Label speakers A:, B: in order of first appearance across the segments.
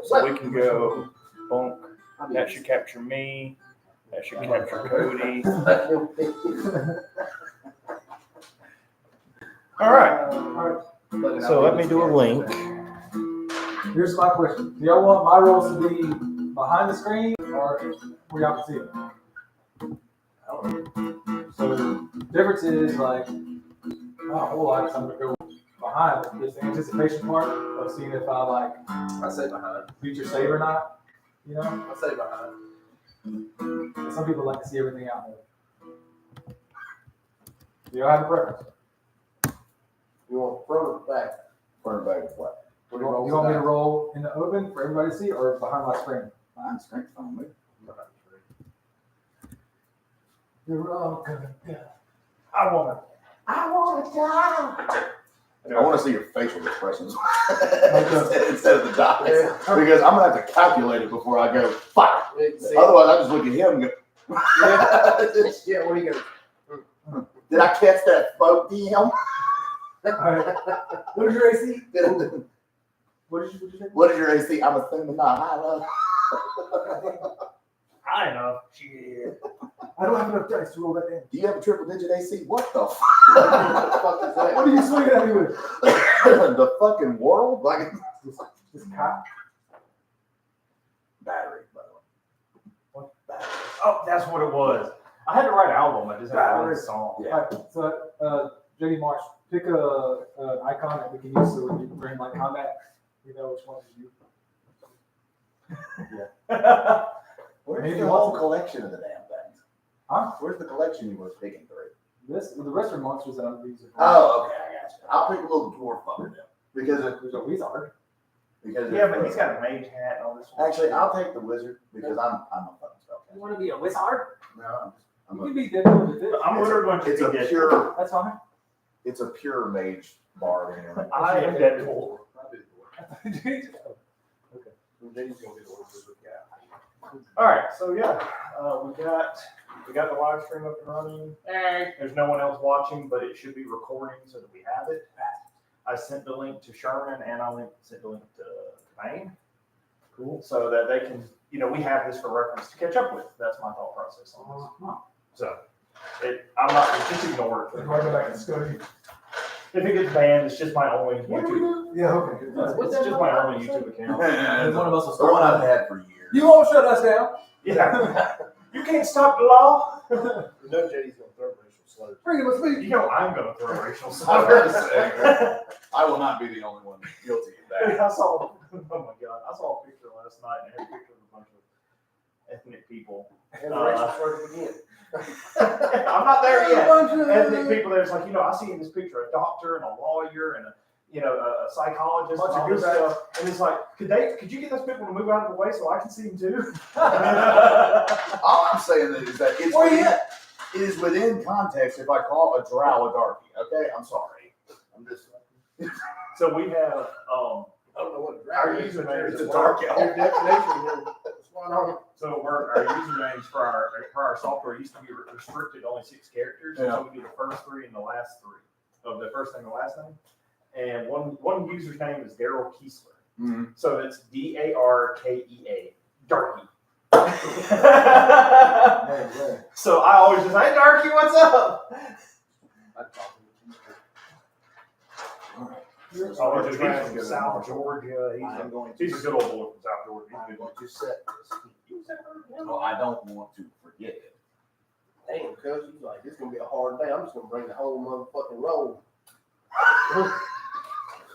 A: So we can go bonk. That should capture me. That should capture Cody. All right. So let me do a link.
B: Here's my question. Do y'all want my roles to be behind the screen or where y'all can see it? So the difference is like not a whole lot because I'm gonna go behind this anticipation part of seeing if I say behind. Beat your save or not. You know? I say behind. Some people like to see everything out there. Do y'all have a preference?
C: You want front or back? Front or back is what?
B: Do you want me to roll in the open for everybody to see or behind my screen?
C: Behind the screen, fine with me.
B: You're all gonna die.
A: I want to die.
C: I want to see your facial expressions instead of the dots. Because I'm going to have to calculate it before I go, fuck. Otherwise, I just look at him and go, yeah, what are you going to Did I catch that boat, DM?
B: All right. What is your AC? What did you say?
C: What is your AC? I'm assuming not high enough.
A: High enough. Shit.
B: I don't have enough dice to roll that in.
C: Do you have a triple digit AC? What the fuck?
B: What are you swinging at me with?
C: The fucking world? Like
B: This cop.
C: Battery, by the way.
A: What battery? Oh, that's what it was. I had to write an album. I just had to write a song.
C: Yeah.
B: All right, so JD Marsh, pick an icon that we can use so when we're in like combat, we know which one is you. Yeah.
C: Where's the whole collection of the damn things?
B: Huh?
C: Where's the collection you were picking through?
B: The rest are monsters that I'm using.
C: Oh, okay, I got you. I'll pick a little dwarf fucker then. Because
B: There's a wizard.
A: Yeah, but he's got a mage hat and all this one.
C: Actually, I'll take the wizard because I'm a fucking spellcaster.
B: You want to be a wizard?
C: No,
B: You can be Deadpool with this.
A: I'm literally going to
C: it's
A: be
C: a
A: Deadpool.
C: pure.
B: That's fine.
C: It's a pure mage bard. You know?
A: I am Deadpool.
B: Okay.
A: All right, so yeah, we got the live stream up and running. There's no one else watching, but it should be recording so that we have it. I sent the link to Sherman and I sent the link to Maine. Cool. So that they can, we have this for reference to catch up with. That's my thought process on this. So I'm not just ignore it.
B: Do I go back and Scotty?
A: If it gets banned, it's just my only YouTube.
B: Yeah, okay.
A: It's just my only YouTube account.
B: And one of us will
C: The one I've
B: start.
C: had for years.
B: You won't shut us down.
A: Yeah. You can't stop the law.
D: You know JD's gonna throw racial slurs.
B: Bring it with me.
A: You know I'm gonna throw racial
C: I was
A: slurs.
C: about to say, I will not be the only one guilty of that.
A: I saw a picture last night and it had a picture of a bunch of ethnic people.
D: And the racial slurs again.
A: I'm not there yet. Ethnic people, there's like, I see in this picture a doctor and a lawyer and a psychologist and all this stuff. And it's like, could you get those people to move out of the way so I can see them too?
C: All I'm saying is that it is within context if I call a drow a darkie. Okay, I'm sorry. I'm just.
A: So we have,
D: I don't know what
A: our
D: drag is.
A: username
C: It's
A: is
C: a dark elf.
D: Your definition here. What's going on?
A: So our usernames for our software used to be restricted to only 6 characters.
C: Yeah.
A: So we do the first 3 and the last 3 of the first name and the last name. And one user's name is Daryl Kiesler.
C: Mm-hmm.
A: So it's DARKEA, Darky. So I always just, hey Darky, what's up? He's from South Georgia. He's a good old boy from South Georgia. He's a good one.
D: You set this.
C: Well, I don't want to forget it.
D: Damn, cuz he's like, this is gonna be a hard day. I'm just gonna bring the whole motherfucking roll.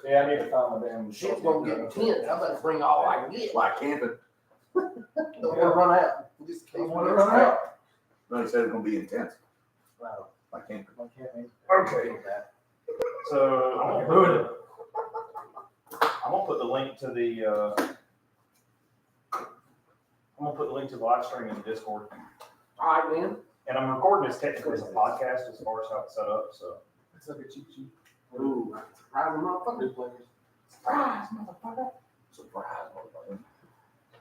A: Yeah, I need to find my damn.
D: Shit's gonna get intense. I better bring all I can get.
C: Like camping.
D: Don't want to run out. Just
B: Don't want to run out.
C: No, he said it's gonna be intense.
D: Wow.
C: Like camping.
A: Okay. So I'm gonna put the link to the live stream in the Discord.
D: All right, man.
A: And I'm recording this technically as a podcast as far as how it's set up. So
B: It's like a cheat sheet.
D: Ooh, surprise motherfucker.
B: Surprise, motherfucker.
C: Surprise, motherfucker.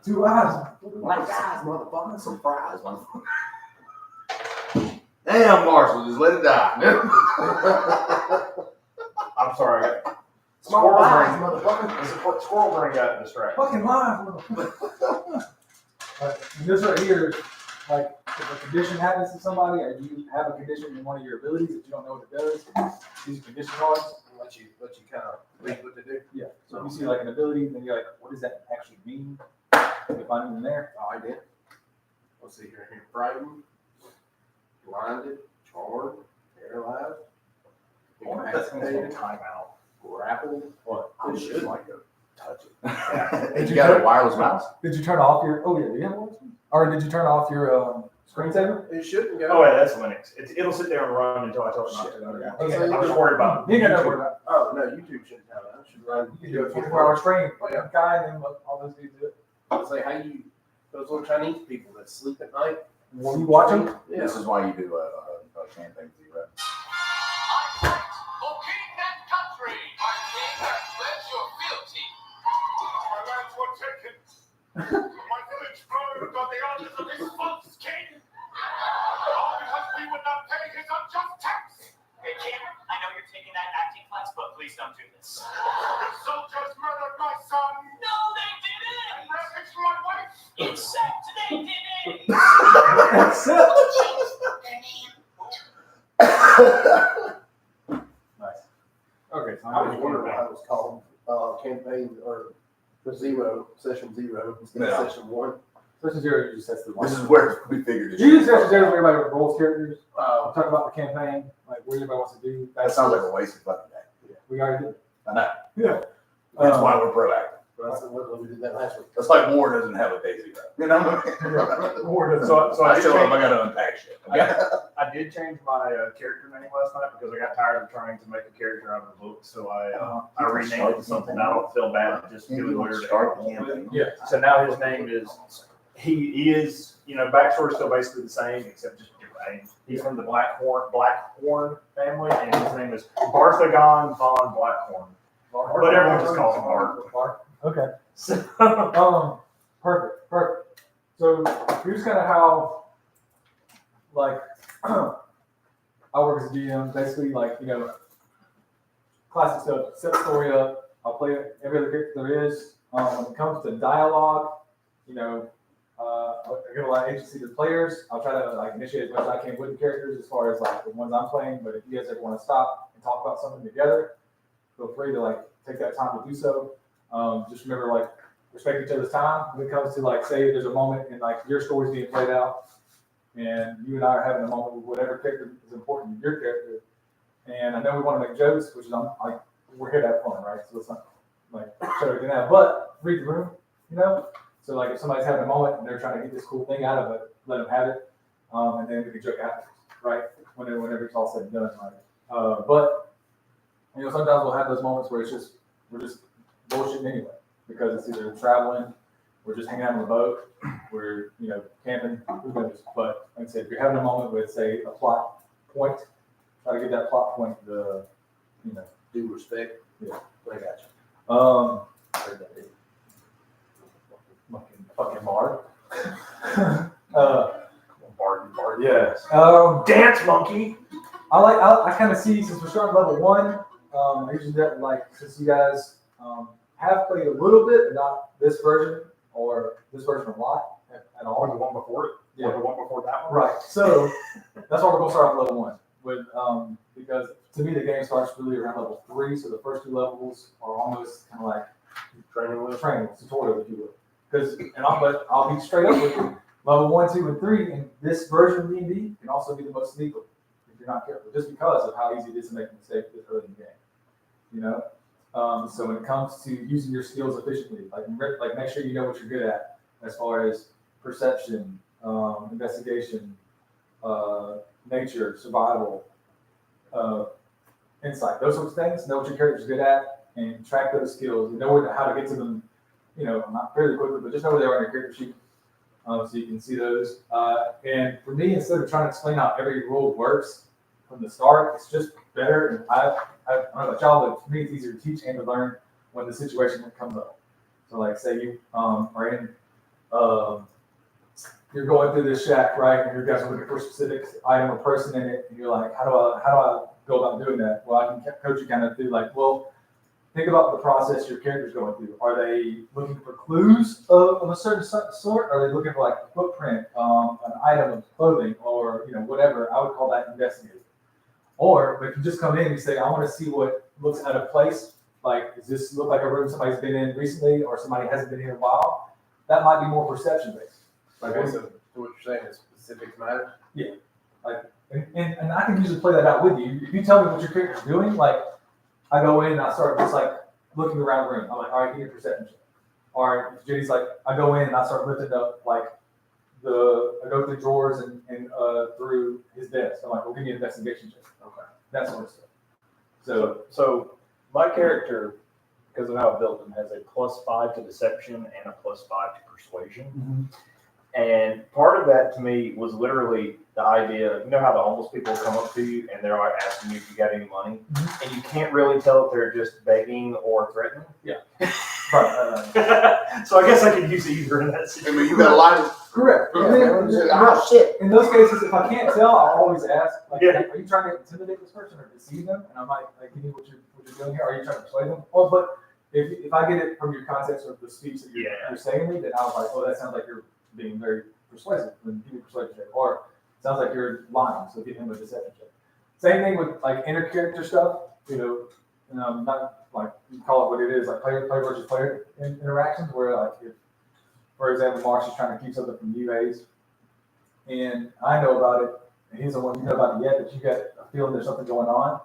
B: 2 eyes.
D: Like guys, motherfucker.
C: Surprise, motherfucker. Damn, Marshall, just let it die.
A: I'm sorry. Squirrel
D: eyes,
A: brain,
D: motherfucker.
A: squirrel brain got distracted.
B: Fucking live, motherfucker. And this right here, like, if a condition happens to somebody, or you have a condition in one of your abilities that you don't know what it does, these are condition cards.
D: Let you kind of read what to do.
B: Yeah. So if you see like an ability, then you're like, what does that actually mean? You find it in there.
D: Oh, I did. Let's see here. Frightened, blinded, charmed, paralyzed,
A: I wonder if that's gonna take
D: incapacitated,
A: timeout.
D: grappled.
A: What?
D: I
A: I
D: should.
A: should like to touch it.
C: Did you got a wireless mouse?
B: Did you turn off your? Oh yeah, do you have one? Or did you turn off your screensaver?
D: It shouldn't go.
A: Oh, wait, that's Linux. It'll sit there and run until I tell it not to.
B: Okay.
A: I'm just worried about
B: You got to worry about.
D: Oh, no, YouTube shouldn't have that. It should run.
B: You can do a 24-hour stream.
D: Yeah.
B: Guy and then all those dudes do it.
D: It's like how you, those little Chinese people that sleep at night.
B: Will you watch them?
D: Yeah.
C: This is why you do a campaign zero.
E: I fight for king and country. My king has pledged your fealty. My lands were taken. My village burned on the altars of this false king. All because we would not pay his unjust tax.
F: Hey, Cameron, I know you're taking that acting class, but please don't do this.
E: The soldiers murdered my son
F: No, they
E: and
F: didn't!
E: ravaged my wife.
F: Except they didn't!
B: Nice. Okay, so
D: I was wondering why it was called campaign or zero, session zero instead
C: Yeah.
D: of session one.
B: Session 0, you just test the one.
C: This is where we figured it.
B: You use Session 0 where everybody rolls characters.
D: Uh,
B: Talk about the campaign, like what everybody wants to do.
C: That sounds like a waste of fucking day.
B: We already did.
C: I know.
B: Yeah.
C: That's why we're proactive.
D: that's what we did that last week.
C: That's like war doesn't have a day zero. You know what I mean?
B: More than
A: So I
C: I
A: did
C: still have, I
A: change,
C: gotta unpack shit.
A: I did change my character name last night because I got tired of trying to make a character out of the book. So I renamed it to something I don't feel bad just doing weird.
C: Start the campaign.
B: Yeah.
A: So now his name is, he is, backstory's still basically the same except just different names. He's from the Blackhorn family, and his name is Barthagon von Blackhorn. But everyone just calls him Bart.
B: Okay.
A: So,
B: Perfect. So here's kind of how, like, I work as a GM. Basically, like, classic stuff. Set the story up. I'll play every other character there is. When it comes to dialogue, I give a lot of agency to the players. I'll try to initiate as much as I can with the characters as far as the ones I'm playing. But if you guys ever want to stop and talk about something together, feel free to take that time to do so. Just remember respect each other's time when it comes to say there's a moment in your story's being played out, and you and I are having a moment with whatever character is important to your character. And I know we want to make jokes, which is we're here to have fun, right? So it's not shut everything out, but read the room, So if somebody's having a moment and they're trying to get this cool thing out of it, let them have it, and then we can joke afterwards, right? Whenever it's all said and done, right? But sometimes we'll have those moments where we're just bullshitting anyway, because it's either traveling, we're just hanging out on the boat, we're camping, who knows? But like I said, if you're having a moment with say a plot point, try to get that plot point the
D: Due respect.
B: Yeah.
D: I got you.
B: Heard that, dude. Fucking Bard.
A: Bart.
B: Yes.
A: Dance monkey.
B: I kind of see, since we're starting level 1, I usually do that since you guys have played a little bit, but not this version or this version a lot at all.
A: Or the one before it.
B: Yeah.
A: Or the one before that one.
B: Right. So that's why we're gonna start off level 1 with because to me the game starts really around level 3. So the first 2 levels are almost kind of like training tutorial, if you will. Because I'll be straight up with you. Level 1, 2, and 3 in this version of D&D can also be the most lethal if you're not careful, just because of how easy it is to make a mistake this early in the game. So when it comes to using your skills efficiently, make sure you know what you're good at as far as perception, investigation, nature, survival, insight, those sorts of things. Know what your character's good at and track those skills and know how to get to them, not fairly quickly, but just know where they are on your character sheet. So you can see those. And for me, instead of trying to explain how every rule works from the start, it's just better. And I don't know about y'all, but for me, it's easier to teach and to learn when the situation comes up. So say you are in, you're going through this shack, right? And you guys are looking for a specific item or person in it, and you're like, how do I go about doing that? Well, I can coach you kind of through think about the process your character's going through. Are they looking for clues of a certain sort? Are they looking for like a footprint, an item of clothing, or whatever? I would call that investigating. Or if you just come in and you say, I want to see what looks out of place. Like, does this look like a room somebody's been in recently, or somebody hasn't been here in a while? That might be more perception based. Like,
D: Okay, so what you're saying is specifics matter?
B: and I can usually play that out with you. If you tell me what your character's doing, like, I go in and I start just like looking around the room. I'm like, all right, give me a perception check. All right, Jenny's like, I go in and I start lifting up like I go through drawers and through his desk. I'm like, well, give me an investigation check. Okay, that sort of stuff.
A: So my character, because of how I built him, has a +5 to deception and a +5 to persuasion.
B: Mm-hmm.
A: And part of that to me was literally the idea, how the homeless people come up to you and they're like asking you if you got any money, and you can't really tell if they're just begging or threatening.
B: Yeah. Right.
A: So I guess I could use either in that situation.
C: I mean, you got a lot of.
B: Correct.
C: Shit.
B: In those cases, if I can't tell, I'll always ask, like,
A: Yeah.
B: are you trying to intimidate this person or deceive them? And I might give you what you're doing here. Are you trying to persuade them? Well, but if I get it from your context of the speech that you're saying to me, then I was like, oh, that sounds like you're being very persuasive. Then give me a persuasion check. Or it sounds like you're lying, so give him a deception check. Same thing with like inner character stuff. Not like you call it what it is, like player versus player interactions, where like if, for example, Marsh is trying to keep something from you, Ace, and I know about it, and he's the one you know about it yet, but you got a feeling there's something going on.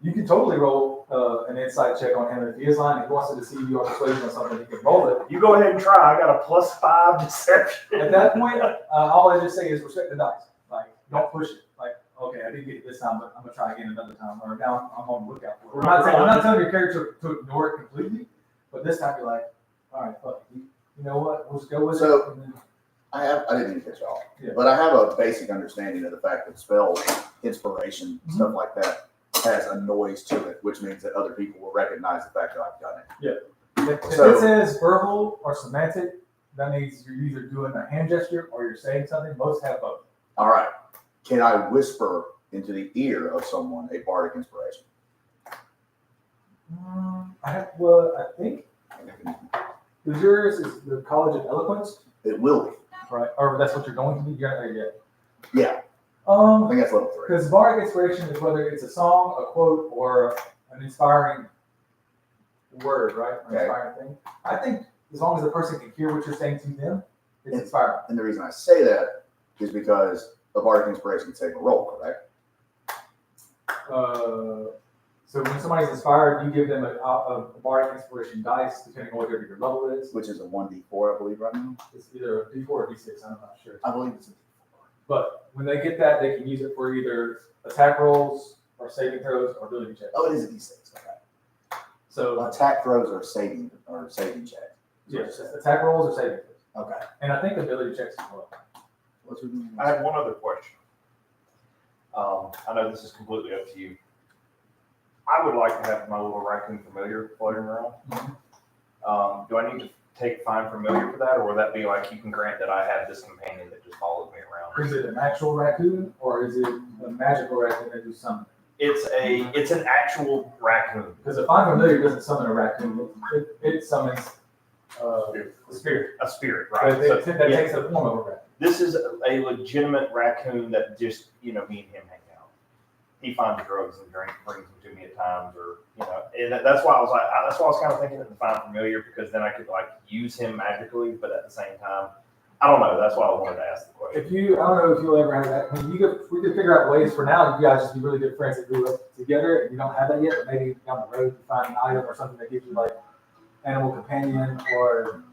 B: You can totally roll an insight check on him. If he is lying, if he wants to deceive you or persuade you on something, he can roll it.
A: You go ahead and try. I got a +5 deception.
B: At that point, all I just say is respect the dice. Like, don't push it. Like, okay, I didn't get it this time, but I'm gonna try again another time. Or now I'm on the lookout for it. I'm not telling your character to ignore it completely, but this time you're like, all right, fuck, you know what? We'll just go with it. And then,
C: I didn't mean to catch y'all,
B: Yeah.
C: but I have a basic understanding of the fact that spells, inspiration, stuff like that, has a noise to it, which means that other people will recognize the fact that I've done it.
B: if
C: So-
B: it says verbal or semantic, that means you're either doing a hand gesture or you're saying something. Most have both.
C: All right. Can I whisper into the ear of someone a bardic inspiration?
B: I think because yours is the College of Eloquence,
C: It will be.
B: right? Or that's what you're going to be. You're not there yet.
C: Yeah, I think that's level 3.
B: Because bardic inspiration is whether it's a song, a quote, or an inspiring word, right? An
C: Okay.
B: inspiring thing. I think as long as the person can hear what you're saying to them, it's inspiring.
C: And the reason I say that is because a bardic inspiration can save a roll, correct?
B: So when somebody's inspired, you give them a bardic inspiration dice, depending on whatever your level is.
C: Which is a 1d4, I believe, right now.
B: It's either a D4 or D6. I'm not sure.
C: I believe it's a
B: But when they get that, they can use it for either attack rolls or saving throws or ability checks.
C: Oh, it is a d6. Okay.
B: So
C: Attack throws are saving checks.
B: yes, attack rolls or saving throws.
C: Okay.
B: And I think ability checks as well.
C: What's your name?
A: I have one other question. I know this is completely up to you. I would like to have my little raccoon familiar floating around. Do I need to find familiar for that, or would that be like you can grant that I have this companion that just follows me around?
B: Is it an actual raccoon or is it a magical raccoon that do something?
A: It's an actual raccoon.
B: Because if I'm familiar doesn't summon a raccoon, it summons a spirit.
A: A spirit,
B: But
A: right? So,
B: that
A: yeah,
B: takes the form of a raccoon.
A: this is a legitimate raccoon that just, me and him hang out. He finds drugs and brings them to me at times, or, and that's why I was kind of thinking of the find familiar, because then I could like use him magically, but at the same time, I don't know. That's why I wanted to ask the question.
B: I don't know if you'll ever have that. I mean, we could figure out ways for now. You guys just be really good friends that grew up together, and you don't have that yet. But maybe down the road, you find an item or something that gives you like animal companion or.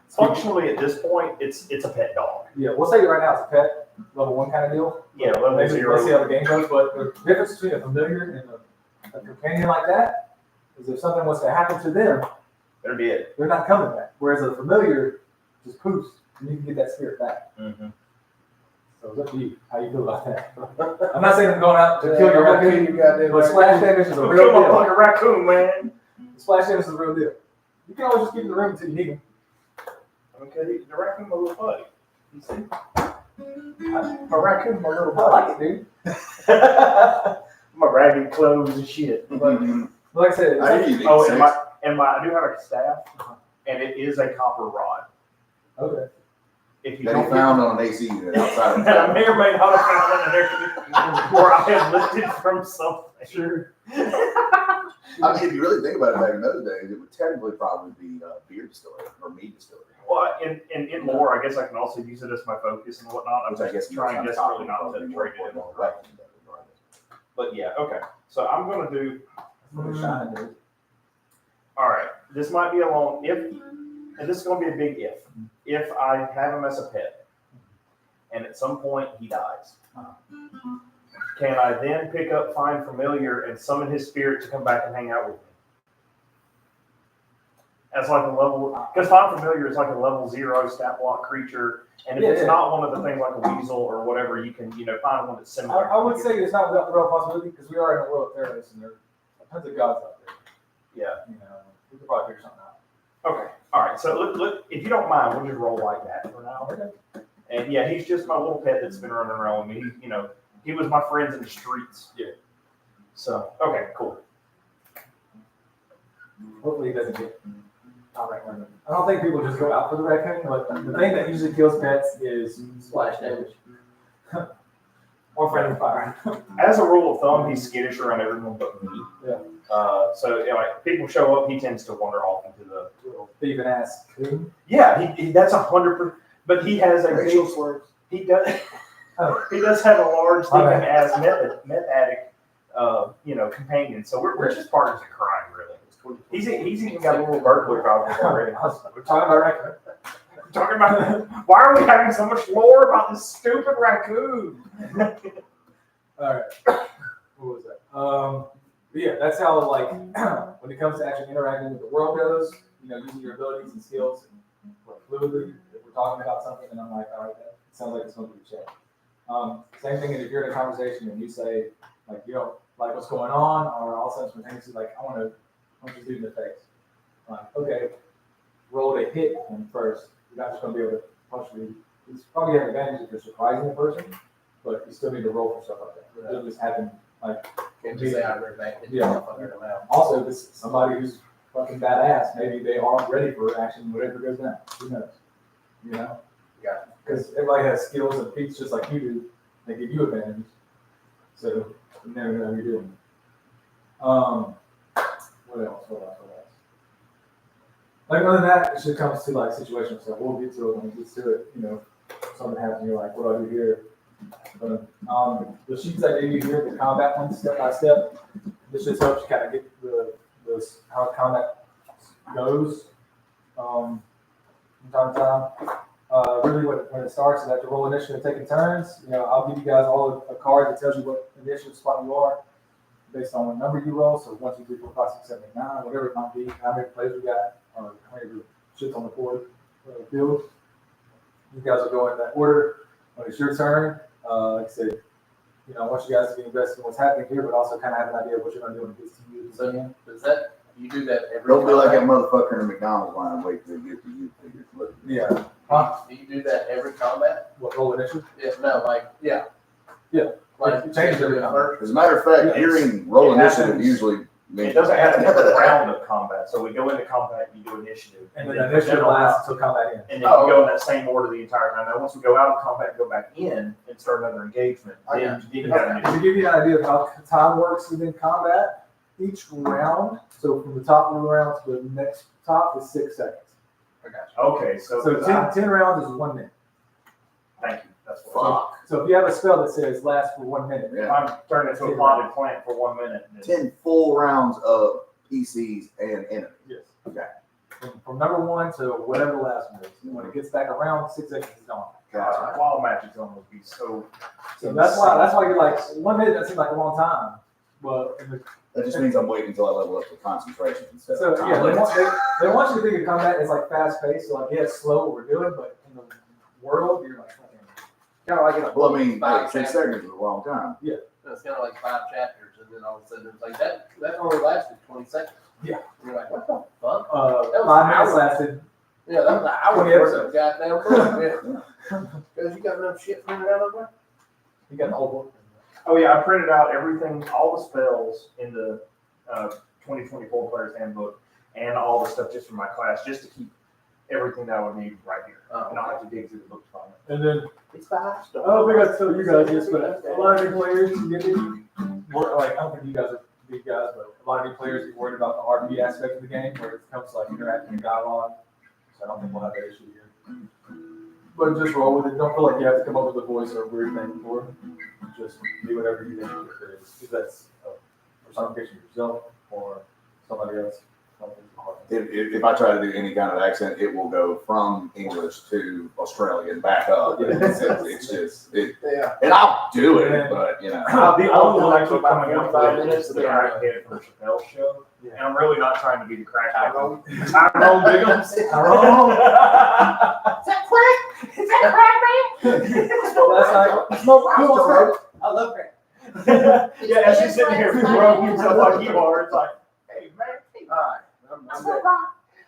A: Functionally, at this point, it's a pet dog.
B: Yeah, we'll say right now it's a pet, level 1 kind of deal.
A: Yeah, level
B: Maybe
A: 0.
B: let's see how the game goes. But the difference between a familiar and a companion like that is if something was to happen to them,
A: They're dead.
B: they're not coming back. Whereas a familiar just poofs, and you can get that spirit back.
A: Mm-hmm.
B: So it's up to you how you feel about that. I'm not saying I'm going out to kill your raccoon, but splash damage is a real
A: Kill my
B: deal.
A: fucking raccoon, man.
B: Splash damage is a real deal. You can always just keep in the room until you need him.
A: Okay, the raccoon, my little buddy. You see? My raccoon, my little
B: I
A: buddy.
B: like it, dude.
A: My ragged clothes and shit.
B: But like I said,
C: I hear you.
A: Oh, and And I do have a staff, and it is a copper rod.
B: Okay.
A: If you
C: That he
A: don't
C: found on an AC unit outside of
A: that I
C: town.
A: may or may not have found in there, or I have lifted from something.
B: Sure.
C: I mean, if you really think about it, back in those days, it would technically probably be a beer distillery or meat distillery.
A: Well, in lore, I guess I can also use it as my focus and whatnot. I'm
C: Which I guess
A: just trying desperately not to trade it in.
C: weapon.
A: But yeah, okay. So I'm gonna do.
B: What a shine, dude.
A: All right. This might be a long if, and this is gonna be a big if. If I have him as a pet, and at some point he dies, can I then pick up Find Familiar and summon his spirit to come back and hang out with me? As like a level, because Find Familiar is like a level 0 stat block creature, and if it's not one of the things like a weasel or whatever, you can find one that's similar.
B: I would say it's not without the real possibility because we are in a world of Theros and there are tons of gods out there.
A: Yeah.
B: You know, we could probably figure something out.
A: Okay. All right. So look, if you don't mind, we'll just roll like that for now.
B: Okay.
A: And yeah, he's just my little pet that's been running around with me. He was my friends in the streets.
B: Yeah.
A: So okay, cool.
B: Hopefully he doesn't get outright. I don't think people just go out for the raccoon, but the thing that usually kills pets is splash damage. Or friendly fire.
A: As a rule of thumb, he's skittish around everyone but me.
B: Yeah.
A: So like people show up, he tends to wander off into the.
B: Thieving ass coon.
A: Yeah, he that's 100%. But he has a
C: Racial
A: big,
C: slurs.
A: he does.
B: Oh.
A: He does have a large
B: My
A: thieving
B: bad.
A: ass meth addict, companion. So we're just partners in crime, really. He's even got a little burglar goggles already.
B: We're talking about raccoon.
A: We're talking about why are we having so much lore about this stupid raccoon?
B: Alright. What was that? But yeah, that's how like when it comes to actually interacting with the world goes, using your abilities and skills and fluidly, if we're talking about something and I'm like, all right, that sounds like it's going to be a check. Same thing if you're in a conversation and you say, like, you don't like what's going on, or all of a sudden spontaneously, like, I want to punch this dude in the face. Like, okay, roll to hit him first. You're not just going to be able to punch me. It's probably an advantage if you're surprising the person, but you still need to roll for stuff like that. It'll just happen, like,
D: Can't just say I read back.
B: Yeah. Also, if it's somebody who's fucking badass, maybe they aren't ready for action, whatever goes down. Who knows?
D: Yeah.
B: Because everybody has skills and feats just like you do. They give you advantage. So you never know what you're doing. What else? Like other than that, it just comes to like situational stuff. We'll get to it when we get to it. Something happens, you're like, what do I do here? But the sheets I gave you here, the combat ones, step by step, this just helps you kind of get how combat goes from time to time. Really, when it starts, you have to roll initiative, taking turns. I'll give you guys all a card that tells you what initiative spot you are based on what number you roll. So 1, 2, 3, 4, 5, 6, 7, 8, 9, whatever it might be. How many players we got, or how many shits on the board, field. You guys will go in that order. When it's your turn, like I said, I want you guys to be invested in what's happening here, but also kind of have an idea of what you're going to do when it gets to you.
D: So does that, you do that every
C: Don't be like that
D: combat?
C: motherfucker in the McDonald's line wait till you get to you. Till you're looking.
B: Yeah.
D: Do you do that every combat?
B: What roll initiative?
D: Yeah, no, yeah.
B: Yeah.
D: Like,
B: It changes every
D: do it
B: combat.
D: first.
C: As a matter of fact,
B: Yeah,
C: hearing roll
B: it
C: initiative
B: happens.
C: usually means.
A: It doesn't happen every round of combat. So we go into combat, you do initiative,
B: And then the initiative lasts until combat ends.
A: and then you go in that same order the entire time. Now, once we go out of combat, go back in and start another engagement. Then you got
B: To
A: initiative.
B: give you an idea of how time works within combat, each round, so from the top of the round to the next top is 6 seconds.
D: I got you.
A: Okay, so,
B: So 10 rounds is 1 minute.
A: thank you. That's what
C: Fuck.
B: So if you have a spell that says lasts for 1 minute,
C: Yeah.
A: I'm turned into a potted plant for 1 minute. and then-
C: 10 full rounds of PCs and enemies.
B: yes.
C: Okay.
B: From number 1 to whatever the last one is. When it gets back around, 6 seconds is gone.
C: Gotcha.
A: Wild Magic's almost be so.
B: So that's why you're like 1 minute. That seems like a long time, but in the
C: That just means I'm waiting until I level up the concentration. instead
B: So
C: of
B: yeah,
C: time
B: they
C: limits.
B: want you to think of combat as like fast paced. So like, yeah, it's slow what we're doing, but in the world, you're like, fucking.
D: Kind of like in a
C: Well, I
D: book,
C: mean, hey,
D: 5
C: 6
D: chapters.
C: seconds is a long time.
D: It's kind of like 5 chapters, and then all of a sudden it's like that only lasted 20 seconds.
B: Yeah.
D: And you're like, what the fuck?
B: Uh,
D: That was
B: 5 minutes
D: hours.
B: lasted.
D: Yeah, that was an hour
B: 20
D: worth of
B: episodes.
D: goddamn book. Because you got enough shit printed out of there.
B: You got the whole book.
A: Oh yeah, I printed out everything, all the spells in the 2024 Player's Handbook, and all the stuff just from my class, just to keep everything that I would need right here.
D: Oh,
A: And I'll have to dig through the books to find it.
B: And then,
D: It's fast.
B: I don't think I told you guys this, but a lot of new players get more, like, I don't think you guys are big guys, but a lot of new players get worried about the RP aspect of the game, where it comes to like interacting with dialogue. So I don't think we'll have that issue here. But just roll with it. Don't feel like you have to come up with a voice or a weird thing for it. Just do whatever you think it is. If that's a personification of yourself or somebody else.
C: If I try to do any kind of accent, it will go from English to Australian back up. It's just,
D: Yeah.
C: and I'll do it, but you know.
A: The only one I keep
D: about
A: coming up
D: 45
A: with
D: minutes
A: is the
D: and then
A: crackhead from Chappelle's show.
B: Yeah.
A: And I'm really not trying to be the crackhead.
D: Tyrone.
A: Tyrone Biggums.
B: Tyrone.
E: Is that crack? Is that crack, man?
B: Last night, smoke crack. I love crack.
A: Yeah, as she's sitting here throwing himself like you are, it's like, hey, man.
D: All right. I'm ready.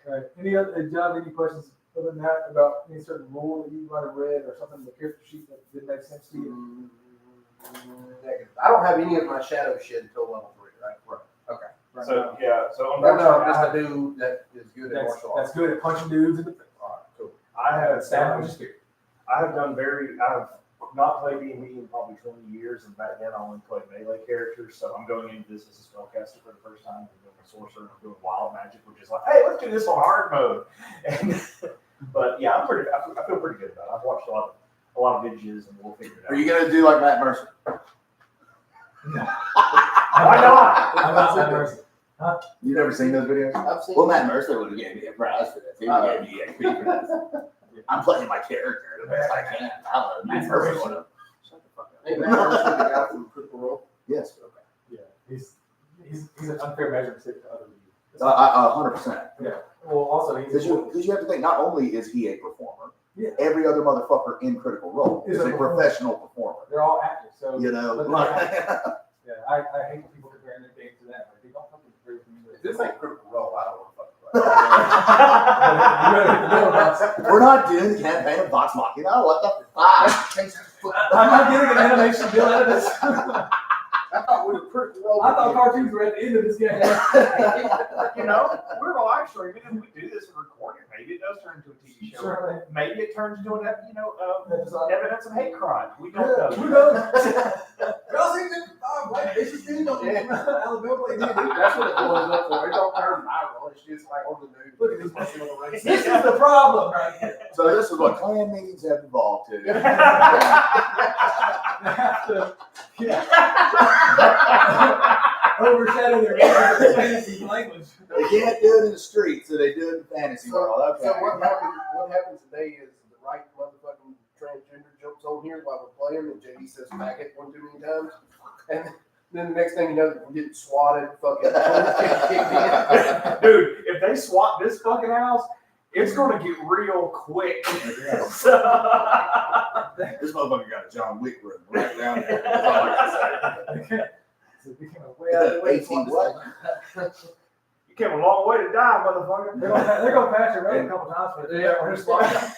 B: Right. Any other, John, any questions other than that about any certain rule that you might have read or something in the character sheet that didn't make sense to you?
D: Negative. I don't have any of my shadow shit until level 3, right? Right. Okay.
B: Right
A: So,
B: now?
A: yeah, so
D: Right now, I'm
A: unfortunately,
D: just a dude that is good at
B: That's,
D: martial
B: that's
D: arts.
B: good at punching dudes in the face.
D: All right, cool.
A: I have
B: Stab just here.
A: I have not played D&D in probably 20 years, and back then I only played melee characters, so I'm going into this as a spellcaster for the first time. I'm doing a sorcerer, I'm doing wild magic, which is like, hey, let's do this on hard mode. And, but yeah, I feel pretty good about it. I've watched a lot of videos, and we'll figure it out.
C: Are you gonna do like Matt Mercer?
A: Why not?
B: I'm not that person.
C: You never seen those videos?
D: I've seen
C: Well, Matt Mercer would have gave me a prize for this. He would have gave me XP for this. I'm playing my character the best I can. I don't know. Matt Mercer would have. Shut the fuck
D: Hey,
C: up.
D: man, I'm the guy from Critical Role.
C: Yes.
B: Yeah, he's an unfair measure to other people.
C: 100%.
B: Well, also
C: Because you have to think, not only is he a performer,
B: Yeah.
C: every other motherfucker in Critical Role is a professional performer.
B: they're all actors, so
C: You know,
B: but
C: like,
B: yeah, I hate when people comparing their game to that. Like, they don't fucking compare with me.
D: If this ain't Critical Role, I don't want to fuck with it.
C: we're not doing the campaign of Vox Machina. What the fuck?
B: I'm not getting an animation deal out of this.
D: I thought we were Critical Role.
B: I thought cartoons were at the end of this game.
A: You know, we're live streaming, and we do this and record it. Maybe it does turn into a TV show.
B: Sure.
A: Maybe it turns into an, evidence of hate crime. We don't know.
B: Who knows? Girls ain't been white bitches didn't know. Alabama ain't did it.
D: That's what it blows up for. It don't turn viral. It's just like on the news.
B: Look at this personal race. This is the problem right here.
C: So this is what clan meetings have evolved to.
B: Overshadow their fantasy language.
C: They can't do it in the street, so they do it in the fantasy world. Okay.
D: So what happens today is the right motherfucking transgender jumps on here while we're playing, and JD says faggot one too many times, and then the next thing you know, we're getting swatted, fucking
A: Dude, if they swap this fucking house, it's gonna get real quick. So,
C: This motherfucker got a John Wick room right down there. That's all I can say.
B: It became a way out of the way.
C: 18 what?
A: you came a long way to die, motherfucker.
B: They're gonna patch it right a couple times, but they're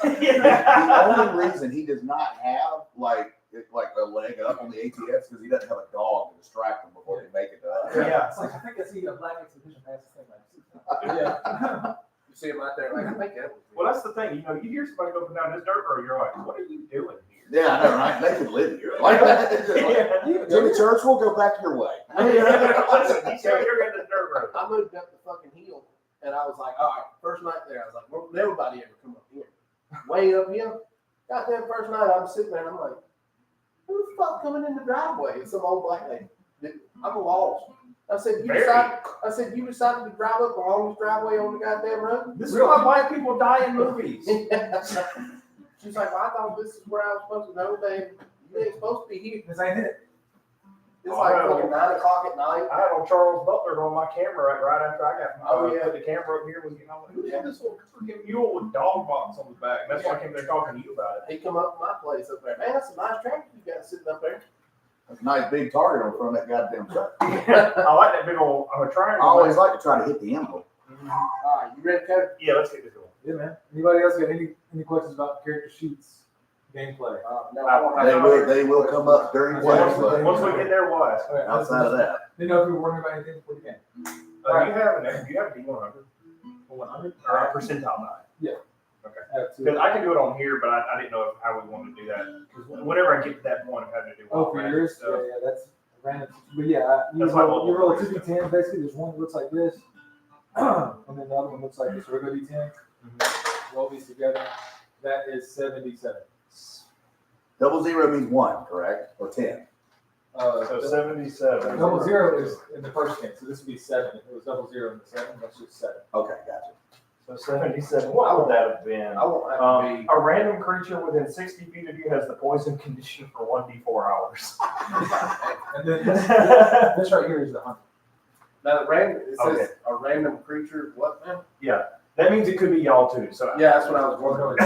C: The only reason he does not have like a leg up on the ATS is because he doesn't have a dog to distract him before they make it to us.
A: Yeah.
B: It's like, I think I see a black exhibition pass this thing like 6 times. Yeah.
D: You see him out there, like I think that was
A: Well, that's the thing. You know, you hear somebody go down this dirt road, you're like, what are you doing here?
C: Yeah, I know, right? They could live here. Like, Jimmy Church will go back your way.
A: Listen, you see you're getting this dirt road.
D: I moved up the fucking hill, and I was like, all right, first night there, I was like, well, nobody ever come up here. Way up here, goddamn first night, I'm sitting there, and I'm like, who the fuck coming in the driveway? It's some old black lady. I'm lost. I said, you decided to drive up the longest driveway on the goddamn road?
A: This is why white people die in movies.
D: She's like, well, I thought this is where I was supposed to go, babe. You ain't supposed to be here.
B: This ain't it.
D: It's like fucking 9 o'clock at night.
A: I had on Charles Butler on my camera right after I got
D: Oh,
A: put the camera up here. Was getting on. Who's this little freaking mule with dog box on the back? That's why I came there talking to you about it.
D: He come up to my place up there. Man, that's a nice tractor you got sitting up there.
C: That's a nice big target on front of that goddamn truck.
A: I like that big old
C: I
A: triangle.
C: always like to try to hit the emblem.
D: All right, you ready, Cody?
A: Yeah, let's get this going.
B: Yeah, man. Anybody else got any questions about character sheets, gameplay?
D: No, I don't have
C: They will come up during
B: Once
C: class,
B: we-
C: but
A: Once we get there, what?
B: Okay,
C: outside of that.
B: Didn't know if you were wondering about anything before the game.
A: You have a D100.
B: 100
A: or a percentile die? Because I can do it on here, but I didn't know how we wanted to do that. Because whenever I get to that point of having to do
B: Oh, for
A: random
B: yours?
A: stuff,
B: Yeah, that's random. But yeah, you
A: That's like
B: roll, you
A: what
B: roll a
A: we'll
B: 2d10. Basically, there's one that looks like this, and then the other one looks like this regular d10. Roll these together. That is 77.
C: 00 means 1, correct? Or 10?
A: so 77.
B: Double zero is in the first 10, so this would be 7. If it was 00 in the second, that's just 7.
C: Okay, gotcha.
A: So 77. What would that have been?
D: I won't have to be.
A: A random creature within 60 feet of you has the poison condition for 1d4 hours.
B: And then this right here is the 100.
D: Now, the random, it says
A: Okay.
D: a random creature, what now?
A: Yeah, that means it could be y'all too. So
D: Yeah, that's what I was wondering.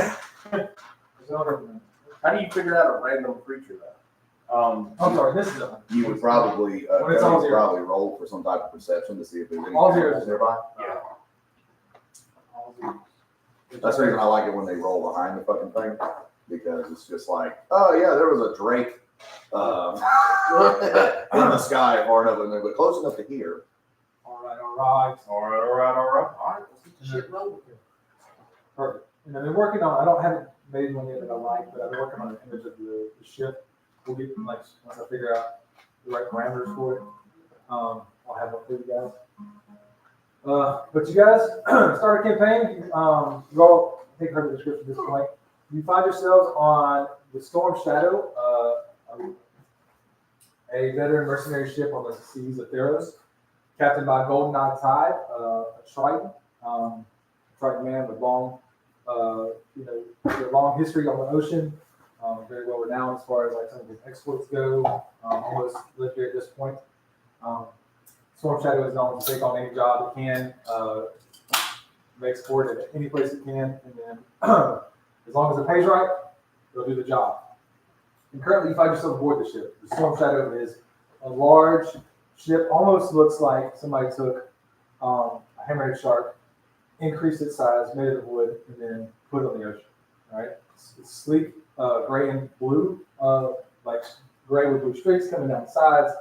B: There's another-
D: How do you figure out a random creature though?
B: I'm sorry, this is a 100.
C: You would probably,
B: When it's all
C: Cody's
B: zero.
C: probably roll for some type of perception to see if there's any
B: All
C: animals
B: zeros.
C: nearby.
A: Yeah.
C: That's the reason I like it when they roll behind the fucking thing, because it's just like, oh yeah, there was a drake in the sky far enough in there, but close enough to here.
B: All right, all right.
A: All right.
D: All right, let's get the shit rolling.
B: Perfect. And I've been working on, I don't have it made one yet that I like, but I've been working on an image of the ship. We'll get, like, once I figure out the right parameters for it, I'll have one for you guys. But you guys start a campaign. You all, I think, heard the description at this point. You find yourselves on the Storm Shadow, a veteran mercenary ship on the seas of Theros, captained by Golden Eye Tide, a Triton, Triton man with long, a long history on the ocean, very well renowned as far as like some of his exploits go, almost legendary at this point. Storm Shadow is known to take on any job it can, makes for it at any place it can, and then as long as it pays right, it'll do the job. And currently, you find yourself aboard the ship. The Storm Shadow is a large ship, almost looks like somebody took a hammerhead shark, increased its size, made it of wood, and then put it on the ocean. All right, it's sleek, gray and blue, like gray with blue streaks coming down the sides.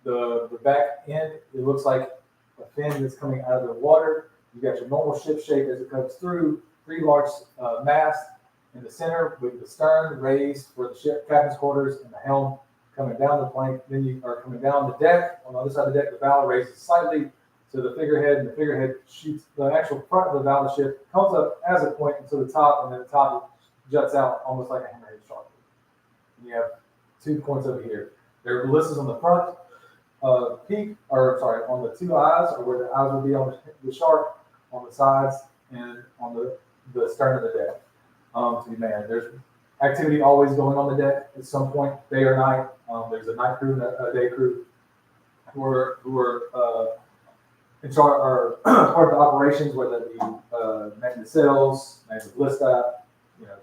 B: The back end, it looks like a fin that's coming out of the water. You got your normal ship shape as it comes through, 3 large masts in the center with the stern raised for the ship captain's quarters and the helm coming down the plank. Then you are coming down the deck. On the other side of the deck, the bow raises slightly to the figurehead, and the figurehead shoots the actual front of the bow of the ship, comes up as a point to the top, and then the top juts out almost like a hammerhead shark. And you have 2 points over here. There are ballistas on the front. On the 2 eyes, or where the eyes will be on the shark, on the sides, and on the stern of the deck to be manned. There's activity always going on the deck at some point, day or night. There's a night crew and a day crew who are in charge, or part of the operations, whether it be manning the sails, manning the ballista,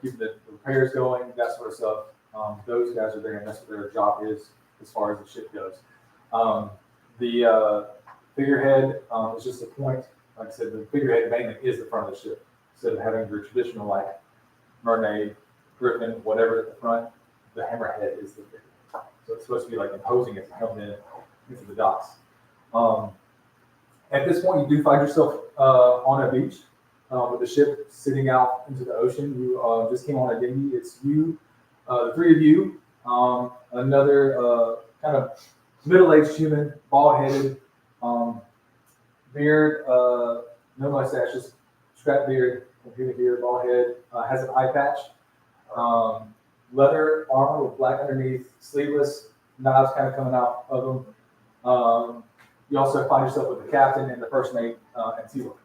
B: keeping the repairs going, that sort of stuff. Those guys are there, and that's what their job is as far as the ship goes. The figurehead is just a point. Like I said, the figurehead mainly is the front of the ship. Instead of having your traditional like mermaid, griffin, whatever at the front, the hammerhead is the figurehead. So it's supposed to be like imposing as it comes in into the docks. At this point, you do find yourself on a beach with the ship sitting out into the ocean. You just came on a dinghy. It's you, the 3 of you, another kind of middle-aged human, bald-headed, beard, no mustache, just strap beard, from here to here, bald head, has an eye patch, leather armor with black underneath, sleeveless, knives kind of coming out of them. You also find yourself with the captain and the first mate, and Tila.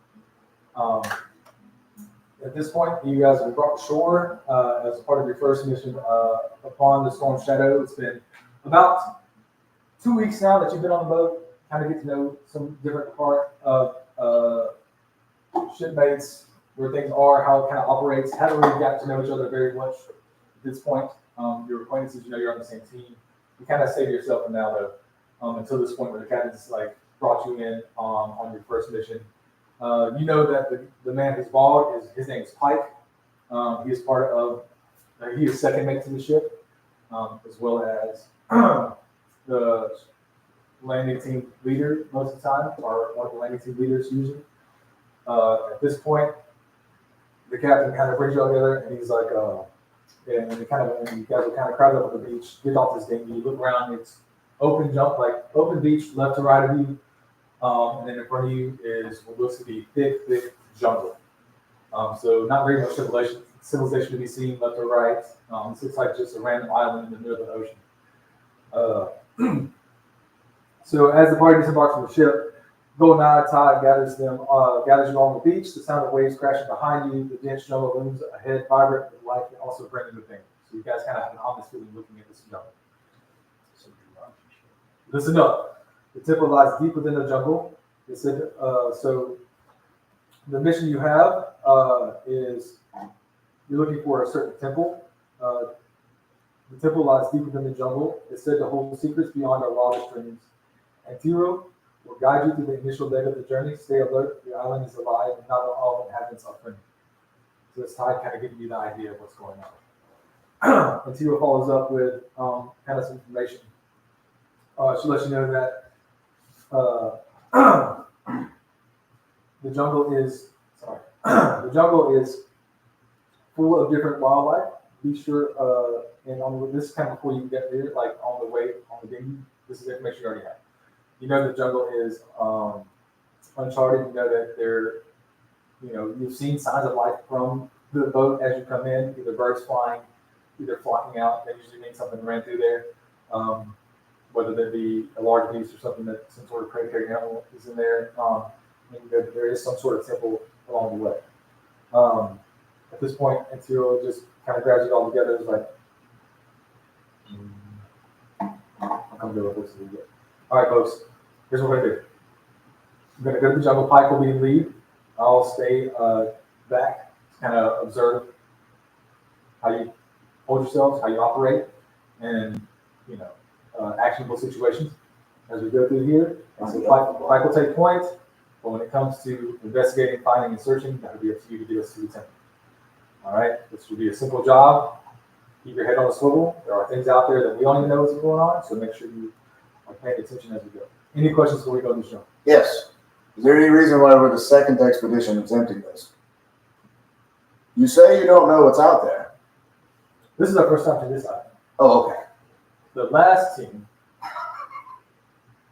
B: At this point, you guys have been brought ashore as part of your first mission upon the Storm Shadow. It's been about 2 weeks now that you've been on the boat, kind of get to know some different part of shipmates, where things are, how it kind of operates. Haven't really got to know each other very much at this point. Your acquaintances, you're on the same team. You kind of say to yourself for now, though, until this point where the captain's like brought you in on your first mission. You know that the man who's bald his name is Pike. He is part of, he is second mate to the ship, as well as the landing team leader most of the time, or one of the landing team leaders usually. At this point, the captain kind of brings you all together, and he's like, and you guys are kind of crowded up on the beach. Get off this dinghy. You look around. It's open beach, left to right of you, and then in front of you is what looks to be thick jungle. So not very much civilization to be seen left or right. This looks like just a random island in the middle of the ocean. So as the party disembarks from the ship, golden eye tide gathers you along the beach. The sound of waves crashing behind you. The dense jungle looms ahead, vibrant with life, and also bringing the thing. So you guys kind of have an ominous feeling looking at this jungle. Listen up. The temple lies deep within the jungle. It said, so the mission you have is you're looking for a certain temple. The temple lies deep within the jungle. It's said to hold secrets beyond our wildest dreams. And Theros will guide you through the initial leg of the journey. Stay alert. The island is alive, and not all inhabitants are friendly. So this tide kind of giving you the idea of what's going on. And Theros follows up with kind of some information. She lets you know that the jungle is full of different wildlife. Be sure, and this is kind of before you get there, like on the way on the dinghy. This is information you already have. You know the jungle is uncharted. You know that you've seen signs of life from the boat as you come in. Either birds flying, either flocking out. That usually means something ran through there. Whether there be a large beast or something that some sort of predatory animal is in there. There is some sort of temple along the way. At this point, Antiro just kind of grabs it all together. It's like, I'll come to it. All right, folks. Here's what we're gonna do. I'm gonna go to the jungle. Pike will be in lead. I'll stay back to kind of observe how you hold yourselves, how you operate, and actionable situations as we go through here. And so Pike will take point, but when it comes to investigating, finding, and searching, that would be up to you to get us to the temple. All right, this will be a simple job. Keep your head on a swivel. There are things out there that we don't even know what's going on, so make sure you are paying attention as we go. Any questions before we go to the show?
C: Yes. Is there any reason why we're the second expedition attempting this? You say you don't know what's out there.
B: This is our first time to this island.
C: Oh, okay.
B: The last team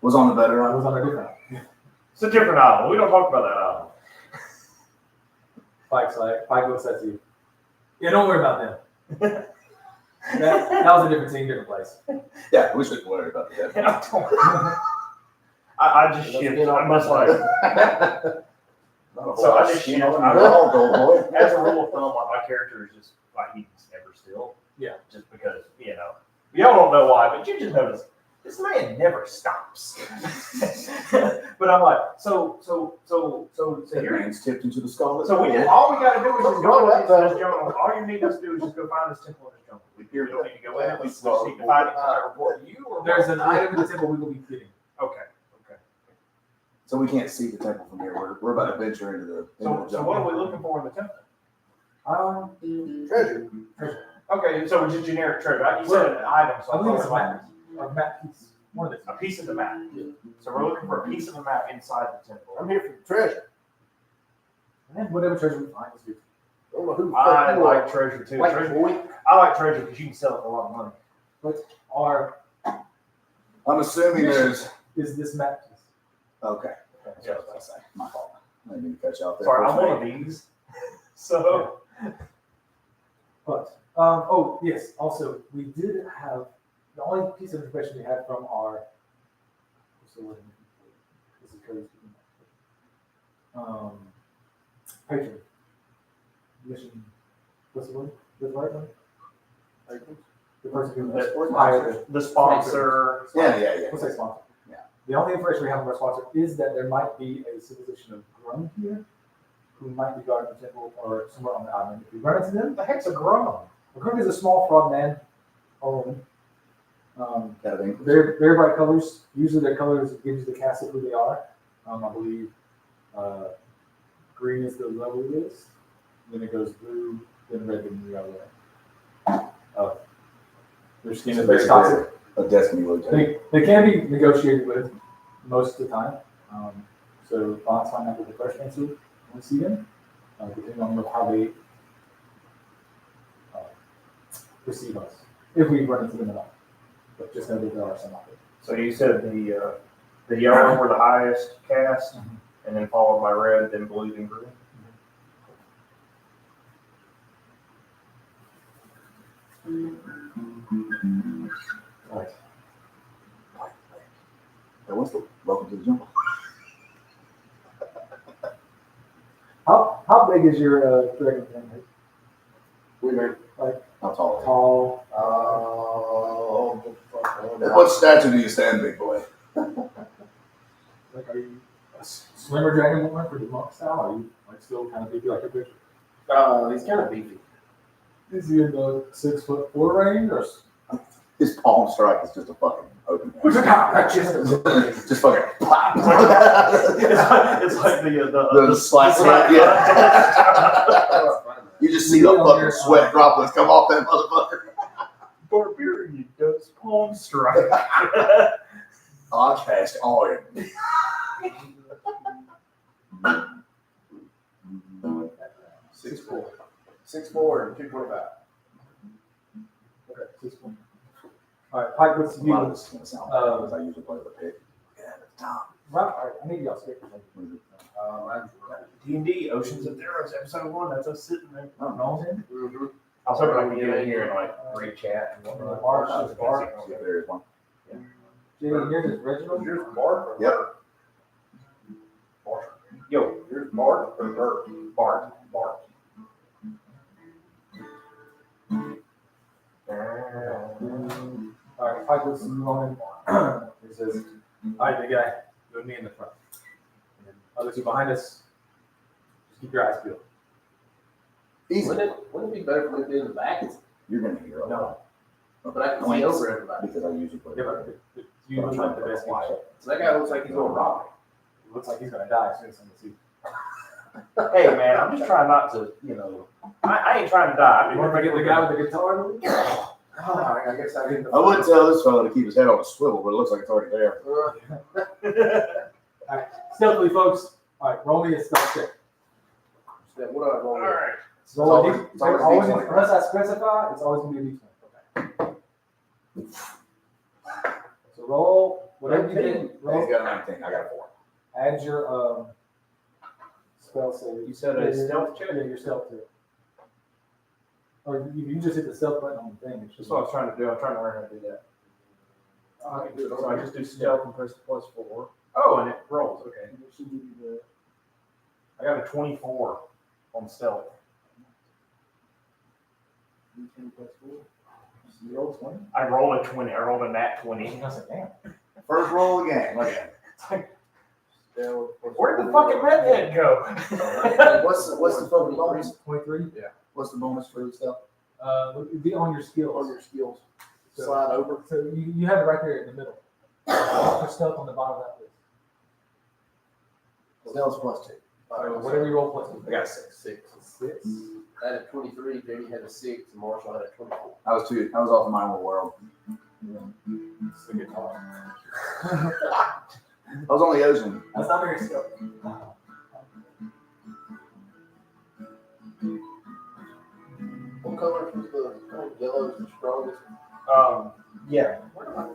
C: Was on the better
B: was
C: island.
B: on a different island.
A: It's a different island. We don't talk about that island.
B: Pike looks at you. Yeah, don't worry about them. that was a different team, different place.
C: Yeah, we shouldn't worry about that.
A: I just shift. I must like. So I just shift.
C: I'm all gold boy.
A: As a rule of thumb, like my character is just like he's never still.
B: Yeah.
A: Just because y'all don't know why, but you just notice this man never stops. But I'm like, so
C: That
A: here.
C: man's tipped into the skull.
A: So all we gotta do is just go into this jungle. All you need us to do is just go find this temple in this jungle. We don't need to go in it. We just need to find it. Can I report to you or
B: There's
A: what?
B: an item in the temple we will be getting.
A: Okay.
C: So we can't see the temple from here. We're about to venture into the
A: So
C: jungle.
A: what are we looking for in the temple?
D: Treasure.
A: Okay, so it's just generic treasure. You said an item, so
B: I believe it's
A: it's
B: a map. A map piece. One of the
A: a piece of the map. So we're looking for a piece of the map inside the temple.
D: I'm here for the treasure.
B: And whatever treasure we find is good.
D: I don't know who the
A: I
D: fuck you
A: like
D: are.
A: treasure too.
D: White
A: Treasure-
D: boy.
A: I like treasure because you can sell it for a lot of money.
B: Our
C: I'm assuming there's.
B: is this map piece.
C: Okay. That's what I was about to say. My fault. I didn't mean to cut you off there.
A: Sorry, I'm
C: First
A: one of
C: name.
A: these. So
B: But yes. Also, we did have the only piece of information we had from our. So what? This is Cody's speaking. Patron. Mission. What's the word? The right one. The person who hired
A: the sponsor.
C: Yeah.
B: What's that sponsor?
C: Yeah.
B: The only information we have from our sponsor is that there might be a civilization of Grum here, who might be guarding the temple or somewhere on the island. If we run into them,
A: What the heck's a grum?
B: a Grum is a small frog man or woman.
C: Got it.
B: Very bright colors. Usually their colors gives you the cast of who they are. I believe green is the lowest, then it goes blue, then red, then yellow. Their skin is very toxic.
C: A destiny would take.
B: They can be negotiated with most of the time. So bonds find out what the first answer. want to see them, depending on how they perceive us, if we run into them at all. But just know that there are some out there.
A: So you said the yellow were the highest cast, and then followed by red, then blue, then green.
B: Right.
C: Hey, what's the welcome to the jungle?
B: How big is your dragon family?
D: We made
C: How tall?
B: Tall.
C: At what stature do you stand, big boy?
B: Like, are you a slimmer dragonborn for the monk style? Are you like still kind of beefy like a picture?
D: He's kind of beefy.
B: Is he in the 6'4" range or?
C: His palm strike is just a fucking open hand.
B: That's just
C: Just fucking pop.
A: It's like
C: The slap. Yeah. You just see the fucking sweat droplets come off that motherfucker.
A: Barbarian does palm strike.
C: I'll cast iron.
D: 6'4". 6'4" and 225.
B: Okay, 6'4". All right, Pike, what's
C: A
B: you?
C: lot of this is gonna sound bad because I usually play with a pick. Yeah, at the top.
B: Right, all right, I need y'all skip.
A: D&D, Oceans of Theros, episode 1. That's us sitting there.
B: Oh, no, in?
D: Mm-hmm.
A: I was hoping I could get in here and like read chat and whatnot.
B: Mark,
C: See if there is one.
B: Jamie, yours is Reginald?
D: Here's Bart or
C: Yep.
D: Bart?
A: Yo,
D: Here's Bart or Bert?
A: Bart.
B: All right, Pike, what's you on? He says, all right, big guy, you and me in the front. And then other two behind us, just keep your eyes peeled.
C: Easy.
D: Wouldn't it be better for me to be in the back?
C: You're gonna hear a
A: No.
C: lot.
D: But I can see over everybody.
C: Because I usually play.
B: Yeah, but you look like the best guy.
D: So that guy looks like he's going to rob
B: It looks like he's gonna die as soon as someone sees him.
A: Hey man, I'm just trying not to, I ain't trying to die.
B: You want to get the guy with the guitar?
D: me. Oh, I guess I didn't.
C: I wouldn't tell this fellow to keep his head on a swivel, but it looks like it's already there.
B: Stealthily, folks. All right, roll me a stealth check.
D: What do I roll?
A: All right.
B: Roll
C: always-
B: a D-
C: it's always
B: always-
C: D20.
B: unless I specify, it's always gonna be a D20. So roll whatever you get.
C: He's
B: Roll.
C: got a 19. I got a 4.
B: Add your spell save.
A: You said a stealth check?
B: Yeah, your stealth check. Or you just hit the stealth button on the thing. It's
A: That's
B: just
A: what I was trying to do. I'm trying to learn how to do that.
D: I can do it.
A: So I just do stealth and press +4. Oh, and it rolls. Okay.
B: it should give you the.
A: I got a 24 on stealth.
B: D10 plus 4. You roll 20.
A: I rolled a 20. I rolled a nat 20.
B: I was like, damn.
C: First roll of the game. Look at it.
A: Where'd the fucking redhead go?
D: What's the fucking bonus?
B: 23.
C: What's the bonus for the stuff?
B: It'd be on your skills.
D: On your skills.
B: So-
D: Slide over.
B: So you have it right there in the middle. Put stealth on the bottom of that list.
D: Stealth +2.
B: So whatever you roll plus two.
C: I got a 6.
D: 6.
B: 6.
D: I had a 23. Jamie had a 6. And Marshall had a 24.
C: I was off in my own world.
B: It's the guitar.
C: I was on the ocean.
B: That's not very stealth.
D: What color is the yellow is the strongest?
A: Yeah.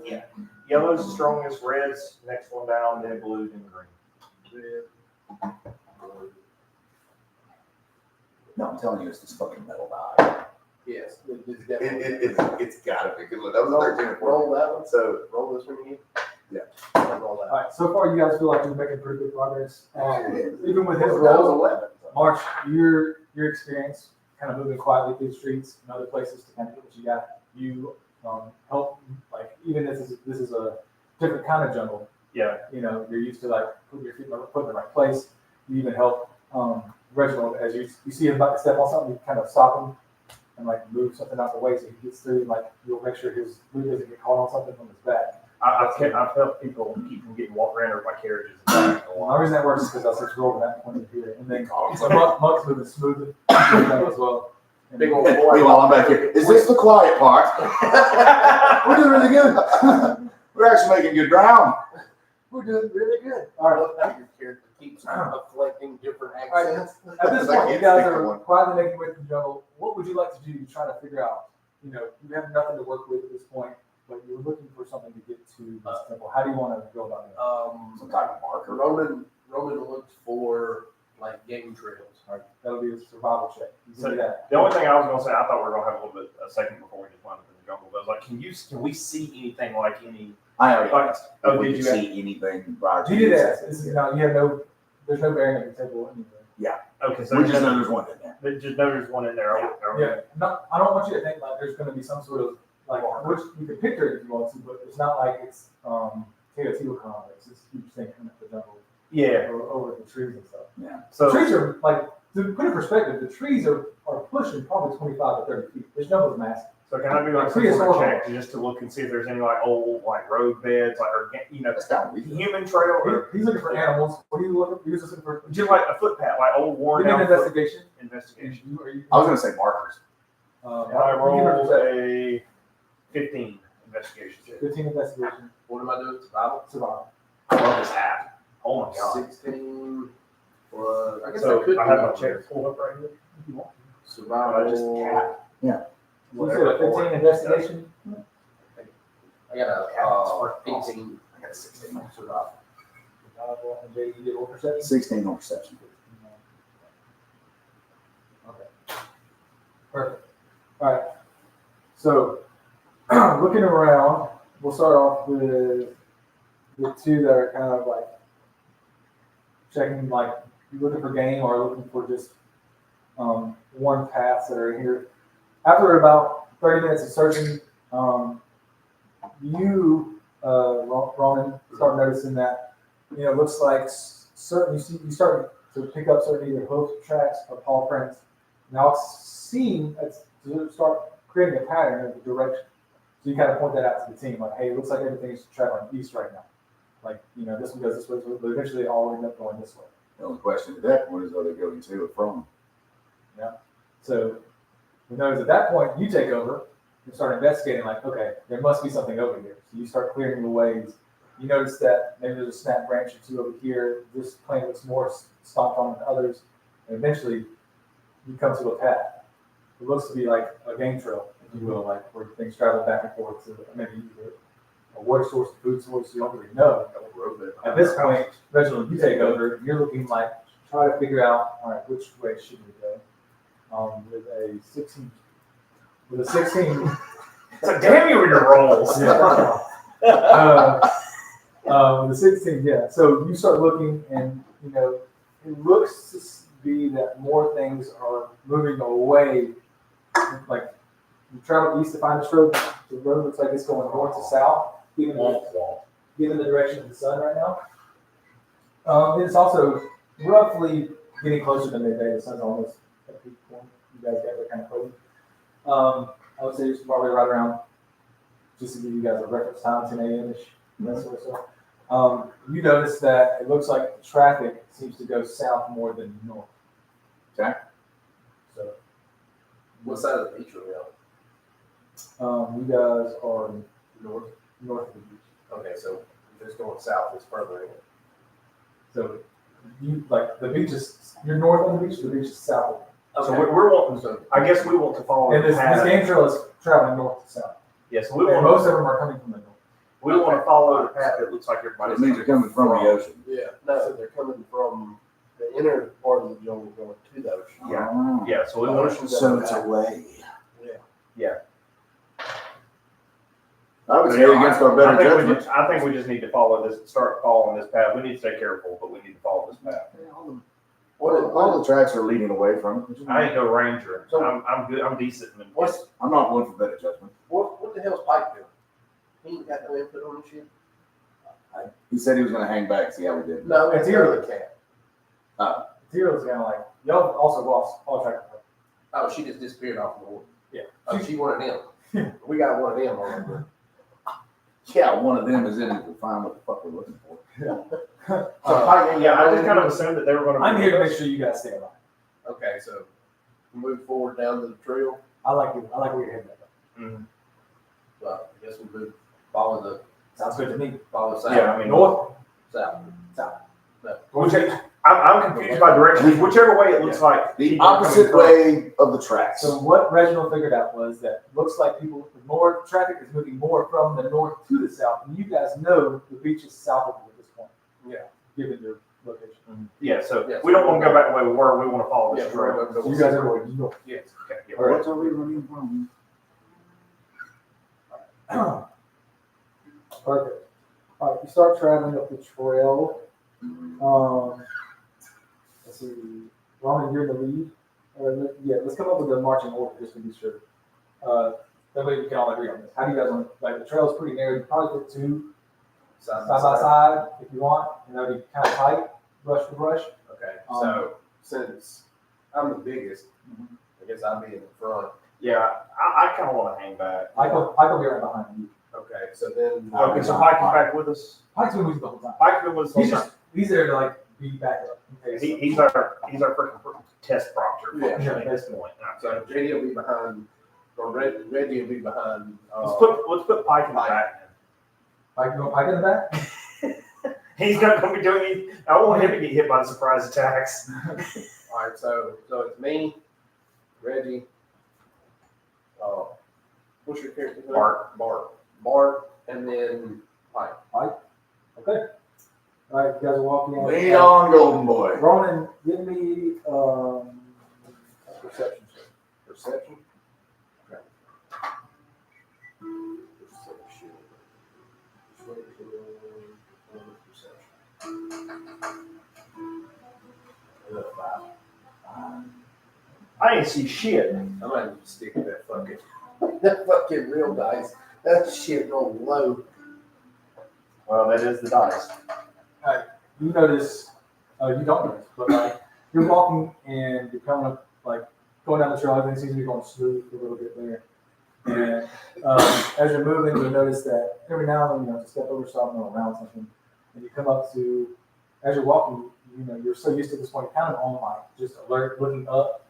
A: Yeah. Yellow's the strongest, red's next one down, then blue, then green.
C: No, I'm telling you, it's this fucking metal die.
D: Yes. It's definitely.
C: It's gotta be. Good. That was a 13 or 14.
D: Roll that one.
C: So,
D: Roll this one again.
C: Yeah.
D: Roll that.
B: All right, so far you guys feel like you're making pretty good progress. Even with his
C: that was
B: role,
C: 11.
B: March, your experience kind of moving quietly through the streets and other places to kind of get what you got. You help, like, even this is a different kind of jungle.
A: Yeah.
B: You know, you're used to like putting your feet in the right place. You even help Reginald as you see him about to step on something, you kind of stop him and like move something out the way so he gets through. Like you'll make sure his boot doesn't get caught on something from his back.
A: I've helped people keep from getting ran over by carriages.
B: Well, the reason that works is because I was just rolling that point of here, and then so Monk's moving smoothly as well. And
D: Big old boy.
C: Meanwhile, I'm back here. Is this the quiet part? We're doing really good. We're actually making good ground.
D: We're doing really good.
B: all right,
D: Thank you, character. keeps afflicting different
B: right.
D: accents.
B: At this
C: I
B: point, you
C: can't
B: guys
C: think of
B: are
C: one.
B: quietly making your way through the jungle. What would you like to do to try to figure out? You know, you have nothing to work with at this point, but you're looking for something to get to this temple. How do you want to go about it?
C: Some type of marker.
D: Roman looks for like game trails.
B: All right, that'll be a survival check. You can
A: So
B: do that.
A: the only thing I was gonna say, I thought we were gonna have a second before we just wound up in the jungle. But I was like, can we see anything like any?
C: I already asked.
A: Oh,
C: If we
A: did
C: could
A: you
C: see anything prior to
B: You did
C: this.
B: that. This is now you have no. There's no bearing at the table anyway.
A: Okay, so
C: We just know there's one in there.
A: just know there's one in there.
B: Yeah, no, I don't want you to think like there's going to be some sort of like which you can picture it if you want to, but it's not like it's Teotihuacan. It's this huge thing in the jungle.
A: Yeah.
B: Over the trees and stuff.
C: Yeah.
B: The
A: So
B: trees are like to put in perspective. The trees are pushing probably 25 to 30 feet. This jungle's massive.
A: so can I do like some sort of check just to look and see if there's any like old like road beds like or
C: That's kind of weird.
A: human trail or
B: He's looking for animals. What are you looking for? He's looking for.
A: just like a footpath, like old worn
B: Give me an
A: down
B: investigation.
A: investigation.
C: I was gonna say markers.
A: And I rolled a 15 investigation.
B: 15 investigation.
D: What am I doing? Survival?
B: Survival.
A: I love this app. Oh my god.
D: 16. Well, I guess
A: So
D: I could
A: I have
D: do
A: my
D: it.
A: check pulled up right here. If you want.
D: Survival.
A: Just a cat.
B: You said a 15 investigation.
D: I got a 18.
C: I got a 16.
D: Survival.
B: Survival. And Jay, you did what perception?
C: 16 on perception.
B: Okay. Perfect. All right. So, looking around, we'll start off with the two that are kind of like checking, like looking for game or looking for just one path that are here. After about 30 minutes of searching, you, Ronan, start noticing that it looks like certain you start to pick up certain either hoof tracks or paw prints. Now it's to start creating a pattern of the direction. So you kind of point that out to the team, like, hey, it looks like everything's traveling east right now. Like, this one goes this way, but eventually they all end up going this way.
C: The only question at that point is are they going to or from?
B: So we notice at that point you take over and start investigating, like, okay, there must be something over here. So you start clearing the ways. You notice that maybe there's a snap branch or two over here. This plant looks more stomped on than others. And eventually you come to a path. It looks to be like a game trail, if you will, like where things travel back and forth to maybe either a water source, a food source, you don't really know. At this point, Reginald, you take over. You're looking like, try to figure out, all right, which way should we go? With a 16. With a 16.
A: It's like, damn you with your rolls.
B: With a 16, yeah. So you start looking, and it looks to be that more things are moving away. Like you travel east to find this road. The road looks like it's going north to south, given the direction of the sun right now. It's also roughly getting closer to midday. The sun's almost at peak point. You guys got that kind of close. I would say it's probably right around, just to give you guys a reference time, 10 a.m.-ish, that sort of stuff. You notice that it looks like traffic seems to go south more than north.
C: Okay.
B: So,
D: What side of the beach are we on?
B: you guys are
D: North
B: of the beach.
D: Okay, so just going south is further in.
B: So, the beach is, you're north of the beach, the beach is south.
A: So we're wanting.
D: So
A: I guess we want to follow
B: And
A: the
B: this
A: path.
B: game trail is traveling north to south.
A: Yes, we
B: And
A: want.
B: most of them are coming from the north.
A: We want to follow the path that looks like
C: It
A: everybody's.
C: means they're coming from the ocean.
D: yeah, no, they're coming from the inner part of the jungle going to the ocean.
A: Yeah.
C: Oh.
A: Yeah, so we
D: The
A: want
D: ocean's
C: So
D: at
C: it's
D: the
C: a
D: back.
C: way.
D: Yeah.
C: I would say against our better judgment.
A: I think we just need to follow this. Start following this path. We need to stay careful, but we need to follow this path.
C: All the tracks are leading away from it.
A: I ain't no ranger.
D: So-
A: I'm good. I'm decent. And
C: I'm not one for better judgment.
D: What the hell's Pike doing? He ain't got no input on this shit.
C: He said he was going to hang back and see how we did.
D: No,
B: It's
D: it's
B: here.
D: the cat.
B: Zero's kind of like, y'all also lost all track of her.
D: Oh, she just disappeared off the board.
B: Yeah.
D: Oh, she one of them. We got one of them on there.
C: Yeah, one of them is in it to find what the fuck we're looking for.
D: So Pike ain't
A: yeah,
D: got
A: I
D: no
A: just kind of
D: input?
A: assumed that they were going to.
B: I'm here to make sure you guys stay alive.
D: Okay, so we move forward down to the trail.
B: I like where you're heading.
A: Mhm.
D: Well, I guess we move follow
B: Sounds good to me.
D: south.
A: Yeah, I mean,
B: North,
D: South.
B: south.
A: I'm confused by directions. Whichever way it looks like.
C: The
A: people are coming
C: opposite
A: from.
C: way of the tracks.
B: So what Reginald figured out was that looks like people, more traffic is moving more from the north to the south. And you guys know the beach is south of you at this point.
D: Yeah.
B: Given your location.
A: Yeah, so
D: Yes.
A: we don't want to go back the way we were. We want to follow this
D: Yeah,
A: trail.
D: we're
B: So you guys are going north.
D: Yes.
A: Okay, yeah.
B: All right.
C: What are we running from?
B: Perfect. All right, you start traveling up the trail. Let's see. Roman, you're in the lead. Let's come up with a marching order just to be sure. That way we can all agree on this. How do you guys want? Like the trail's pretty narrow. You can probably put two side by side if you want, and that'll be kind of tight, brush to brush.
D: Okay, so since I'm the biggest, I guess I'll be in the front.
A: Yeah, I kind of want to hang back.
B: I can be right behind you.
D: Okay, so then.
A: Okay, so Pike is back with us.
B: Pike's been with you the whole time.
A: Pike's been with us.
B: He's there to like be back up. in case
A: He's our freaking test proctor
D: Yeah.
A: at this point.
D: So JD will be behind, or Reggie will be behind.
A: Let's put Pike in the back.
B: Pike, you want Pike in the back?
A: He's not going to be doing anything. I want him to get hit by the surprise attacks.
D: All right, so it's me, Reggie. What's your character name? Bart, and then Pike.
B: Okay. All right, you guys are walking in.
C: Lead on, golden boy.
B: Ronan, give me a perception check.
D: Perception. Okay.
A: I ain't see shit.
D: I might need to stick with that fucking real dice. That shit rolled low.
A: Well, that is the dice.
B: You notice, you don't notice, but like you're walking and you're coming up, like going down the trail, everything seems to be going smooth a little bit there. And as you're moving, you notice that every now and then you have to step over something or around something, and you come up to, as you're walking, you're so used to this point, kind of on like just alert, looking up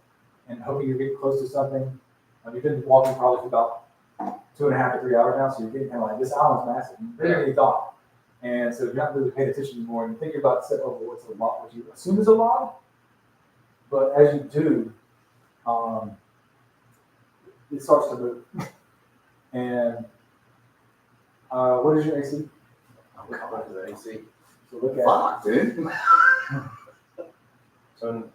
B: and hoping you're getting close to something. You've been walking probably for about 2.5 to 3 hours now, so you're getting kind of like, this island's massive, bigger than you thought. And so you're not really paying attention anymore, and you think you're about to step over what's a log, what you assume is a log. But as you do, it starts to move. And what is your AC?
D: I'm coming to the AC.
B: So look at
C: Fuck, dude.
A: So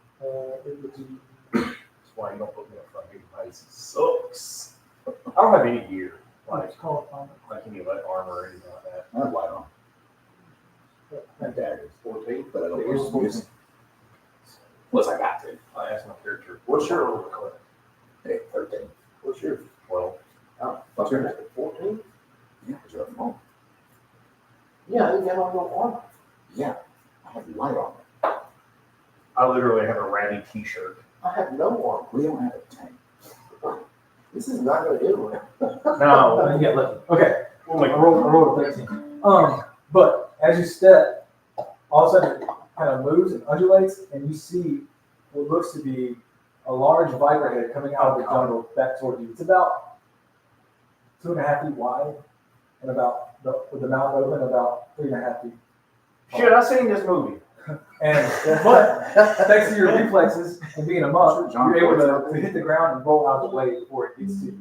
B: it would be
A: that's why you don't put me in front of you. Ice sucks. I don't have any gear,
B: what's called
A: like any like armor or anything like that.
C: I have light on.
B: daggers.
D: 14.
C: But I don't
B: Here's
C: want to use it. What's I got, dude?
A: I asked my character.
D: What's your
C: Hey, 13.
D: What's your
A: 12.
C: Oh, what's yours?
D: 14?
C: Yeah, because you're at home.
D: Yeah, I didn't have on no armor.
C: Yeah, I have light on.
A: I literally have a ratty t-shirt.
D: I have no armor.
C: We don't have a tank.
D: This is not going to end well.
A: No,
B: You get lucky. Okay.
A: we'll make
B: I rolled a 13. But as you step, all of a sudden it kind of moves and undulates, and you see what looks to be a large viper head coming out of the jungle back toward you. It's about 2.5 feet wide, and with the mouth open, about 3.5 feet.
A: Shit, I seen this movie.
B: But thanks to your reflexes and being a monk, you're able to hit the ground and roll out of the way before it gets to you.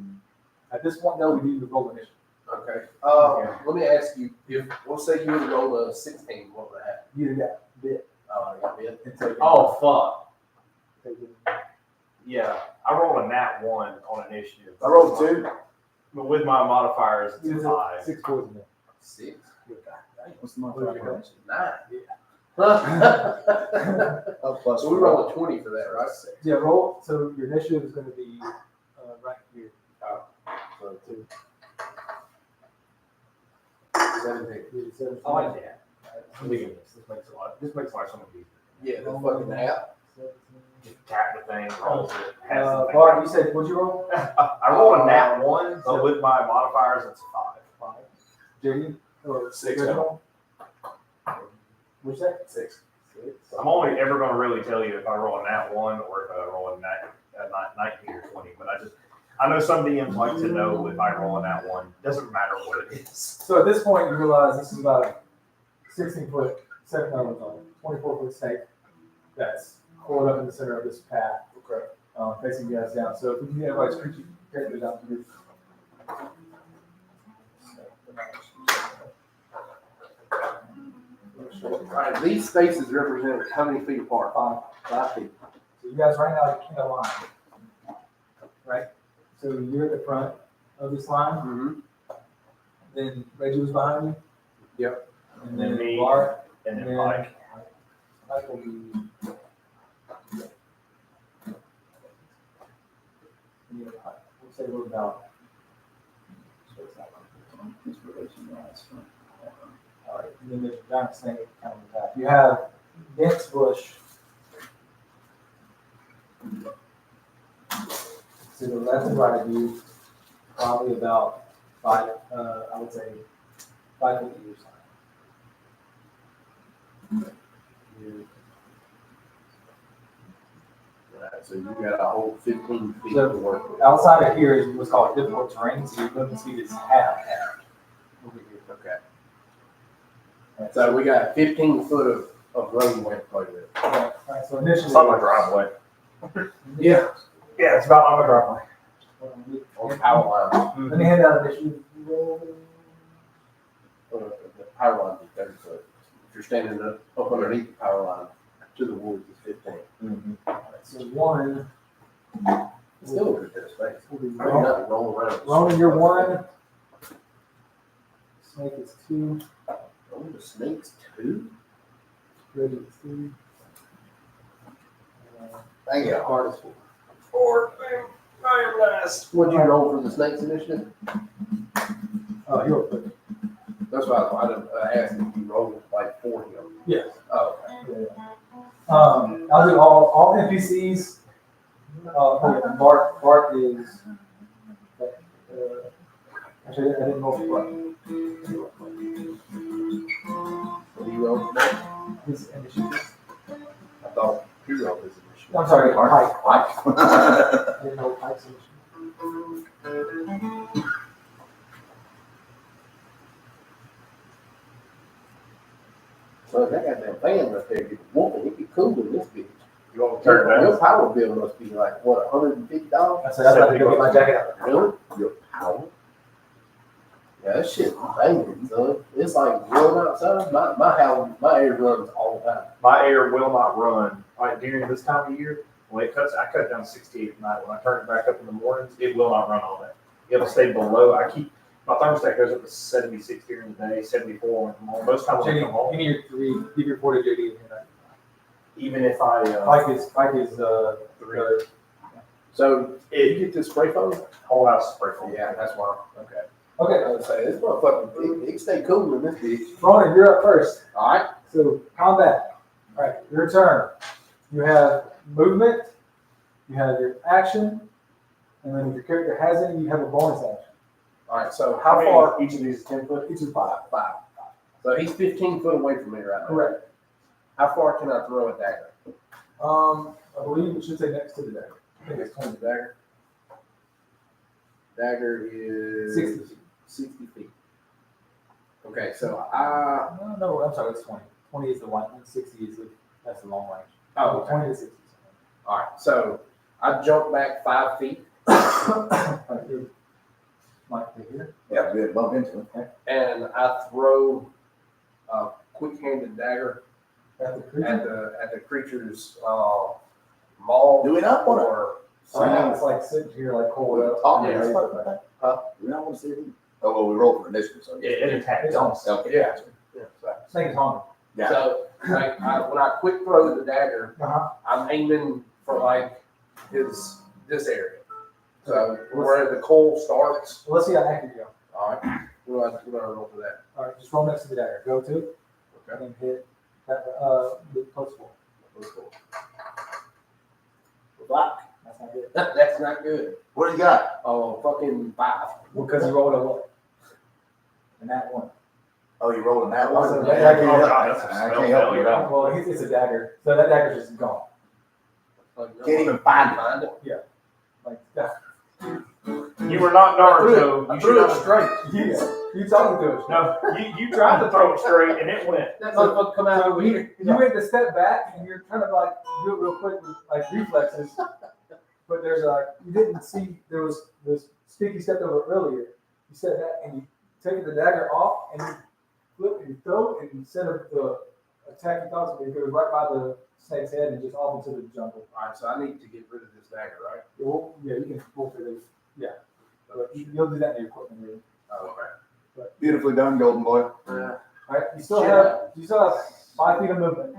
B: At this point, though, we need to roll initiative.
D: Okay. Let me ask you, if we'll say you would roll a 16, what would happen?
B: You got bit
D: Oh, I got bit.
B: and take it.
A: Oh, fuck.
B: Take it.
A: Yeah, I rolled a nat 1 on initiative.
C: I rolled 2.
A: But with my modifiers, it's
B: Use
A: a 5.
B: 6 poison there.
D: 6.
C: What's the
B: What did you roll?
D: 9.
C: Oh, plus
D: So we roll a 20 for that, right?
B: Yeah, roll. So your initiative is going to be right here.
D: So
B: 2.
D: 17.
B: Use 17.
A: I like that. I'm digging this. This makes life so much easier.
D: Yeah, the fucking app.
B: 17.
A: Just tap the thing, rolls it, has the thing.
B: Bart, you said, what'd you roll?
A: I rolled a nat 1, but with my modifiers, it's a 5.
B: 5. JD? Or
C: 6.
B: Reginald? What'd you say?
C: 6.
B: 6.
A: I'm only ever going to really tell you if I roll a nat 1 or if I roll a 19 or 20. But I know some DMs like to know if I roll a nat 1. Doesn't matter what it is.
B: So at this point, you realize this is about a 16-foot, 7 hours long. 24-foot snake that's coiled up in the center of this path,
D: Okay.
B: facing you guys down. So if we can get everybody's creature characters down here.
D: Alright, these spaces represent how many feet apart? 5 feet.
B: So you guys right now are in a line, right? So you're at the front of this line,
D: Mm-hmm.
B: then Reggie was behind you.
D: Yep.
B: And
A: Then
B: then
A: me.
B: Bart,
A: And then
B: Yeah.
A: Mike.
B: Mike will be. We'll say we're about. All right, and then there's a giant snake kind of back. You have dense bush to the left and right of you, probably about 5, I would say 5 feet either side.
D: Alright, so you got a whole 15 feet
B: So-
D: to work with.
B: Outside of here is what's called difficult terrain, so your movement speed is half. Over here.
D: Okay. So we got 15 foot of roadway to play with.
B: Right, right, so initially.
A: It's not my driveway.
D: Yeah.
A: Yeah, it's about on my driveway.
D: On power line.
B: Let me hand out initially.
D: The power line is 30 foot. If you're standing up underneath the power line to the woods, it's 15.
B: So one.
D: It's still a good bit of space.
B: will be
D: I mean, not to roll around.
B: Ronan, you're 1. Snake is 2.
D: Oh, the snake's 2?
B: Reggie is 3.
C: Thank you.
B: Bart is 4.
A: 4. I am last.
D: What'd you roll for the snake's initiative?
B: Oh, you're quick.
D: That's why I asked if you rolled like 4 him.
B: Yes.
D: Oh, okay.
B: I'll do all NPCs. Bart is. Actually, I didn't roll for Bart.
D: What do you roll for that?
B: His initiative.
D: I thought you rolled his initiative.
B: I'm sorry, Pike.
C: Like,
B: I didn't know Pike's initiative.
D: So that goddamn fan right there, get whooping, it be cool in this bitch.
A: You want to turn it down?
D: Your power bill must be like, what, $150?
B: I said, I thought to go get my jacket out.
D: Really? Your power? Yeah, that shit banging, son. It's like warm outside. My air runs all the time.
A: My air will not run. Like during this time of year, when it cuts, I cut it down to 68 at night. When I turn it back up in the mornings, it will not run all day. It'll stay below. My thermostat goes up to 76 during the day, 74 when I come home. Most times when I come home,
B: Give me your 3. Give your 4 to JD.
A: even if I,
B: Pike is 3.
D: So, you get this spray foam?
A: whole house spray foam.
D: Yeah, that's why. Okay.
B: Okay,
D: I would say, this motherfucker, it can stay cool in this bitch.
B: Ronan, you're up first.
D: All right.
B: So combat. All right, your turn. You have movement. You have your action, and then if your character has any, you have a bonus action.
D: All right, so
A: How
D: how
A: many?
D: far?
A: Each of these is 10 foot?
B: Each is 5.
D: 5. So he's 15 foot away from me right now.
B: Correct.
D: How far can I throw a dagger?
B: I believe it should say next to the dagger. I think it's 20.
D: Dagger. Dagger is
B: 60.
D: 60 feet. Okay, so
B: No, I'm sorry, it's 20. 20 is the one, and 60 is that's the long range.
D: oh, okay.
B: 20 to 60.
D: All right, so I jump back 5 feet
B: Right here. Like here.
C: yeah, we had bump into it.
D: and I throw a quick-handed dagger
B: At the creature.
D: at the creature's maw
C: Do we not want to?
D: or
B: It's like sitting here, like cold up.
C: talk
D: Yeah.
C: about that? Do we not want to see who? Oh, well, we rolled for initiative, so.
A: It attacks.
B: It's almost.
C: Okay.
D: Yeah. Yeah, so-
B: Snake is hungry.
C: Yeah.
D: So when I quick throw the dagger, I'm aiming for like this area. So where the coal starts.
B: Well, let's see how accurate you go.
D: All right. What do I roll for that?
B: All right, just roll next to the dagger. Go to,
D: Okay.
B: and hit that, with plus 4.
C: Black.
B: That's not good.
D: That's not good.
C: What do you got?
D: Oh, fucking 5.
B: Because you rolled a what? And that one.
C: Oh, you rolling that one?
B: Also,
C: I
B: that-
C: can't help-
A: Oh, that's a
C: I
A: spell
C: can't help you.
A: failure.
B: Well, it's a dagger, so that dagger's just gone.
C: Can't even find it.
D: Find it.
B: Like that.
A: You were not Naruto.
D: I
A: You
D: threw
A: should
D: it
A: have.
D: straight.
B: Yeah. You talking to us?
A: No, you tried to throw it straight and it went.
D: That motherfucker come out over here.
B: You went to step back and you're trying to like do it real quick with like reflexes. But there's you didn't see there was this stick you stepped over earlier. You said that and you take the dagger off and you flip and you throw and instead of the attack you thought it goes right by the snake's head and just off into the jungle.
D: Alright, so I need to get rid of this dagger, right?
B: Yeah, you can pull through this. Yeah. But you'll do that in your equipment room.
D: Oh, okay.
C: Beautifully done, golden boy.
B: All right, you still have 5 feet of movement.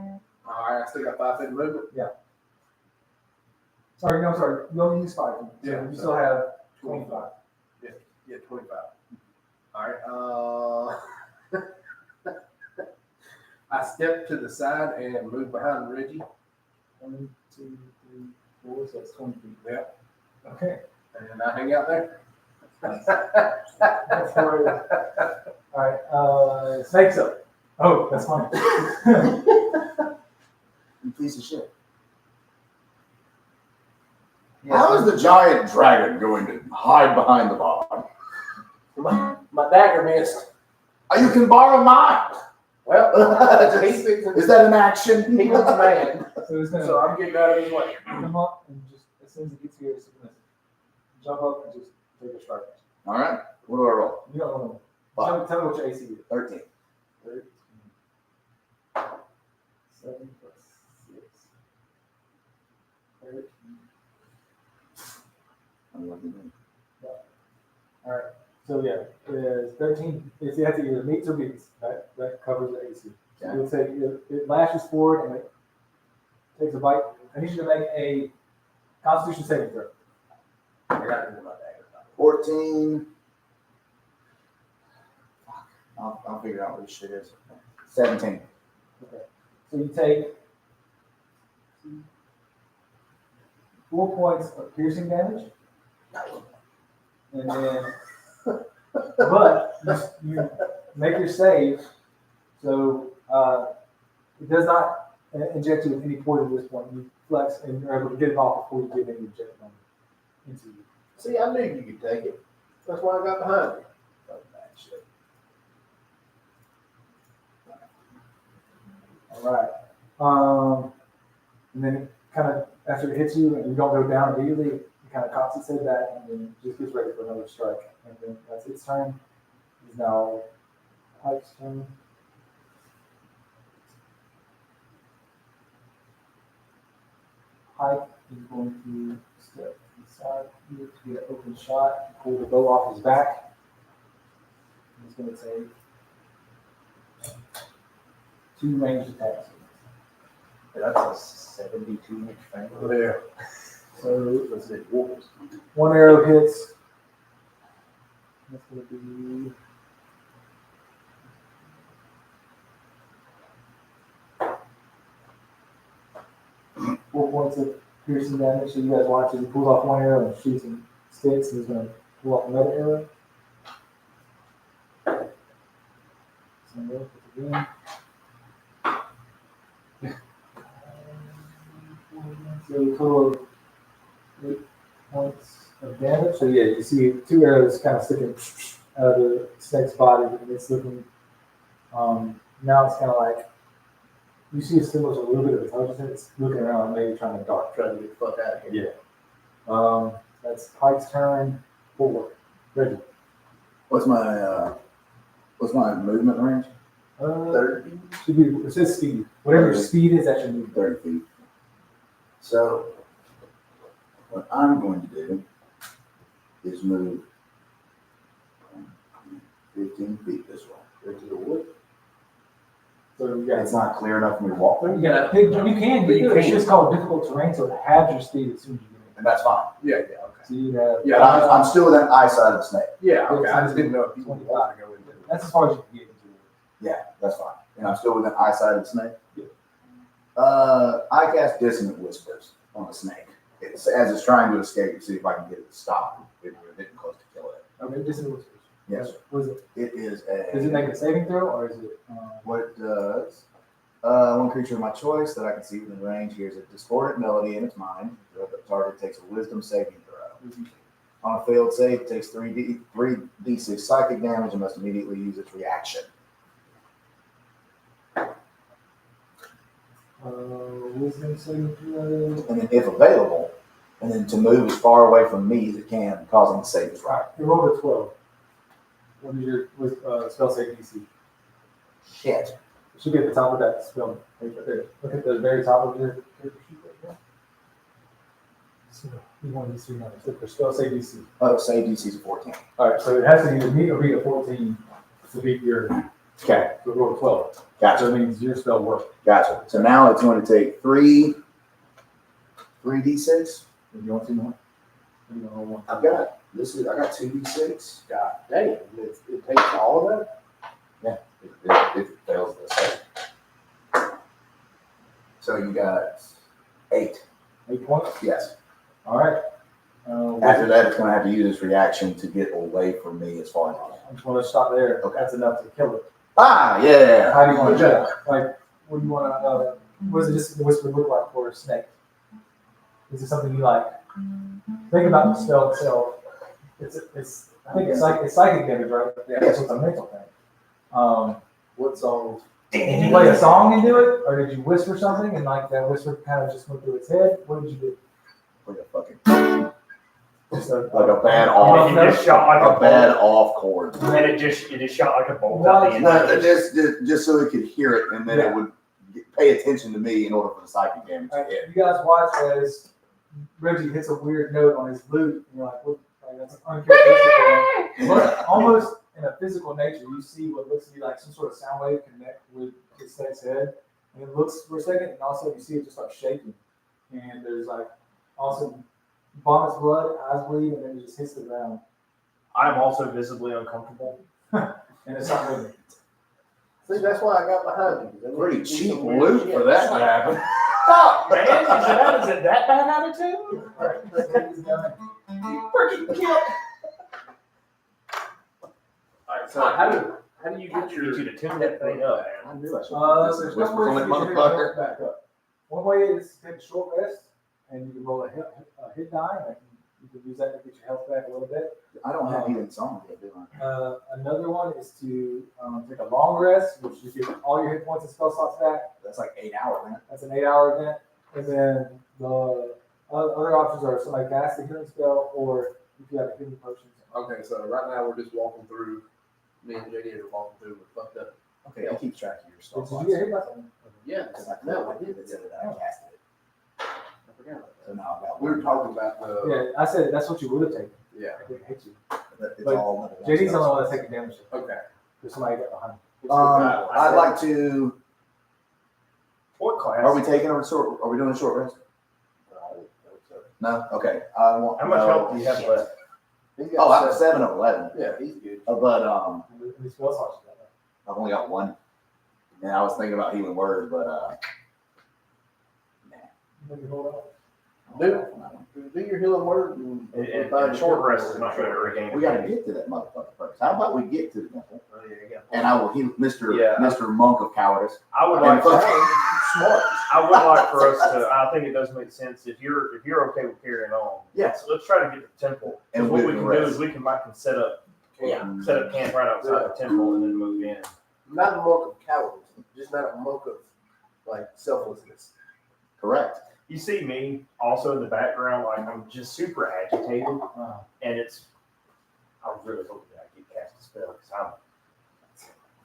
D: Alright, I still got 5 feet of movement.
B: Sorry, you only use 5 feet. So
D: Yeah,
B: you
D: so-
B: still have 25.
D: Yeah, 25. Alright, I step to the side and move behind Reggie.
B: 1, 2, 3, 4, so that's 20 feet.
D: Yeah.
B: Okay.
D: And I hang out there.
B: That's where, all right, snakes up. Oh, that's funny.
C: You piece of shit. How is the giant dragon going to hide behind the bar?
D: My dagger missed.
C: You can borrow mine.
D: Well, he's fixing
C: Is that an action?
D: He was mad,
B: So it's gonna
D: so I'm getting out of his way.
B: come up and just, as soon as it gets here, it's gonna jump up and just take a strike.
C: All right. What do I roll?
B: You don't know.
C: Five.
B: Tell me what your AC is.
C: 13.
B: 13. 7 plus 6. 13. All right. So yeah, it's 13. It's you have to either meets or beats. That covers the AC. So
C: Okay.
B: you'll take it lashes forward and it takes a bite. I need you to make a Constitution saving throw.
D: I got to do my dagger.
C: 14. Fuck. I'll figure out what this shit is. 17.
B: Okay. So you take 4 points of piercing damage, and then, but you make your save, so it does not inject you with any poison at this point. You flex and you're able to get it off before you get any injection into you.
D: See, I knew you could take it. That's why I got behind you. Fuck that shit.
B: All right. And then kind of after it hits you and you don't go down immediately, it kind of cocks its head back and then just gets ready for another strike. And then that's its turn. It's now Pike's turn. Pike is going to step inside here to get an open shot, pull the bow off his back. He's going to take 2 ranged attacks.
G: That's a 72-inch thing.
D: Yeah.
B: So
D: Let's see. Wolves.
B: 1 arrow hits. That's going to be 4 points of piercing damage. So you guys watch as he pulls off 1 arrow and shoots and sticks, and he's going to pull off another arrow. So I'm going to put it again. So a total of 8 points of damage. So yeah, you see 2 arrows kind of sticking out of the snake's body, and it's looking. Now it's kind of like you see it still looks a little bit of intelligence. It's looking around, maybe trying to dart.
D: Trying to get the fuck out of here.
B: Yeah. That's Pike's turn. Forward. Reggie.
C: What's my movement range?
D: 30.
B: Should be. It says speed. Whatever your speed is, that's your movement.
C: 30 feet. So, what I'm going to do is move 15 feet this way.
D: Into the wood.
B: So you guys.
C: It's not clear enough for me to walk through,
B: You can
D: But you
B: get it. It's
D: can.
B: just called difficult terrain, so it halves your speed as soon as you get
C: and that's fine.
D: Yeah, okay.
B: in. So you have.
D: Yeah,
C: But I'm still within eyesight of the snake.
D: Yeah, okay. I just didn't know if you wanted to go into it.
B: That's as far as you can get into it.
C: Yeah, that's fine. And I'm still within eyesight of the snake.
B: Yeah.
C: I cast Dissonant Whispers on the snake. It's as it's trying to escape to see if I can get it to stop. We're getting close to kill it.
B: Okay, this is whispers.
C: Yes, sir.
B: What is it?
C: It is
B: Does it make a saving throw, or is it?
C: what it does. One creature of my choice that I can see within range hears a discordant melody in its mind. The target takes a wisdom saving throw. On a failed save, takes 3d6 psychic damage and must immediately use its reaction.
B: Wisdom saving throw.
C: And then, if available, and then to move as far away from me as it can, causing the save is right.
B: Alright, you rolled a 12. What is your spell save DC?
C: Shit.
B: It should be at the top of that spell page right there. Look at the very top of your character sheet right there. So, you want these 3 numbers. Look for spell save DC.
C: Oh, save DC is 14.
B: Alright, so it has to either meet or beat a 14 to beat your
C: Okay,
B: to roll a 12.
C: gotcha.
B: So it means your spell worked.
C: Gotcha. So now it's going to take 3d6.
B: Do you want 2 more? Or do you want to roll 1?
C: I got 2d6.
D: God damn, it takes all of that?
C: It fails the save. So you got 8.
B: 8 points?
C: Yes.
B: Alright.
C: After that, it's going to have to use its reaction to get away from me as far as I can.
B: I just want to stop there.
C: Okay.
B: That's enough to kill it.
C: Ah, yeah.
B: How do you want to do it? Like, what do you want to, what does it just the whisper look like for a snake? Is it something you like? Think about the spell itself. I think it's psychic damage, right? Yeah.
C: Yes.
B: It's a mental thing.
D: What song?
B: Did you play a song and do it? Or did you whisper something and like that whisper kind of just went through its head? What did you do?
C: Like a fucking,
B: Just a
C: bad
A: You
C: off,
A: just shot like
C: a bad off chord.
A: and then it just shot like a bolt
B: No,
A: out the end.
C: No, just so it could hear it, and then it would pay attention to me in order for the psychic damage to
B: Alright,
C: hit.
B: you guys watch as Reggie hits a weird note on his lute, and you're like, what? Like, that's uncharacteristic. But almost in a physical nature, you see what looks to be like some sort of sound wave connect with his snake's head, and it looks for a second, and all of a sudden you see it just start shaking, and there's like all of a sudden vomits blood, eyes bleed, and then it just hits the ground,
A: I'm also visibly uncomfortable.
B: and it's not moving.
D: See, that's why I got behind you.
C: Pretty cheap loot for that to happen.
A: Fuck, man! Is it that bad attitude?
B: Alright, the snake is done.
A: Freaking kill! Alright,
D: So how do you get your?
A: Get you to tune that thing up,
C: I
A: man.
C: knew I should
B: There's
C: whisper
B: no way
C: from
B: to
C: that
B: get your
C: motherfucker.
B: health back up. One way is to take a short rest, and you can roll a hit die, and you can use that to get your health back a little bit.
C: I don't have healing song yet, do I?
B: Another one is to take a long rest, which you get all your hit points and spell slots back.
C: That's like 8 hours, man.
B: That's an 8-hour event. And then the other options are somebody casts a healing spell, or if you have a healing potion.
D: Okay, so right now we're just walking through. Me and JD are walking through. We're fucked up.
C: Okay, I keep track of your stuff.
B: Did you get hit by something?
D: Yeah,
C: Because I
D: no,
C: know
D: I did.
C: it said that I casted it.
D: I forgot about
C: So
D: that.
C: now I've got
D: We were talking about the.
B: Yeah, I said that's what you would have taken.
D: Yeah.
B: I didn't hit you.
C: It's
B: but
C: all level one
B: JD's the
C: stuff.
B: only one that's taking damage.
D: Okay.
B: There's somebody got behind.
C: I'd like to.
A: What class?
C: Are we taking a short? Are we doing a short rest? No. Okay. I want.
A: How much health do you have left?
C: Oh, I'm 7 of 11.
D: Yeah, he's good.
C: But
B: And these spell slots you got left.
C: I've only got 1. And I was thinking about healing word, but
B: Maybe hold on.
D: Do your healing word and
A: And short rest is not good for a game.
C: we got to get to that motherfucker first. How about we get to the temple,
A: Oh, yeah, yeah.
C: and I will heal Mr.
A: Yeah.
C: Mr. Monk of Cowardice.
A: I would
C: And
A: like
C: fuck-
D: Smart.
A: I would like for us to. I think it does make sense if you're okay with carrying on.
C: Yes.
A: Let's try to get to the temple.
C: And
A: And what
C: we
A: we
C: can
A: can do
C: rest.
A: is we can set up
C: Yeah.
A: set up camp right outside the temple and then move in.
D: Not a monk of cowardice, just not a monk of like selflessness.
C: Correct.
A: You see me also in the background, like I'm just super agitated, and I was really hoping that I could cast a spell because I'm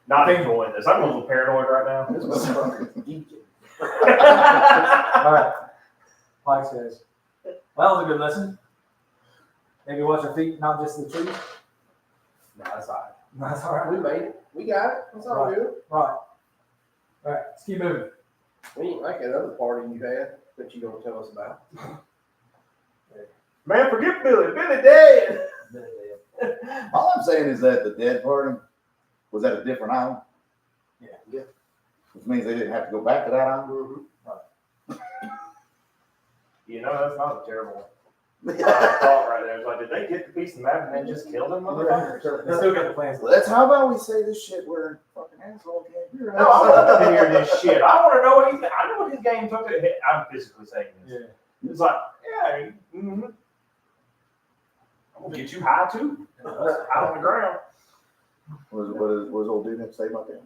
A: not enjoying this. I'm a little paranoid right
C: This motherfucker is geeking.
A: now.
B: All right. Mike says, well, that was a good lesson. Maybe watch your feet, not just the trees.
A: No, that's all right.
B: That's all right.
D: We made it. We got it. It's all good.
B: Right. All right. Let's keep moving.
D: We ain't like that other party you had that you gonna tell us about.
A: Man, forget Billy. Billy dead.
C: All I'm saying is that the dead party was at a different island.
B: Yeah.
C: Which means they didn't have to go back to that island.
A: You know, that's not a terrible thought right there. It's like, did they get the piece of the map and then just kill them motherfuckers?
B: They still got the plans.
C: Let's. How about we say this shit where fucking asshole can't hear us?
A: No, I want to hear this shit. I want to know what he's. I know what his game took. I'm physically saying this.
B: Yeah.
A: It's like, yeah. I We'll get you high too. Out on the ground.
C: What does old dude have to say about that?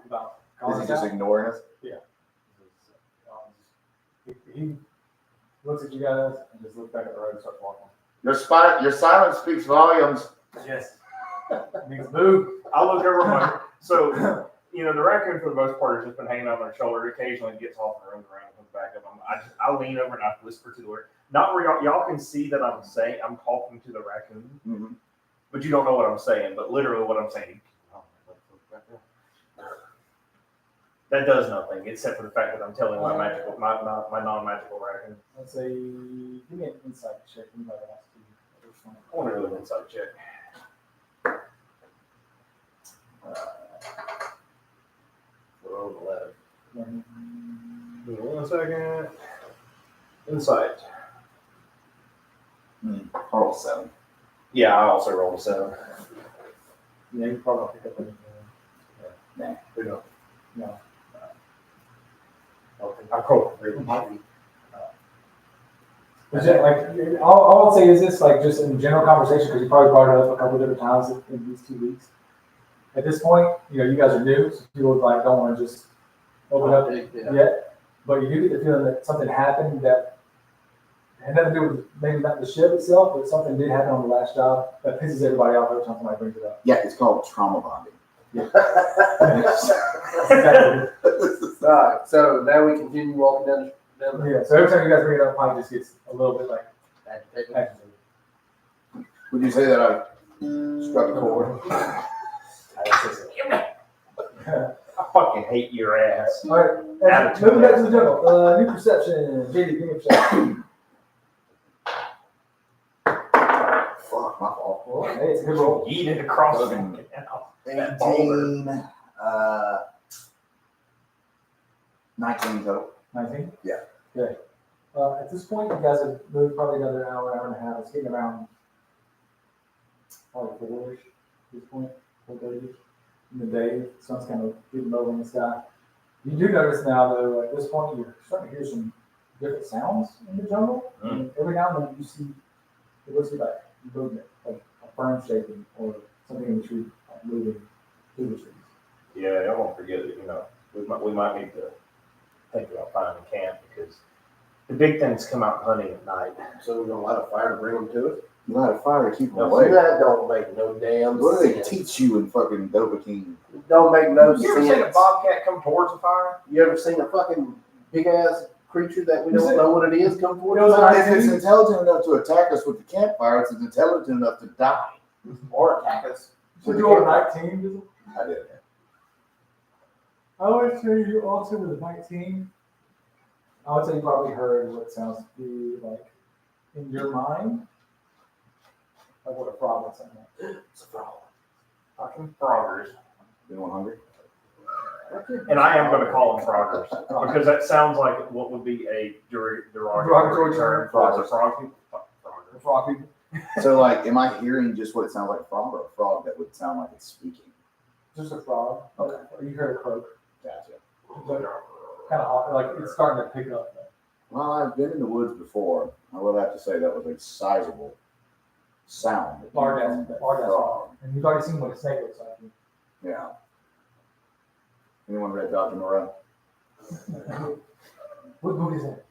B: About
C: Is
B: calling
C: he
B: us
C: just
B: out.
C: ignoring us?
B: He looks at you guys and just looks back at the road and starts walking.
C: Your silence speaks volumes.
B: Yes. Means move.
A: I look over my, so, you know, the raccoon for the most part has just been hanging on their shoulder. Occasionally it gets off and runs around and comes back up. I lean over and I whisper to the word. Not where y'all can see that I'm talking to the raccoon,
C: Mm-hmm.
A: but you don't know what I'm saying, but literally what I'm saying. That does nothing, except for the fact that I'm telling my non-magical raccoon.
B: Let's say, give me an insight check. Anybody wants to.
A: I want to do an insight check.
D: We're on 11.
A: Give me 1 second. Insight.
C: Total 7.
A: Yeah, I also rolled a 7.
B: Yeah, you probably don't pick up anything.
C: Nah.
A: We don't.
B: No.
A: I rolled really heavy.
B: But yeah, like, all I would say is this, like, just in general conversation, because you probably brought it up a couple different times in these 2 weeks. At this point, you know, you guys are new, so people like don't want to just open up yet. But you do get the feeling that something happened that had nothing to do with maybe not the ship itself, but something did happen on the last job that pisses everybody off every time somebody brings it up.
C: Yeah, it's called trauma bonding.
B: That's exactly.
D: All right, so now we continue walking down the
B: Yeah, so every time you guys bring it up, Mike just gets a little bit like
D: agitated.
B: agitated.
C: Would you say that I struck a chord?
A: I fucking hate your ass.
B: All right, and moving back to the jungle. New perception. JD, give me a perception.
C: Fuck, my fault.
B: Well, hey, it's a good roll.
A: Eat it across the
C: Fucking
A: canal.
C: 18, 19 total.
B: 19?
C: Yeah.
B: Okay. At this point, you guys have moved probably another hour and a half. It's getting around probably 4-ish at this point, 4:30 in the day. The sun's kind of getting low in the sky. You do notice now, though, at this point, you're starting to hear some different sounds in the jungle. And every now and then you see, it looks like movement, like a fern shaking or something in the tree like moving through the trees.
A: Yeah, I won't forget it. You know, we might need to think about finding camp because the big things come out hunting at night.
D: So we're gonna light a fire to bring them to us?
C: You light a fire to keep them
A: No,
C: away.
D: That don't make no damn
C: What do they
D: sense.
C: teach you in fucking Dovahkiin?
D: Don't make no
A: You ever seen a
D: sense.
A: bobcat come towards a fire?
D: You ever seen a fucking big ass creature that we don't know what it is come towards
B: It was
D: us?
C: If it's intelligent enough to attack us with the campfire, it's intelligent enough to die.
D: Or attack us?
B: So you rolled a 19, did you?
C: I did.
B: I would say you also with a 19. I would say you probably heard what sounds to be like in your mind, like what a frog would sound like.
D: It's a frog.
A: Fucking froggers.
C: Anyone hungry?
A: And I am going to call them froggers because that sounds like what would be a derogatory term for the frog people. Fuck
B: The
A: froggers.
B: frog people.
C: So, like, am I hearing just what it sounds like a frog or a frog that would sound like it's speaking?
B: Just a frog.
C: Okay.
B: You heard a croak.
C: Gotcha.
B: Kind of like it's starting to pick up.
C: Well, I've been in the woods before. I will have to say that was a sizable sound. that
B: Large
C: came
B: ass
C: from that
B: frog. And you've already seen what a snake looks like.
C: Yeah. Anyone read Dr. Moreau?
B: What book is that?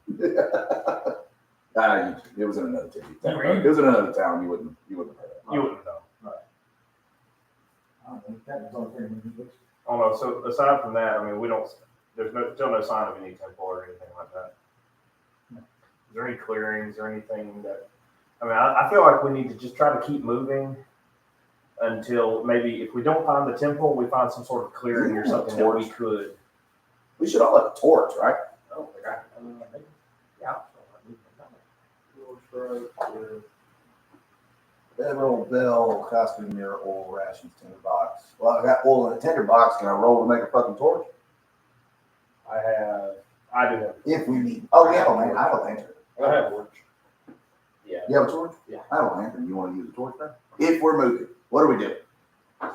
C: It was in another town. It was in another town. You wouldn't have heard it.
A: You wouldn't know.
B: I don't think that was on very many books.
A: Oh no. So aside from that, I mean, there's still no sign of any temple or anything like that.
B: No.
A: Is there any clearings or anything that? I mean, I feel like we need to just try to keep moving until maybe if we don't find the temple, we find some sort of clearing or something that we could.
C: We should all have a torch, right?
A: I don't think I. Yeah.
C: Emerald Bell costume mirror oil rations tender box. Well, I got oil in a tender box. Can I roll to make a fucking torch?
A: I do have.
C: If we need. Oh yeah, man, I have a lantern.
A: I have work. Yeah.
C: You have a torch?
D: Yeah.
C: I have a lantern. You want to use a torch now? If we're moving, what do we do?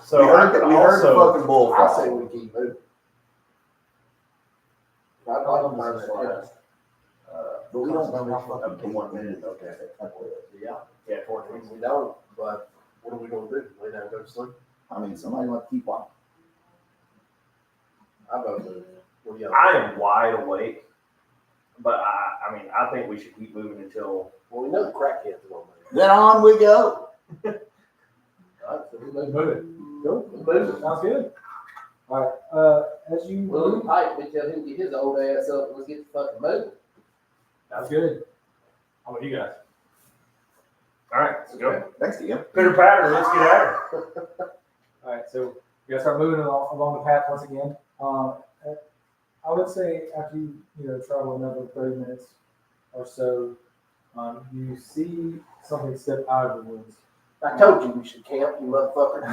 A: So
C: we heard the
A: also,
C: fucking bull.
D: I say we keep moving. I'd like to find that.
C: But we don't know how
A: Up to
C: fucking
A: 1 minute.
C: Okay.
D: Yeah,
A: Yeah, 4 minutes.
D: we don't, but what are we gonna do? Lay down and go to sleep?
C: I mean, somebody want to keep watching.
D: I vote move. What do y'all
A: I
D: think?
A: am wide awake, but I mean, I think we should keep moving until.
D: Well, we know the crackheads are gonna move.
C: Then on we go.
D: All right, so we
B: Let's
D: move.
B: move it. Cool.
D: Move it.
B: Sounds good. All right, as you
D: Well,
B: move,
D: Pike, we tell him to get his old ass up and let's get the fucking moving.
B: that's good.
A: How about you guys? All right, let's go.
C: Thanks, Ian.
A: Pitter patter, let's get at it.
B: All right, so we gotta start moving along the path once again. I would say after you travel another 30 minutes or so, you see something step out of the woods,
D: I told you we should camp, you motherfucker.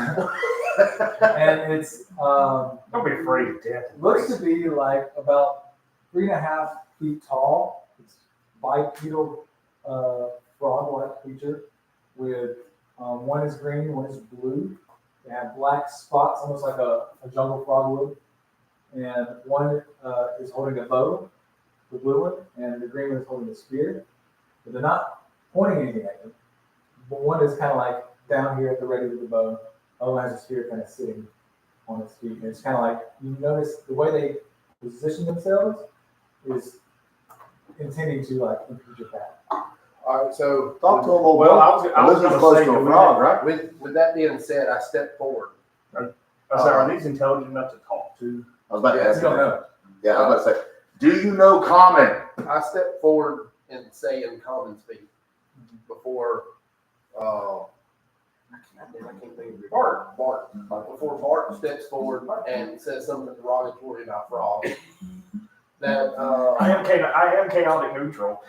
B: and it's
A: Don't be afraid of death.
B: looks to be like about 3.5 feet tall. It's bipedal frog-like creature with one is green, one is blue. They have black spots, almost like a jungle frog would. And one is holding a bow, the blue one, and the green one is holding a spear. But they're not pointing anything at you. But one is kind of like down here at the ready with the bow. The other one has a spear kind of sitting on its feet. And it's kind of like, you notice the way they position themselves is intending to like impede your path.
D: All right, so
C: Talk to him, old
A: Well,
C: boy.
A: I was
C: This is
A: gonna
C: close
A: say,
C: to
A: do
C: a
A: we-
C: frog, right?
D: with that being said, I step forward.
A: Are these intelligent enough to talk to?
C: I was about to
D: Yeah,
C: ask
B: You don't
C: you.
B: know.
C: Yeah, I was about to say, do you know common?
D: I step forward and say in common speak before, I can't think of it. Bart. Before Bart steps forward and says something derogatory about frogs, that,
A: I am chaotic neutral.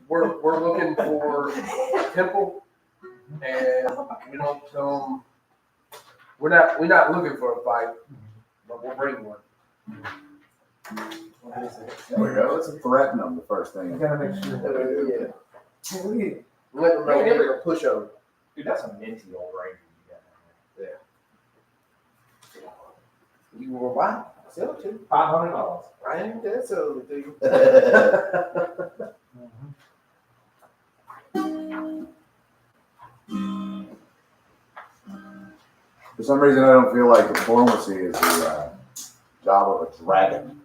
D: we're looking for a temple, and we don't come. We're not looking for a fight, but we'll bring one.
C: There we go. Let's threaten them the first
B: You
C: thing.
B: gotta make sure.
D: Yeah.
B: Hey, look at you.
D: Let them know we're a pushover.
A: Dude, that's a minty old ranger you got.
D: You will buy? Sell it to you.
B: $500.
D: I ain't that selling it to you.
C: For some reason, I don't feel like diplomacy is the job of a dragon.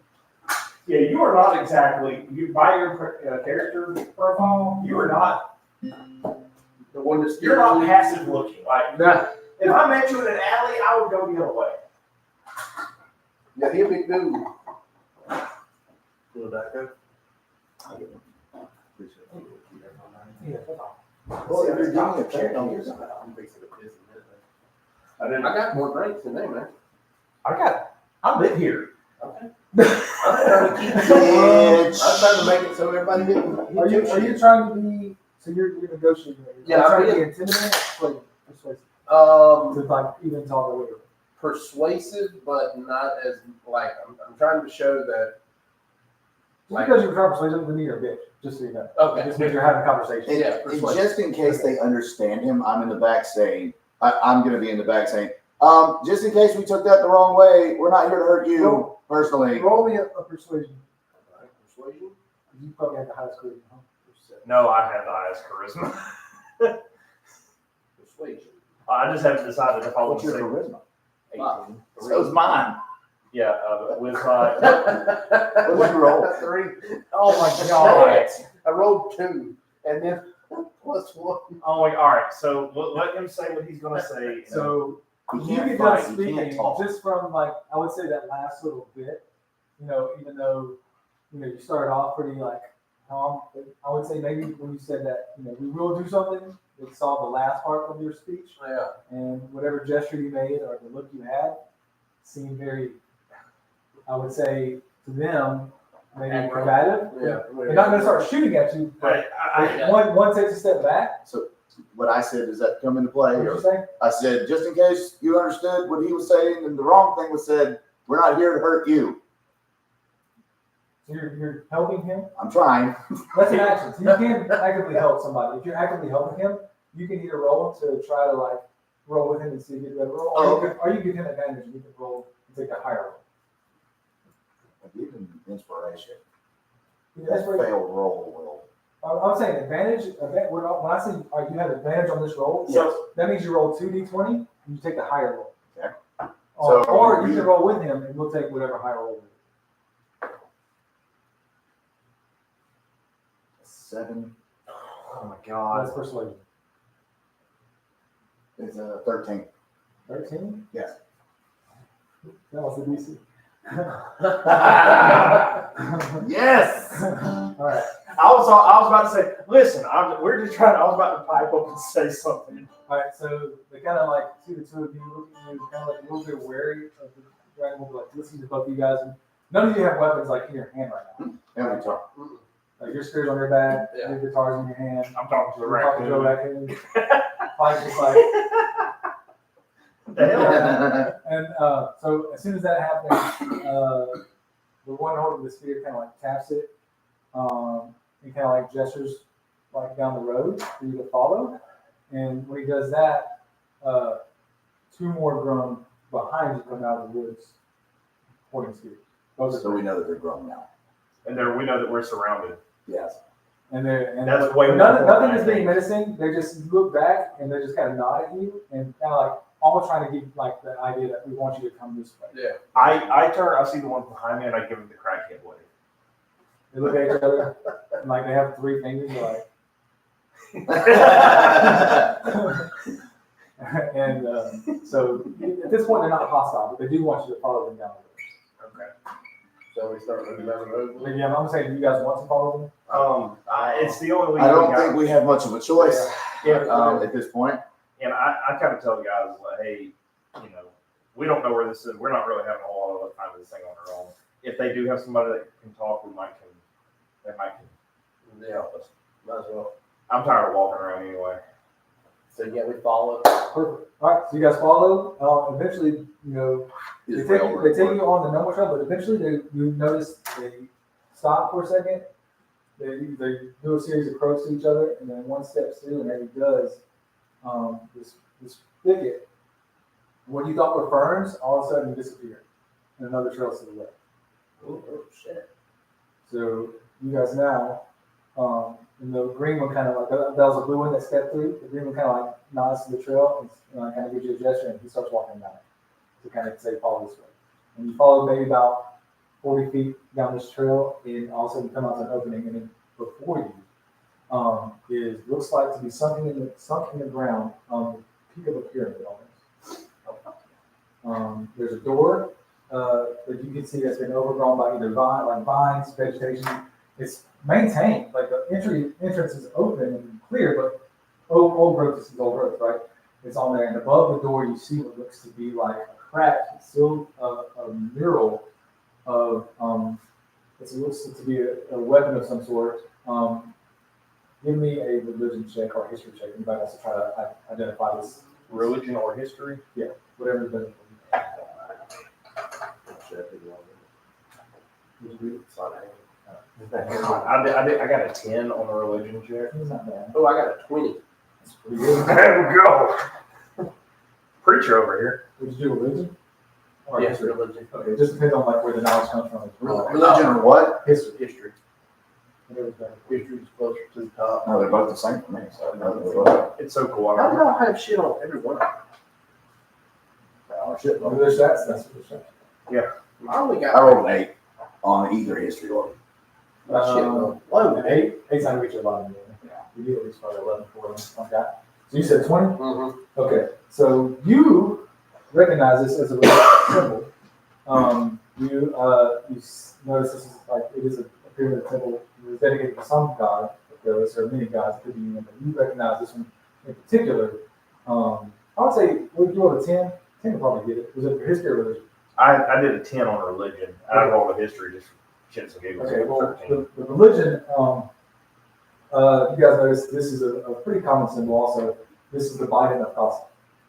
A: Yeah, you are not exactly, by your character profile, you are not,
D: The one that's
A: you're not passive looking. Like,
D: Nah.
A: if I met you in an alley, I would go the other way.
D: Yeah, he a big dude. Little that guy.
B: Yeah, hold on.
C: Well, if you're giving a check,
D: I'm fixing to piss in a minute. I got more drinks than they, man.
A: I live here.
D: Okay.
C: Bitch.
D: I was trying to make it so everybody didn't.
B: Are you trying to be? So you're negotiating?
D: Yeah,
B: Are you
D: I'm
B: trying to be intimidating, persuasive,
D: Um,
B: to like even talk a little.
D: persuasive, but not as like I'm trying to show that.
B: Just because you're trying to persuade them, you're a bitch. Just so you know.
D: Okay.
B: Just because you're having a conversation.
C: And,
D: Yeah,
C: and
D: persuasive.
C: just in case they understand him, I'm in the back saying, I'm going to be in the back saying, just in case we took that the wrong way, we're not here to hurt you personally.
B: Roll me a persuasion.
D: Persuasion.
B: You probably have the highest charisma. Huh?
A: No, I have the highest charisma.
D: Persuasion.
A: I just haven't decided if I want
C: What's
A: to
C: your
A: say.
C: charisma?
D: 18.
C: So's mine.
A: Yeah, with
C: What did you roll?
D: 3.
A: oh my god.
D: I rolled 2, and then plus 1.
A: Oh my, all right. So let him say what he's gonna say.
B: So
C: He
B: you
C: can't
B: get
C: fight,
B: done
C: he can't
B: speaking
C: talk.
B: just from like I would say that last little bit. Even though you started off pretty like calm, I would say maybe when you said that we will do something, they saw the last part of your speech,
D: Yeah.
B: and whatever gesture you made or the look you had seemed very, I would say to them, maybe combative.
D: Yeah.
B: They're not going to start shooting at you, but
A: I
B: one takes a step back.
C: So what I said, does that come into play?
B: What did
C: Or
B: you say?
C: I said, just in case you understood what he was saying and the wrong thing was said, we're not here to hurt you.
B: So you're helping him.
C: I'm trying.
B: That's an action. So you can actively help somebody. If you're actively helping him, you can either roll to try to like roll with him and see if you get a better roll,
C: Oh,
B: or you give him advantage and you can roll and take a higher roll.
C: I give him inspiration.
B: That's where
C: failed roll
B: I'm saying advantage. When I say you have advantage on this roll,
C: Yes.
B: so that means you roll 2d20 and you take the higher roll.
C: Okay.
B: Or,
C: So
B: or you
C: we-
B: can roll with him and we'll take whatever higher roll. it is.
C: 7
A: Oh my god.
B: That's persuasion.
C: is a 13.
B: 13.
C: Yes.
B: That was the DC.
C: Yes.
B: All right.
A: I was about to say, listen, we're just trying. I was about to pipe up and say something.
B: All right. So they kind of like see the two of you looking at you, kind of like a little bit wary of the dragon. Will be like listening to both of you guys. And none of you have weapons like in your hand right now.
C: And we talk.
B: Like your spear's on your back,
D: Yeah.
B: your guitar's in your hand.
A: I'm talking to the
B: You're talking to a
A: raccoon.
B: raccoon. Mike's just like.
A: What the hell?
B: And so as soon as that happens, the one holding the spear kind of like taps it, and kind of like gestures like down the road for you to follow. And when he does that, 2 more grown behind you come out of the woods, pointing spears. Those
C: So
B: are
C: we know that they're grown now.
A: And there, we know that we're surrounded.
C: Yes.
B: and they're and
A: That's way more
B: nothing
A: important,
B: is
A: I
B: being
A: think.
B: menacing. They just look back and they just kind of nod at you and kind of like almost trying to give like the idea that we want you to come this way.
D: Yeah.
A: I turn. I see the one behind me, and I give him the crackhead wave.
B: They look at each other and like they have 3 fingers. They're like. And so at this point they're not hostile, but they do want you to follow them down the
A: Okay.
D: So we start moving down the road.
B: road. Yeah, I'm saying, do you guys want to follow them?
A: It's the only way.
C: I don't think we have much of a choice
A: Yeah.
C: at this point.
A: And I kind of tell guys, like, hey, you know, we don't know where this is. We're not really having a whole lot of time with this thing on our own. If they do have somebody that can talk, they might can
D: Yeah.
A: help us.
D: Might as well.
A: I'm tired of walking around anyway.
D: So yeah, we follow.
B: Perfect. All right, so you guys follow. Eventually, you know, they take you on the normal trail, but eventually you notice they stop for a second. They do a series of croaks to each other, and then one steps through, and as he does, this thicket, what you thought were ferns, all of a sudden disappear, and another trail to the left.
D: Oh shit.
B: So you guys now, and the green one kind of like, that was a blue one that stepped through. The green one kind of like nods to the trail and kind of gives you a gesture, and he starts walking down it to kind of say, follow this way. And you follow maybe about 40 feet down this trail, and all of a sudden you come out to an opening, and then before you looks like to be sunk in the ground, the peak of a pyramid almost. There's a door that you can see that's been overgrown by either vines, vegetation. It's maintained, like the entrance is open and clear, but old growth is old growth, right? It's on there, and above the door you see what looks to be like a crack, still a mural of it looks to be a weapon of some sort. Give me a religion check or a history check. Anybody wants to try to identify this?
A: Religion or history?
B: Whatever it is.
A: I got a 10 on a religion check.
B: It's not bad.
D: Oh, I got a 20.
B: It's pretty good.
A: There we go. Preacher over here.
B: Would you do religion? Or
D: Yes,
B: history?
D: religion.
B: Okay, it just depends on like where the knowledge comes from.
C: Religion or what?
B: History.
D: History.
B: Whatever's better.
D: History is closer to the top.
C: No, they're both the same for me. So I know
A: It's so cool.
D: How do I have shit on every one of them?
C: they're shit.
B: Well, there's that. That's what there's that.
D: I only got
C: I rolled an 8 on either history order.
D: my shit on one.
B: An 8? 8's not gonna reach your bottom. Yeah. You need at least probably 11 for them. Okay. So you said 20?
D: Mm-hmm.
B: Okay. So you recognize this as a religious symbol. You notice this is like, it is a pyramid temple. It was dedicated to some god, but there are many gods. It could be one, but you recognize this one in particular. I would say, would you roll a 10? 10 would probably get it. Was it for history or religion?
A: I did a 10 on religion. I rolled a history just for shits and giggles.
B: Okay, well,
A: 13.
B: the religion, you guys notice this is a pretty common symbol also. This is the Biden of Casa,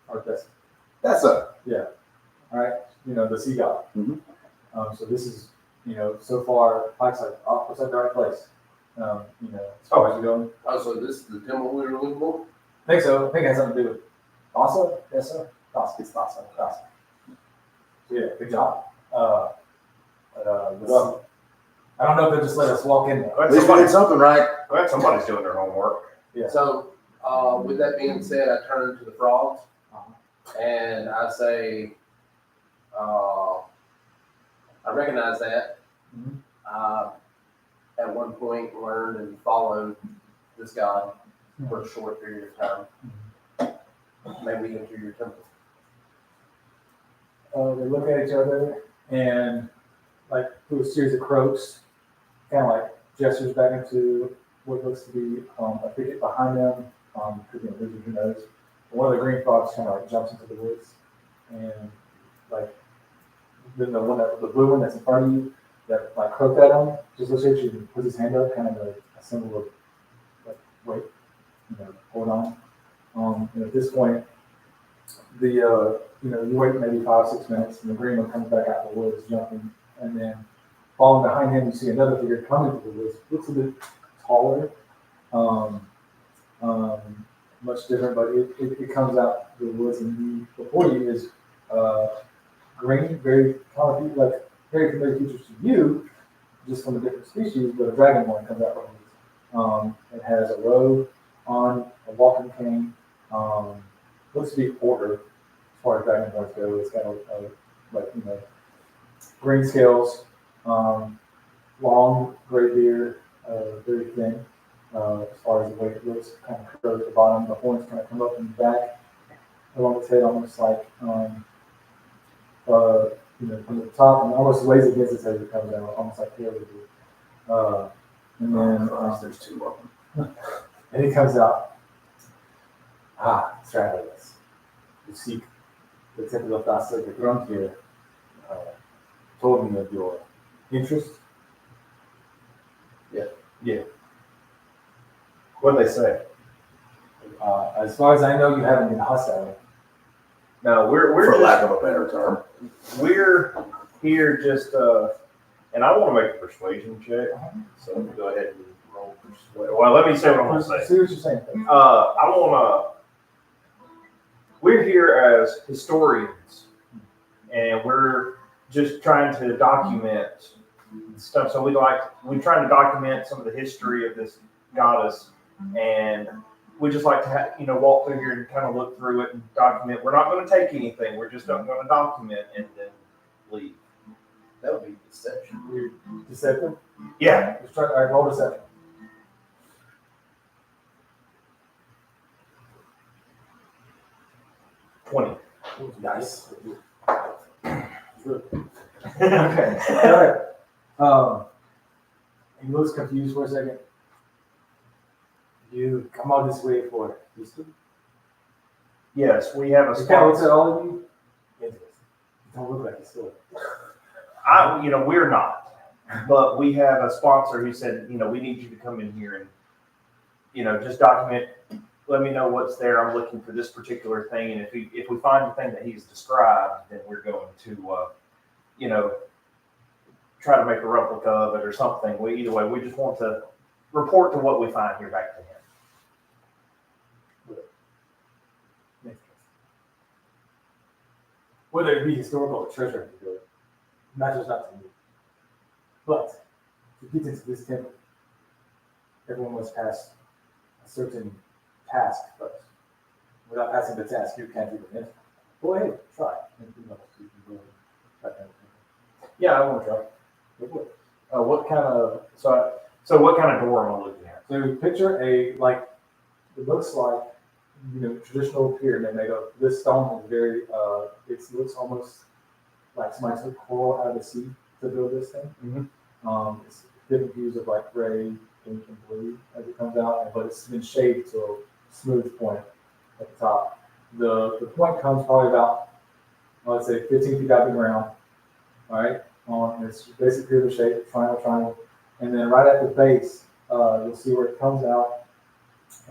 B: or Tessa.
C: That's a
B: All right, you know, the sea god.
C: Mhm.
B: So this is, you know, so far, Pike's like, oh, looks like the right place. You know, as far as you're going.
D: Oh, so this is the temple we were looking for?
B: I think so. I think it has something to do with Casa. Yes, sir. Casa. It's Casa. Casa. So yeah, good job. Let's see. I don't know if they'll just let us walk in there.
C: At least we did something right.
A: Glad somebody's doing their homework.
B: Yeah.
D: So, with that being said, I turn to the frogs and I say, I recognize that.
B: Mhm.
D: At one point learned and followed this god for a short period of time. May we enter your temple?
B: They look at each other and like do a series of croaks, kind of like gestures back into what looks to be a thicket behind them. Could be a lizard, who knows? One of the green frogs kind of like jumps into the woods, and like then the blue one that's in front of you that like croaked at him just looks at you and puts his hand up, kind of a symbol of like wait, hold on. And at this point, you wait maybe 5-6 minutes, and the green one comes back out of the woods jumping, and then following behind him, you see another figure coming through the woods. Looks a bit taller, much different, but it comes out the woods, and before you is green, very kind of very familiar features to you, just from a different species, but a dragonborn comes out from it. It has a robe on, a walking cane. Looks to be order as far as dragonborns go. It's got green scales, long gray beard, very thin. As far as the way it looks, kind of curved at the bottom. The horns kind of come up in the back along its head, almost like from the top, and almost lays against its head as it comes down, almost like Theros would do. And then
C: There's two of them.
B: and he comes out. Travelers, you seek the temple of Thassa, the ground here. Told me of your interest.
A: Yeah. What'd they say?
B: As far as I know, you haven't been hostile.
A: No, we're
C: For
A: just,
C: lack of a better term.
A: we're here just and I want to make a persuasion check. So let me go ahead and roll persuasion. Well, let me say what I'm gonna say.
B: See what you're saying.
A: I wanna. We're here as historians, and we're just trying to document stuff. So we're trying to document some of the history of this goddess, and we just like to walk through here and kind of look through it and document. We're not going to take anything. We're just going to document and then leave.
D: That would be deception.
B: You're deceptive?
A: Yeah.
B: Let's try. All right, roll deception.
A: 20.
B: Nice. Good. Okay. All right. He looks confused for a second. You come all this way for Houston?
A: Yes, we have a
B: He kind of looks
A: sponsor.
B: at all of you. Interesting. You don't look like he's still.
A: We're not, but we have a sponsor who said, we need you to come in here and, just document. Let me know what's there. I'm looking for this particular thing, and if we find the thing that he's described, then we're going to, try to make a replica of it or something. Either way, we just want to report to what we find here back to him.
B: Whether it be historical or treasure, matters not to me. But to get into this temple, everyone must pass a certain task first. Without passing the task, you can't even enter. Go ahead, try.
A: Yeah, I want to try. What kind of what kind of door am I looking at?
B: So picture it looks like traditional pyramid made of this stone is very it looks almost like somebody took coral out of the sea to build this thing. It's different hues of like gray, pink, and blue as it comes out, but it's been shaped to a smooth point at the top. The point comes probably about let's say 15 feet out of the ground. All right, it's basic pyramid shape, triangle, and then right at the base, you'll see where it comes out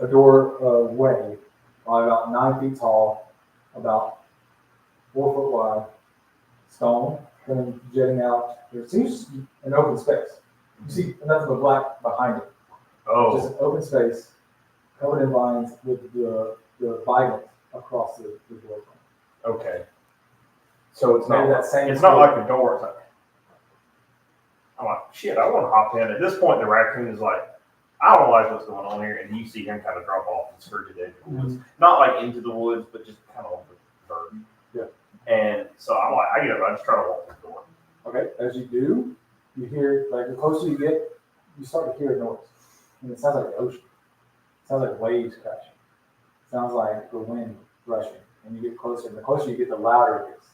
B: a doorway, probably about 9 feet tall, about 4 foot wide, stone, kind of jetting out. There seems an open space. You see nothing but black behind it. Just an open space covered in vines with the violet across the door.
A: Okay. So it's
B: Maybe
A: not
B: that same
A: it's not like a door. It's like, I'm like shit, I want to hop in. At this point, the raccoon is like, I don't like what's going on here, and you see him kind of drop off and skirt it into the woods. Not like into the woods, but just kind of on the verge.
B: Yeah.
A: And so I'm like, I get up, I just try to walk to the door.
B: Okay, as you do, you hear, like, the closer you get, you start to hear a noise. And it sounds like the ocean. It sounds like waves crashing. It sounds like the wind rushing. And you get closer, and the closer you get, the louder it gets.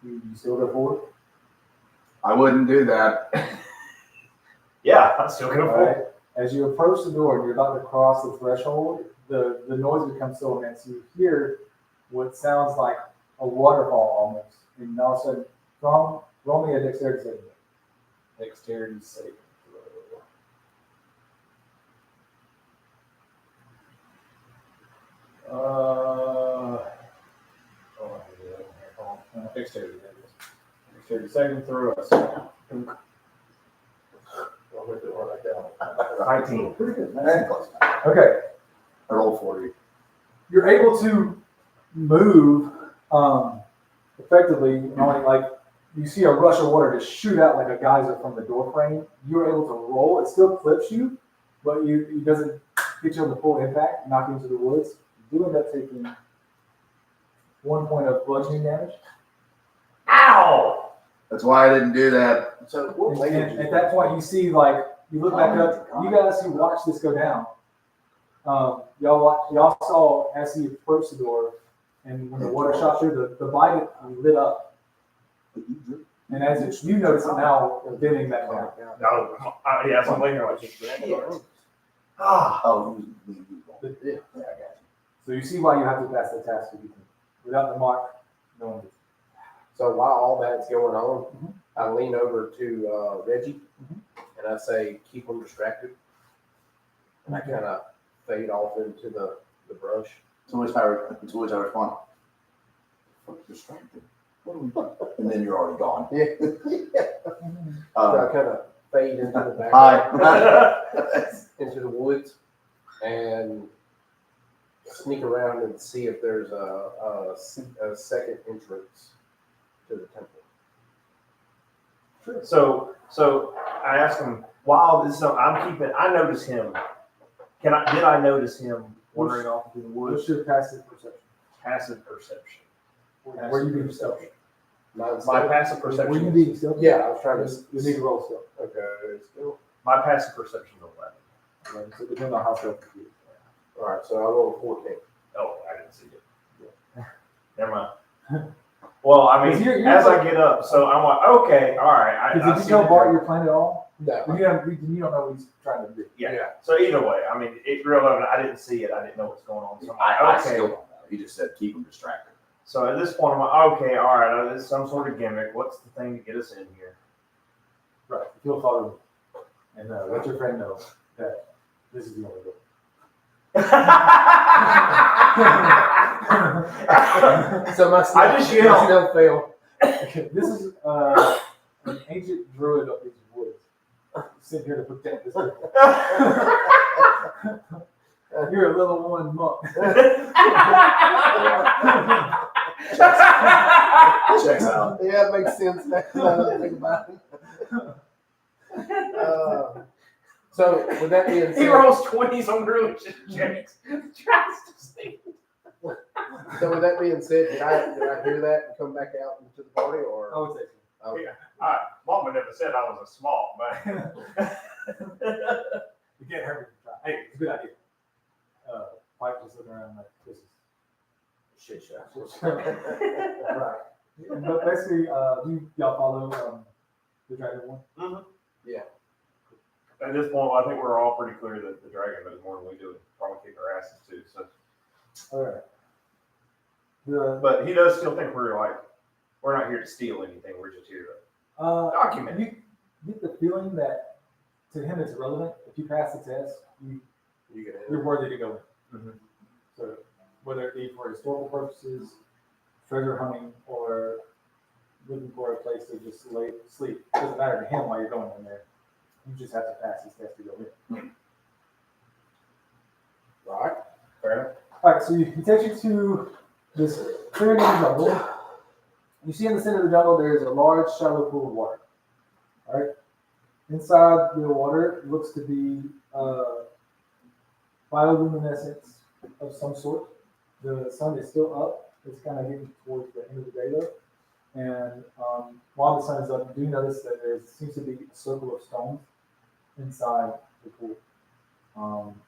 B: You still go forward?
C: I wouldn't do that.
A: Yeah, I'm still going
B: All
A: to
B: right. As you approach the door and you're about to cross the threshold, the noise becomes so immense. You hear what sounds like a waterfall almost. And all of a sudden, roll me a dexterity saving. Dexterity saving throw. Dexterity. Dexterity saving throw.
A: 19.
B: Pretty good, man.
C: Man, close.
B: Okay.
C: I rolled 40.
B: You're able to move effectively, knowing like you see a rush of water just shoot out like a geyser from the door frame. You're able to roll. It still clips you, but it doesn't get you on the full impact, knock you into the woods. You do end up taking 1 point of bludgeoning damage.
A: Ow!
C: That's why I didn't do that.
D: So what way
B: And
D: did you
B: at that point, you see like you look back up. You guys who watched this go down, y'all saw as he approached the door, and when the water shot through, the light lit up. And as you notice it now, dimming back down.
A: No, yeah, so I'm laying here like,
C: Oh,
B: Yeah. So you see why you have to pass the task without the mark. No one gets.
D: So while all that's going on, I lean over to Reggie and I say, keep them distracted. And I kind of fade off into the brush.
C: to which I respond, "Fuck, distracted. What are we doing?" And then you're already gone.
D: Yeah. So I kind of fade into the back,
C: Hi.
D: into the woods, and sneak around and see if there's a second entrance to the temple.
A: So I asked him, while this, I noticed him. Did I notice him wandering off into the woods?
B: What's your passive perception?
A: Passive perception.
B: Were you being stealthy?
A: My passive perception.
B: Were you being stealthy?
D: Yeah, I was trying to.
B: You need to roll stealth.
D: Okay, still.
A: My passive perception is 11.
B: So depending on how stealthy you
D: All right, so I rolled 14.
A: Oh, I didn't see it. Never mind. Well, I mean,
B: You're
A: as I get up, so I'm like, okay, all right. I
B: Did you
A: see
B: tell
A: the
B: Bart
A: drill.
B: your plan at all?
D: No.
B: You don't know what he's trying to do.
A: Yeah. So either way, I mean, it real evident. I didn't see it. I didn't know what's going on. So I'm like,
C: I
A: okay.
C: still don't know. He just said keep them distracted.
A: So at this point, I'm like, okay, all right. This is some sort of gimmick. What's the thing to get us in here?
B: Right. You'll follow me. And let your friend know that this is the only door.
D: So my
A: I just yelled.
D: still fail.
B: This is an ancient druid of these woods. Sitting here to protect this. You're a level 1 monk.
C: Checks out.
D: Yeah, it makes sense now that I think about it. So with that being
A: He
D: said,
A: rolls 20s on religion checks. Tries to sneak.
D: so with that being said, did I hear that and come back out into the party, or?
B: I would say
D: Okay.
A: Mama never said I was a small man.
B: you can't hurt me. Hey, it's a good idea. Mike just looking around like this is
C: Shit show.
B: right. But basically, y'all follow the dragon one.
A: Mm-hmm.
D: Yeah.
A: At this point, I think we're all pretty clear that the dragon knows more than we do. Probably kick our asses too. So,
B: All right.
A: but he does still think we're not here to steal anything. We're just here to document.
B: You get the feeling that to him it's irrelevant. If you pass the test, you're worthy to go in.
A: Mm-hmm.
B: So whether it be for historical purposes, treasure hunting, or looking for a place to just sleep, it doesn't matter to him while you're going in there. You just have to pass this test to go in.
D: All right.
A: Fair enough.
B: All right, so he takes you to this clearing in the jungle. You see in the center of the jungle there is a large, shallow pool of water. All right. Inside the water it looks to be bioluminescence of some sort. The sun is still up. It's kind of getting towards the end of the day though. And while the sun is up, you do notice that there seems to be a circle of stones inside the pool.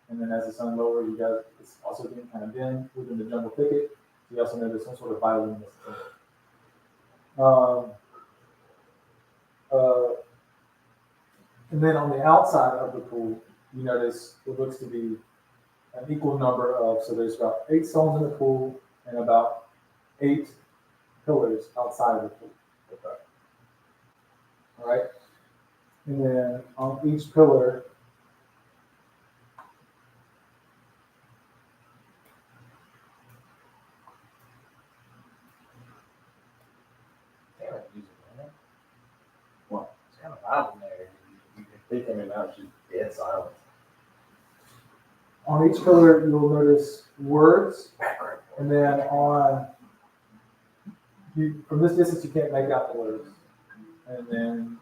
B: And then as the sun lowers, you guys, it's also getting kind of dim within the jungle thicket. You also notice some sort of bioluminescence. And then on the outside of the pool, you notice it looks to be an equal number of, so there's about 8 stones in the pool and about 8 pillars outside of the pool.
D: Okay.
B: All right. And then on each pillar,
G: Damn it, use it, man.
C: What?
G: It's kind of loud in there. You can think in and out, it's just dead silent.
B: on each pillar you'll notice words, and then on you from this distance you can't make out the words, and then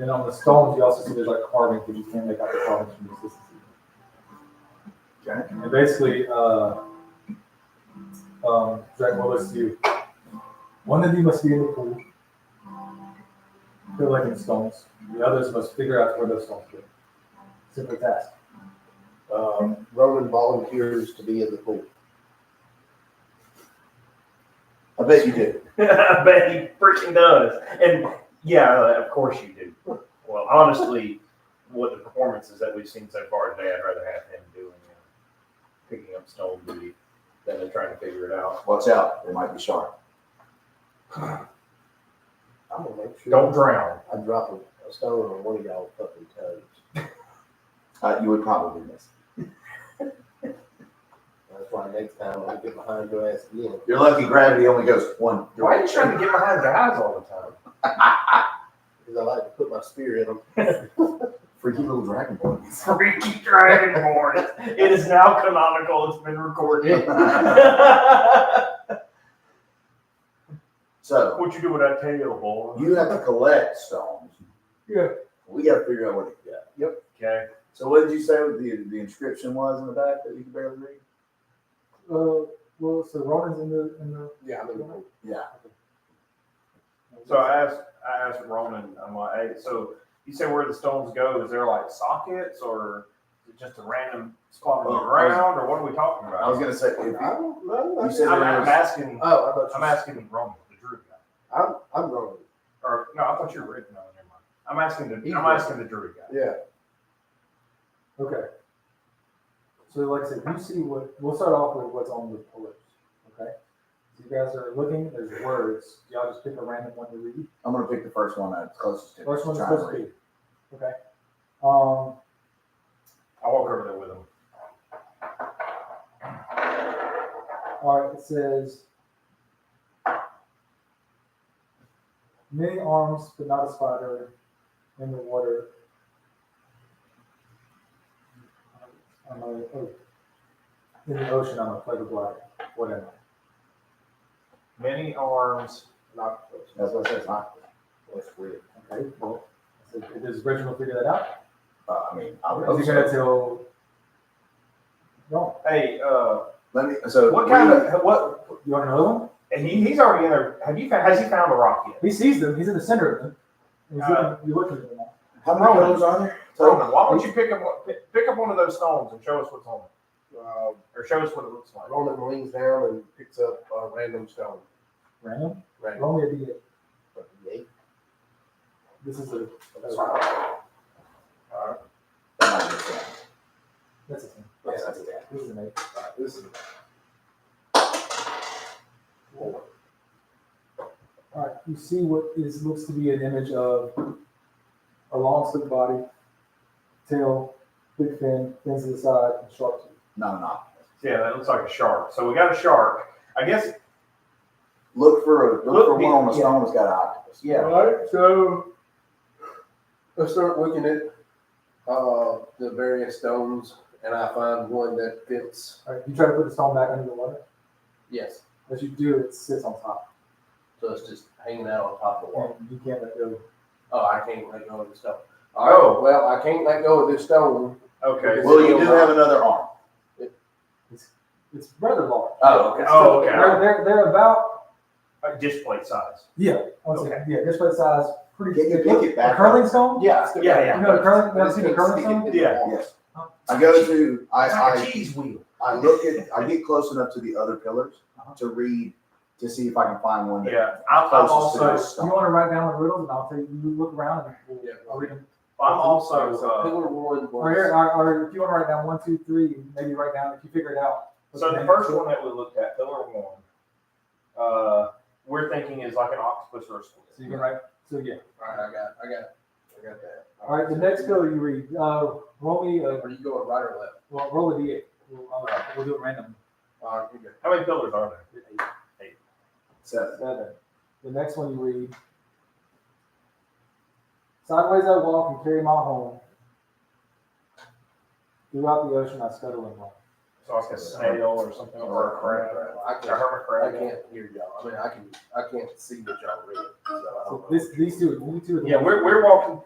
B: on the stones you also see there's like carving, but you can't make out the carvings from this distance.
C: Okay.
B: And basically, Zach Willis, you one of you must be in the pool, collecting stones. The others must figure out where those stones go. Simple task.
D: Roman volunteers to be in the pool.
C: I bet you do.
A: I bet he freaking does. And yeah, of course you do. Well, honestly, what the performances that we've seen so far today, I'd rather have him doing picking up stone duty than to trying to figure it out.
C: Watch out, they might be sharp.
D: I'm gonna make sure.
A: Don't drown.
D: I drop a stone on one of y'all fucking toes.
C: You would probably miss.
D: That's why next time I get behind your ass again.
C: You're lucky gravity only goes one
A: Why are you
C: direction.
A: trying to get behind guys all the time?
D: Because I like to put my spear in them.
C: Freaky little dragonborn.
A: Freaky Dragonborn. It is now canonical. It's been recorded.
C: So
A: What you do with that tail, boy?
C: you have to collect stones.
B: Yeah.
C: We got to figure out what to get.
A: Okay.
C: So what did you say the inscription was in the back that you could barely read?
B: Well, so Ronan's in the.
D: Yeah, I'm in the pool.
C: Yeah.
A: So I asked Ronan, I'm like, hey, so you say where the stones go, is there like sockets or is it just a random spot on the ground or what are we talking about?
C: I was gonna say if
D: I don't know.
C: you said
A: I'm
C: there was,
A: asking
D: Oh, I thought
A: I'm
D: you
A: asking Ronan, the druid guy.
D: I'm Roman.
A: Or no, I thought you were written. No, never mind. I'm asking the druid guy.
D: Yeah.
B: Okay. So like I said, you see we'll start off with what's on the pillars. Okay. So you guys are looking, there's words. Y'all just pick a random one to read.
C: I'm gonna pick the first one that's closest to me.
B: First one's
C: Try and
B: supposed to
C: read.
B: be. Okay.
A: I'll walk over there with him.
B: All right, it says, many arms, but not a spider in the water. In the ocean, I'm a plague of bladder. What am I?
A: Many arms.
D: Not
C: That's what it says, not.
D: That's weird.
B: Okay, well, so does Reginald figure that out?
C: I mean, I would
B: Is
C: hope
B: he gonna
C: so.
B: tell? No.
A: Hey,
C: Let me. So
A: what kind of what?
B: You want another one?
A: He's already in there. Has he found a rock yet?
B: He sees them. He's in the center of them. He's looking, you're looking at them all.
C: How many colors are there?
A: Roman, why don't you pick up one of those stones and show us what's on it,
D: Uh,
A: or show us what it looks like?
D: Roman leans down and picks up a random stone.
B: Random?
D: Random.
B: Roll me a D8.
D: Eight.
B: This is a.
A: Alright.
C: That might be a 10.
B: That's a 10.
C: Yes, that's a 10.
B: This is an 8.
D: This is
B: All right, you see what looks to be an image of a long, slick body, tail, big fin, fins to the side, and sharp teeth.
C: No.
A: Yeah, that looks like a shark. So we got a shark. I guess.
C: Look for one on the
A: yeah.
C: stone that's got an octopus.
A: Yeah.
D: All right, so I start looking at the various stones, and I find one that fits.
B: All right, you try to put the stone back under the water.
D: Yes.
B: As you do, it sits on top.
D: So it's just hanging out on top of the wall.
B: And you can't let go.
D: Oh, I can't let go of the stone. All right, well, I can't let go of this stone.
A: Okay.
C: Well, you do have another arm.
B: It's rather large.
C: Oh, okay.
A: Oh, okay.
B: They're about
A: Display size.
B: okay. Display size, pretty.
C: Can you pick it
B: A
C: back
B: curling
C: up?
B: stone.
D: Yeah, I still
A: Yeah,
D: got it.
A: yeah.
B: You know the curling.
D: I
B: You
D: just
B: seen the
D: can't
B: curling
D: stick it
B: stone?
D: in the
A: Yeah.
D: wall.
C: Yes. I go to,
A: It's like a
C: I
A: cheese wheel.
C: get close enough to the other pillars
B: Uh-huh.
C: to read, to see if I can find one that.
A: Yeah, I'm
C: Closest to
A: also,
C: this.
B: You want to write down the riddles, and I'll tell you. You look around, and I'll read them.
A: I'm also,
D: Pillar one
B: Or here,
D: was,
B: or if you want to write down 1, 2, 3, maybe write down if you figure it out.
A: so the first one that we looked at, pillar one, we're thinking is like an octopus or a squid.
B: So you can write. So yeah.
D: all right, I got that.
B: All right. The next pillar you read. Roll me.
D: Are you going right or left?
B: Well, roll a d8. We'll do it random.
D: All right, you go.
A: How many pillars are there?
C: 7.
B: 7. The next one you read. Sideways I walk and carry my home. Throughout the ocean I scuttle and run.
A: So like a snail or something, or a crab,
D: I
A: a
D: can't,
A: hermit
D: I
A: crab.
D: can't hear y'all. I mean, I can't see what y'all read. So I
B: So
D: don't know.
B: these two. You two. Are the
A: Yeah,
B: ones-
A: we're walking.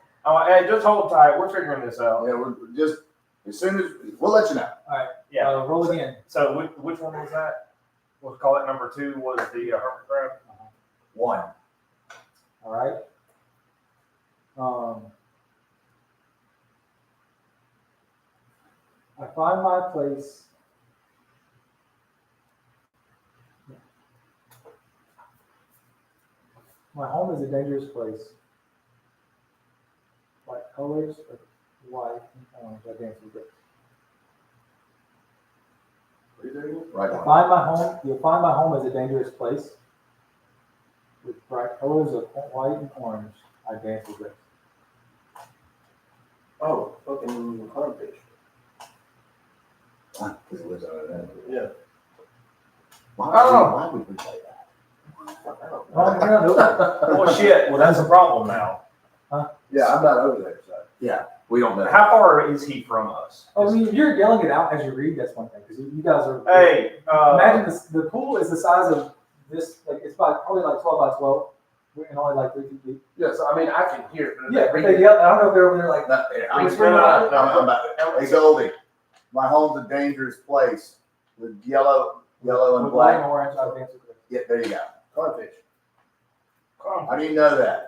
A: Hey, just hold tight. We're figuring this out.
C: Yeah, we're just, as soon as, we'll let you know.
A: Yeah.
B: Roll again.
A: So which one was that? We'll call it number 2 was the hermit crab.
C: 1.
B: All right. I find my place. My home is a dangerous place. Like colors of white and orange, I dance with it.
C: Right
B: I
C: on.
B: find my home. You'll find my home is a dangerous place. With bright colors of white and orange, I dance with it.
D: Oh, fucking clownfish.
C: Because it lives out of that.
D: Yeah.
C: Why would we play that?
B: Oh, yeah, no.
A: Well, shit. Well, that's a problem now.
D: Yeah, I'm not over there, so.
C: Yeah, we don't know.
A: How far is he from us?
B: Oh, I mean, if you're yelling it out as you read, that's one thing, because you guys are.
A: Hey,
B: Imagine this, the pool is the size of this, like, it's probably like 12 by 12, and only like 3 feet deep.
D: Yeah, so I mean, I can hear it. But
B: Yeah, but they yell, I don't know if they're over there like,
C: No, yeah, I'm,
B: It's
C: no, no,
B: really-
C: no, I'm about it. Hey, Goldie, my home's a dangerous place with yellow and
B: with white and
C: black.
B: orange, I dance with it.
C: Yeah, there you go.
D: Clownfish.
C: How do you know that?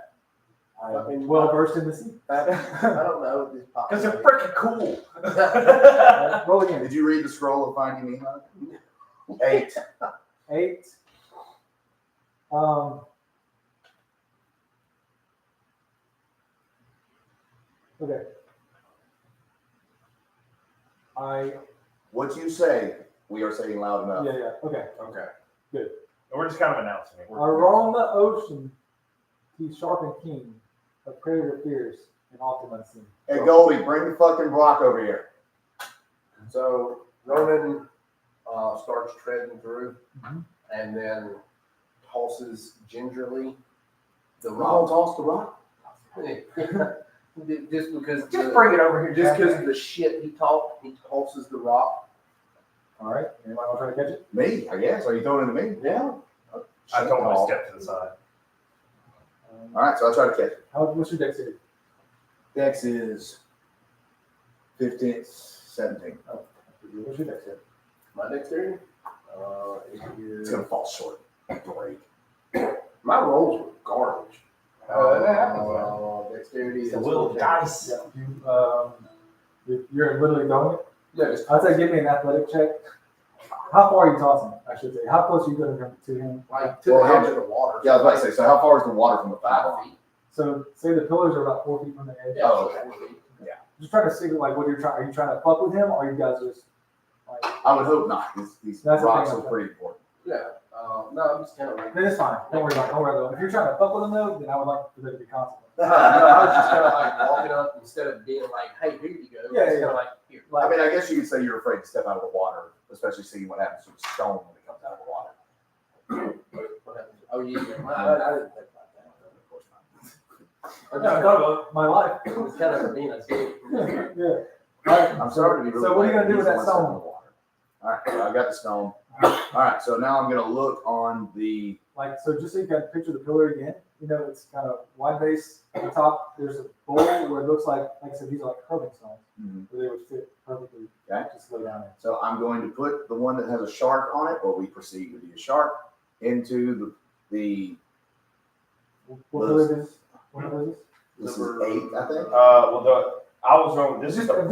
B: I'm well versed in the sea.
D: I don't know. This popped
A: because they're
D: up.
A: freaking cool.
B: Roll again.
C: Did you read the scroll of Finding Nemo? 8.
B: 8. Okay.
C: What you say, we are saying loud enough.
B: Yeah, okay.
D: Okay.
A: We're just kind of announcing it.
B: I roam the ocean, he's sharp and keen, a predator fierce and often unseen.
C: Hey, Goldie, bring the fucking block over here.
D: So Ronan starts treading through
B: Mhm.
D: and then tosses gingerly the
C: I'll
D: rock.
C: toss the rock.
D: Just because
A: Just bring it over here.
D: just
A: Jack.
D: because of the shit he tosses the rock.
B: All right. Anybody want to try to catch it?
C: Me, I guess. Are you throwing it to me?
D: Yeah.
A: I told him to step to the side.
C: All right, so I try to catch it.
B: What's your dexterity?
C: Dex is 15, 17.
B: What's your dexterity?
D: My dexterity.
C: It's gonna fall short. Break.
D: My rolls were garbage.
A: That happens,
D: Dexterity
A: It's
D: is
A: a little
D: 14.
A: dice.
B: Yeah, you're literally throwing it.
D: Yeah, just
B: I'd say give me an athletic check. How far are you tossing? I should say. How close are you going to him?
D: like to
C: Well,
D: the edge of the water.
C: Yeah, I was about to say, so how far is the water from the pile?
D: 5 feet.
B: So say the pillars are about 4 feet from the edge.
D: Yeah,
C: Oh,
D: so
C: okay.
D: 4 feet.
B: Just trying to see like what you're trying. Are you trying to fuck with him, or you guys just like?
C: I would hope not. These
B: That's the
C: rocks
B: thing,
C: are
B: okay.
C: pretty important.
D: Yeah. No, I'm just kind of like.
B: Then it's fine. Don't worry about it. Don't worry about it. If you're trying to fuck with him though, then I would like for there to be consequences.
D: No, I was just kind of like walking up instead of being like, "Hey, here you go."
B: Yeah,
D: Just
B: yeah.
D: kind of like here.
C: I mean, I guess you could say you're afraid to step out of the water, especially seeing what happens to the stone when it comes out of the water.
D: What happens? Oh yeah, I didn't think about that.
C: Of course not.
B: I thought about my life.
D: It's kind of being a state.
B: Yeah. All right.
C: I'm sorry to be really
B: So what are you gonna
C: bad.
B: do with that
C: Easy one step
B: stone?
C: in the water. All right, so I got the stone. All right, so now I'm gonna look on the.
B: Like, so just so you can picture the pillar again, you know, it's kind of wide base at the top. There's a bowl where it looks like I said, these are like curving stones, where they would fit perfectly.
C: Okay.
B: Just lay down there.
C: So I'm going to put the one that has a shark on it, or we perceive to be a shark, into the.
B: What pillar is this? What pillar is this?
C: This is 8, I think.
A: I was going. This is
B: I'm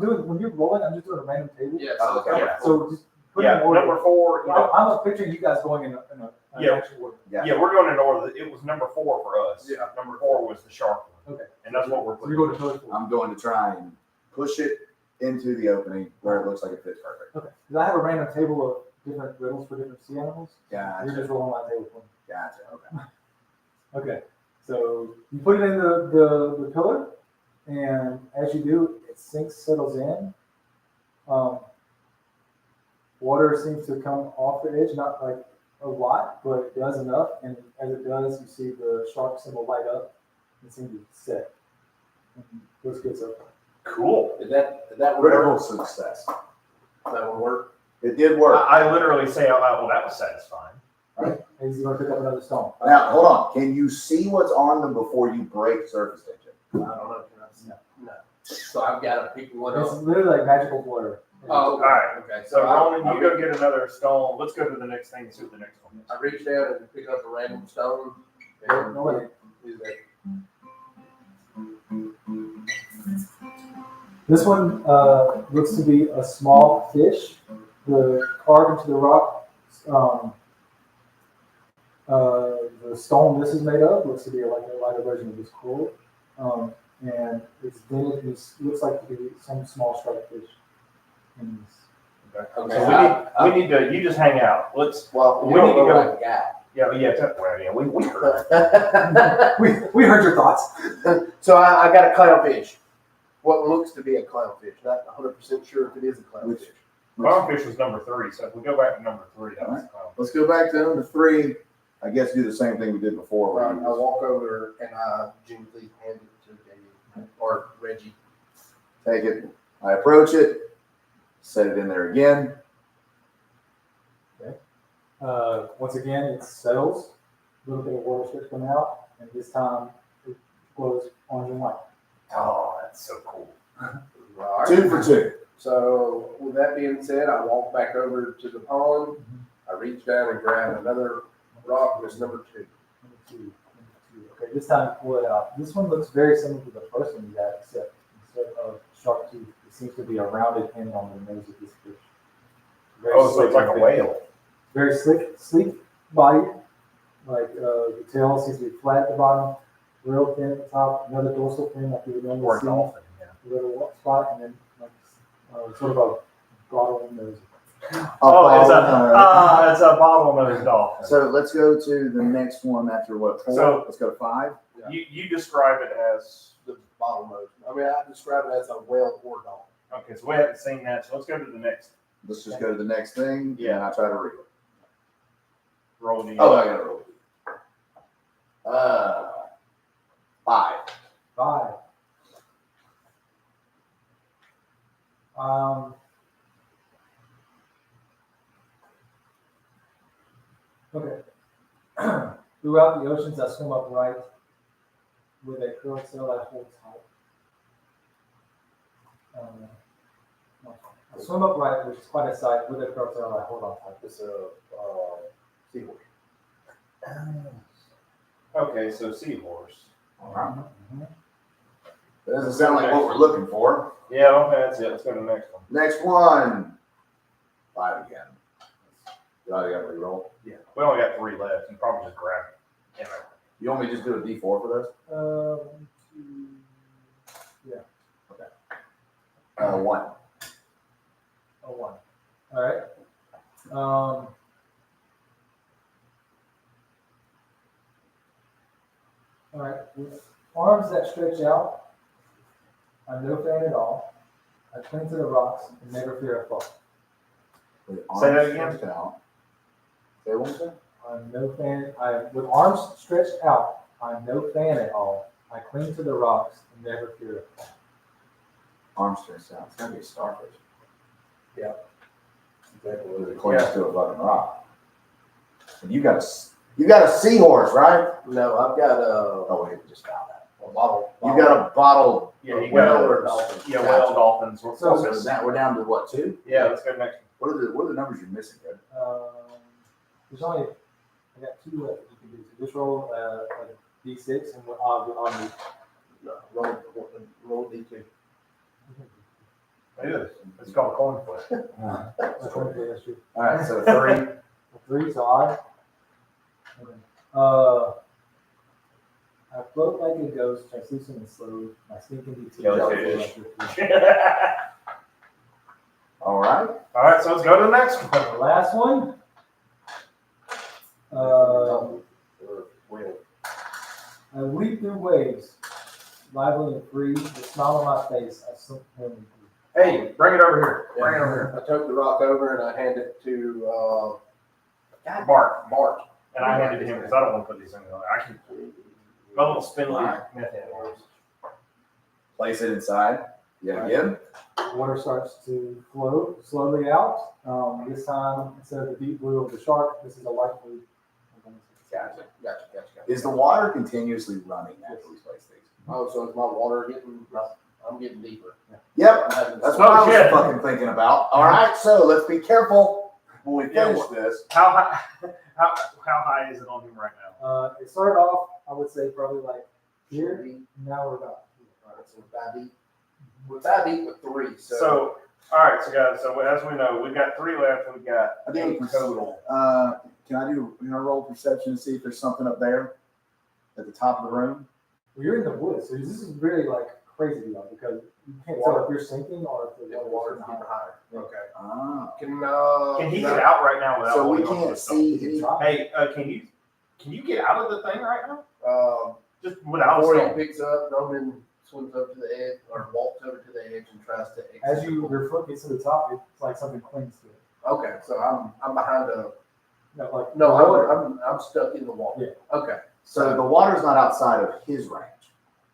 B: doing when you're rolling. I'm just doing a random table.
D: Yeah.
C: Oh, okay.
A: Yeah.
B: So just put it in order.
A: number 4. You know,
B: I'm picturing you guys going in an
A: Yeah.
B: actual order.
A: yeah, we're going in order. It was number 4 for us.
D: Yeah.
A: Number 4 was the shark one.
B: Okay.
A: And that's what we're
B: So
A: putting.
B: you're going to pillar 4.
C: I'm going to try and push it into the opening where it looks like it fits perfect.
B: Okay. Because I have a random table of different riddles for different sea animals. You're
C: Gotcha.
B: just rolling my table for me.
C: Gotcha. Okay.
B: Okay. So you put it in the pillar, and as you do, it sinks, settles in. Water seems to come off the edge, not like a lot, but it does enough. And as it does, you see the shark symbol light up and seem to set. Looks good so far.
A: Cool.
D: Did that
C: Critical
D: work?
C: success.
D: That would work.
C: It did work.
A: I literally say out loud, well, that was satisfying.
B: And he's going to pick up another stone.
C: Now, hold on. Can you see what's on them before you break surface tension?
D: I don't know. No. So I've got to pick one
B: It's
D: up.
B: literally like magical water.
D: Oh,
A: All right.
D: okay.
A: So,
D: I-
A: Roland,
D: I
A: you go get another stone. Let's go to the next thing and see what the next one is.
D: I reached down and picked up a random stone.
B: No way.
D: Do that.
B: This one looks to be a small fish. The carved into the rock, the stone this is made of looks to be like a lighter version of this core. And it's dented. It looks like to be some small striped fish. In this.
A: So
D: Okay.
A: we need to. You just hang out. Let's.
D: Well,
A: We
D: we
A: need
D: need
A: to
D: to
A: go-
D: go. Guy.
A: We heard.
B: We heard your thoughts.
D: So I got a clownfish. What looks to be a clownfish. Not 100% sure if it is a clownfish.
A: Clownfish was number 3. So if we go back to number 3, that was clown.
C: Let's go back to number 3. I guess do the same thing we did before. where
D: I
C: you just
D: walk over and I gently hand it to Jamie or Reggie.
C: take it. I approach it. Set it in there again.
B: Once again, it settles. A little bit of water starts coming out, and this time it glows orange and white.
A: Oh, that's so cool.
D: All right.
C: 2 for 2.
D: So with that being said, I walk back over to the pond. I reach down and grab another rock, and it's number 2.
B: Number two. Okay, this time pull it out. This one looks very similar to the first one you got, except instead of shark tooth, it seems to be a rounded end on the nose of this fish. Very
A: Oh, so
B: slick
A: it's like a
B: and
A: whale.
B: very sleek body. Like the tail seems to be flat at the bottom, real thin at the top. Another dorsal fin like you would
A: Or
B: normally
A: a
B: see,
A: dolphin. Yeah.
B: a little spot, and then like sort of a bottle nose.
A: Oh, it's a bottlenose dolphin.
C: So let's go to the next one after what? 4?
A: So-
C: let's go to 5.
A: You describe it as.
D: The bottlenose. I mean, I describe it as a whale or dolphin.
A: Okay, so we haven't seen that. So let's go to the next.
C: Let's just go to the next thing.
A: Yeah.
C: And I try to read it.
A: Roll the.
C: Oh, I got to roll. 5.
B: 5. Okay. Throughout the oceans, I swim upright with a curled sail I hold tight. I swim upright, which is quite a sight, with a curled sail I hold on tight.
D: It's a seahorse.
A: Okay, so seahorse.
B: Mhm.
C: That doesn't sound like what we're looking for.
A: Yeah, okay, that's it. Let's go to the next one.
C: Next one. 5 again. Do I got to re-roll?
A: Yeah. We only got 3 left. You probably just grab it. Yeah.
C: You want me to just do a D4 for those? 1.
B: A 1. All right. All right. With arms that stretch out, I'm no fan at all. I cling to the rocks and never fear a fall.
C: With
A: Say that
C: arms
A: again.
C: stretched out. Say it one more time.
B: I'm no fan. With arms stretched out, I'm no fan at all. I cling to the rocks and never fear a fall.
C: Arms stretched out. It's got to be a starfish.
B: Okay.
C: It clings to a fucking rock. And you got a seahorse, right?
D: No, I've got
C: Oh wait, we just found that.
D: a bottle.
C: You got a bottle.
A: Yeah, you
C: Whale
A: got
C: or
D: dolphin.
A: Yeah, whale, dolphins.
C: So that we're down to what, 2?
A: Yeah, let's go next.
C: What are the numbers you're missing, Greg?
B: There's only, I got 2 left that you can do. So just roll a D6 and we're on the.
D: No, roll D2.
A: It is. It's called a coin flip.
B: That's true.
C: All right, so 3.
B: 3, so I float like a ghost, translucent and slow. My stinking D2.
A: Jellyfish.
C: All right.
A: All right, so let's go to the next one.
B: The last one. I leap through waves, lively and free, with a smile on my face. I slip him.
A: Hey, bring it over here. Bring it over here.
D: I took the rock over and I hand it to
A: Bart.
D: Bart.
A: And I handed it to him because I don't want to put these things on there. I can. My little spindly method.
C: Place it inside. Yeah, again.
B: Water starts to flow slowly out. This time, instead of the deep blue of the shark, this is a light blue.
C: Gotcha. Is the water continuously running after we place these?
D: Oh, so is my water getting? I'm getting deeper.
C: Yep. That's what I was
A: shit.
C: fucking thinking about. All right, so let's be careful when we
A: Yeah,
C: finish this.
A: How high? How high is it on him right now?
B: It started off, I would say, probably like here. Now we're about here.
D: All right, so we're 5 deep with 3.
A: So, all right, so guys, so as we know, we've got 3 left. We've got
C: I think
A: 8 total.
C: Can I roll perception to see if there's something up there at the top of the room?
B: Well, you're in the woods, so this is really like crazy though, because you can't tell if you're sinking or if
D: the water's getting higher. Okay.
C: Ah.
A: Can he get out right now without?
C: So we
A: holding on to
C: can't
A: the stone?
C: see any.
A: Hey, can you get out of the thing right now? Just
D: Before
A: without
D: he
A: stone.
D: picks up, Roman swims up to the edge or walks over to the edge and tries to exit.
B: as your foot gets to the top, it's like something clings to it.
D: Okay, so I'm behind a.
B: No, like
D: I'm stuck in the water.
B: Yeah.
D: Okay.
C: So the water's not outside of his range.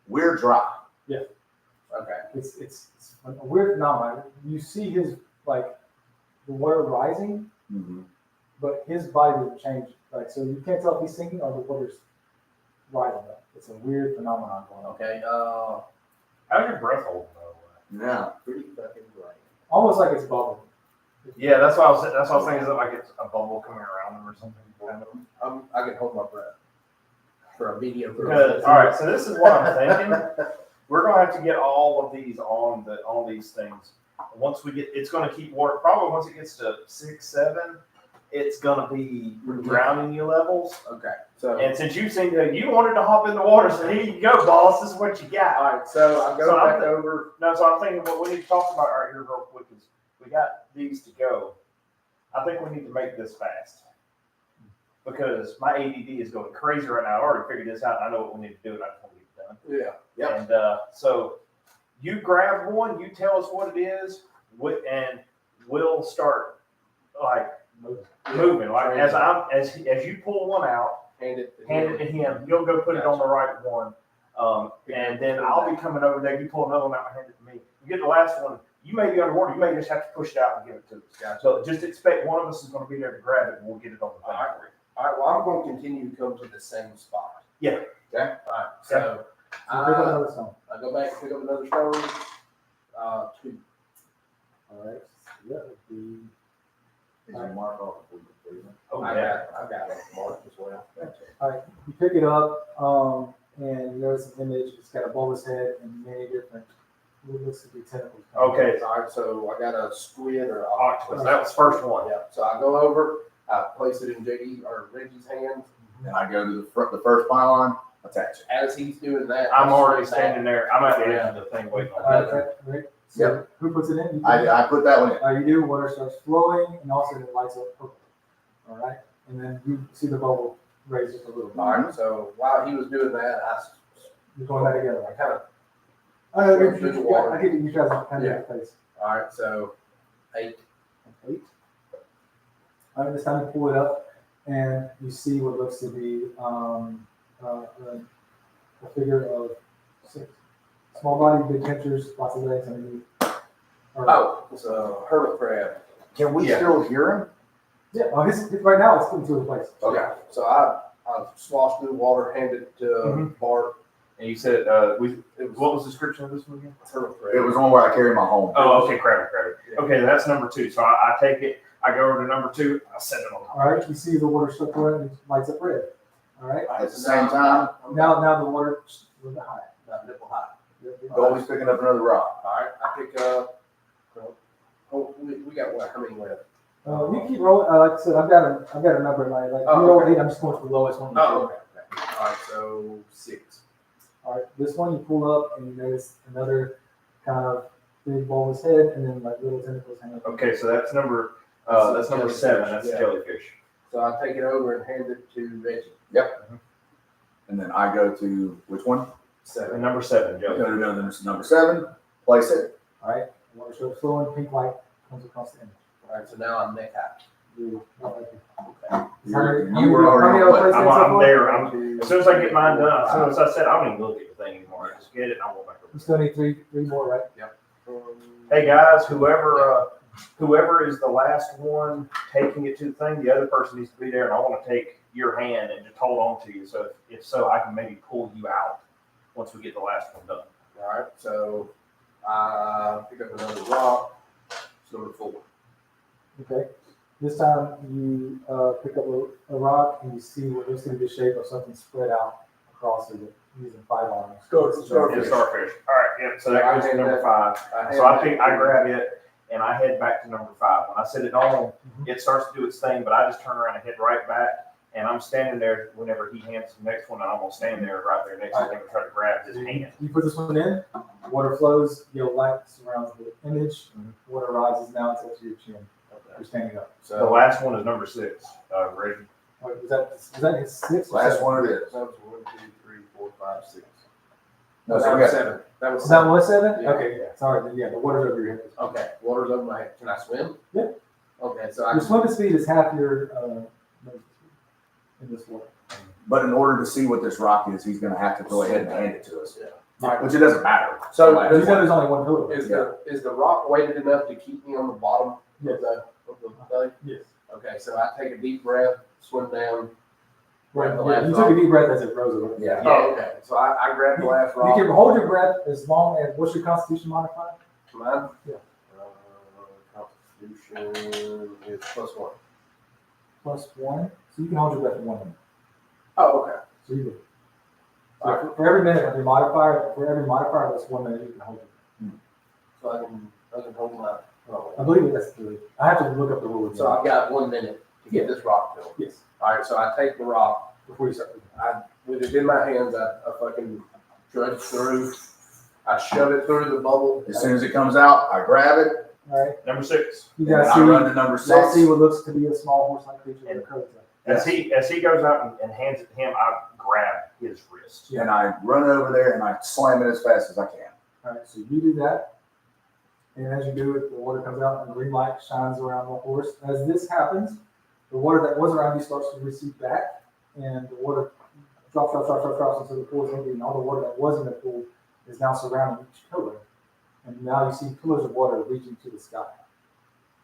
C: We're dry.
D: Okay.
B: it's a weird phenomenon. You see his like the water rising,
C: Mm-hmm.
B: but his body doesn't change. Like so, you can't tell if he's sinking or the water's rising up. It's a weird phenomenon going on.
D: Okay.
A: How's your breath holding though?
C: Yeah.
D: Pretty fucking right.
B: Almost like it's bubbling.
A: Yeah, that's what I was thinking. Is it like it's a bubble coming around them or something? Kind of.
D: I can hold my breath for a medium.
A: Because, all right, so this is what I'm thinking. We're gonna have to get all of these on these things. Once we get, it's gonna keep water. Probably once it gets to 6, 7, it's gonna be drowning you levels.
D: Okay. So.
A: And since you seem to, you wanted to hop in the water, so here you go, boss. This is what you got.
D: All right. So I go
A: So
D: back over.
A: No, so I'm thinking what we need to talk about right here real quick is we got these to go. I think we need to make this fast because my ADD is going crazy right now. I already figured this out. And I know what we need to do, and I just want to get it done.
D: Yeah.
C: Yep.
A: And so you grab one, you tell us what it is, and we'll start like moving. Like as you pull one out, hand it to him. You'll go put it on the right one, and then I'll be coming over there. You pull another one out and hand it to me. You get the last one. You may be underwater. You may just have to push it out and give it to us. So just expect one of us is going to be there to grab it, and we'll get it on the thing.
D: All right. Well, I'm going to continue to come to the same spot.
A: Yeah.
C: Okay.
D: All right. So
B: So pick up another stone.
D: I go back and pick up another stone. 2.
B: All right. Yeah. The
C: Is there a mark off if we complete it?
A: Oh
D: I
A: yeah.
D: got it marked as well.
B: All right, you pick it up, and you notice an image. It's got a bulbous head and many different, what looks to be tentacles.
A: Okay.
D: All right. So I got a squid or a
A: Octopus. That was the first one.
D: Yeah. So I go over. I place it in JD or Reggie's hands.
C: Then I go to the first pylon, attach it.
D: As he's doing that,
A: I'm
D: I
A: already
D: swim
A: standing there. I'm at the end of the thing waiting
B: All
A: on
B: right,
A: you.
B: okay, right. So who puts it in? You put it in?
C: I put that one in.
B: You do. Water starts flowing, and also it lights up purple. All right, and then you see the bubble raise just a little bit.
D: All right. So while he was doing that,
B: You're going that together.
D: I kind of.
B: I give you guys kind of
D: Yeah.
B: face.
D: All right. So 8.
B: 8. All right, this time you pull it up, and you see what looks to be a figure of 6. Small body, big pinchers, lots of legs underneath.
D: Oh, it's a hermit crab.
C: Can we
A: Yeah.
C: still hear him?
B: Yeah, right now it's coming to a place.
C: Okay.
D: Yeah, so I sloshed through the water, handed it to
A: Mhm.
D: Bart.
A: And you said, what was the description of this one again?
C: It was one where I carry my home.
A: Oh, okay, crap. Okay, that's number 2. So I take it, I go over to number 2, I set it on top.
B: All right, you see the water start pouring, and it lights up red. All right,
C: At the same time,
B: now the water is a little bit higher.
D: About nipple high.
C: Goldie's picking up another rock.
D: All right, I pick up. Oh, we got what? How many left?
B: You keep rolling. Like I said, I've got a number in mind. Like
D: Oh,
B: you roll
D: okay.
B: 8, I'm just going for the lowest one.
D: Oh, okay. All right, so 6.
B: All right, this one you pull up and you notice another kind of big bulbous head, and then like little tentacles hang up.
A: Okay, so that's number 7. That's
D: Yeah.
A: jellyfish.
D: So I take it over and hand it to Reggie.
C: And then I go to which one?
D: 7.
A: And number 7,
C: I go
A: jellyfish.
C: to number 7. Place it.
B: All right, the water starts flowing. Pink light comes across the image.
D: All right, so now I'm neck high.
B: You not like it.
D: Okay.
C: You were already on place.
A: I'm there. As soon as I get mine done, as soon as I said, I don't even look at the thing anymore. I just get it and I walk back
B: You
A: over.
B: still need three more, right?
A: Hey guys, whoever is the last one taking it to the thing, the other person needs to be there, and I want to take your hand and just hold on to you. So if so, I can maybe pull you out once we get the last one done.
D: All right, so I pick up another rock. It's number 4.
B: Okay. This time you pick up a rock and you see what looks to be the shape of something spread out across it using 5 arms.
A: Yeah, starfish. All right, yeah. So that goes to number 5. So I grab it and I head back to number 5. When I set it on, it starts to do its thing, but I just turn around and head right back. And I'm standing there whenever he hands the next one, and I'm gonna stand there right there next to him and try to grab his hand.
B: You put this one in, water flows, yellow light surrounds the image, water rises now until to your chin. You're standing up.
A: The
D: So
A: last one is number 6, Reggie.
B: Wait, was that his 6?
C: Last one it is.
D: that was 1, 2, 3, 4, 5, 6.
C: No, so
D: that
C: we
D: was
C: got
D: 7. That was
B: Was that
D: 7.
B: one 7?
D: Yeah.
B: Okay, yeah. Sorry, then, yeah, the water's over your head.
D: Okay, water's over my head. Can I swim?
B: Yeah.
D: Okay, so I
B: Your swimming speed is half your nose speed in this water.
C: But in order to see what this rock is, he's going to have to go ahead and hand it to us.
D: Yeah.
C: Which it doesn't matter.
D: So
B: You know there's only one pillar.
D: is the rock weighted enough to keep me on the bottom
B: Yes.
D: of the belly?
B: Yes.
D: Okay, so I take a deep breath, swim down.
B: Right.
D: The
B: Yeah,
D: last
B: you took a
D: rock.
B: deep breath as it rose over.
C: Yeah.
D: Oh, okay. So I grab the last
B: You
D: rock.
B: can hold your breath as long as, what's your constitution modifier?
D: Mine?
B: Yeah.
D: Constitution is +1.
B: +1. So you can hold your breath in 1 minute.
D: Oh, okay.
B: So you do. So for every minute of your modifier, that's 1 minute you can hold it.
D: So I can hold my. Oh.
B: I believe that's the, I have to look up the rules.
D: So I've got 1 minute to get this rock filled.
B: Yes,
D: All right, so I take the rock.
B: before you start.
D: With it in my hands, I fucking trudge through. I shove it through the bubble.
C: As soon as it comes out, I grab it.
B: All right,
A: Number 6.
B: you
C: And
B: guys
C: I
B: see,
C: run to number
B: y'all
C: 6.
B: see what looks to be a small horse-like creature with a curved tail.
A: As he goes out and hands it to him, I grab his wrist.
C: And I run over there and I slam it as fast as I can.
B: All right, so you do that, and as you do it, the water comes out and green light shines around the horse. As this happens, the water that was around you starts to recede back, and the water drops until the pool is empty, and all the water that was in the pool is now surrounding each pillar. And now you see pillars of water reaching to the sky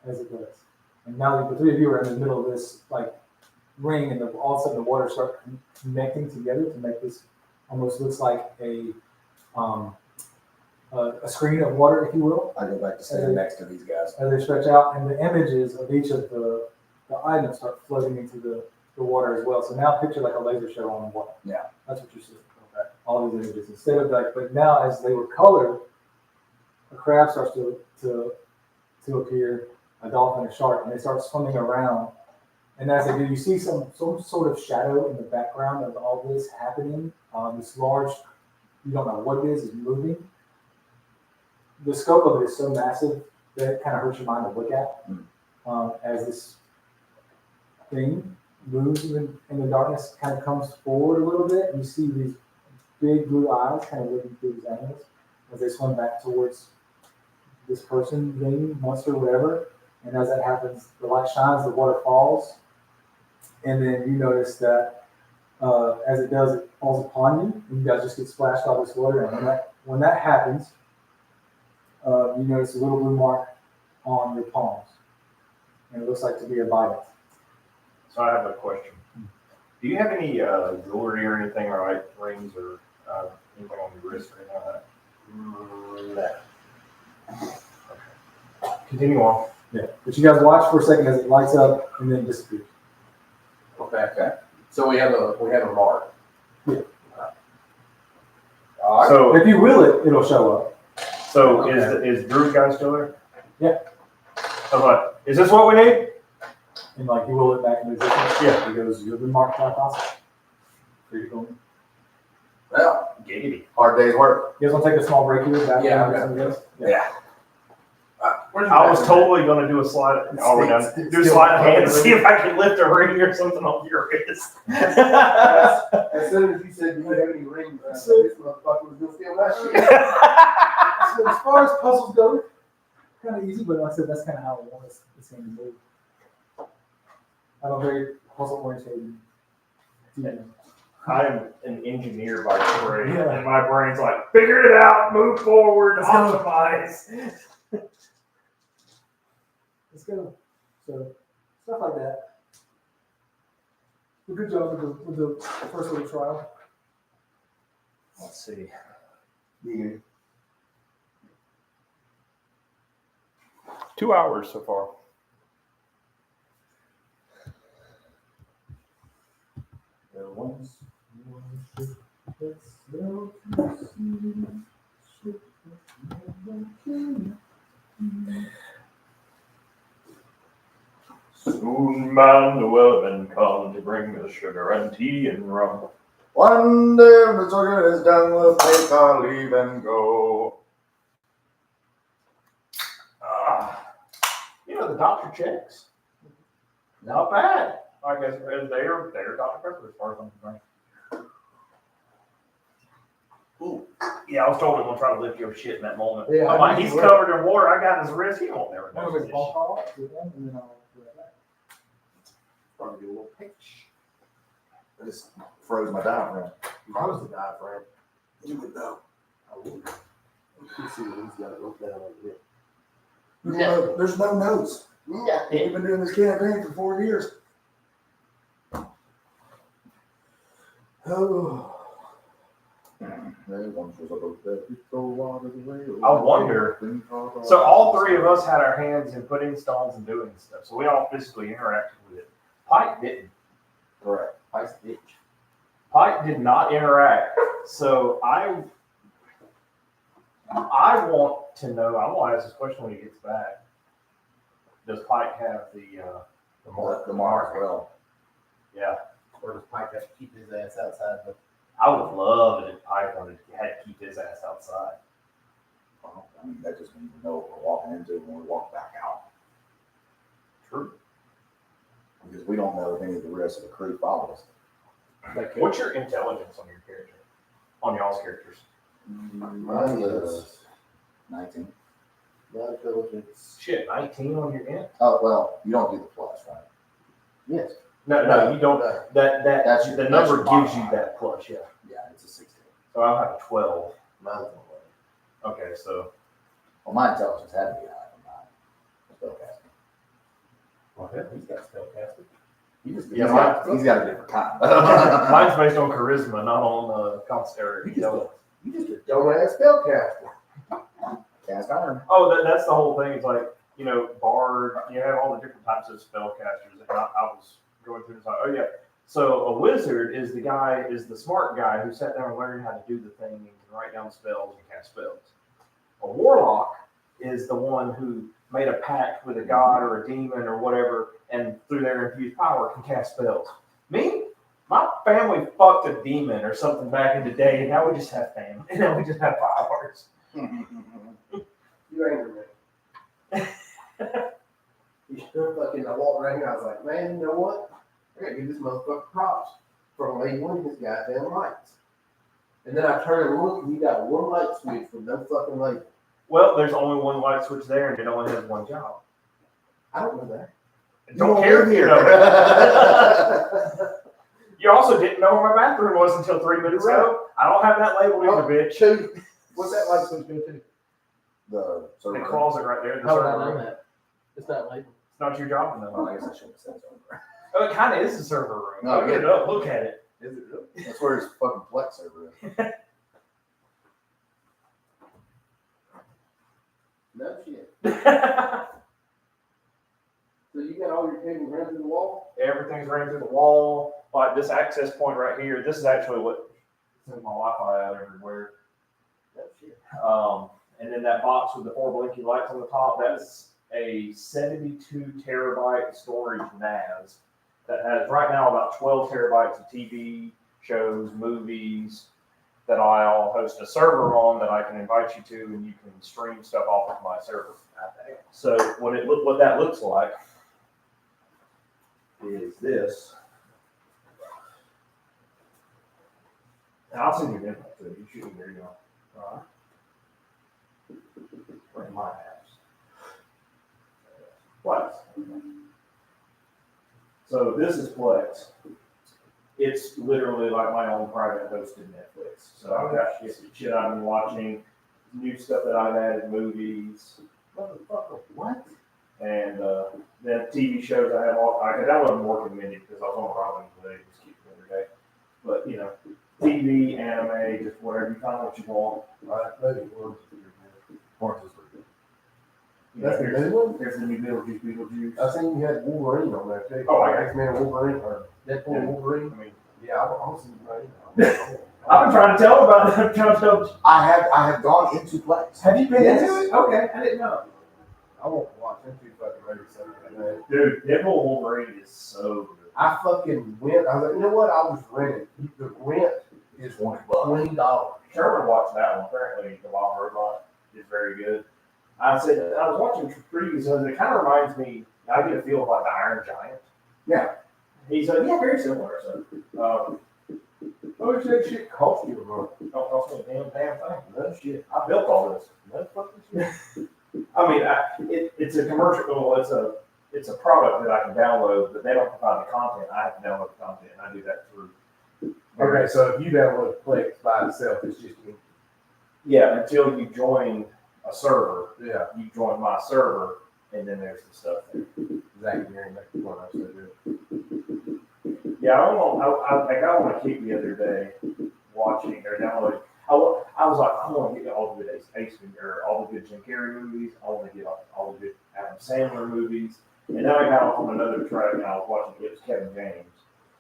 B: as it does. And now the 3 of you are in the middle of this like ring, and all of a sudden the water starts connecting together to make this almost looks like a screen of water, if you will,
C: I go back to standing next to these guys.
B: as they stretch out, and the images of each of the items start floating into the water as well. So now picture like a laser show on the water.
C: Yeah.
B: That's what you're seeing. Okay. All these images. Instead of like, but now as they were colored, a crab starts to appear, a dolphin, a shark, and they start swimming around. And as they do, you see some sort of shadow in the background of all this happening. This large, you don't know what it is moving. The scope of it is so massive that it kind of hurts your mind to look at. As this thing moves in the darkness, kind of comes forward a little bit, you see these big blue eyes kind of looking through these animals as they swim back towards this person, thing, monster, whatever. And as that happens, the light shines, the water falls, and then you notice that as it does, it falls upon you, and you guys just get splashed by this water. And when that happens, you notice a little blue mark on your palms. and it looks like to be a Biden.
A: So I have a question. Do you have any jewelry or anything, or like rings or anything on your wrist or anything like that? Continue on.
B: Yeah, but you guys watch for a second as it lights up and then disappears.
D: Okay. So we have a mark.
B: Yeah.
D: All right.
A: So,
B: If you will it, it'll show up.
A: so is Drew guy still there?
B: Yeah.
A: So what? Is this what we need?
B: And like you will it back into existence.
A: Yeah.
B: He goes, you've been marked by possible. Free to go.
C: Well,
A: Giggity.
C: hard day's work.
B: You guys want to take a small break here? Back
D: Yeah,
B: in,
D: okay.
B: something else?
C: Yeah.
A: I was totally gonna do a slide. Oh, we're done. Do a slide of hand and see if I can lift a ring or something off your wrist.
D: As soon as you said, do you have any rings? This motherfucker was gonna steal that shit.
B: So as far as puzzles go, kind of easy, but like I said, that's kind of how I want this game to move. I'm a very puzzle-oriented team.
A: I'm an engineer by trade,
B: Yeah.
A: and my brain's like, figure it out, move forward,
B: Let's go.
A: optimize.
B: Let's go. So stuff like that. Well, good job with the first little trial.
A: Let's see.
C: Yeah.
A: 2 hours so far. Soon man the Wellman come to bring the sugar and tea and rum.
C: One day when the sugar is done, we'll take our leave and go.
A: You know, the doctor checks. Not bad. I guess they're Dr. Pepper as far as I'm concerned. Ooh. Yeah, I was told we're gonna try to lift your shit in that moment.
D: Yeah,
A: I'm like, he's covered in water. I got his wrist. He won't never
B: I'm
A: know
B: going to
A: this
B: phone
A: shit.
B: call to them, and then I'll do that back.
D: Probably do a little pitch.
C: I just froze my diaphragm.
D: I was the diaphragm.
C: You would know.
D: I would. You see, he's got it looked down over here.
C: No, there's no notes.
D: Yeah.
C: We've been doing this campaign for 4 years. Oh.
A: I wonder. So all three of us had our hands in putting stones and doing stuff. So we all physically interacted with it. Pike didn't.
C: Correct.
D: Ice ditch.
A: Pike did not interact. So I want to know. I want to ask this question when he gets back. Does Pike have the mark?
C: The mark, well.
A: Yeah.
D: Or does Pike have to keep his ass outside? But
A: I would love it if Pike had to keep his ass outside.
C: I mean, that just means we know what we're walking into when we walk back out.
A: True.
C: Because we don't know if any of the rest of the crew follow us.
A: What's your intelligence on your character? On y'all's characters?
C: Mine is 19.
D: my intelligence.
A: Shit, 19 on your int?
C: Oh, well, you don't do the plus, right?
D: Yes.
A: No, you don't.
D: No.
A: That's
C: your-
A: the
C: that's
A: number
C: your
A: gives you
C: modifier.
A: that plus, yeah.
C: Yeah, it's a 16.
A: So I'll have a 12.
D: Mine's on
A: Okay, so
C: Well, my intelligence had to be higher than mine. Spellcasting.
D: one. He's got spellcasting.
A: Yeah,
C: He's got a different kind.
A: mine's based on charisma, not on concept.
D: You just a dumbass spellcaster.
C: Cast iron.
A: Oh, that's the whole thing. It's like, you know, bard. You have all the different types of spellcasters. And I was going through this. Like, oh yeah. So a wizard is the smart guy who sat down and learned how to do the thing and can write down spells and cast spells. A warlock is the one who made a pact with a god or a demon or whatever, and through their infused power can cast spells. Me, my family fucked a demon or something back in the day, and now we just have family, and now we just have powers.
D: You angry me. You sure fucking, I walked around here, I was like, man, you know what? I gotta give this motherfucker props for only one of his goddamn lights. And then I turn and look, and he got one light switch with no fucking label.
A: Well, there's only one light switch there, and it only has one job.
D: I don't know that.
A: Don't care if you know that. You also didn't know where my bathroom was until 3 minutes ago. I don't have that labeled either, bitch.
D: Two. What's that light switch go to?
C: The
A: The
C: server.
A: closet right there. The
D: How would I
A: server
D: know
A: room.
D: that? It's not labeled.
A: not your job to
C: Oh,
A: know.
C: I guess I shouldn't have said so.
A: Oh, it kind of is a server room.
C: No,
A: Open it up, look at it.
C: Is it really? That's where his fucking Plex server is.
D: No shit. So you got all your cables running through the wall?
A: Everything's running through the wall. Like this access point right here, this is actually what sends my Wi-Fi out everywhere.
D: No shit.
A: And then that box with the 4 blinky lights on the top, that's a 72 terabyte storage NAS that has right now about 12 terabytes of TV shows, movies that I'll host a server on that I can invite you to, and you can stream stuff off of my server. So what that looks like is this. And I'll send you an invite to it. You shoot there, you go. All right. Right, my apps. Plex. So this is Plex. It's literally like my own private hosted Netflix. So I've got shit I've been watching, new stuff that I've added, movies.
D: Motherfucker, what?
A: And then TV shows I have all. I can download more convenient because I was on Robin today, just keep it every day. But you know, TV, anime, just whatever you find what you want.
C: Orange is pretty good.
A: You know,
D: That's the
A: there's,
D: new one?
A: there's the new Beetlejuice.
D: I seen you had Wolverine on there too.
A: Oh, I got
D: X-Men Wolverine or Deadpool
A: Yeah.
D: Wolverine.
A: I mean,
D: Yeah, I don't see you
A: I've been trying to tell about it. I'm trying to tell.
C: I have gone into Plex.
D: Have you been
C: Yes.
D: into it? Okay, I didn't know. I won't watch them too fucking ready something like that.
A: Dude, Deadpool Wolverine is so good.
D: I fucking went. I was like, you know what? I was renting. The rent is
C: $20.
D: $20.
A: Sherman watched that one. Apparently, The Wild Robot is very good. I said I was watching previews of it. It kind of reminds me. I get a feel of like the Iron Giant.
C: Yeah.
A: He's like, yeah, very similar. So,
D: How much that shit cost you a month?
A: don't cost me a damn thing.
D: No shit.
A: I built all this.
D: No fucking shit.
A: I mean, it's a commercial. Well, it's a product that I can download, but they don't provide the content. I have to download the content, and I do that through.
D: Okay, so if you download Plex by itself, it's just you.
A: Yeah, until you join a server,
D: Yeah,
A: you join my server, and then there's the stuff there.
D: exactly. You're next one I said it.
A: Yeah, I want to keep the other day watching or downloading. I was like, I want to get all the good Ace or all the good Jim Carrey movies. I want to get all the good Adam Sandler movies. And then I got off on another track and I was watching it was Kevin James.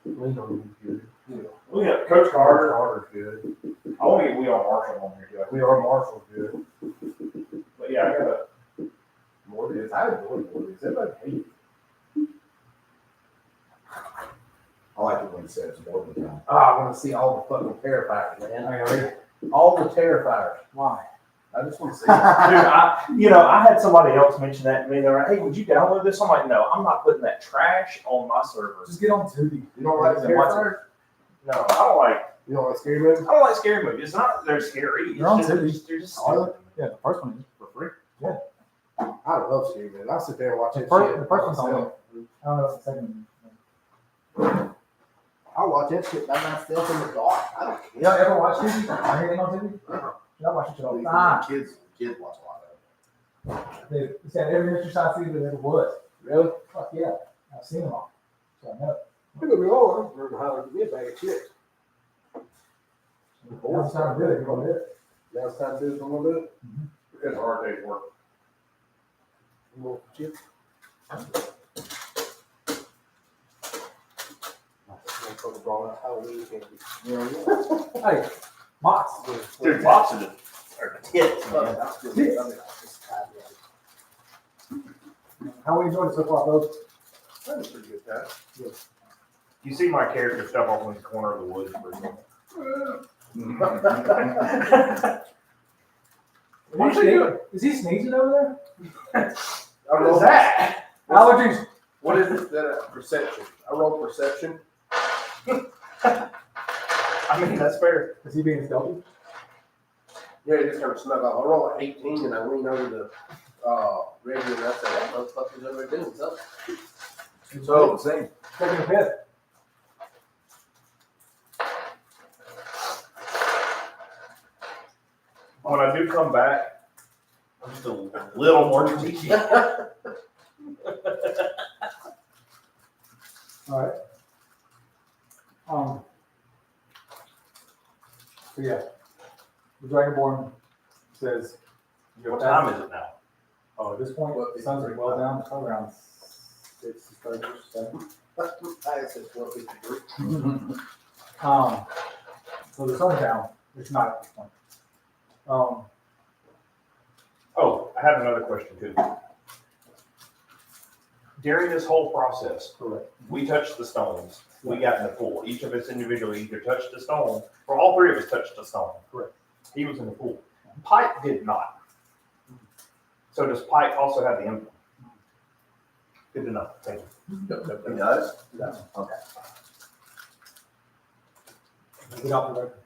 D: We know he's good.
A: Well, yeah, Coach Carter.
D: Carter's good.
A: I want to get We Are Marshall on here too.
D: We are Marshall's good.
A: But yeah, I gotta.
D: More is. I enjoy movies. Everybody hates it.
C: I like it when it says more than that.
D: I want to see all the fucking Terrifiers, man. All the Terrifiers.
A: Why?
D: I just want to see
A: Dude,
D: it.
A: I had somebody else mention that to me. They're like, hey, would you download this? I'm like, no, I'm not putting that trash on my server.
B: Just get on Tubi.
D: You don't like
A: And watch
D: Terrifiers?
A: No, I don't like.
D: You don't like scary movies?
A: I don't like scary movies. It's not that they're scary.
B: They're on
A: It's
B: TV.
A: just, they're just
B: Oh,
A: stupid.
B: Yeah, the first one is for free.
D: I love scary movies. I'll sit there and watch
B: The
D: that
B: first-
D: shit.
B: the first one's on
D: myself.
B: I don't know if the second one.
D: I'll watch that shit by myself in the dark. I don't care.
B: Y'all ever watch TV? Anything on TV? Y'all watch it all the time.
C: Kids watch a lot of it.
B: Dude, it's got every Mr. Science TV there ever was.
D: Really?
B: Fuck yeah. I've seen them all. So I know.
D: You're gonna be all right. Remember how to give me a bag of chips.
B: Now it's time to do it. You're gonna do it.
D: Now it's time to do it. I'm gonna do it.
A: It's a hard day's work.
D: You want chips? Brought out Halloween candy.
B: Hey, Mox.
A: Dude, lots of them are tits, man.
B: How we enjoyed it so far, folks?
D: That was a pretty good time.
A: You see my character stuff off in the corner of the woods for a second.
B: What is he doing? Is he sneezing over there?
A: What is that?
B: Allergies.
D: What is it? That perception. I rolled perception.
A: I mean, that's fair.
B: Is he being stealthy?
D: Yeah, it just kind of snuck off. I rolled an 18 and I leaned over the radio and I said, that motherfucker's over there doing something.
C: So, same.
B: Taking a piss.
A: When I do come back, I'm just a little more cheeky.
B: All right. So yeah, the Dragonborn says.
A: What time is it now?
B: Oh, at this point, the sun's well down. It's probably around 6:30 or 7.
D: I said 12:53.
B: So the sun's down. It's not at this point.
A: Oh, I have another question too. During this whole process,
B: Correct.
A: we touched the stones. We got in the pool. Each of us individually either touched the stone, or all three of us touched the stone.
B: Correct.
A: He was in the pool. Pike did not. So does Pike also have the emblem? Good to know. Thank you.
C: He does?
B: Yeah.
C: Okay.
B: Get off the record.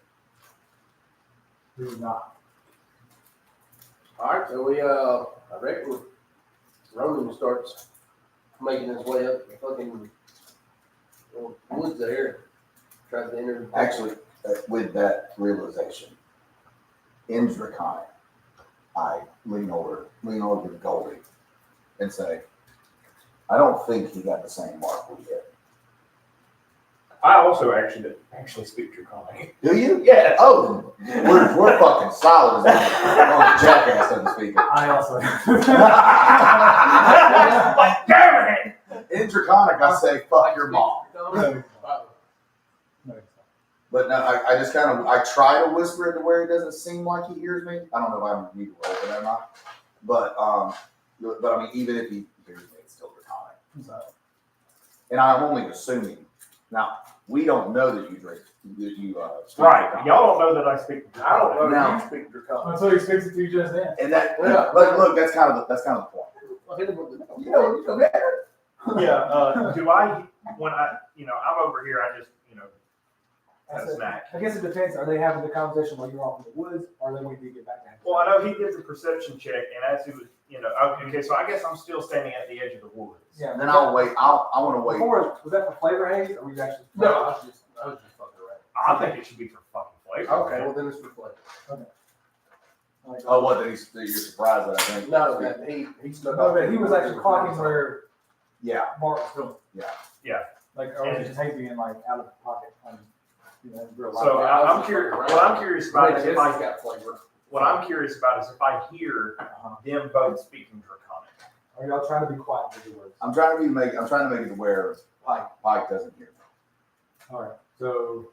B: Do not.
D: All right, so I reckon Ronan starts making his way up the fucking woods there. Tries to enter.
C: Actually, with that realization, in Draconic, I lean over to Goldie and say, I don't think he got the same mark we did.
A: I also actually speak Draconic.
C: Do you?
A: Yes.
C: Oh, we're fucking solid as a jackass, so to speak.
B: I also.
A: Like, damn it!
C: In Draconic, I say, fuck your mom.
B: No.
C: But no, I just kind of, I try to whisper it to where it doesn't seem like he hears me. I don't know if I need to roll for that or not. But I mean, even if he hears me, it's still Draconic. So, and I'm only assuming. Now, we don't know that you drink, speak
A: Right.
C: Draconic.
A: Y'all don't know that I speak
D: I don't know
C: Now-
D: if you speak Draconic.
B: Until he speaks it to you just then.
C: And that,
D: Yeah.
C: but look, that's kind of the point.
D: I'll hit him with the
C: You know better.
A: Yeah, do I, when I'm over here, I just, kind of snack.
B: I guess it depends. Are they having the conversation while you're off in the woods, or are they waiting to get back to him?
A: Well, I know he did the perception check, and as he was, okay, so I guess I'm still standing at the edge of the woods.
B: Yeah.
C: And then I'll wait. I want to wait.
B: Before, was that for flavor haze, or were you actually?
D: No, I was just fucking around.
A: I think it should be for fucking flavor.
D: Okay, well then it's for flavor.
B: Like,
C: Oh, what? That you're surprised that I think.
D: No, that he snuck
B: no,
D: off.
B: but he was actually clocking where
C: Yeah.
B: Mark was going.
A: Yeah.
B: Like, or was it just haze being like out of pocket? Real life.
A: So I'm curious, what I'm curious about is if
D: I
A: I,
D: got flavor.
A: what I'm curious about is if I hear them both speaking Draconic.
B: Are y'all trying to be quiet with your words?
C: I'm trying to make it aware Pike doesn't hear me.
B: All right. So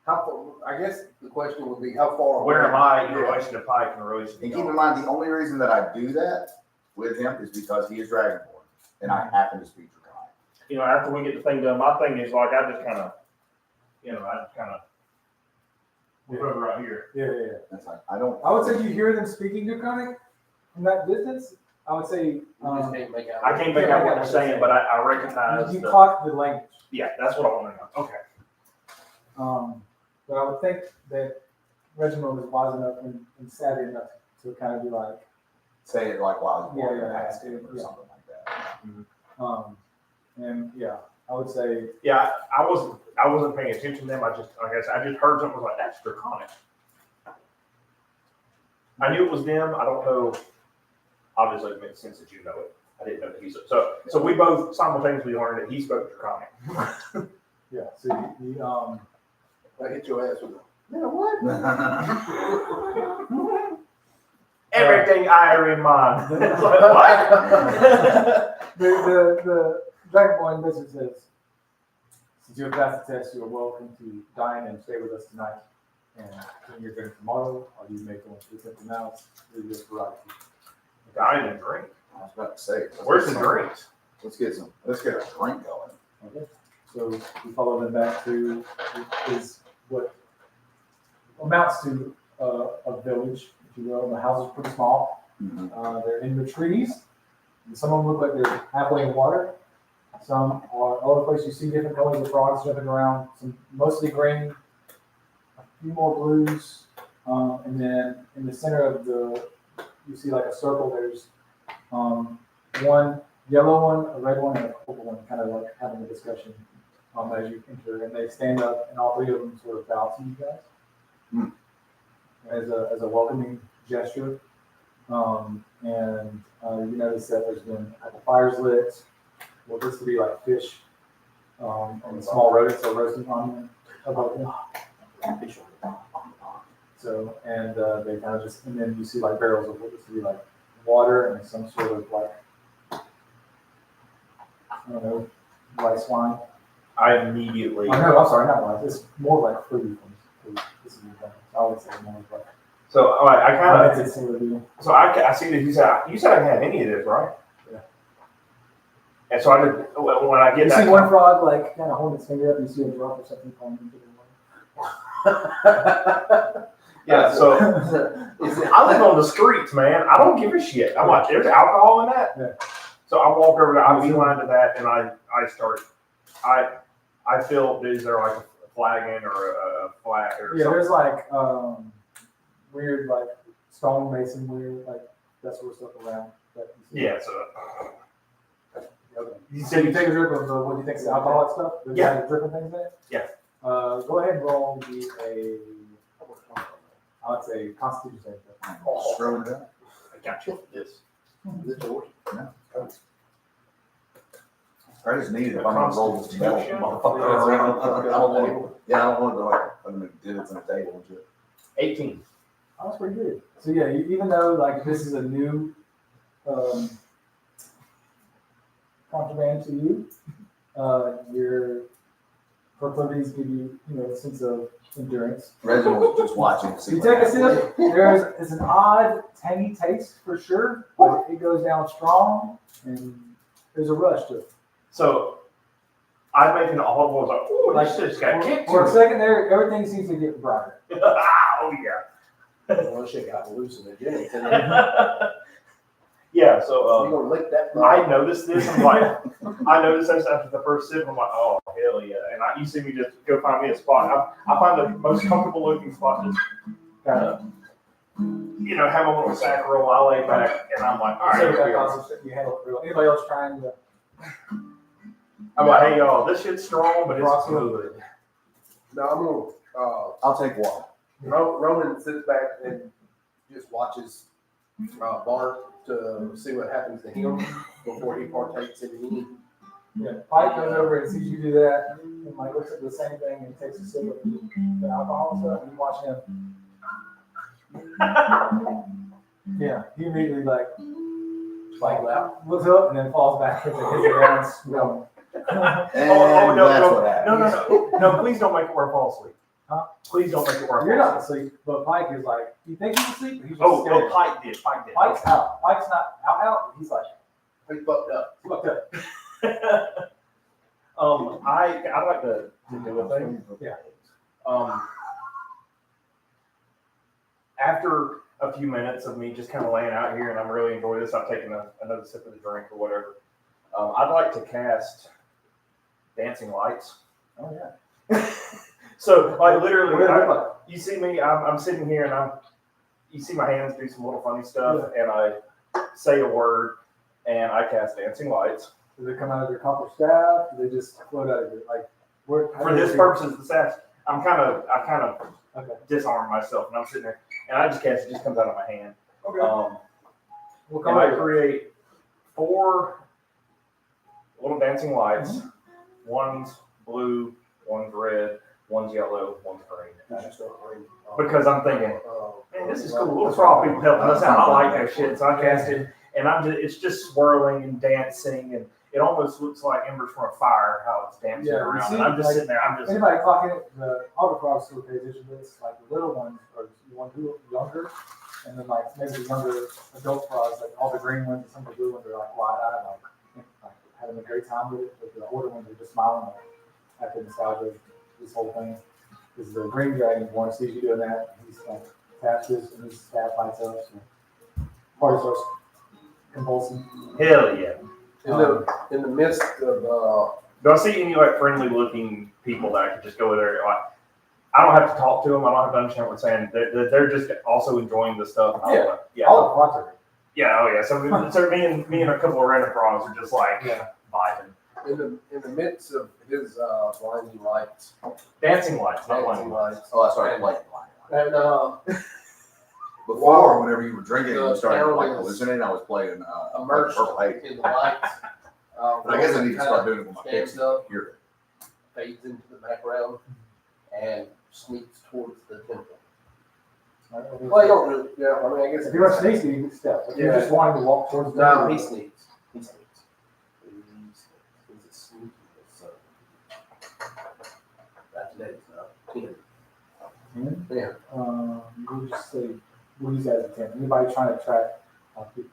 D: How far? I guess the question would be how far.
A: Where am I in
D: Yeah.
A: relation to Pike and relation to
C: And keep in
A: y'all?
C: mind, the only reason that I do that with him is because he is Dragonborn, and I happen to speak Draconic.
A: After we get the thing done, my thing is like, I just kind of, we're over right here.
B: yeah.
C: That's like I don't.
B: I would say you hear them speaking Draconic from that distance. I would say
D: You just can't make out.
A: I can't make out what they're saying, but I recognize
B: you
A: the,
B: clock the language.
A: yeah, that's what I want to know. Okay.
B: But I would think that Reginald is wise enough and savvy enough to kind of be like,
C: Say it like while he's walking
B: Yeah,
C: past him or
B: yeah.
C: something like that.
B: and yeah, I would say,
A: Yeah, I wasn't paying attention to them. I just heard something, I was like, that's Draconic. I knew it was them. I don't know. Obviously, it makes sense that you know it. I didn't know that he so we both simultaneously learned that he spoke Draconic.
B: yeah. So he,
D: I hit your ass with a. Yeah, what?
A: Everything I in mind. It's like, what?
B: the Dragonborn message says, since you have passed the test, you are welcome to dine and stay with us tonight. And when you're going tomorrow, or you may go into something else, it's your variety.
A: Dine and drink.
C: I was about to say.
A: Where's the drinks?
C: Let's get a drink going.
B: Okay. So we follow them back to is what amounts to a village, if you will. The houses are pretty small.
C: Mm-hmm.
B: They're in the trees. Some of them look like they're halfway in water. Some are all over the place. You see different colors of frogs jumping around. Some mostly green, a few more blues, and then in the center of you see like a circle. There's one yellow one, a red one, and a purple one, kind of like having a discussion as you enter. And they stand up, and all three of them sort of bow to you guys as a welcoming gesture. And you notice that there's been a couple fires lit. What looks to be like fish and small rodents are roasting on them above them. So, and they kind of just, and then you see like barrels of what used to be like water and some sort of like, I don't know, rice wine.
A: I immediately.
B: Oh, no, I'm sorry, not rice. It's more like fruity things. This is I would say more like.
A: So all right, I kind of.
B: It's similar to you.
A: So I see that you said I can have any of this, right?
B: Yeah.
A: And so I did when I get
B: You
A: that.
B: see one frog like kind of holding its finger up, you see a drop or something falling into the water.
A: Yeah, so I live on the streets, man. I don't give a shit. I'm like, there's alcohol in that.
B: Yeah.
A: So I walk over there, I beeline to that, and I start. I feel, is there like a flagon or a flag or
B: Yeah,
A: something?
B: there's like weird like stone masonry, like that sort of stuff around. That you see.
A: Yeah, so
B: You said you take a drip of what do you think is alcoholic stuff? There's
A: Yeah.
B: like dripping things in it?
A: Yeah.
B: Go ahead and roll me I would say Constitution save.
C: Scrolling down.
A: I got you. Yes.
D: Is it yours?
C: I just need it if I'm gonna roll this metal
A: Constitution?
C: motherfucker around. I don't want, yeah, I don't want to like, I'm gonna do it on the table and shit.
A: 18.
B: Oh, that's pretty good. So yeah, even though like this is a new contraband to you, your proclivities give you, a sense of endurance.
C: Reginald's just watching to see.
B: You
C: what
B: take a
C: happens.
B: sip, there's an odd tangy taste for sure, but it goes down strong and there's a rush to it.
A: So I make an audible like, oh,
B: Like,
A: this just got kicked
B: For a
A: to
B: second there, everything seems to get brighter.
A: it. Oh yeah.
D: Well, shit got loose in the gym.
A: Yeah, so
D: You gonna lick that?
A: I noticed this. I'm like, I noticed this after the first sip. I'm like, oh hell yeah! And you see me just go find me a spot. I find the most comfortable looking spot, just kind of, have a little sack roll. I lay back, and I'm like, all right, here we go.
B: You handle it real. Anybody else trying to?
A: I'm like, hey y'all, this shit's strong, but it's good.
D: No, I'm gonna.
C: I'll take one.
D: Roman sits back and just watches Bart to see what happens to him before he partakes in any.
B: Yeah, Pike goes over and sees you do that, and like looks at the same thing and takes a sip of the alcohol and stuff, and you watch him. Yeah, he immediately like looks up and then falls back and hits the ground. No.
C: And
A: no,
C: that's
A: no,
C: what happens.
A: no, please don't make it where I fall asleep.
B: Huh?
A: Please don't make it where I fall
B: You're not
A: asleep.
B: asleep, but Pike is like, he thinks he's asleep, but he's just
A: Oh,
B: scared.
A: Pike did.
B: Pike's out. Pike's not out. He's like,
D: He fucked up.
B: fucked up.
A: I'd like to do a thing.
B: Yeah.
A: After a few minutes of me just kind of laying out here, and I'm really enjoying this, I've taken another sip of the drink or whatever. I'd like to cast dancing lights.
B: Oh yeah.
A: So like literally,
B: What does it look like?
A: you see me, I'm sitting here, and you see my hands do some little funny stuff, and I say a word, and I cast dancing lights.
B: Do they come out of your copper staff? Do they just float out of your
A: For this purpose, the staff, I kind of
B: Okay.
A: disarm myself, and I'm sitting there, and I just cast it. Just comes out of my hand.
B: Okay. We'll
A: And
B: come
A: I
B: back.
A: create 4 little dancing lights. One's blue, one's red, one's yellow, one's green. Because I'm thinking, man, this is cool. Let's draw people helping us out. I like that shit. So I cast it, and it's just swirling and dancing, and it almost looks like embers from a fire, how it's dancing
B: Yeah, you
A: around.
B: see,
A: And I'm just
B: like,
A: sitting there. I'm just.
B: Anybody clocking it? All the frogs still pay attention to this. Like the little ones are the ones who are younger, and then like maybe the younger adult frogs, like all the green ones and some of the blue ones are like wide-eyed, like having a great time with it. But the older ones are just smiling like, at the nostalgia of this whole thing. Because the green dragon one sees you doing that, and he's like taps this and his staff lights up. So party starts convulsing.
A: Hell yeah.
D: In the midst of
A: Do I see any like friendly looking people that I could just go with there? Like, I don't have to talk to them. I don't have to understand what they're saying. They're just also enjoying the stuff. And
B: Yeah.
A: yeah.
B: All the frogs are.
A: Yeah. Oh yeah. So me and a couple of random frogs are just like vibing.
D: in the midst of his blinding lights,
A: Dancing lights, not
D: dancing
A: blinding.
D: lights,
C: Oh, I started playing.
D: and
C: Before, whenever you were drinking and you
D: The
C: started like
D: town is
C: hallucinating, I was playing
D: immersed
C: Purple Haze.
D: in the lights.
C: But I guess I need to start doing it with my kids.
D: Stands up,
C: Here.
D: fades into the background and sneaks towards the temple. Well, you don't really, yeah, I mean, I guess.
B: If you're sneaky, you can step. If you're
D: Yeah.
B: just wanting to walk towards the
D: No,
B: temple,
D: he sneaks. He sneaks. He's a sneaky son. That's next, no.
B: 10.
D: Yeah.
B: We'll just say, we'll use that as a 10. Anybody trying to track,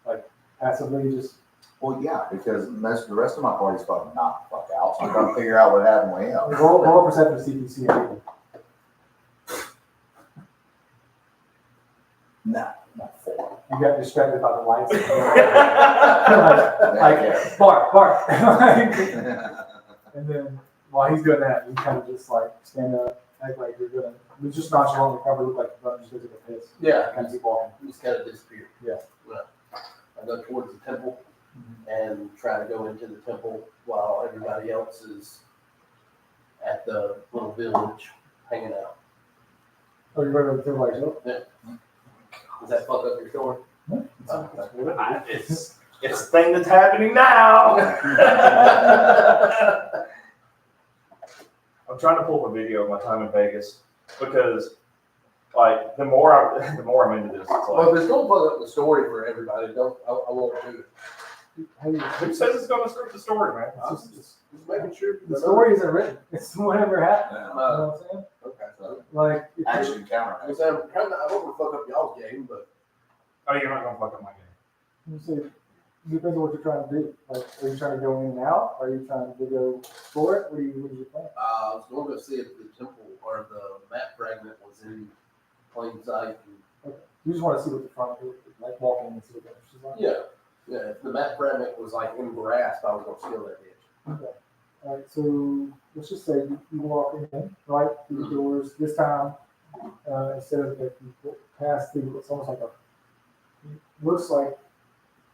B: like passively, just
C: Well, yeah, because the rest of my party's fucking knocked the fuck out. So I'm trying to figure out what happened with him.
B: roll a perception to see if you see anything.
C: Nah, not 4.
B: You got distracted by the lights.
C: Yeah.
B: like, bark. And then while he's doing that, you kind of just like stand up, act like you're gonna, you just nonchalantly probably look like you're just gonna take a piss.
D: Yeah.
B: Kind of keep walking.
D: He just kind of disappeared.
B: Yeah.
D: I go towards the temple and try to go into the temple while everybody else is at the little village hanging out.
B: Oh, you're ready to feel like yourself?
D: Does that fuck up your story?
A: It's the thing that's happening now. I'm trying to pull up a video of my time in Vegas because, like, the more I'm into this, it's
D: Well,
A: like,
D: if it's gonna fuck up the story for everybody, I won't do it.
A: who says it's going to screw the story, man?
D: Just making sure.
B: The story isn't written. It's whatever happened.
C: Yeah.
B: You know what I'm saying?
D: Okay, so.
B: Like, if
C: Action encounter.
D: I don't want to fuck up y'all's game, but
A: Oh, you're not going to fuck up my game.
B: you say, it depends on what you're trying to do. Like, are you trying to go in and out? Are you trying to go for it? What is your plan?
D: I was going to see if the temple or the map fragment was in plain sight.
B: You just want to see what the front is like, walking and see what the entrance is like?
D: Yeah. If the map fragment was like in grasp, I was going to steal that bitch.
B: Okay. All right, so let's just say you walk in, right, through the doors. This time, instead of like you pass through, it's almost like looks like,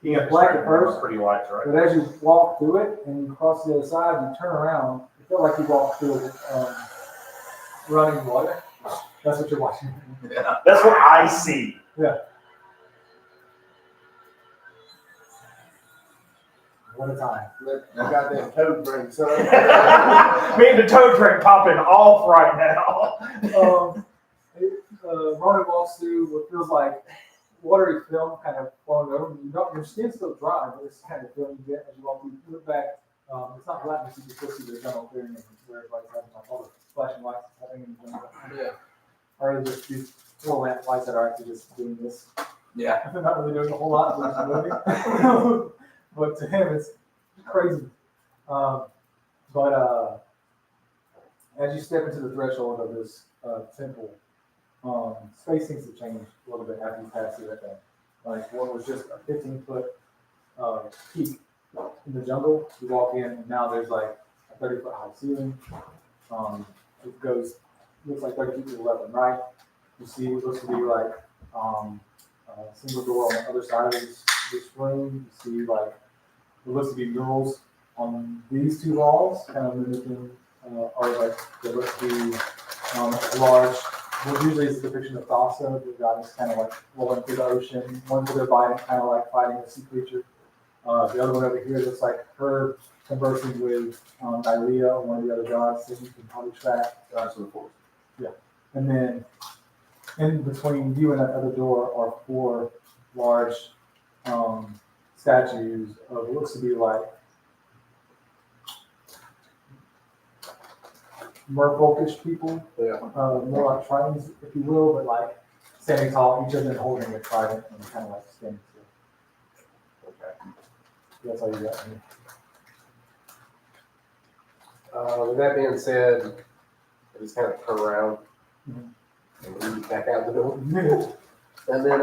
A: You got
B: black at first.
A: Pretty lights, right?
B: but as you walk through it and you cross the other side, you turn around, it felt like you walked through running water. That's what you're watching.
C: Yeah.
A: That's what I see.
B: What a time.
D: That goddamn toad drink, son.
A: Me and the toad drink popping off right now.
B: Ronan walks through what feels like watery film kind of flowing over. Your skin's still dry, but it's kind of film you get as you walk through. You look back, it's not blackness, you can still see the jungle clearing where everybody's having like all the flashing lights happening in the jungle.
D: Yeah.
B: Or just these little lamp lights that are actually just doing this.
C: Yeah.
B: They're not really doing a whole lot, they're just moving. But to him, it's crazy. As you step into the threshold of this temple, space seems to change a little bit after you pass through that thing. Like what was just a 15-foot peak in the jungle, you walk in, and now there's like a 30-foot high ceiling. It goes, looks like 30 feet to the left and right. You see what looks to be like a single door on the other side of this room. You see like what looks to be murals on these two walls, kind of mimicking, or like there looks to be a large, what usually is a depiction of Thassa, the goddess kind of like rolling through the ocean. One to their body, kind of like fighting a sea creature. The other one over here looks like her conversing with Nylea, one of the other gods that you can probably track. Yeah. And then in between you and that other door are 4 large statues of what looks to be like merfolkish people.
D: Yeah.
B: More like tritons, if you will, but like standing tall, each of them holding a trident and kind of like standing still.
D: Okay.
B: That's all you got.
D: With that being said, I just kind of turn around
B: Mhm.
D: and leave back out the door. And then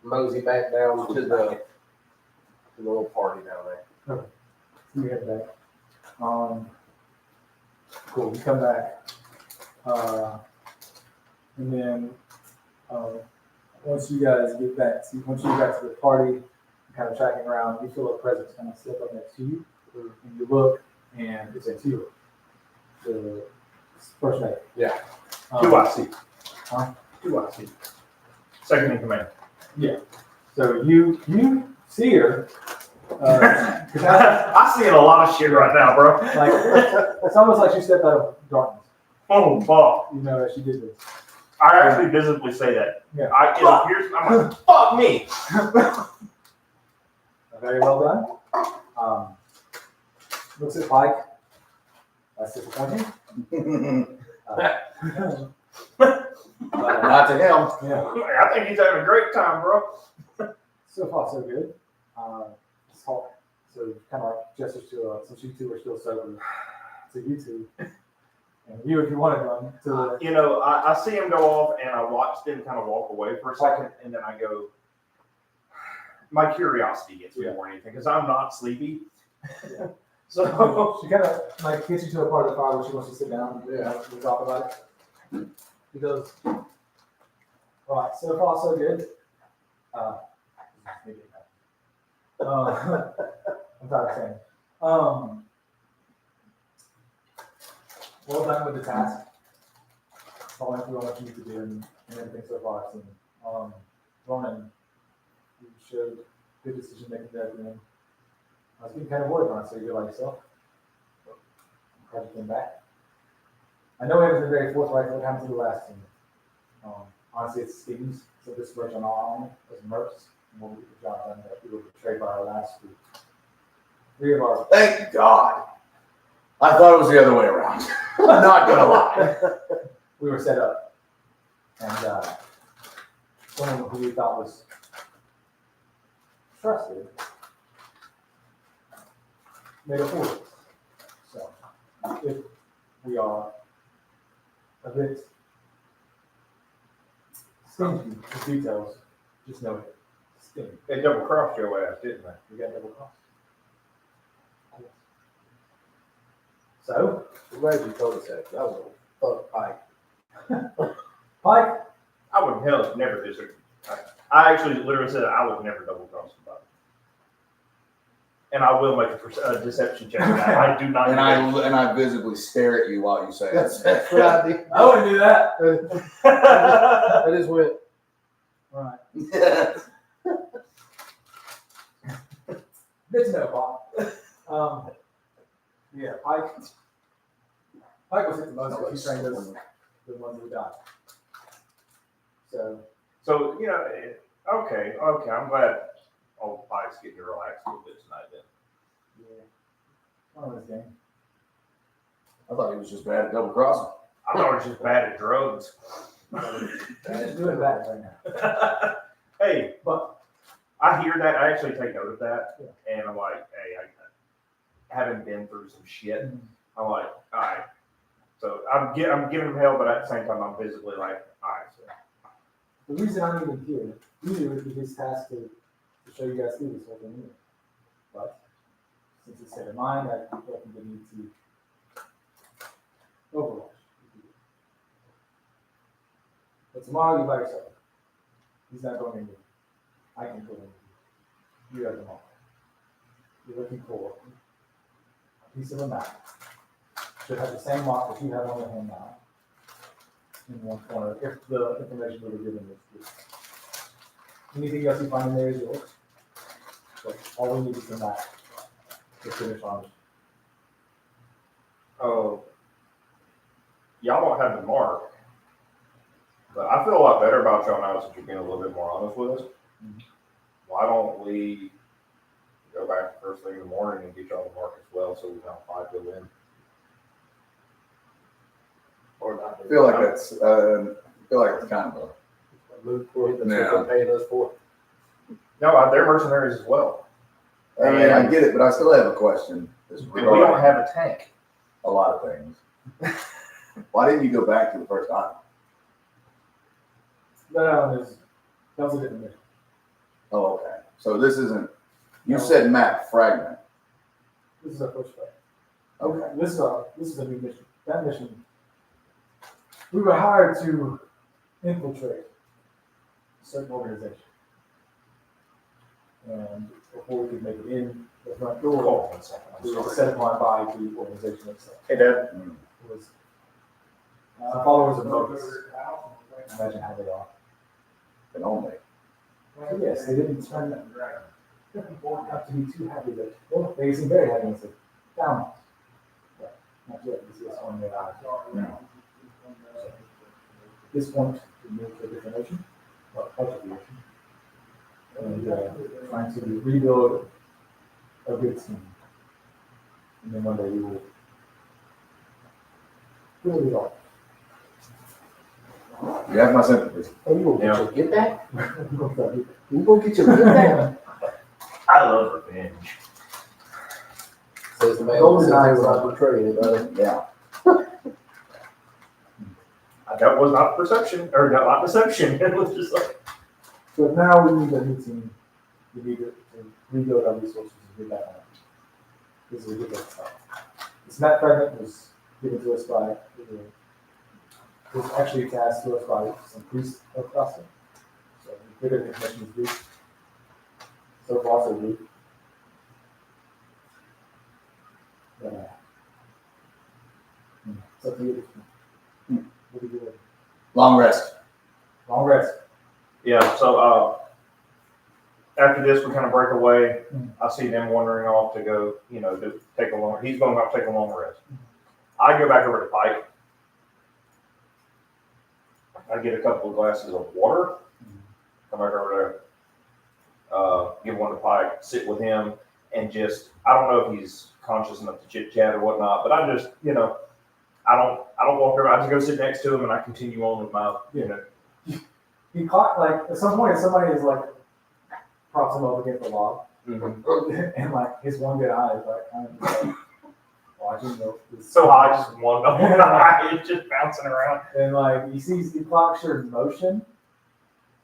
D: mosey back down to the little party down there.
B: You head back. Cool. You come back, and then once you guys get back, once you get to the party, kind of tracking around, you feel a presence kind of step up next to you, and you look, and it's Theros, the first mate.
D: Yeah.
A: Who I see.
B: Huh?
A: Who I see. Second in command.
B: So you see her,
A: I'm seeing a lot of shit right now, bro.
B: Like, it's almost like she stepped out of darkness.
A: Oh, fuck.
B: You know that she did this.
A: I actually visibly say that.
B: Yeah.
A: It appears, I'm like, fuck me.
B: Very well done. Looks at Pike. That's disappointing.
C: Not to him.
B: Yeah.
A: I think he's having a great time, bro.
B: So far, so good. So kind of like gestures to since you two are still sober, to you two, and you if you want to run to
A: You know, I see him go off, and I watched him kind of walk away for a second, and then I go, my curiosity gets me more than anything, because I'm not sleepy.
B: Yeah.
A: So
B: she kind of like gets you to a part of the fire where she wants to sit down. Yeah, we talk about it. He goes, all right, so far so good. I'm tired of saying it. Well done with the task. Following through on what you need to do and everything so far. So, Ronan, you showed good decision making there at the end. I was getting kind of worried when I saw you by yourself. I'm glad you came back. I know we haven't been very forthright what happened to the last team. Honestly, it stings. So this much on our own as mercs, and we'll get the job done. That we were betrayed by our last group. 3 of our
C: Thank God. I thought it was the other way around. Not gonna lie.
B: we were set up, and someone who we thought was trusted made a fool of us. So if we are a bit stingy with details, just know it. Stingy.
A: they double crossed your ass, didn't they?
B: We got double crossed. So,
D: I'm glad you told us that. That was a fuck Pike.
B: Pike,
A: I would hell never disagree. I actually literally said I would never double cross somebody. And I will make a deception check. I do not.
C: And I visibly stare at you while you say
D: That's
C: it.
D: what I did.
B: I wouldn't do that.
D: I just went,
B: All right.
C: Yes.
B: Good to know, Bob. Yeah, Pike was hit the most because he trained us the ones who died. So,
A: So, you know, okay. I'm glad old Pike's getting to relax a little bit tonight then.
B: yeah, one of his game.
C: I thought he was just bad at double crossing.
A: I thought it was just bad at drugs.
B: He's just doing that right now.
A: Hey,
B: But
A: I hear that. I actually take note of that.
B: Yeah.
A: And I'm like, hey, I haven't been through some shit. I'm like, all right. So I'm giving him hell, but at the same time, I'm visibly like, all right. So.
B: the reason I'm even here, usually would be his task to show you guys through this whole thing here. But since it's set in mind, I welcome the need to overwatch. But tomorrow you're by yourself. He's not going anywhere. I can go in with you. You have them all. You're looking for a piece of a map. Should have the same mark that you have on your hand now. In one corner, if the information we were given is true. Anything else you find in there is yours. But all we need is the map to finish on.
A: Oh, y'all don't have the mark, but I feel a lot better about y'all now since you're being a little bit more honest with us.
B: Mhm.
A: Why don't we go back first thing in the morning and get y'all the mark as well, so we can have 5 go in?
D: or not.
C: I feel like it's kind of
D: Luke for it. That's
C: Yeah.
D: what they're paying us for.
A: No, they're mercenaries as well.
C: I mean, I get it, but I still have a question.
A: And we don't have a tank.
C: a lot of things. Why didn't you go back to the first island?
B: No, that was a different mission.
C: Oh, okay. So this isn't. You said map fragment.
B: This is our first fight.
C: Okay.
B: This is a new mission. That mission, we were hired to infiltrate a certain organization. And before we could make it in the front door,
A: Hold on a second.
B: we
A: I'm
B: were
A: sorry.
B: set upon by the organization itself.
A: Hey, Dad.
C: Mm.
B: It was followers of Moses. Imagine how they are.
C: And only.
B: Yes, they didn't turn People have to be too happy that, well, they seem very happy and say, down. But not yet, this is on their eyes.
C: Yeah.
B: At this point, we move to a different ocean, well, part of the ocean. And trying to rebuild a good team. And then one day we will build it all.
C: You have my sympathy.
D: Oh, you
A: Yeah.
D: gonna get that?
B: We're gonna try to do
D: You gonna get your get that?
A: I love revenge.
D: Says the man
B: Golden
D: who says
B: eyes
D: he will
B: on.
D: not betray anybody.
C: Yeah.
A: That was not perception, or not deception. It was just like,
B: So now we need a new team. We need to rebuild our resources and get that on. This is a good way to start. This map fragment was given to us by, was actually tasked to us by some priests of Costa. So we figured the information is good. So far, so good. But, it's up to you. What do you do?
C: Long rest.
B: Long rest.
A: yeah, so, after this, we kind of break away. I see them wandering off to go, to take a long, he's going off to take a long rest. I go back over to Pike. I get a couple of glasses of water. Come back over there, give one to Pike, sit with him, and just, I don't know if he's conscious enough to chit chat or whatnot, but I just, I don't walk over, I just go sit next to him and I continue on with my,
B: He caught, like, at some point, somebody is like, props him up against the log. And like, his one good eye is like, kind of like, watching this.
A: So high, just one eye, it's just bouncing around.
B: And like, he clocks your motion,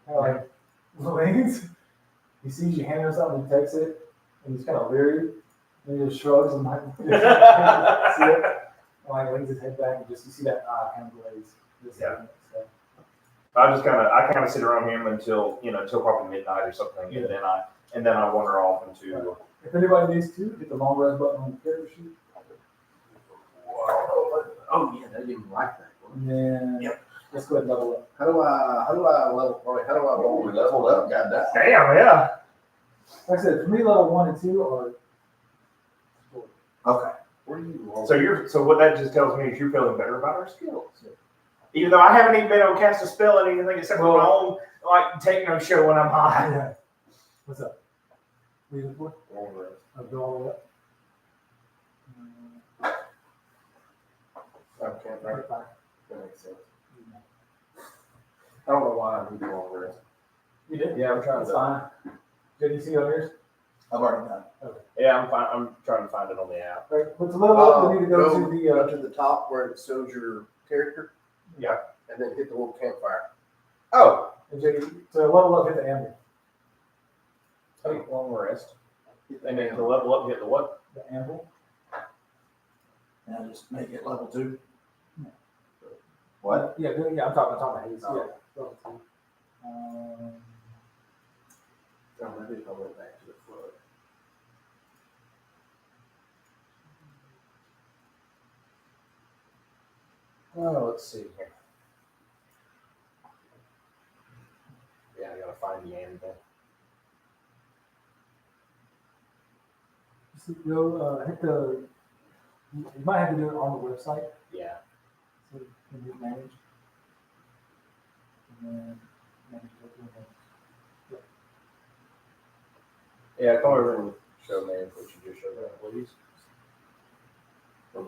B: kind of like, leans. He sees you hand him something, he takes it, and he's kind of leery, and he just shrugs and like, see it, and like, leans his head back, and just, you see that eye kind of glaze.
A: Yeah. I kind of sit around him until probably midnight or something, and then I wander off into.
B: If anybody needs to, hit the long rest button on the character sheet.
D: Oh yeah, they didn't like that one.
B: And then, let's go ahead and level up.
D: How do I level? All right, how do I roll?
C: We leveled up, goddamn.
A: Damn, yeah.
B: Like I said, for me, level 1 and 2 are.
C: Okay.
D: Where do you roll?
A: So what that just tells me is you're feeling better about our skills. Even though I haven't even been able to cast a spell or anything except for my own, like, techno show when I'm high.
B: Yeah. What's up? What are you looking for?
D: Long rest.
B: I'll go all the way up.
D: Okay, right.
B: Fine.
D: That makes sense. I don't know why I need long rest.
B: You did?
D: Yeah, I'm trying
B: That's
D: to.
B: fine. Did you see on yours?
C: I've already done.
A: Yeah, I'm fine. I'm trying to find it on the app.
B: Right. But to level up, we need to go to the.
D: Go to the top where it shows your character.
A: Yeah.
D: And then hit the little campfire.
A: Oh,
B: And JD, to level up, hit the amber.
A: take long rest. And then to level up, hit the what?
B: The amber.
C: And I just make it level 2.
B: What? Yeah, I'm talking about haze.
C: Oh.
B: Yeah. Level 2.
D: Oh, maybe if I went back to the flood.
A: Oh, let's see here. Yeah, I gotta find the anvil.
B: Just go, hit the. You might have to do it on the website.
A: Yeah.
B: So you can hit manage. And then manage.
A: Yeah, come over and show me what you just showed me, please.
D: Are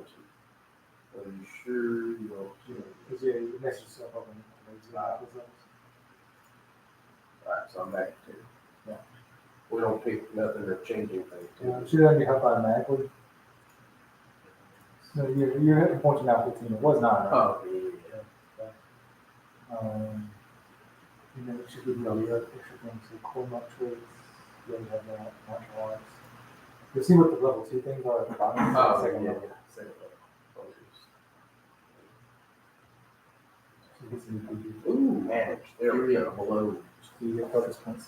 D: you sure you don't?
B: Because yeah, you mess yourself up and
D: Alright, so I'm back at 2.
B: Yeah.
D: We don't pick nothing or change anything.
B: Should have been helped automatically. No, you're hitting points now 15. It was 9, right?
D: Oh, yeah.
B: And then it should give you all the other extra things, so core march traits, you already have that, martial arts. You'll see what the level 2 things are at the bottom.
D: Oh,
B: Second
D: yeah.
B: level.
D: Second level.
B: So you get some new features.
D: Ooh, manage. There we go. Below.
B: So you get focus points.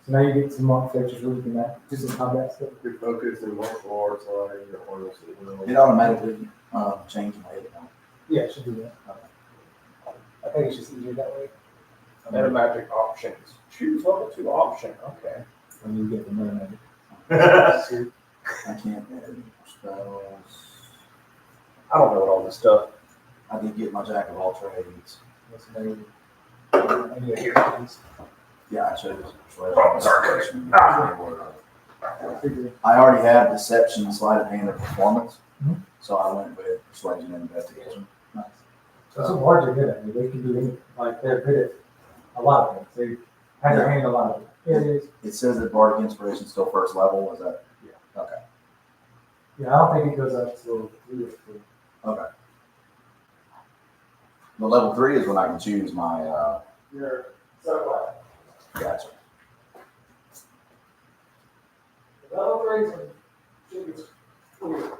B: So now you get some more features where you can do some combat stuff.
D: Your focus in martial arts, your harness,
C: It automatically changes my hit.
B: Yeah, it should do that. I think it's just easier that way.
A: Meta magic options. Choose level 2 option. Okay.
B: When you get the meta magic.
C: I can't add any more spells.
A: I don't know what all this stuff.
C: I did get my jack of all trades.
B: What's the name? Here.
C: Yeah, I chose persuasion.
A: Oh, sorry.
C: I already have deception, sleight of hand, and performance,
B: Mhm.
C: so I went with persuasion and investigation.
B: Nice. That's what bards are good at. They can do anything. Like they're good at a lot of things. They have their hand a lot of it. Yeah, it is.
C: It says that bardic inspiration is still first level. Is that?
B: Yeah.
C: Okay.
B: Yeah, I don't think it goes up to 3 or 4.
C: Okay. But level 3 is when I can choose my.
B: Your so what?
C: Gotcha.
B: Level 3 should be weird.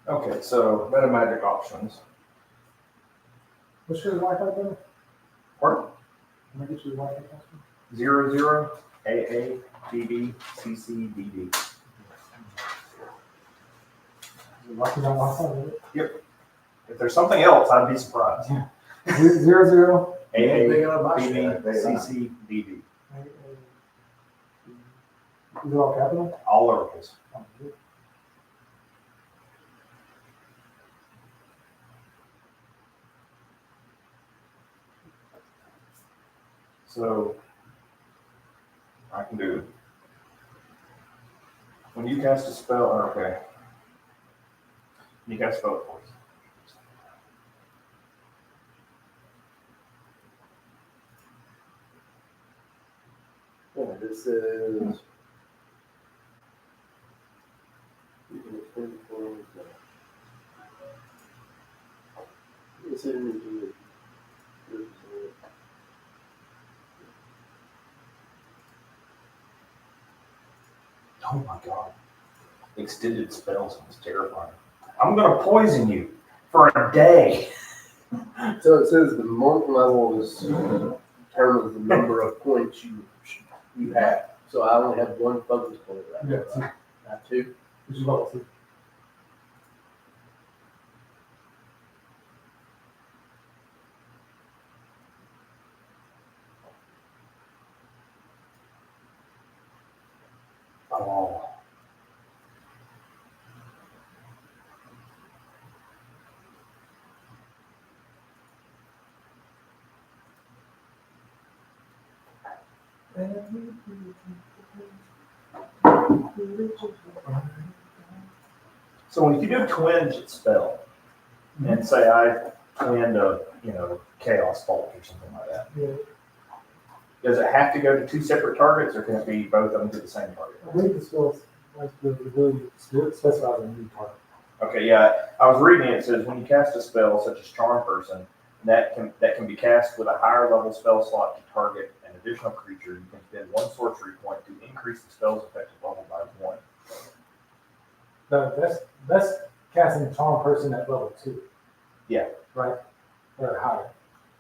A: Okay, so meta magic options.
B: What's your Wi-Fi bill?
A: Pardon?
B: Can I get you the Wi-Fi password?
A: 00 AA DD CC DD.
B: Lucky on Wi-Fi, is
A: If there's something else, I'd be surprised.
B: it? 00.
A: AA
C: Big on my
A: DD
C: shit.
A: CC DD.
B: Is it all capital?
A: All lowercase.
B: Oh, good.
A: So I can do when you cast a spell. Okay, you cast a spell, of course.
D: Yeah, this is. You can explain it for me. This is.
A: Oh my god! Extended spells is terrifying. I'm gonna poison you for a day.
D: So it says the monk level is determines the number of points you have. So I only have one focus point right
B: Yeah,
D: now. I have 2.
B: which is level 2.
A: Oh. So when you do a twinge spell, and say I twinned a chaos bolt or something like that,
B: Yeah.
A: does it have to go to 2 separate targets, or can it be both of them to the same target?
B: I think the spells, like the ability to specify a new target.
A: Okay, yeah, I was reading it. It says when you cast a spell such as Charm Person, that can be cast with a higher level spell slot to target an additional creature. You can spend 1 sorcery point to increase the spell's effective level by 1.
B: That's casting Charm Person at level 2.
A: Yeah.
B: Right? Or higher.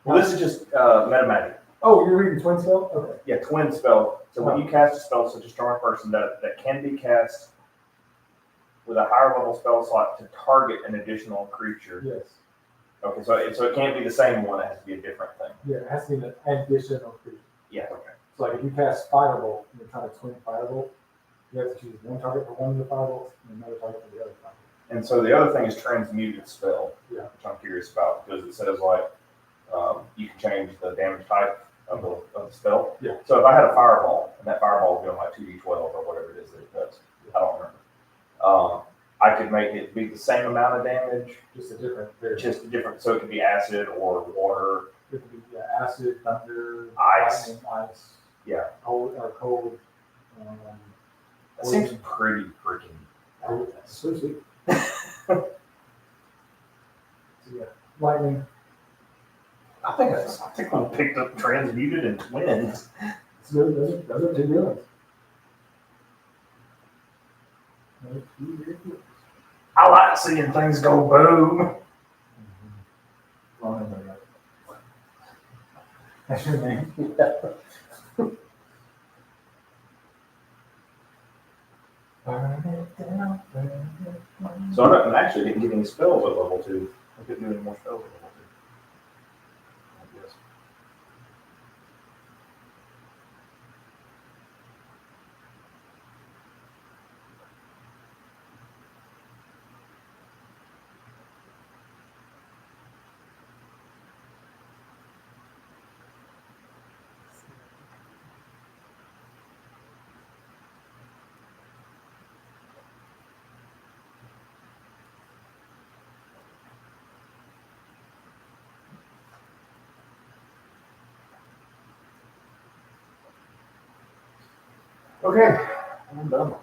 A: Well, this is just meta magic.
B: Oh, you're reading twin spell? Okay.
A: Yeah, twin spell. So when you cast a spell such as Charm Person, that can be cast with a higher level spell slot to target an additional creature.
B: Yes.
A: Okay, so it can't be the same one. It has to be a different thing.
B: Yeah, it has to be an additional creature.
A: Yeah. Okay.
B: So like if you cast Firebolt, and you're trying to twin Firebolt, you have to choose one target for one of the Firebolts and another target for the other target.
A: And so the other thing is transmuted spell,
B: Yeah.
A: which I'm curious about because it says like you can change the damage type of the spell.
B: Yeah.
A: So if I had a fireball and that fireball is doing like 2d12 or whatever it is that it does, I don't remember. I could make it be the same amount of damage,
B: Just a different variant.
A: just a different. So it could be acid or water.
B: It could be acid, thunder,
A: Ice.
B: lightning, ice.
A: Yeah.
B: Cold.
A: That seems pretty freaking.
B: So sweet. So yeah, lightning.
A: I think I picked up transmuted and twins.
B: It's good. Those are 2 good ones. Those are 2 very good.
A: I like seeing things go boom.
B: Long as I got it. That's your name.
A: So I actually didn't get any spells at level 2. I couldn't do any more spells. I guess. Okay, I'm done.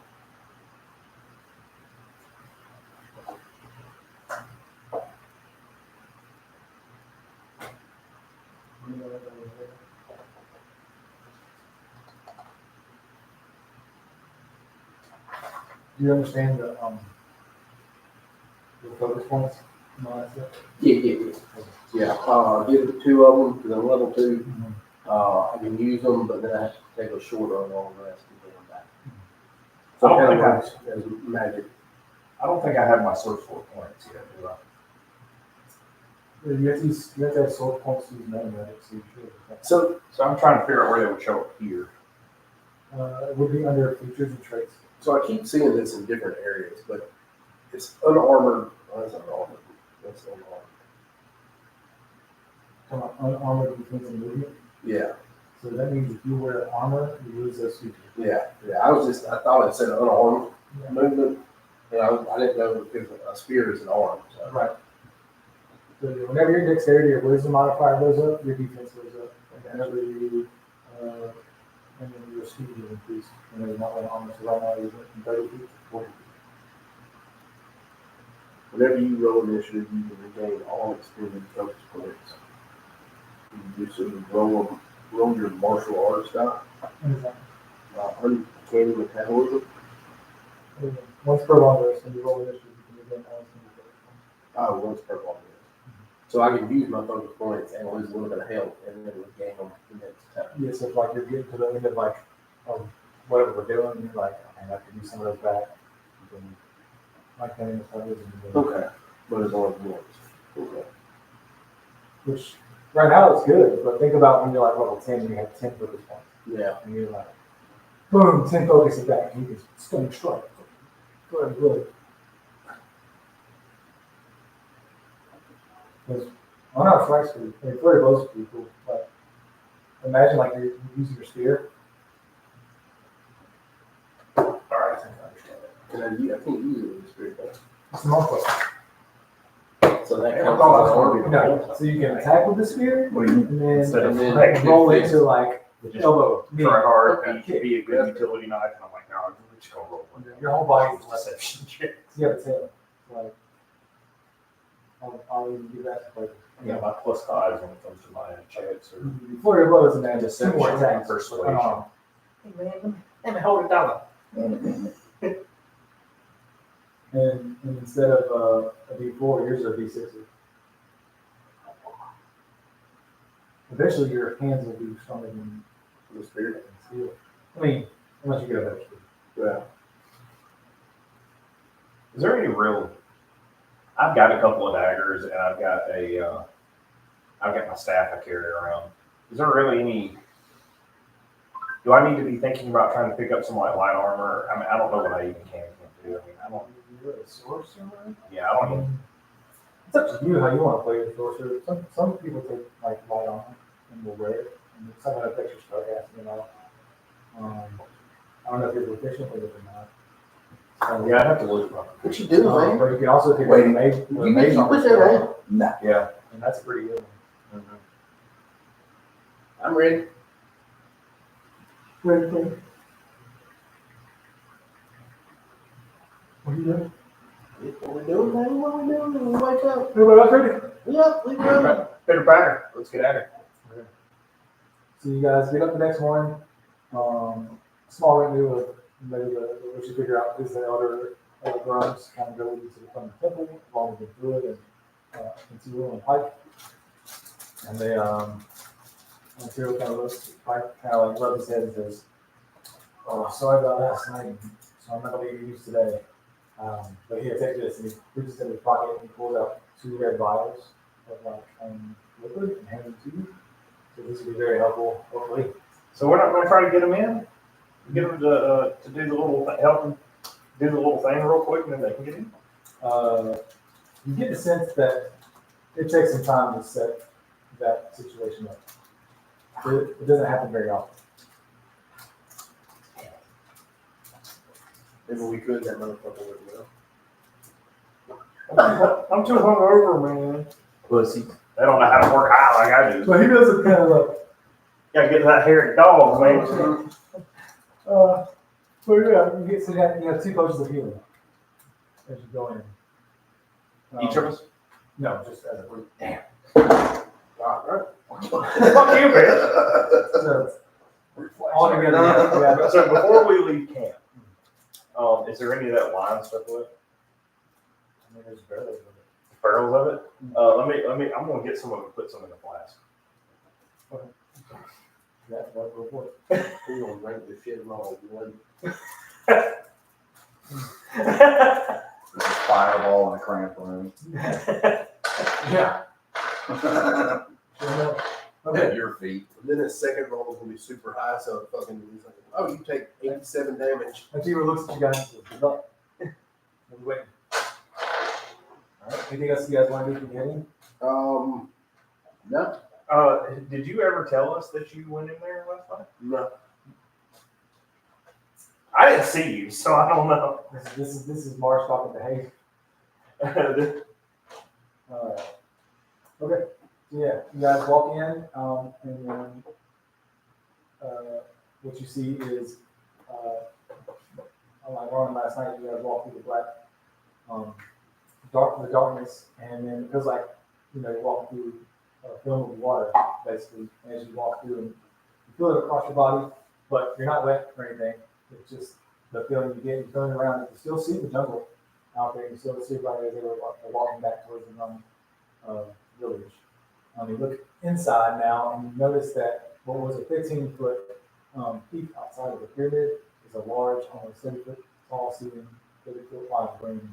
B: Do you understand the focus points and all that stuff?
D: Yeah. Get the two of them, because I'm level 2. I can use them, but then I have to take a shorter on all the rest and get them back. So
A: I
D: it
A: don't
D: kind of
A: think
D: works as magic.
A: I don't think I have my source for points yet, do I?
B: You have to have soul points to use meta magic, so you should.
D: So
A: So I'm trying to figure out where they would show up here.
B: It would be under features and traits.
D: So I keep seeing this in different areas, but it's unarmored. Oh, that's unarmored. That's unarmored.
B: Come on, unarmored defense and movement.
D: Yeah,
B: So that means if you wear armor, you lose those features.
D: yeah. I thought it said unarmed
B: Yeah.
D: movement, and I didn't know because a spear is an arm. So.
B: Right. So whenever your dexterity or wisdom modifier goes up, your defense goes up. And whenever you, and then your speed will increase. And there's not one armor, so right now you're from 30 feet to 40 feet.
D: Whenever you roll initiative, you can regain all expended focus points. You just roll your martial arts die. Uncanny metabolism.
B: Once per long rest, when you roll initiative, you can again all
D: Oh, once per long rest. So I can use my focus points and lose a little bit of health and then regain them the next time.
B: Yes, if like you're getting to the end of like whatever we're doing, you're like, I have to do some of those back. You can, like that in the photos and you can-
D: Okay. But it's only once. Okay.
B: Which right now it's good, but think about when you're like level 10 and you have 10 focus points.
D: Yeah.
B: And you're like, boom, 10 focus attack. You can stunning strike. Good. Because on our flex speed, I mean, flurry blows pretty cool. But imagine like you're using your spear.
A: All right, I think I understand that.
D: I can't use it with the spirit though.
B: It's more close.
D: So that
A: Yeah,
D: counts
A: I thought
D: as
A: I was
D: an
A: gonna
D: arm.
A: be-
B: No, so you can attack with the spear,
A: What do you
B: and then,
A: Instead of
B: like, roll into like
A: just
B: elbow, knee.
A: try hard,
B: Okay.
A: be a good utility knife, and I'm like, no, I'm just gonna roll one.
B: Your whole body is less.
A: Deception check.
B: You have a tail. Like, I'll even do that. Like,
A: Yeah, my +5 when it comes to my checks or
B: flurry of blows, and then just two
A: deception
B: more
A: and
B: attacks.
A: persuasion.
B: Unarmed.
A: Hey man, let me hold it down.
B: And instead of a D4, yours are D6s. Eventually, your hands will be stronger than
D: The spirit.
B: steel. I mean, unless you get a better speed.
D: Yeah.
A: Is there any real? I've got a couple of daggers, and I've got my staff I carry around. Is there really any? Do I need to be thinking about trying to pick up some like light armor? I mean, I don't know what I even can do. I mean, I don't.
B: You're a sorcerer?
A: Yeah, I don't even.
B: It's up to you how you want to play the sorcerer. Some people take like light armor and will wear it, and it's not going to affect your spellcasting at all. I don't know if you're proficient with it or not. So,
A: Yeah, I have to look.
D: What you do, man?
B: But you can also pick up
C: Wait.
B: the mage.
D: You need to put that on.
C: Nah.
A: Yeah.
B: And that's pretty good.
D: I'm ready.
B: Ready, please. What are you doing?
D: What we doing, man? What we doing? When we wake up?
B: Everybody else ready?
D: Yep, we ready.
A: Better batter. Let's get at it.
B: So you guys get up the next morning. Small retinue of maybe what you figure out is the elder grunts kind of go into the front of the temple, along with the druid and conceal and pike. And they Material kind of looks Pike kind of like rubs his head and says, "Oh, sorry about last night. So I'm not gonna be used today." But here, take this. And he reaches in his pocket and he pulls out 2 red vials of like liquid and hands them to you. So this will be very helpful, hopefully.
A: So we're not going to try to get them in. Get them to do the little help them do the little thing real quick, and then they can get in.
B: You get the sense that it takes some time to set that situation up. It doesn't happen very often.
D: Maybe we could, that motherfucker would well.
A: I'm too hungover, man.
C: Pussy.
A: They don't know how to work high like I do.
B: So he does it kind of like,
A: Gotta get that hairy dog, man.
B: so yeah, you have 2 potions of healing as you go in.
A: Each of us?
B: No, just as a group. Damn.
A: Fuck you, man.
B: So, all together, yeah.
A: So before we leave camp, is there any of that wine stuff left?
B: I mean, there's barely.
A: Barrels of it? I'm gonna get some of it and put some in the flask.
B: Yeah, go for it.
D: We're gonna drink this shit along.
C: Fireball in a cramped room.
B: Yeah. Sure enough. Okay.
C: At your feet.
D: And then his second roll is gonna be super high, so it fucking he's like, oh, you take 87 damage.
B: Achiever looks at you guys and says, good luck. We'll be waiting. Alright, anything else you guys want to do for getting?
D: No,
A: Did you ever tell us that you went in there last night?
D: no.
A: I didn't see you, so I don't know.
B: This is Marsh talking to Hayes. Alright. Okay. So yeah, you guys walk in, and then what you see is like Ron last night, you guys walk through the black the darkness, and then it feels like, you walk through a film of water, basically, as you walk through, and you feel it across your body, but you're not wet or anything. It's just the feeling you get. You're feeling around. You still see the jungle out there. You still see everybody as they were walking back towards the village. You look inside now, and you notice that what was a 15-foot peak outside of the pyramid is a large, almost 30-foot tall ceiling, 30-foot wide ring,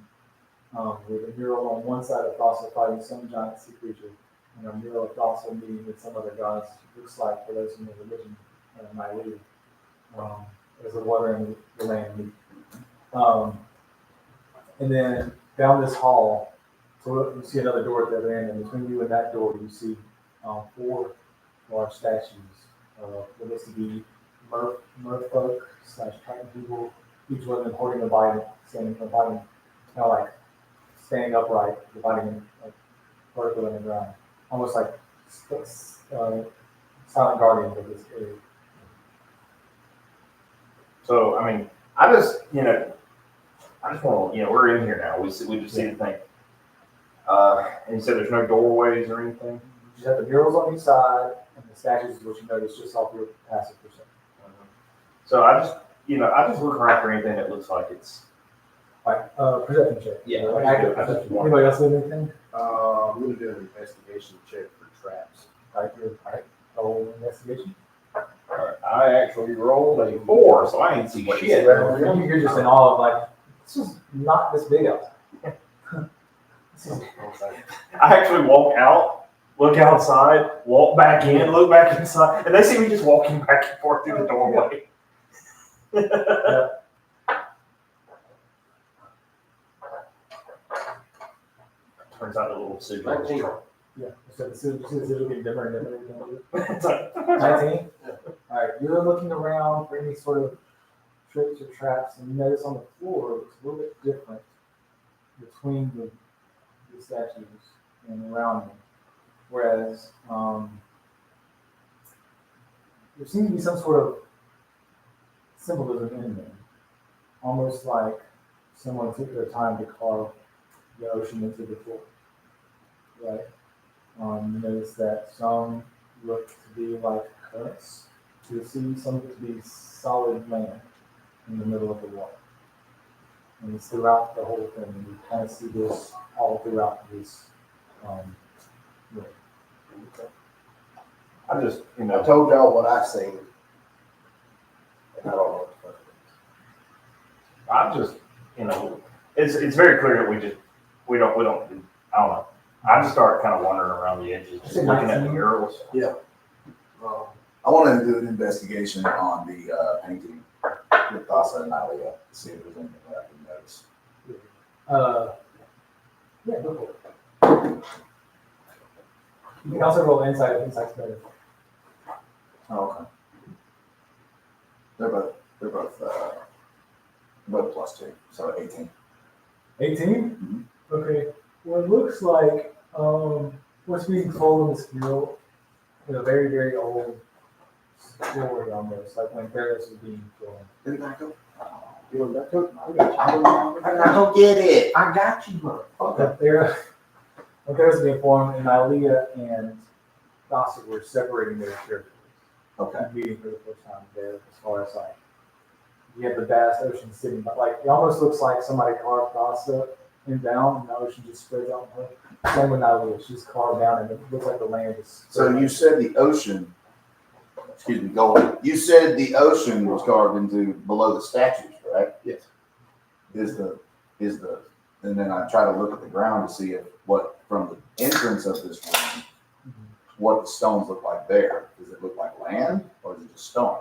B: with a mural on one side of Thassa fighting some giant sea creature, and a mural of Thassa meeting with some other gods. Looks like, for those in the religion, might leave. As the water and the land meet. And then down this hall, so you see another door at the other end, and between you and that door, you see 4 large statues. What looks to be merfolk / Titan people, each one of them holding a Bible, standing for Bible, kind of like standing upright, dividing them like vertical in the ground, almost like silent guardians of this area.
A: So, I mean, I just want to, we're in here now. We just see the thing. And you said there's no doorways or anything?
B: You just have the murals on each side, and the statues is what you notice just off your passive perception.
A: So I just look around for anything that looks like it's.
B: Like, perception check.
A: Yeah,
B: Like,
A: I just do
B: anybody else do anything?
D: I'm gonna do an investigation check for traps.
B: Alright, roll investigation.
C: I actually rolled a 4, so I ain't see shit.
B: You're just in awe of like, this is not this big out.
A: I actually walk out, look outside, walk back in, look back inside, and they see me just walking back and forth through the doorway. Turns out a little sigil.
D: 19.
B: Yeah, so the sigil getting different and different.
A: It's like,
B: 19? Alright, you're looking around for any sort of tricks or traps, and you notice on the floor it's a little bit different between the statues and around them. Whereas there seems to be some sort of symbolism in them, almost like someone took their time to carve the ocean into the floor. Right? You notice that some look to be like currents to the sea, some look to be solid land in the middle of the water. And it's throughout the whole thing. And you kind of see this all throughout this room.
A: I just,
D: I told y'all what I seen. And I don't know what the fuck it is.
A: I'm just, it's very clear that we don't, I don't know. I just start kind of wandering around the edges, just looking at the murals.
C: I want to do an investigation on the painting with Thassa and Alia to see if there's anything that I can notice.
B: Yeah, go for it. You can also roll insight if insight's better.
C: Oh, okay. They're both plus 2, so 18.
B: 18? Okay. Well, it looks like what's being told in this mural in a very, very old story almost, like when Theros was being born.
C: Did it back up?
D: You want that cook?
C: I don't get it.
D: I got you, motherfucker.
B: When Theros was being born, and Alia and Thassa were separating their territories.
C: Okay.
B: Meeting for the first time there, as far as like, you have the vast ocean sitting, but like, it almost looks like somebody carved Thassa and down, and the ocean just spreads out. Same with Alia, she's carved down, and it looks like the land is.
C: So you said the ocean, excuse me, go on. You said the ocean was carved into below the statues, correct?
D: Yes.
C: And then I try to look at the ground to see if what, from the entrance of this room, what the stones look like there. Does it look like land or is it just stone?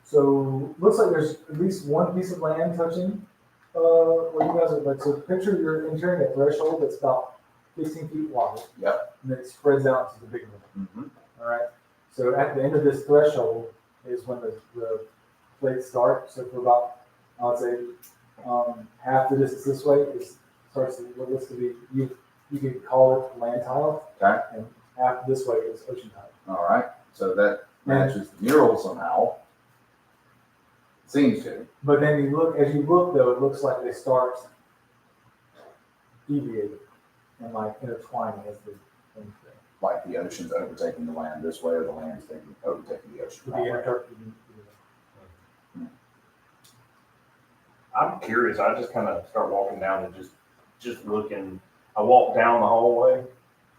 B: So looks like there's at least one piece of land touching where you guys are. Like, so picture you're entering a threshold that's about 15 feet wide.
C: Yep.
B: And then it spreads out to the big room.
C: Mm-hmm.
B: All right. So at the end of this threshold is when the plates start. So for about, I would say, half the distance this way starts to what looks to be you could call it land tile.
C: Okay.
B: And half this way is ocean tile.
C: All right. So that matches the mural somehow. Seems to.
B: But then as you look though, it looks like they start deviating and like intertwining as they things there.
C: Like the ocean's overtaking the land this way or the land's overtaking the ocean.
B: To be interpreted.
A: I'm curious. I just kind of start walking down and just looking. I walk down the hallway,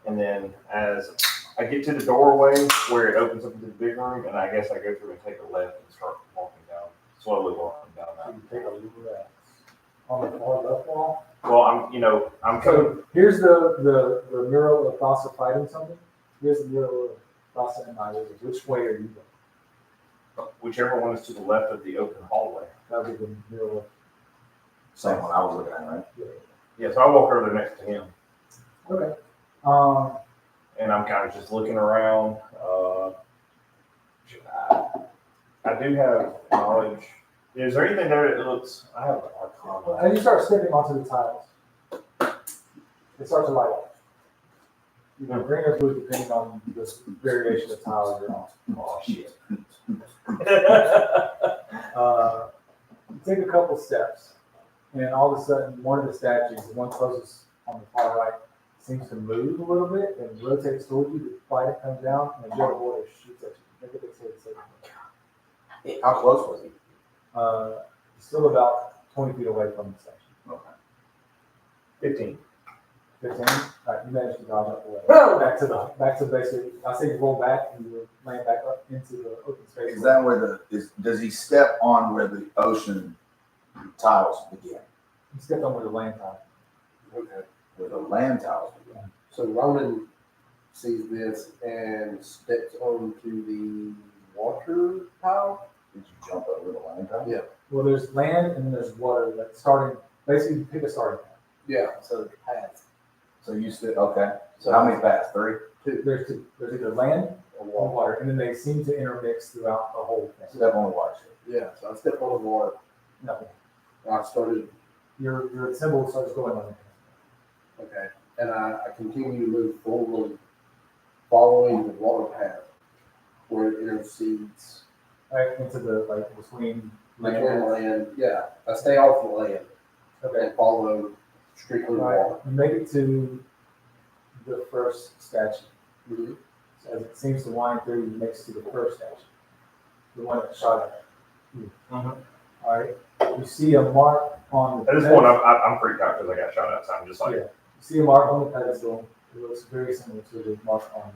A: and then as I get to the doorway where it opens up into the big room, and I guess I go through and take a left and start walking down, slowly walking down that.
B: You take a look at that. On the far left wall.
A: Well, I'm coming.
B: So here's the mural of Thassa fighting something. Here's the mural of Thassa and Alia. Which way are you going?
A: Whichever one is to the left of the open hallway.
B: That would be the mural of.
C: Same one I was looking at, right?
A: Yeah, so I walk over there next to him,
B: Okay.
A: and I'm kind of just looking around. I do have knowledge. Is there anything there that looks? I have an arcana.
B: As you start stepping onto the tiles, it starts to light up. Either green or blue, depending on the variation of tiles you're on.
A: Oh shit.
B: You take a couple steps, and all of a sudden, one of the statues, the one closest on the far right, seems to move a little bit and rotates toward you. The fighter comes down, and a jet of water shoots at you. Make a dexterity saving throw.
C: How close was he?
B: Still about 20 feet away from the statue.
C: Okay.
A: 15.
B: 15. All right, you managed to dodge up the way. Back to basically. I say you roll back and you land back up into the open space.
C: Is that where does he step on where the ocean tiles begin?
B: You stepped on where the land tile.
D: Okay.
C: Where the land tiles begin?
D: So Ronan sees this and steps onto the water tile.
C: Did you jump over the land tile?
D: Yeah.
B: Well, there's land and then there's water. That's starting. Basically, you pick a starting point.
D: Yeah. So the path.
C: So you stood, okay.
D: So
C: How many paths? 3?
B: There's two. There's either land or water, and then they seem to intermix throughout the whole thing.
C: Step on the water.
D: Yeah. So I stepped on the water.
B: Nothing.
D: And I started.
B: Your symbol starts going on.
D: Okay. And I continue to move forward, following the water path where it intercedes
B: Right into the between land.
D: between land. Yeah. I stay off the land
B: Okay.
D: and follow strictly the
B: Right.
D: water.
B: You make it to the first statue.
D: Mhm.
B: So as it seems to wind through, you makes to the first statue, the one that shot at you.
A: Mhm.
B: All right. You see a mark on the.
A: At this point, I'm freaked out because I got shot at. So I'm just like,
B: Yeah. You see a mark on the pedestal. It looks very similar to the mark on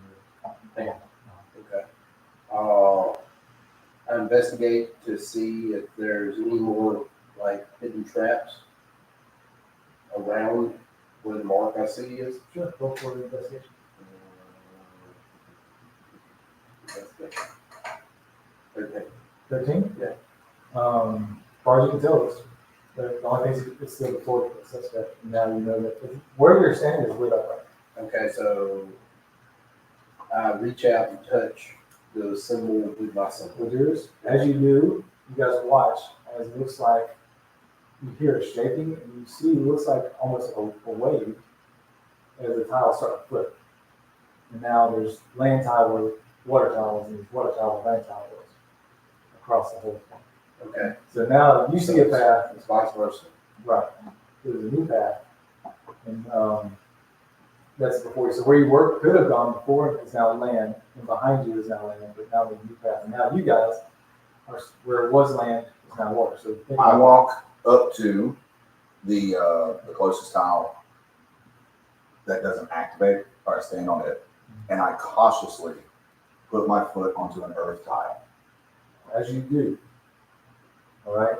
B: the hand.
D: Okay. I investigate to see if there's any more like hidden traps around where the mark I see is.
B: Sure, go for the investigation.
D: That's good. 13.
B: 13?
D: Yeah.
B: As far as you can tell, the only thing is it's still the floor for the suspect. Now you know that where you're standing is lit up right.
D: Okay, so I reach out and touch the symbol with my symbol.
B: With yours, as you do, you guys watch as it looks like you hear it shaking, and you see it looks like almost a wave as the tiles start to flip. And now there's land tile with water tiles, and there's water tile with land tiles across the whole thing.
D: Okay.
B: So now you see a path.
D: It's vice versa.
B: Right. There's a new path, and that's before you. So where you could have gone before is now land, and behind you is now land, but now the new path. And now you guys are where it was land is now water. So think
C: I
B: about
C: walk up to the closest tile that doesn't activate, or I stand on it, and I cautiously put my foot onto an earth tile.
B: that. As you do, all right.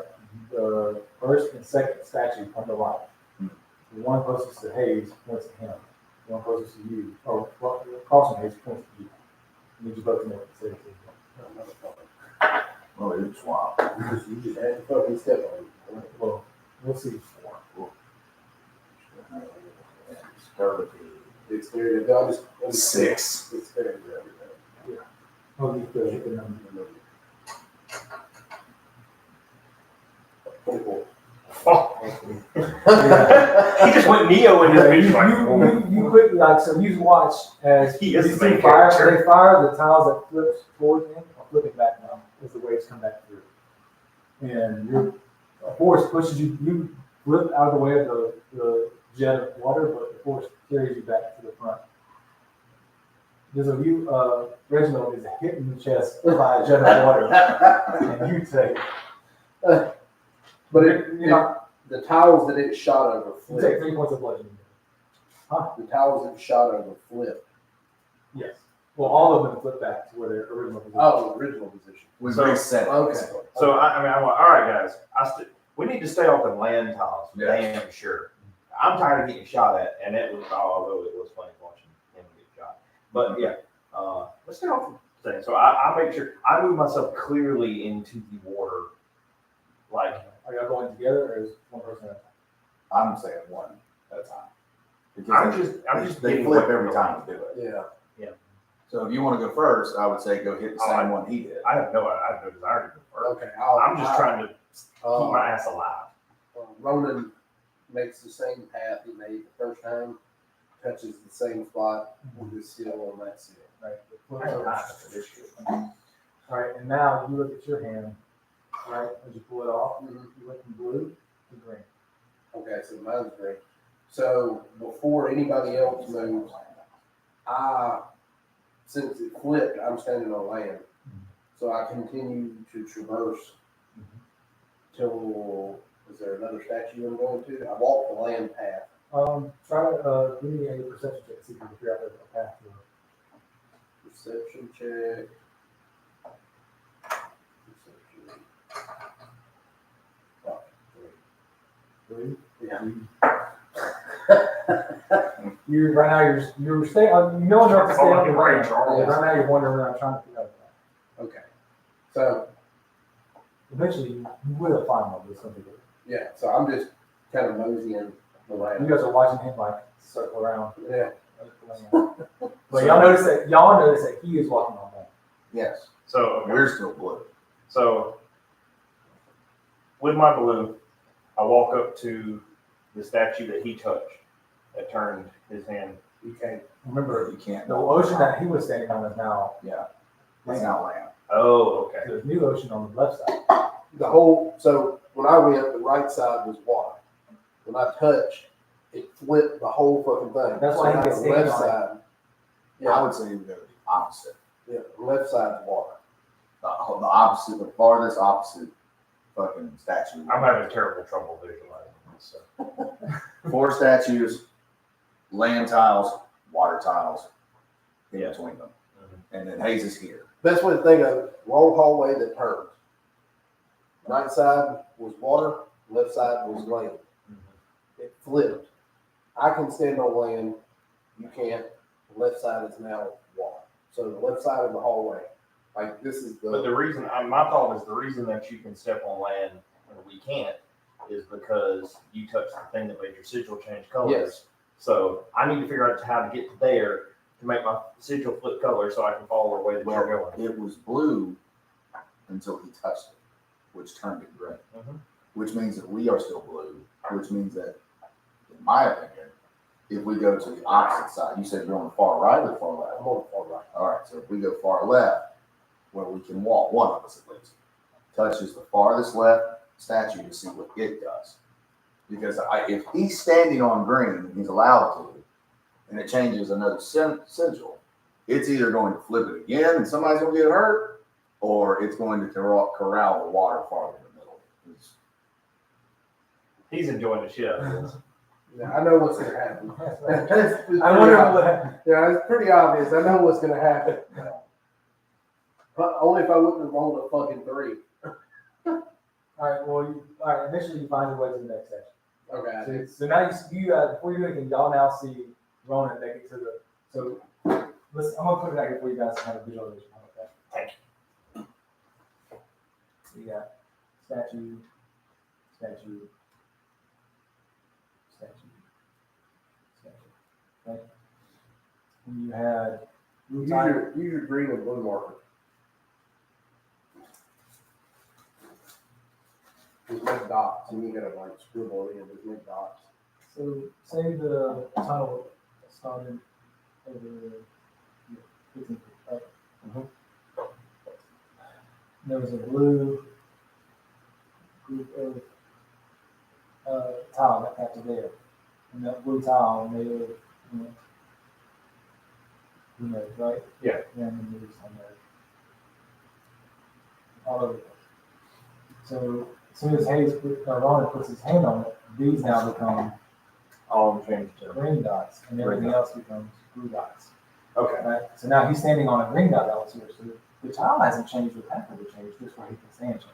B: The first and second statue come to life. The one closest to Hayes points to him. The one closest to you, or caution Hayes points to you. I need you both to know what to say to you.
C: Oh, it's wild.
D: You just had to fucking step on it.
B: Well, we'll see.
D: It's scary. I'll just
C: 6.
D: It's scary.
B: Oh, you could hit the number.
D: 24.
A: He just went Neo in his
B: Yeah,
A: bitch like,
B: you quickly, like, so you watch as
A: He
B: you
A: is the
B: see
A: main
B: fire,
A: character.
B: they fire the tiles that flips towards him, are flipping back now as the waves come back through. And your force pushes you, you flip out of the way of the jet of water, but the force carries you back to the front. There's a you, Reginald is hit in the chest by a jet of water, and you take,
D: But
B: you
D: the tiles that it shot over
B: take
D: flipped.
B: 3 points of bludgeoning.
D: The tiles that it shot over flipped.
B: Yes. Well, all of them flip back to where their original position.
D: Oh, original position.
C: We
A: So-
C: reset.
D: Okay.
A: So I mean, I'm like, all right, guys, we need to stay off the land tiles.
C: Yeah.
A: Damn sure. I'm tired of getting shot at, and it was, although it was funny watching him get shot. But yeah, let's stay off the thing. So I make sure I move myself clearly into the water. Like,
B: Are y'all going together or is one person at a time?
C: I'm saying one at a time. Because
A: I'm just
C: they
A: getting
C: flip
A: away
C: every
A: from
C: time to do it.
D: Yeah.
C: So if you want to go first, I would say go hit the same one he did.
A: I have no desire to go first.
D: Okay.
A: I'm just trying to keep my ass alive.
D: Ronan makes the same path he made the first time, touches the same spot with his seal on that seal.
B: Right. The
A: I
B: flip
A: have
B: over.
A: time for this shit.
B: All right, and now you look at your hand, right, as you pull it off, you went from blue to green.
D: Okay, so mine's green. So before anybody else moves, since it flipped, I'm standing on land. So I continue to traverse till, is there another statue I'm going to? I walk the land path.
B: Try to, give me a perception check, see if you can figure out the path to it.
D: Perception check. Perception. Oh,
B: Blue?
D: yeah.
B: You, right now, you're staying, you know enough to stay on the
A: Right,
B: land.
A: Charles.
B: Right now, you're wandering around trying to figure out the path.
D: Okay. So,
B: Eventually, you will find one, but it's gonna be good.
D: yeah, so I'm just kind of moseying the
B: You
D: land.
B: guys are watching him like circle around.
D: Yeah.
B: But y'all notice that he is walking on land.
C: Yes.
A: So
C: We're still blue.
A: So with my balloon, I walk up to the statue that he touched, that turned his hand.
B: You can't, remember,
C: You can't.
B: the ocean that he was standing on is now,
C: Yeah. It's not land.
A: Oh, okay.
B: there's new ocean on the left side.
D: So when I went, the right side was water. When I touched, it flipped the whole fucking thing.
B: That's why he
D: now
B: gets
D: the
B: standing
D: left
B: on it.
D: side.
C: I
D: Yeah,
C: would say you go the opposite.
D: yeah, the left side's water.
C: The opposite, the farthest opposite fucking statue.
A: I'm having terrible trouble visualizing this. So.
C: 4 statues, land tiles, water tiles in
A: Yeah.
C: between them. And then Hayes is here.
D: Best way to think of it, long hallway that turns. Right side was water, left side was land. It flipped. I can stand on land, you can't. The left side is now water. So the left side of the hallway, like this is
A: But the reason, my thought is the reason that you can step on land and we can't is because you touched the thing that made your sigil change colors.
D: Yes.
A: So I need to figure out how to get to there to make my sigil flip color so I can follow the way that you're
C: Well,
A: going.
C: it was blue until he touched it, which turned it gray.
A: Mhm.
C: Which means that we are still blue, which means that, in my opinion, if we go to the opposite side, you said you're on the far right or far left?
D: I'm on the far right.
C: All right, so if we go far left, where we can walk, one of us at least, touches the farthest left statue to see what it does. Because if he's standing on green and he's allowed to, and it changes another sigil, it's either going to flip it again and somebody's going to get hurt, or it's going to corral the water farther in the middle.
A: He's enjoying the shit out of this.
D: Yeah, I know what's gonna happen.
B: I wonder what.
D: Yeah, it's pretty obvious. I know what's gonna happen. But only if I wouldn't have rolled a fucking 3.
B: All right. Well, all right. Initially, you find your way to the next section.
D: Okay.
B: So now you before you do anything, y'all now see Ronan make it to the. So listen, I'm gonna put it back here for you guys to have a visualization. Okay.
A: Thank
B: you. So you got statue, statue, statue, statue. Right. And you had.
D: Use your green and blue marker. Just make dots, and you gotta like scribble in, just make dots.
B: So say the tunnel started over 15 feet, right? There was a blue group of tile that got to there. And that blue tile made it, right?
A: Yeah.
B: And then there's on there. All over the place. So as soon as Ronan puts his hand on it, these now become
A: All changed to
B: green dots, and everything else becomes blue dots.
A: Okay.
B: Right? So now he's standing on a green dot elsewhere. So the tile hasn't changed with half of the change, just where he can stand change.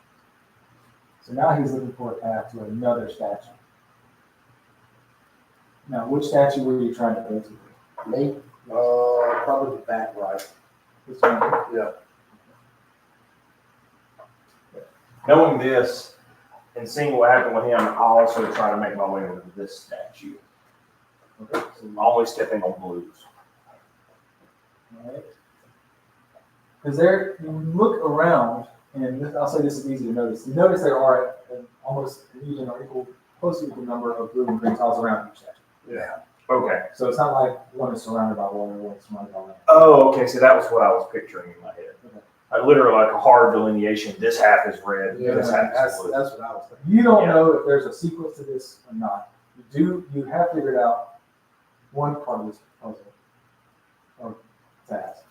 B: So now he's looking for a path to another statue. Now, which statue were you trying to go to?
D: Me? Probably the back right.
B: This one?
D: Yeah.
A: Knowing this and seeing what happened with him, I'll also try to make my way over to this statue. Okay. So I'm always stepping on blues.
B: All right. Because there, you look around, and I'll say this is easy to notice. You notice there are almost an even or equal, close to equal number of blue and green tiles around each statue.
C: Yeah.
A: Okay.
B: So it's not like one is surrounded by water, one is surrounded by land.
A: Oh, okay. So that was what I was picturing in my head.
B: Okay.
A: I literally like a hard delineation. This half is red.
D: Yeah,
A: this half
D: that's
A: is blue.
D: what I was thinking.
B: You don't
A: Yeah.
B: know if there's a sequence to this or not. You have figured out one part of this puzzle or task.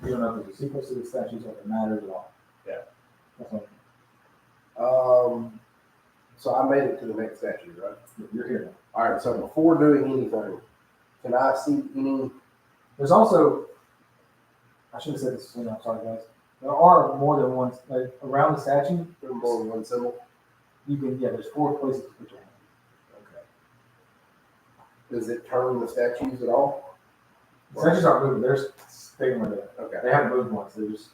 B: You don't know if there's a sequence to the statues or if it matters at all.
A: Yeah.
B: That's what
D: So I made it to the next statue, right?
B: you're here now.
D: All right. So before doing anything, can I see any?
B: There's also, I should have said this sooner, I'm sorry guys. There are more than one, like around the statue,
D: More than one symbol.
B: there's 4 places to put your hand.
D: Okay. Does it turn the statues at all?
B: The statues aren't moving, they're staying where they're.
D: Okay.
B: They haven't moved once, they're just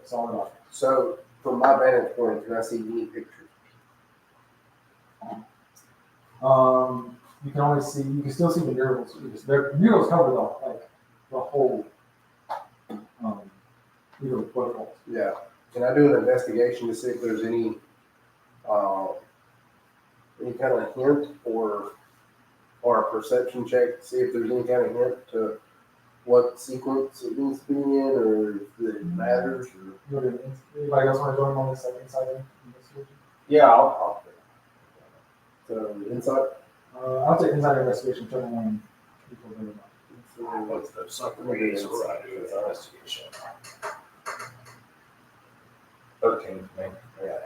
B: solid objects.
D: So from my vantage point, can I see any pictures?
B: You can only see, you can still see the murals. The murals cover the whole, protocols.
D: Yeah. Can I do an investigation to see if there's any kind of hint or a perception check to see if there's any kind of hint to what sequence it needs to be in or if it matters? Or...
B: Anybody else want to join on this inside investigation?
A: Yeah, I'll
D: So insight.
B: I'll take inside investigation, check on people that are not.
A: What's the second ways where I do an investigation? 13, man. Yeah.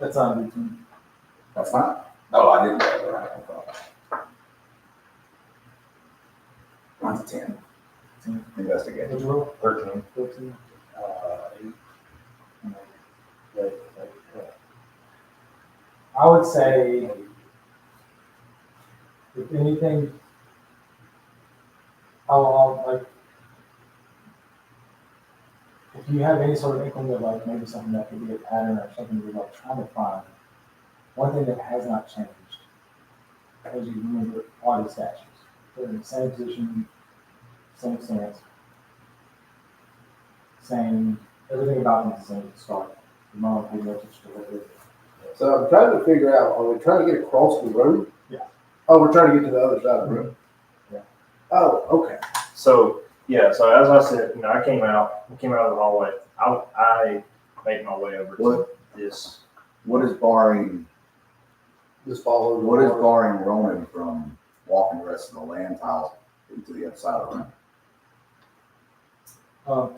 B: That's on routine.
C: That's fine. Oh, I didn't get it right. Mine's a 10. Investigate.
B: What'd you roll?
A: 13.
B: 13.
D: 8.
B: I would say, if anything, like, if you have any sort of inkling of like maybe something that could be a pattern or something you're like trying to find, one thing that has not changed, as you remember, are the statues. They're in the same position, same stance, same, everything about them is the same at the start. The moment pretty much is delivered.
D: So I'm trying to figure out, are we trying to get across the room?
B: Yeah.
D: Oh, we're trying to get to the other side of the room.
B: Yeah.
D: Oh, okay.
A: So, yeah, so as I said, I came out of the hallway. I made my way over to
C: What?
A: this.
C: What is barring
D: Just follow the
C: What is
D: water.
C: barring Roman from walking the rest of the land tiles into the other side of the room?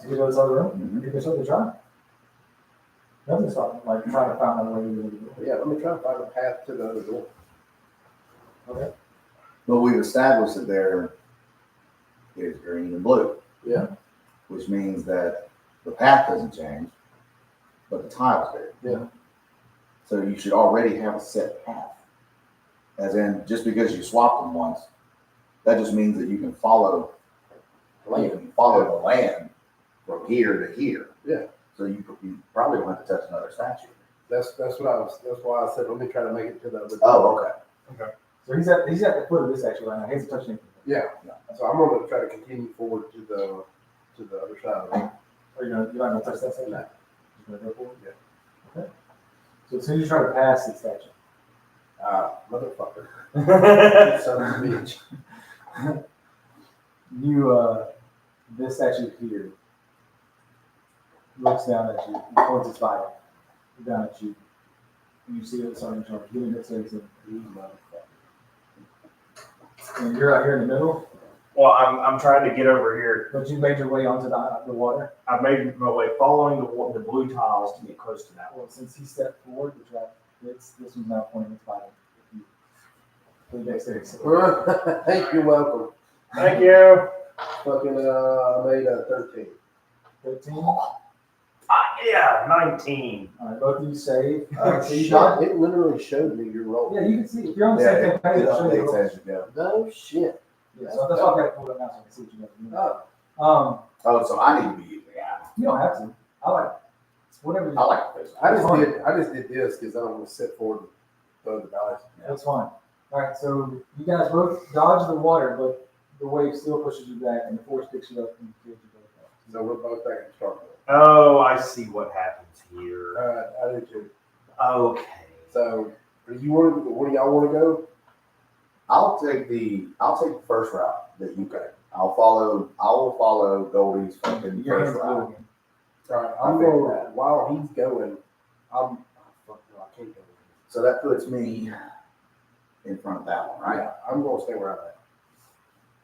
B: To get us out of the room,
C: Mhm.
B: you can certainly try. Nothing's stopping, like trying to find a way to do it.
D: Yeah, let me try to find a path to the other door.
B: Okay.
C: But we've established that there is green and blue.
D: Yeah.
C: Which means that the path doesn't change, but the tile's there.
D: Yeah.
C: So you should already have a set path. As in, just because you swapped them once, that just means that you can follow the land from here to here.
D: Yeah.
C: So you probably don't have to touch another statue.
D: That's why I said, let me try to make it to the other door.
C: Oh, okay.
B: So he's at the foot of this actually right now. He hasn't touched anything.
D: Yeah. So I'm gonna try to continue forward to the other side of the room.
B: Or you're not gonna touch that section?
D: No.
B: You're gonna go forward? Yeah. Okay. So as soon as you try to pass the statue,
D: Motherfucker. Son of a bitch.
B: this statue here looks down at you, points its body down at you, and you see it starting to jump, getting its legs in. You motherfucker. And you're out here in the middle,
A: Well, I'm trying to get over here.
B: but you made your way onto the water.
A: I made my way following the blue tiles to get close to that one.
B: Well, since he stepped forward, this was now pointing its body. For the next
D: Thank you, welcome.
A: Thank you.
D: Fucking, I made a 13.
B: 13.
A: Yeah, 19.
B: All right, both of you save. So you
D: Shit,
B: got
D: it literally showed me your roll.
B: Yeah, you can see if you're on the same page.
C: it
B: it'll show you.
C: updates as you go.
D: No shit.
B: Yeah, so that's why I got to pull it up now so I can see what you guys are
D: Oh,
B: doing.
C: Oh, so I need to be using the app.
B: You don't have to. I like it's whatever.
C: I like the face.
D: I just did this because I don't want to sit forward and throw the dice.
B: That's fine. All right, so you guys both dodge the water, but the wave still pushes you back, and the force picks you up and kills you both up.
D: So we're both back at the start point.
A: Oh, I see what happens here.
D: I do too.
A: Okay.
D: So, where do y'all want to go?
C: I'll take the first route that you take. I will follow Goldie's fucking
B: Your
C: first
B: hands blue
C: route.
B: again.
D: All right,
C: I
D: I'm
C: figured
D: going,
C: that.
D: while he's going, fuck no, I can't go.
C: So that puts me in front of that one, right?
D: Yeah, I'm going to stay where I'm at.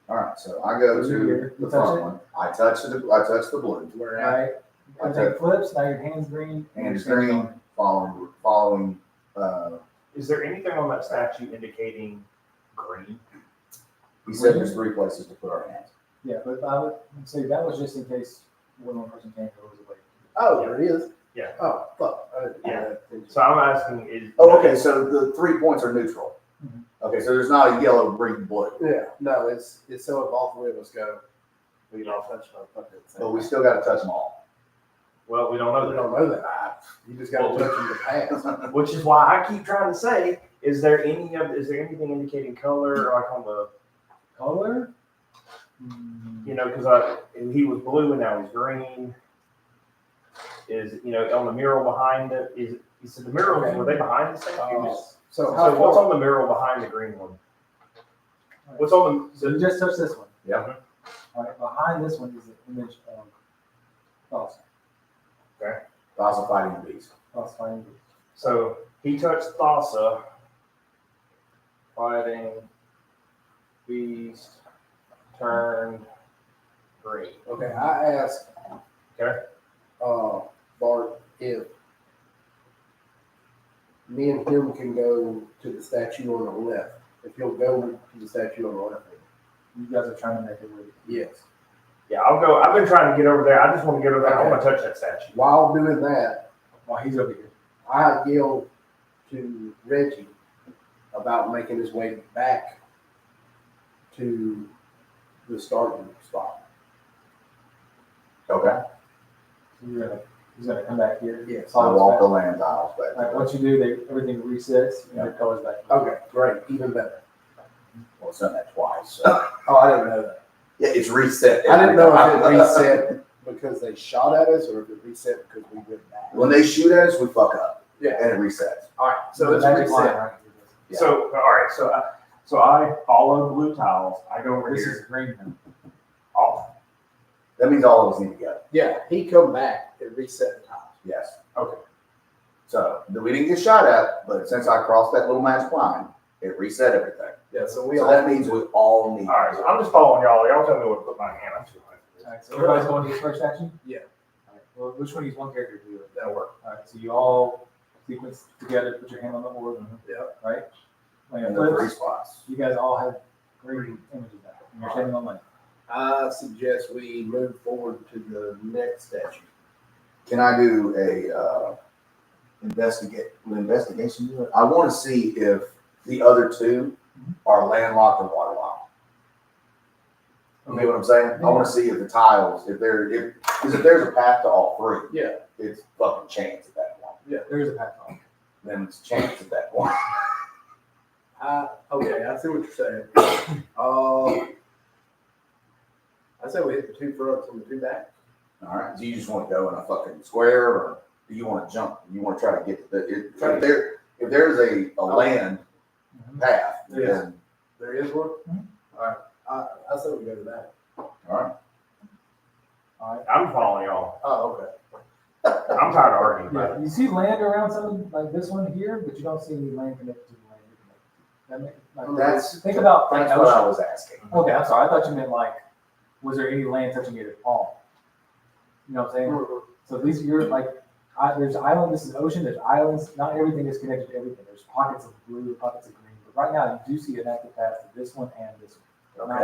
C: All right, so I go to
B: You
C: the
B: touch
C: front
B: it?
C: one. I touch the blue.
D: Where
B: All
D: at?
B: right. Everything flips. Now your hands green.
C: Hands
B: your
C: green. Following.
A: Is there anything on that statue indicating green?
C: He said there's 3 places to put our hands.
B: Yeah, but I would say that was just in case one person came and goes away.
D: Oh, there it is.
A: Yeah.
D: Oh, fuck. I didn't
A: Yeah.
D: pay that attention.
A: So I'm asking is.
C: Oh, okay. So the 3 points are neutral.
B: Mhm.
C: Okay, so there's not a yellow, green, blue,
D: Yeah, no, it's so if all three of us go, we can all touch my fucking.
C: but we still got to touch them all.
A: Well, we don't know
D: We
A: that.
D: don't know that. You just got to touch them to pass.
A: Which is why I keep trying to say, is there anything indicating color, like on the,
B: Color?
A: because he was blue and now he's green. Is on the mural behind it? He said the murals were they behind the statue?
D: So
A: So
D: how
A: what's
D: far?
A: on the mural behind the green one? What's on
B: So you just touched this one.
C: Yeah.
B: All right, behind this one is the image of Thoughts.
C: Thoughts of fighting the beast.
B: Thoughts finding.
A: So he touched Thassa, fighting beast, turned green.
D: Okay, I asked.
A: Okay.
D: Bart, if me and him can go to the statue on the left, if you'll go to the statue on the left.
B: You guys are trying to make it work.
D: Yes.
A: Yeah, I'll go. I've been trying to get over there. I just want to get over there. I want to touch that statue.
D: While doing that,
B: While he's over here.
D: I yelled to Reggie about making his way back to the starting spot.
C: Okay.
B: He's gonna come back here.
D: Yes.
C: I walk the land tiles back.
B: All right, once you do, everything resets and your color's back.
D: Okay, great, even better.
C: Well, it's done that twice. So.
D: Oh, I didn't know that.
C: Yeah, it's reset.
D: I didn't know if it
C: every time.
D: reset because they shot at us or if it reset because we went back.
C: When they shoot at us, we fuck up.
D: Yeah.
C: And it resets.
D: All right, so it's
B: Magic line,
D: reset.
B: right?
C: Yeah.
A: So, all right, so I follow the blue tiles. I go over
B: This
A: here.
B: is green now.
A: Off.
C: That means all of us need to go.
D: Yeah, he come back and reset the tiles.
C: Yes.
A: Okay.
C: So we didn't get shot at, but since I crossed that little magic line, it reset everything.
D: Yeah, so we
C: So
D: all.
C: that means we all need.
A: All right, so I'm just following y'all. Y'all tell me what to put my hand on.
B: All right, so everybody's going to his first action?
D: Yeah.
B: All right, well, which one of you one character do it?
D: That'll work.
B: All right, so you all sequence together, put your hand on the orb.
D: Yeah.
B: Right? When
C: in
B: it
C: the three
B: flips,
C: spots.
B: you guys all have green images now. And you're standing on land.
D: I suggest we move forward to the next statue.
C: Can I do a investigation? Do it? I want to see if the other two are landlocked or waterlocked. You get what I'm saying? I want to see if the tiles, if there's a path to all three,
D: Yeah.
C: it's fucking chance at that point.
B: Yeah, there is a path on.
C: Then it's chance at that point.
D: Okay, I see what you're saying. I say we hit the two fronts and the two backs.
C: All right. Do you just want to go in a fucking square, or do you want to jump? You want to try to get to the if there's a land path, then
D: There is one? All right, I say we go to that.
C: all right.
B: All right.
A: I'm following y'all.
D: Oh, okay.
A: I'm tired of arguing about
B: Yeah,
A: it.
B: you see land around something like this one here, but you don't see any land connected to the land you're connected to. That
C: That's
B: think about like
C: That's what I
B: ocean.
C: was asking.
B: Okay, I'm sorry. I thought you meant like, was there any land touching it at all? You know what I'm saying?
D: Mhm.
B: So these you're like, there's island. This is ocean. There's islands. Not everything is connected to everything. There's pockets of blue, pockets of green. But right now, you do see an active path to this one and this one. Not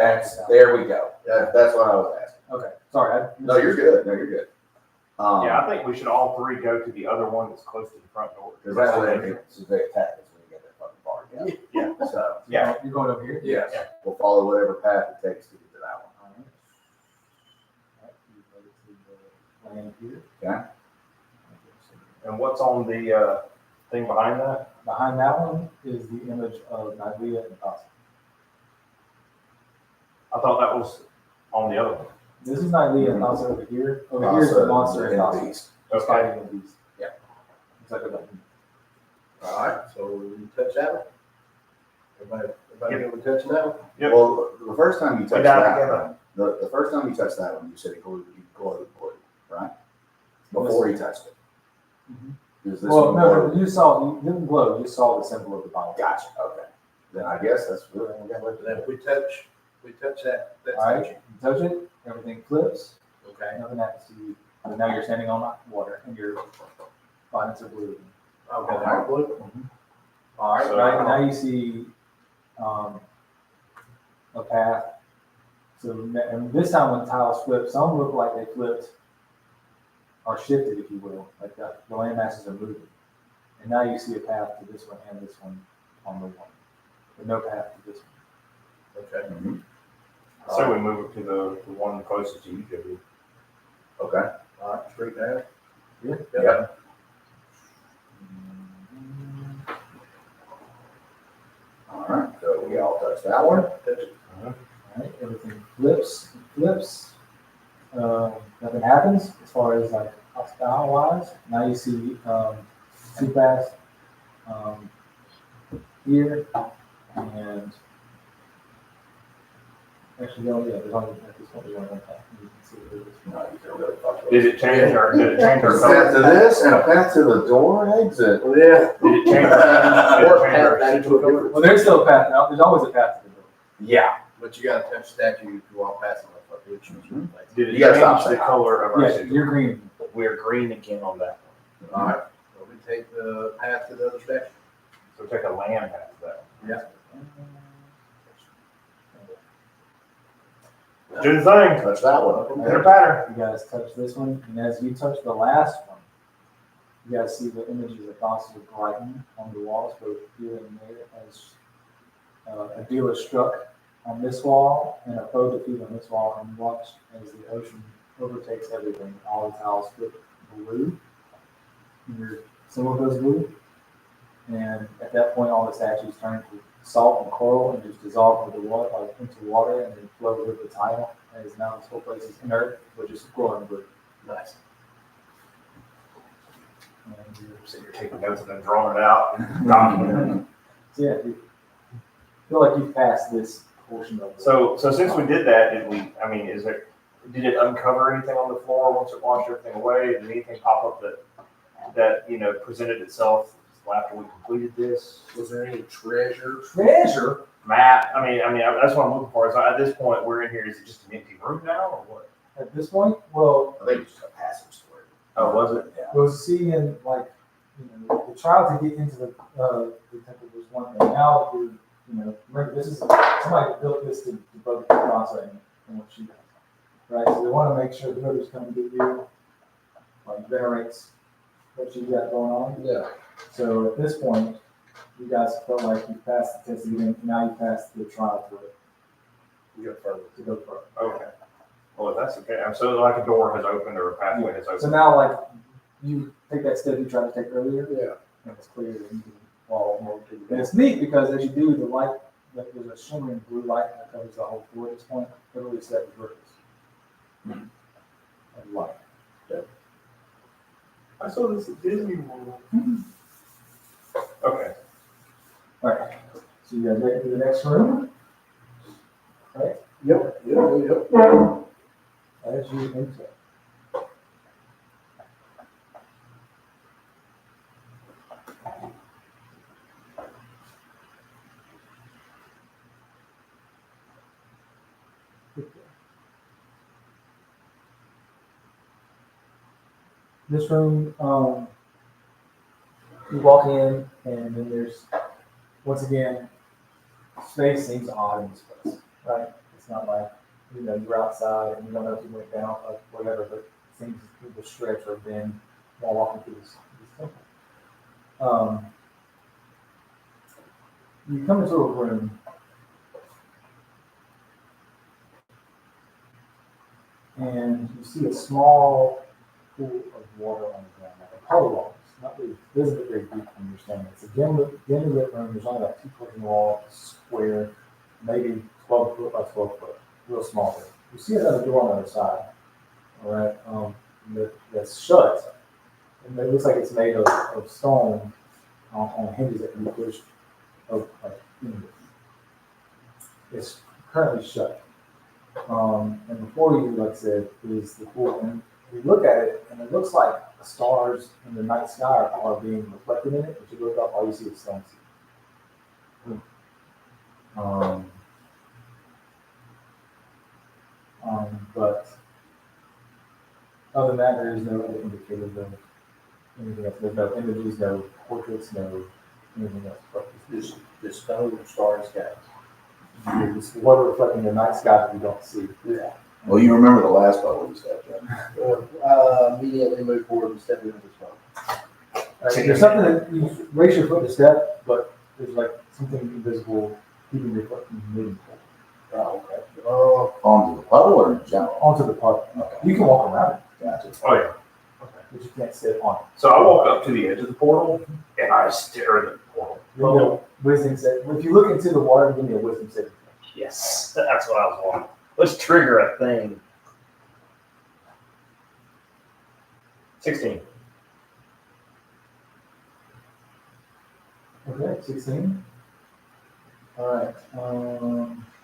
C: There we go. That's what I was asking.
B: Okay, sorry.
C: No, you're good. No, you're good.
A: Yeah, I think we should all three go to the other one that's close to the front door.
C: Because that's what they attack us when you get that fucking bar.
A: Yeah.
C: So
A: Yeah.
B: You're going over here.
C: yes,
A: Yeah.
C: we'll follow whatever path it takes to get to that one.
B: All right. All right, you go to the land here.
C: Okay.
A: And what's on the thing behind that?
B: Behind that one is the image of Nightlia and Possum.
A: I thought that was on the other one.
B: This is Nightlia and Possum over here. Over here is the monster and
C: and the
B: Possum.
C: beast.
B: Just
A: Okay.
B: fighting the beast.
C: Yeah.
B: It's like a button.
D: All right, so we touch that one. Everybody good with touching that one?
A: Yep.
C: Well, the first time you touched
A: got it
C: that
A: together.
C: one, the first time you touched that one, you said it glowed blue, right? Before you touched it.
B: Mhm.
C: Is this
B: Well,
C: one
B: no,
C: glowed?
B: you didn't glow. You saw the symbol of the Bible.
C: Gotcha. Okay. Then I guess that's really what we got left to
D: Then
C: do.
D: if we touch that
B: All right,
D: statue.
B: you touch it, everything flips,
D: Okay.
B: nothing happens to you. And now you're standing on water and your bonnets are blue.
D: Okay, that one blue. All right,
A: So-
B: Now you see a path. So and this time when tiles flip, some look like they flipped or shifted, if you will, like the land masses are moving. And now you see a path to this one and this one on the one, but no path to this one.
D: Okay.
C: Mhm.
A: So we move it to the one closest to you, Jody.
C: Okay.
D: All right, straight down.
B: Yeah.
C: Yep. All right. So we all touched that one.
D: Touch it.
B: All right, everything flips. Nothing happens as far as like hostile wise. Now you see two paths here and actually there's only at this point there's only one path. You can see it.
C: No, you can really fuck with
A: Did it change or did it change
C: A
A: our
C: path
A: color?
C: to this and a path to the door and exit.
D: Yeah.
A: Did it change?
D: Or path back to a color.
B: Well, there's still a path now. There's always a path to the door.
C: Yeah.
D: But you gotta touch statue to walk past it.
A: Did it
C: You gotta stop
A: change the
C: saying.
A: color of our
B: Yeah,
A: sigil?
B: you're green.
A: We're green again on that one.
D: All right, so we take the path to the other statue.
A: So take a land path to that.
D: Yeah.
A: Do the thing.
C: Touch that one.
A: Pitter patter.
B: You guys touch this one, and as you touch the last one, you guys see the images of boxes of brighton on the walls, both here and there, as a dealer struck on this wall and a foe defeat on this wall, and watch as the ocean overtakes everything. All the tiles flip blue. And your symbol goes blue. And at that point, all the statues turn to salt and coral and just dissolve into water, into water, and then float with the tile. As now this whole place is inert, but just glowing blue.
D: Nice.
B: And
A: So you're taking notes and then drawing it out and documenting it.
B: so yeah, you feel like you've passed this portion of it.
A: So since we did that, did it uncover anything on the floor once it washed everything away? Did anything pop up that presented itself after we completed this?
D: Was there any treasure?
B: Treasure?
A: Matt, that's what I'm looking for. So at this point, we're in here. Is it just an empty room now, or what?
B: At this point, well,
C: I think it's just a passage story.
A: Oh, was it?
C: Yeah.
B: was seeing like, the trial to get into the temple was one thing. Now you're, remember this is somebody built this to both the process and what she does, right? So they want to make sure whoever's coming to you, like, venerates what you got going on.
D: Yeah.
B: So at this point, you guys felt like you passed the test again. Now you passed the trial to it.
D: You go further.
B: To go further.
A: Okay. Well, if that's okay. So like a door has opened or a pathway has opened.
B: So now, like, you take that step you tried to take earlier.
D: Yeah.
B: And it's clear that you can follow more to the. And it's neat because as you do, the light, there's a shimmering blue light that covers the whole floor at this point. Every step is purpose. And light.
A: I saw this at Disney World. Okay.
B: All right. So you guys ready for the next room? Right?
D: Yep.
B: As you enter. This room, you walk in, and then there's, once again, space seems odd in this place, right? It's not like, you're outside and you don't know if you went down or whatever, but it seems people stretch or bend while walking through this temple. You come into a room, and you see a small pool of water on the ground, like a puddle wall. It's not really visible very deep from your standing. It's a dimly lit room. There's only like 2 foot in the wall, square, maybe 12 foot by 12 foot, real small thing. You see another door on the other side, all right, that's shut, and it looks like it's made of stone on hinges that can be pushed. It's currently shut. And before you, like I said, is the pool. And you look at it, and it looks like the stars in the night sky are being reflected in it. But you look up, all you see is stones. But other than that, there is no other indicators of anything else. There's no images, no portraits, no anything else. But
D: Just the stone and stars, guys.
B: it's water reflecting the night sky that you don't see.
D: Yeah.
C: Well, you remember the last bubble you stepped in.
D: Immediately move forward and step into the stone.
B: There's something that you raise your foot to step, but there's like something invisible keeping your foot from moving
D: Oh, okay.
C: Onto the puddle or in general?
B: onto the puddle.
C: Okay.
B: You can walk around it,
C: Gotcha.
A: Oh yeah.
B: but you can't step on it.
A: So I walk up to the edge of the portal and I stare at the portal.
B: Give me a wisdom set. If you look into the water, give me a wisdom set.
A: Yes, that's what I was wanting. Let's trigger a thing. 16.
B: Okay, 16. All right.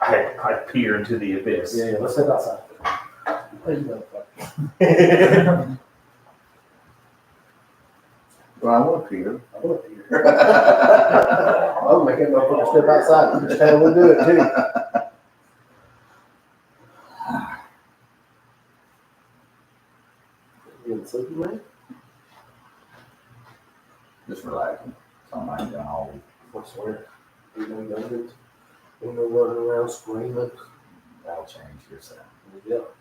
A: I peer into the abyss.
B: Yeah, let's step outside.
D: There you go.
C: Well, I want to peer.
D: I'm making my fucking step outside. Just how we do it too. You getting sleepy, man?
C: Just relaxing. Something I ain't done all week.
D: I swear. You know, youngins. You know, running around screaming.
C: That'll change your sound.
D: Yep.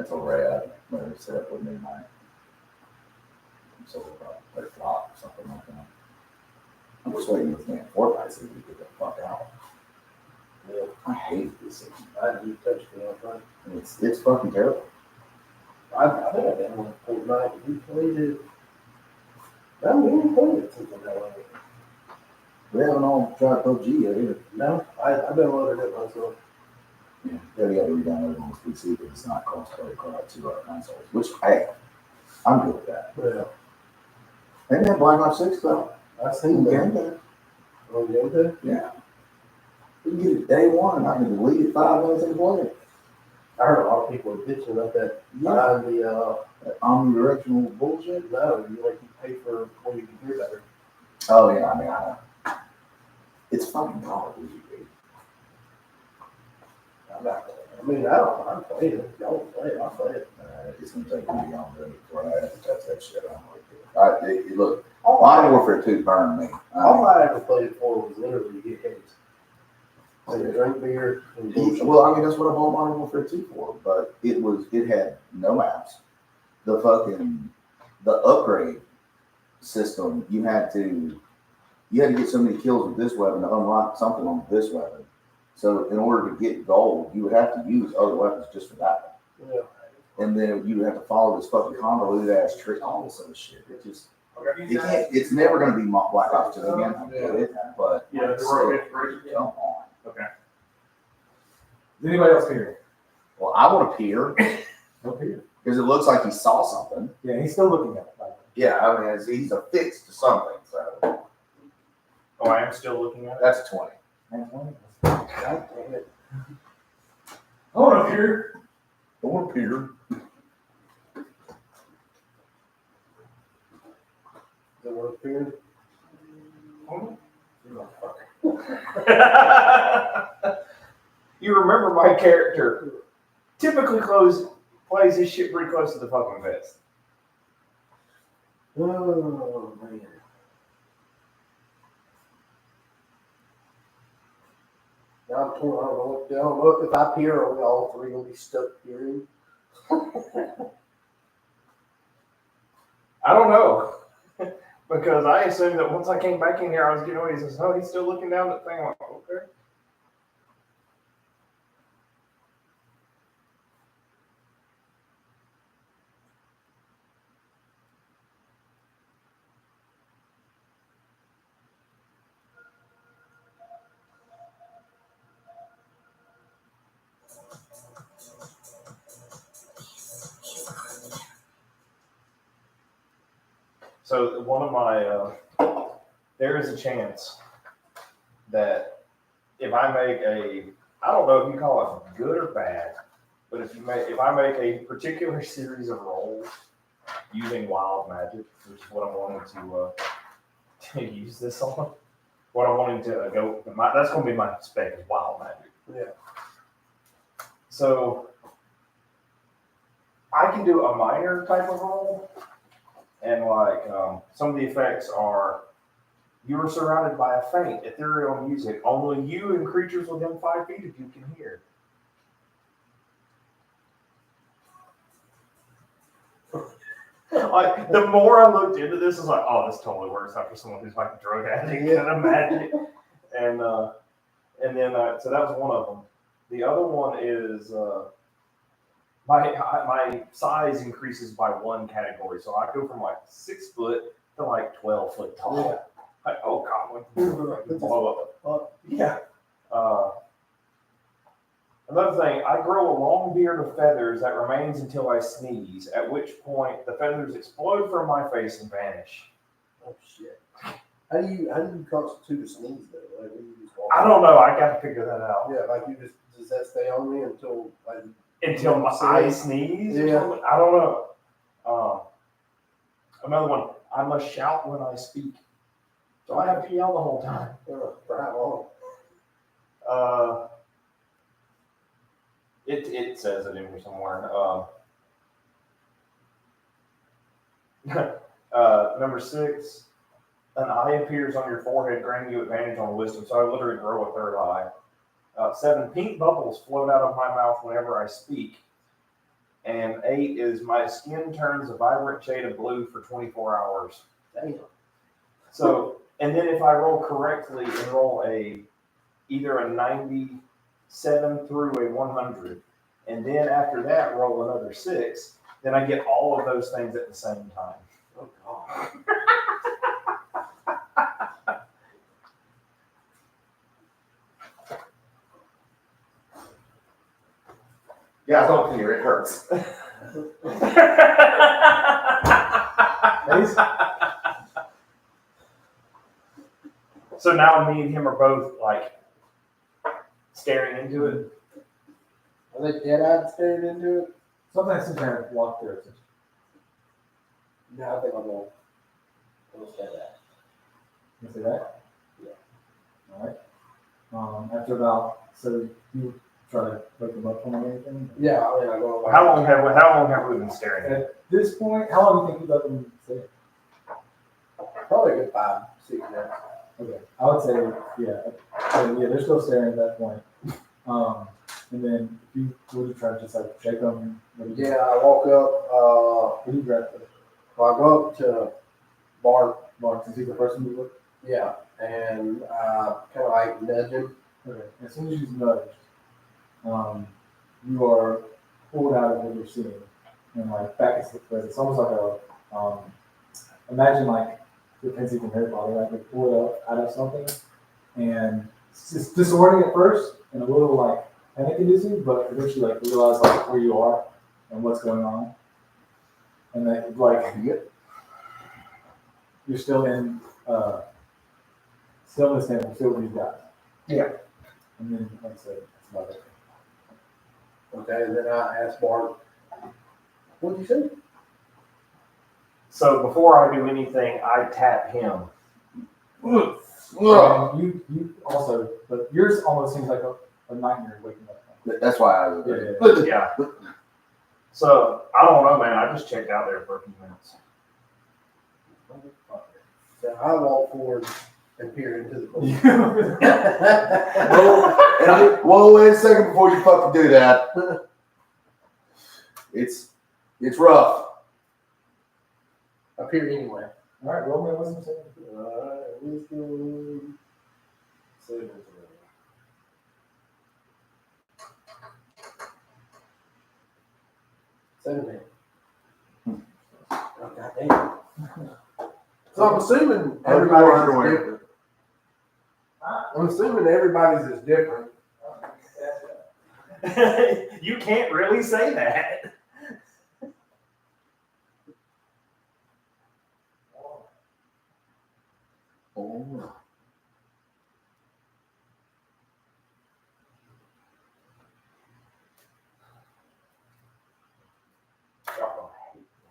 C: That's a rad. When they set up with me, mine. So they flop or something like that. I'm just waiting for the Fortnite season to get the fuck out.
D: Yeah.
C: I hate this season.
D: I do touch me on Fortnite.
C: It's fucking terrible.
D: I think I did one Fortnite. We played it. No, we didn't play it since that long.
C: We haven't all tried PUBG yet either.
D: No, I downloaded it myself.
C: Yeah, you got to re-download it on this PC because it's not cross-play across to our consoles. Which, hey, I'm good with that.
D: Yeah.
C: And then Black Ops 6 though.
D: I've seen
C: Game
D: that.
C: Day.
D: On Game Day?
C: Yeah. You can get it day one and I can delete it 5 minutes into play it.
D: I heard a lot of people were bitching about that.
C: Yeah.
D: The
C: That omnidirectional bullshit.
D: no, you pay for when you can hear better.
C: Oh yeah, I mean, I know. It's fucking Call of Duty, dude.
D: I'm not. I mean, I don't. I'm playing it. Y'all play it. I'll play it.
C: It's gonna take me beyond that before I have to touch that shit. I don't like it. Look, Modern Warfare 2 burned me.
D: All I ever played it for was literally to get heads. Like drink beer and bullshit.
C: Well, I mean, that's what I bought Modern Warfare 2 for, but it had no maps. The upgrade system, you had to get so many kills with this weapon to unlock something on this weapon. So in order to get gold, you would have to use other weapons just for that.
D: Yeah.
C: And then you would have to follow this fucking convoluted ass trick, all this other shit. It's never gonna be Black Ops 2 again. I get it, but
A: Yeah,
C: come on.
A: Okay.
B: Is anybody else here?
C: Well, I want to peer
B: No here.
C: because it looks like he saw something.
B: Yeah, he's still looking at it. Like,
C: Yeah, I mean, he's affixed to something. So
A: Oh, I am still looking at it.
C: that's 20.
B: man, what?
D: God damn it.
B: Hold up here.
C: I want to peer.
D: Is it worth peering?
A: You remember my character typically plays his shit pretty close to the fucking vest.
D: Oh man. Now I'm torn. I don't know if I peer, are we all three gonna be stuck peering?
A: I don't know. Because I assumed that once I came back in here, I was getting away. He says, "Oh, he's still looking down that thing." I'm like, okay. So one of my, there is a chance that if I make I don't know if you call it good or bad, but if I make a particular series of rolls using wild magic, which is what I'm wanting to use this on, what I'm wanting to go, that's going to be my spec is wild magic.
D: Yeah.
A: So I can do a minor type of roll. And some of the effects are, you are surrounded by a faint ethereal music. Only you and creatures within 5 feet of you can hear. Like the more I looked into this, I was like, oh, this totally works out for someone who's like a drug addict and a magic. And then so that was one of them. The other one is my size increases by 1 category, so I go from like 6 foot to like 12 foot tall.
D: Yeah.
A: Like, oh god, like, blow up. Yeah. Another thing, I grow a long beard of feathers that remains until I sneeze, at which point the feathers explode from my face and vanish.
D: Oh shit. How do you constitute a sneeze though? Like, when you just walk
A: I don't know. I got to figure that out.
D: Yeah, like you just does that stay on me until like
A: Until my eyes sneeze? Or
D: Yeah.
A: something? I don't know. Another one, I must shout when I speak. So I have to yell the whole time.
D: for how long?
A: It says it in here somewhere. Number 6, an eye appears on your forehead, granting you advantage on wisdom. So I literally grow a 3rd eye. 7, pink bubbles float out of my mouth whenever I speak. And 8 is my skin turns a vibrant shade of blue for 24 hours.
D: Damn.
A: So, and then if I roll correctly and roll either a 97 through a 100, and then after that roll another 6, then I get all of those things at the same time.
D: Oh God.
C: Guys, don't hear it hurts.
A: So now me and him are both like staring into it.
D: Are they dead-eyed staring into it?
B: Sometimes some kind of walk their attention.
D: No, I think I'm gonna say that.
B: You see that? Yeah. All right. After about, so you try to wake them up on anything?
D: Yeah, I mean, I go.
A: How long have we been staring at it?
B: At this point, how long do you think you let them sit?
D: Probably a good 5, 6 minutes.
B: Okay, I would say, yeah, they're still staring at that point. And then if you would you try to just like shake them?
D: Yeah, I walk up.
B: What do you grab?
D: Well, I go up to Bart.
B: Mark, since he's the first one you look.
D: Yeah, and kind of like nudge him.
B: Okay, as soon as you nudge, you are pulled out of what you're seeing, and like back into the present. It's almost like a imagine like the pencil from Harry Potter, like they pull it up out of something, and it's just disorienting at first and a little like panic inducing, but eventually like realize like where you are and what's going on, and that like you're still in this temple, still with these guys.
A: Yeah.
B: And then like I said, that's about it.
D: Okay, and then I ask Bart, "What'd you say?"
A: So before I do anything, I tap him.
B: And you also, but yours almost seems like a nightmare waking up.
C: That's why I was.
A: Yeah. So I don't know, man. I just checked out there for a few minutes.
D: So I walk forward and peer into the pool.
C: Whoa, wait a second before you fucking do that. It's rough.
D: I peer anyway.
B: All right, roll me a wisdom saving.
D: Wisdom saving throw. 17. Oh, goddamn. So I'm assuming everybody's is different. I'm assuming everybody's is different.
A: You can't really say that.
C: Oh.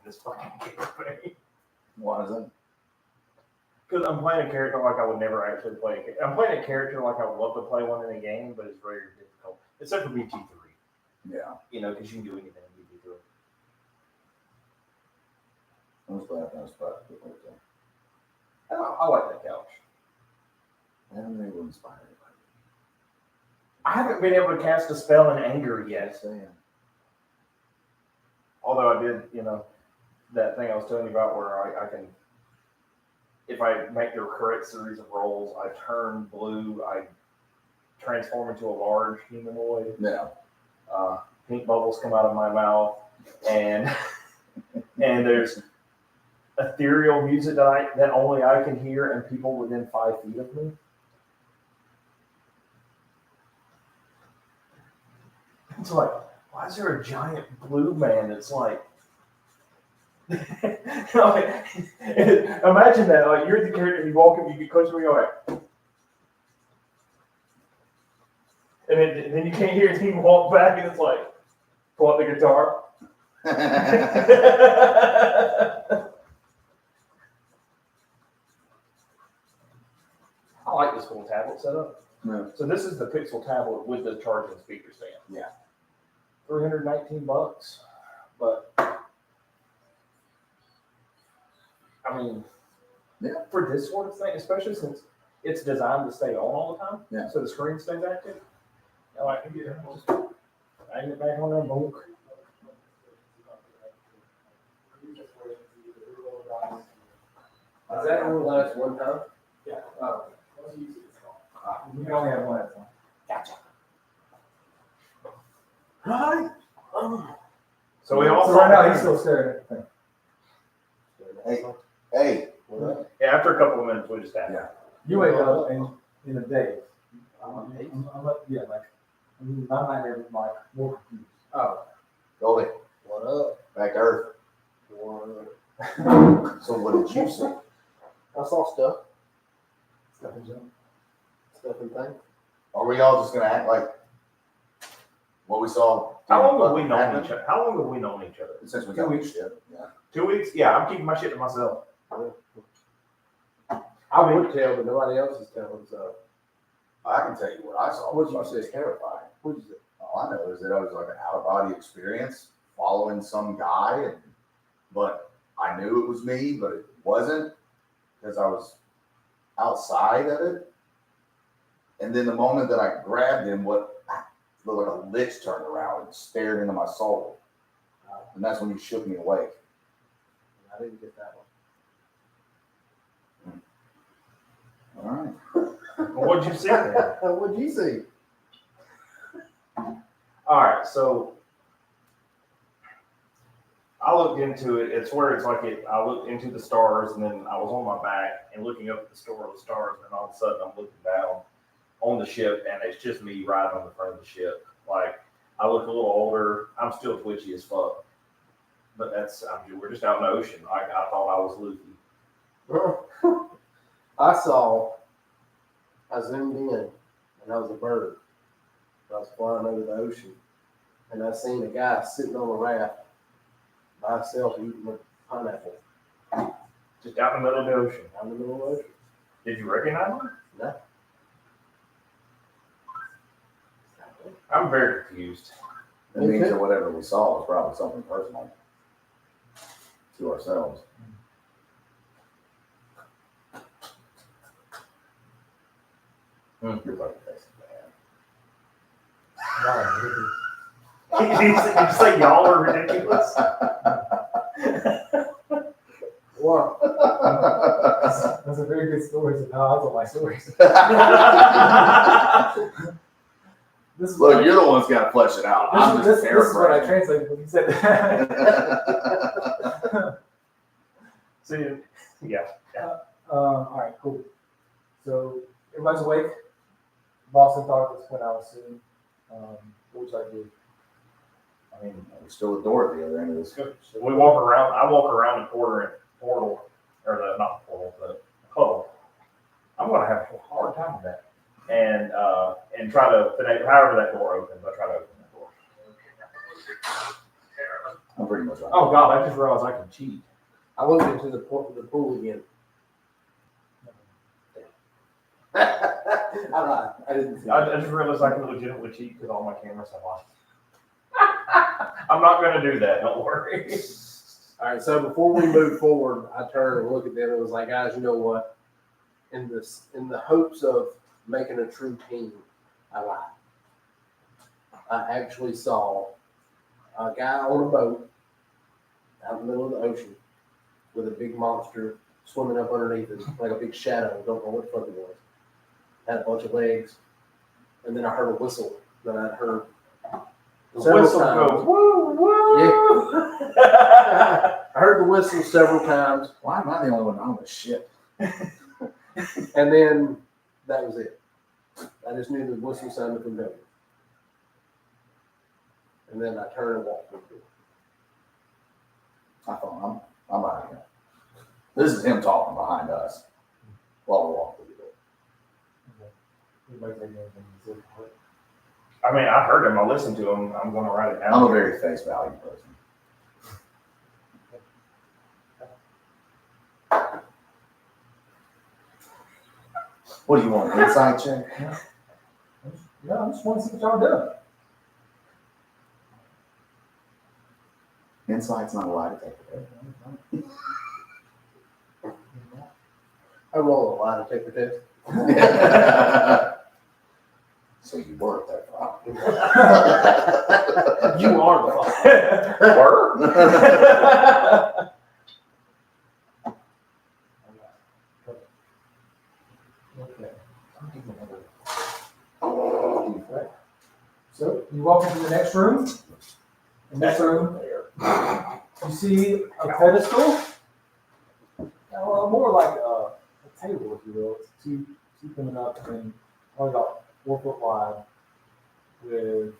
A: This fucking game.
C: Why is that?
A: Because I'm playing a character like I would never actually play. I'm playing a character like I would love to play one in a game, but it's very difficult. Except for BG3.
C: Yeah.
A: You know, because you can do anything in BG3.
C: I'm just glad I was proud of it.
A: I like that couch.
C: I haven't been able to inspire anybody.
A: I haven't been able to cast a spell in anger yet. Although I did, you know, that thing I was telling you about where I can, if I make the correct series of rolls, I turn blue, I transform into a large humanoid.
C: Yeah.
A: Pink bubbles come out of my mouth, and there's ethereal music that only I can hear, and people within 5 feet of me. It's like, why is there a giant blue man that's like, imagine that, like you're the character, you walk up, you get close to me, you're like, and then you can't hear it, you walk back, and it's like, pull out the guitar. I like this little tablet setup.
C: Yeah.
A: So this is the Pixel tablet with the charging speaker stand.
C: Yeah.
A: $319, but I mean,
C: yeah,
A: for this sort of thing, especially since it's designed to stay on all the time,
C: yeah,
A: so the screen stays active. I can get it. Just hang it back on there, boom.
D: Is that only last one time?
B: Yeah.
D: Oh.
B: You can only have one at a time.
D: Gotcha.
B: Right.
A: So we all
B: So
A: saw
B: right now
A: the
B: he's still staring at the thing.
C: Hey,
A: Yeah, after a couple of minutes, we just had.
C: Yeah.
B: You wake up and in a daze. Yeah, like my nightmare was like more confused.
D: Oh,
C: Goldie,
D: what up?
C: back to Earth.
D: What up?
C: So what did you see?
D: I saw stuff.
B: Stuff and jump.
D: Stuff and things.
C: Are we all just gonna act like what we saw?
A: How long have we known each other? How long have we known each other?
C: Since we
B: 2
C: got
B: weeks.
C: shit. Yeah.
A: 2 weeks? Yeah, I'm keeping my shit to myself.
D: I would tell, but nobody else is telling, so.
C: I can tell you what I saw.
D: What'd you
C: It was
D: see?
C: terrifying.
D: What'd you say?
C: All I know is that I was like an out of body experience following some guy, but I knew it was me, but it wasn't because I was outside of it. And then the moment that I grabbed him, what looked like a lich turned around and stared into my soul. And that's when he shook me awake.
D: I didn't get that one.
C: All right.
A: Well, what'd you see then?
D: What'd you see?
A: All right, so I looked into it. It's where it's like it. I looked into the stars, and then I was on my back and looking up at the stars, and then all of a sudden I'm looking down on the ship, and it's just me riding on the front of the ship. Like I look a little older. I'm still twitchy as fuck, but we're just out in the ocean. I thought I was Luffy.
D: I zoomed in, and I was a bird. I was flying over the ocean, and I seen a guy sitting on a raft by himself eating a pineapple
A: Just out in the middle of the ocean.
D: out in the middle of the ocean.
A: Did you recognize him?
D: No.
A: I'm very confused.
C: That means that whatever we saw was probably something personal to ourselves. Your fucking face is bad.
A: Did you say y'all are ridiculous?
D: What?
B: That's a very good story. So now I told my stories. This is
C: Look, you're the one that's got to flesh it out. I'm just
B: this is what I
C: paraphrasing.
B: translated when you said that.
A: See, yeah.
B: All right, cool. So everybody's awake. Boston thought this when I was sitting. What would you like to do?
C: I mean, there's still a door at the other end of this.
A: We walk around. I walk around the portal, or not the portal, the huddle. I'm gonna have a hard time with that, and try to however that door opens. I try to open that door.
C: I'm pretty much right.
A: Oh God! I just realized I can cheat.
D: I looked into the pool again. I lied. I didn't see it.
A: I just realized I can legitimately cheat because all my cameras have on. I'm not gonna do that. Don't worry.
D: All right, so before we move forward, I turned and looked at them and was like, guys, you know what? In the hopes of making a true team, I lied. I actually saw a guy on a boat out in the middle of the ocean with a big monster swimming up underneath it, like a big shadow. Don't know what the fuck it was. Had a bunch of legs, and then I heard a whistle that I'd heard several
A: Whistle
D: times.
A: goes woo woo.
D: Yeah. I heard the whistle several times,
C: Why am I the only one on this shit?
D: and then that was it. I just knew the whistle sounded familiar. And then I turned and walked through the door.
C: I thought I'm behind him. This is him talking behind us while we walk through the door.
B: Everybody's like, anything you said.
A: I mean, I heard him. I listened to him. I'm gonna write it down.
C: I'm a very face value person. What do you want? An inside check?
B: Yeah, I just want to see what y'all doing.
C: Insight's not allowed to take it.
D: I roll a lie to take the test.
C: So you work that far.
D: You are the father.
A: Word?
B: in the next room, in this room, you see a pedestal. Well, more like a table, if you will. It's two coming up and probably about 4 foot wide, with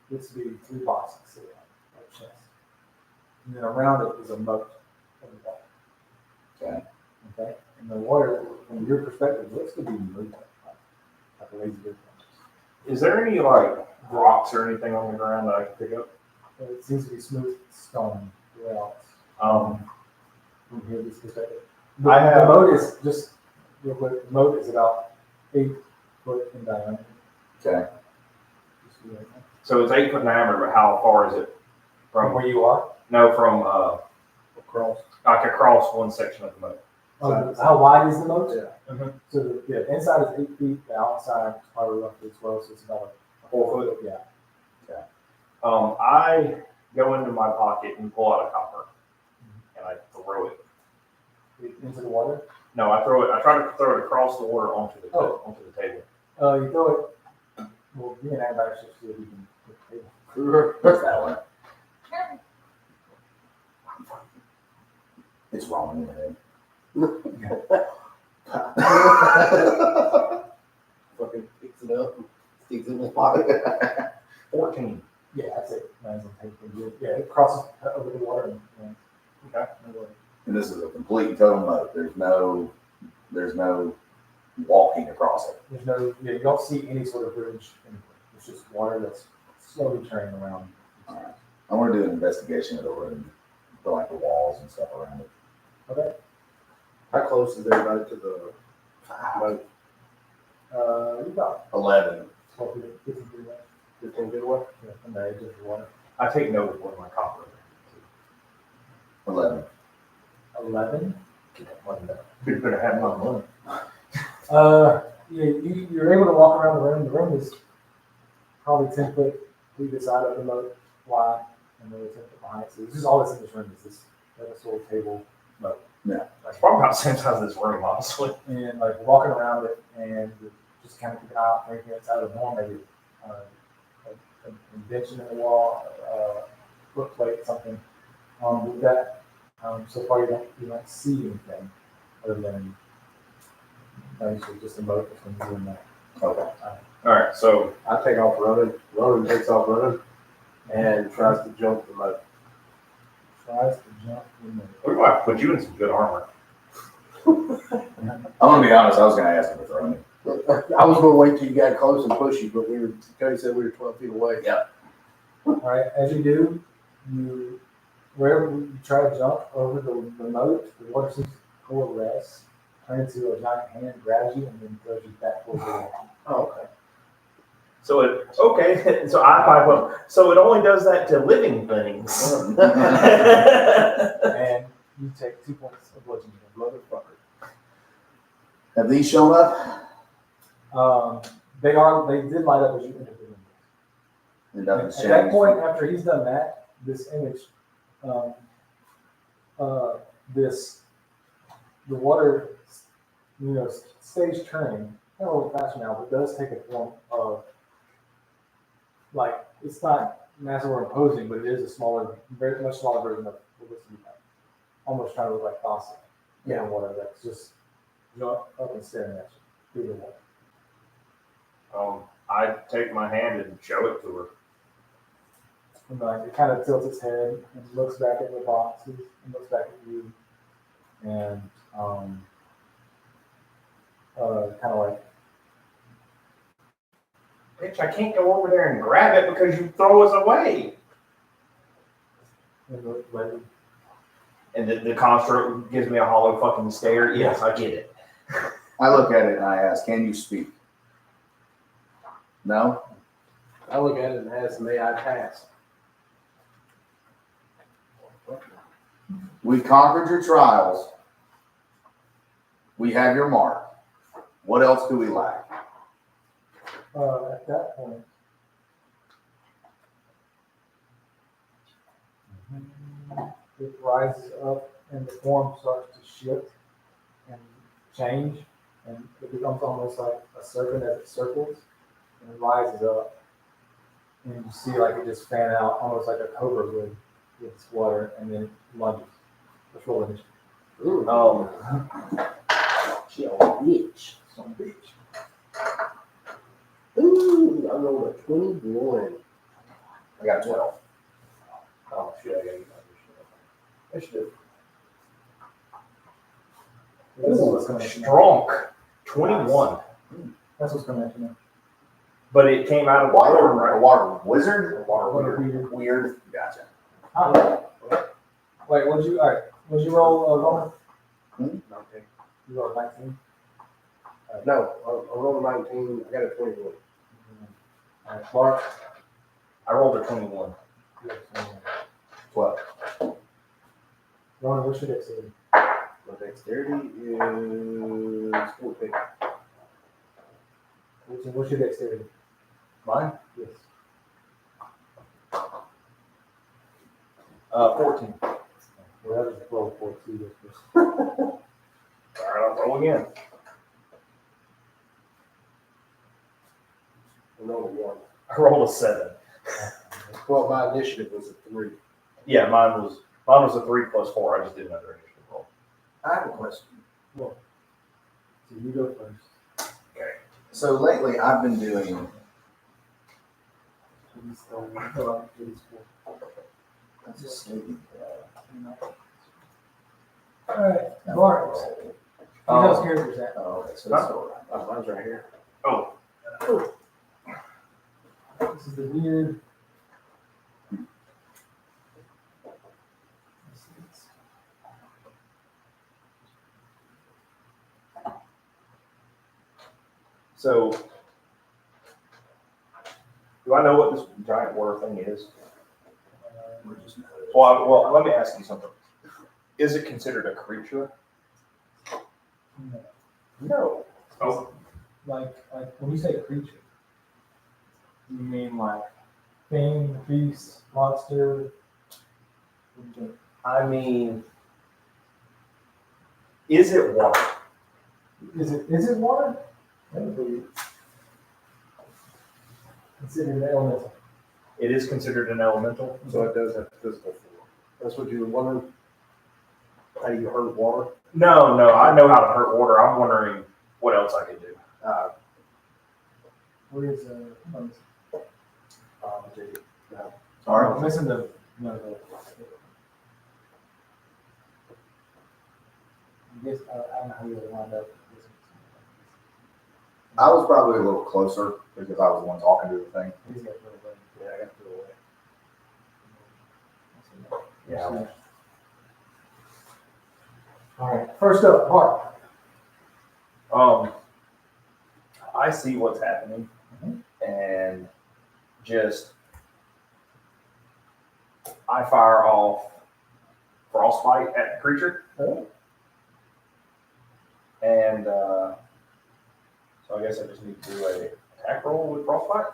B: this to be 3 boxes sitting on a chest. And then around it is a moat of the water.
C: Okay.
B: Okay. And the water, from your perspective, looks to be moving like a lazy river.
A: Is there any like rocks or anything on the ground that I can pick up?
B: It seems to be smooth stone throughout. From here, this perspective. The moat is just real quick. The moat is about 8 foot in diameter.
C: Okay.
A: So it's 8 foot in diameter, but how far is it
B: From where you are?
A: No, from
D: Across.
A: like across one section of the moat.
B: How wide is the moat?
D: Yeah.
A: Mhm.
B: So the inside is 8 feet. The outside is probably roughly 12. So it's about a
A: 4 foot.
B: Yeah.
A: I go into my pocket and pull out a copper, and I throw it.
B: Into the water.
A: No, I throw it. I try to throw it across the water onto the table.
B: You throw it. Well, me and everybody should see if we can put the table.
C: That's that one. It's wrong in your head.
D: Fucking picks it up and sticks it in his pocket.
A: 14.
B: Yeah, that's it. Lands on table. Yeah, it crosses over the water. And,
A: Okay.
B: no worries.
C: And this is a complete total moat. There's no walking across it.
B: There's no, you don't see any sort of bridge anywhere. It's just water that's slowly turning around.
C: Alright. I want to do an investigation of the room, for like the walls and stuff around it.
B: Okay.
D: How close is everybody to the moat?
B: You got
C: 11.
B: 12 feet, 15 feet away.
D: 15 feet away?
B: Yeah, from the edge of the water.
A: I take note of where my copper is.
C: 11.
B: 11.
A: Get that money back. You're gonna have my money.
B: You're able to walk around the room. The room is probably 10 foot either side of the moat wide, and another 10 foot behind it. So this is all that's in this room is this pedestal table moat.
A: That's probably about the same size as this room, honestly.
B: And like walking around it and just kind of keep an eye out for anything that's out of the norm, maybe an indention in the wall, foot plate, something. With that, so far you don't see anything other than basically just a moat between you and that.
C: Okay.
A: All right, so
D: I take off running. Ronan takes off running and tries to jump the moat.
B: Tries to jump in the
A: we're gonna have to put you in some good armor.
C: I'm gonna be honest. I was gonna ask him to throw me.
D: I was going to wait till you got close and push you, but Cody said we were 12 feet away.
C: Yeah.
B: All right, as you do, wherever you try to jump over the moat, the water seems to coalesce, turn into a giant hand, grabs you, and then throws you back towards the wall.
D: Oh, okay.
A: So so I pipe up. So it only does that to living things.
B: And you take 2 points of bludgeoning, motherfucker.
C: Have these shown up?
B: They did light up as you entered the room.
C: It doesn't
B: At that
C: change.
B: point, after he's done that, this image, the water, stays turning, kind of a little faster now, but does take a form of, like, it's not massive or imposing, but it is a smaller, very much smaller version of what this would be like. Almost trying to look like faucet in water that's just up and staring at you through the water.
A: I take my hand and show it to her.
B: And like it kind of tilts its head and looks back at the boxes and looks back at you, and kind of like,
A: Bitch, I can't go over there and grab it because you throw us away. And the construct gives me a hollow fucking stare. Yes, I get it.
C: I look at it and I ask, "Can you speak?" No.
D: I look at it and ask, may I pass?
C: We conquered your trials. We have your mark. What else do we lack?
B: at that point, it rises up and the form starts to shift and change, and it becomes almost like a serpent as it circles and it rises up. and you see like it just fan out almost like a cobra would with its water, and then lunges. Let's roll initiative.
D: Ooh. She a bitch.
B: Some bitch.
D: Ooh, I rolled a 21.
A: I got 12. Oh, shit, I gotta get my initiative.
B: This is what's coming at you now.
A: Strong. 21.
B: That's what's coming at you now.
A: But it came out of the water,
C: Water,
A: right?
C: a water wizard?
B: Water weird.
C: Weird. Gotcha.
B: Wait, what'd you, all right, what'd you roll, Roman?
D: 19.
B: You rolled 19?
D: No, I rolled a 19. I got a 21.
B: All right, Clark.
A: I rolled a 21.
B: You have 21.
C: 12.
B: Roman, what's your dexterity?
D: My dexterity is 14.
B: What's your dexterity?
A: Mine?
B: Yes.
A: 14.
B: Well, that was a roll for two.
A: All right, I'll roll again.
D: I rolled a 1.
A: I rolled a 7.
D: Well, my initiative was a 3.
A: Yeah, mine was a 3 plus 4. I just did another initiative roll.
C: I have a question.
B: So you go first.
C: So lately I've been doing, that's just sleeping.
B: All right, Clark. Who knows characters at?
C: Oh, okay, so that's all right.
D: Mine's right here.
A: Oh,
B: This is the weird.
A: so do I know what this giant water thing is?
C: We're just-
A: Well, let me ask you something. Is it considered a creature? No. Oh,
B: Like when you say creature, you mean like thing, beast, monster? What do you think?
A: I mean, is it water?
B: Is it water? That would be considered an elemental.
A: It is considered an elemental.
D: So it does have physical form. That's what you were wondering? How do you hurt water?
A: No, I know how to hurt water. I'm wondering what else I could do.
B: Where is
C: All right.
B: I'm missing the I guess I don't know how you would wind up.
C: I was probably a little closer because I was the one talking to the thing.
B: He's got little legs.
D: Yeah, I got to throw away.
A: Yeah.
B: All right. First up, Mark.
A: I see what's happening and just I fire off frostbite at the creature.
B: Oh.
A: And so I guess I just need to do a attack roll with frostbite.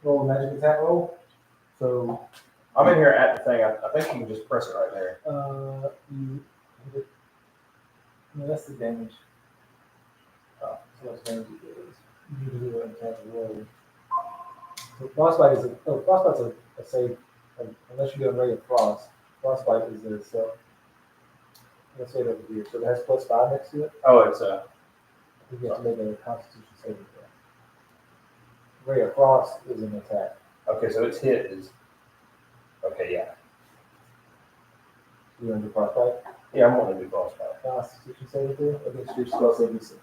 B: Roll a magic attack roll. So
A: I'm in here at the thing. I think you can just press it right there.
B: you hit it. No, that's the damage. So that's damage you do. You need to do an attack roll. So frostbite's a save unless you go Ray of Frost. Frostbite is a self. Let's say it over here. So it has +5 next to it.
A: Oh, it's a
B: You have to make a Constitution saving throw. Ray of Frost is an attack.
A: okay. So its hit is okay. Yeah,
B: You want to do frostbite?
A: yeah. I'm going to do frostbite.
B: Constitution saving throw against your spell saving DC.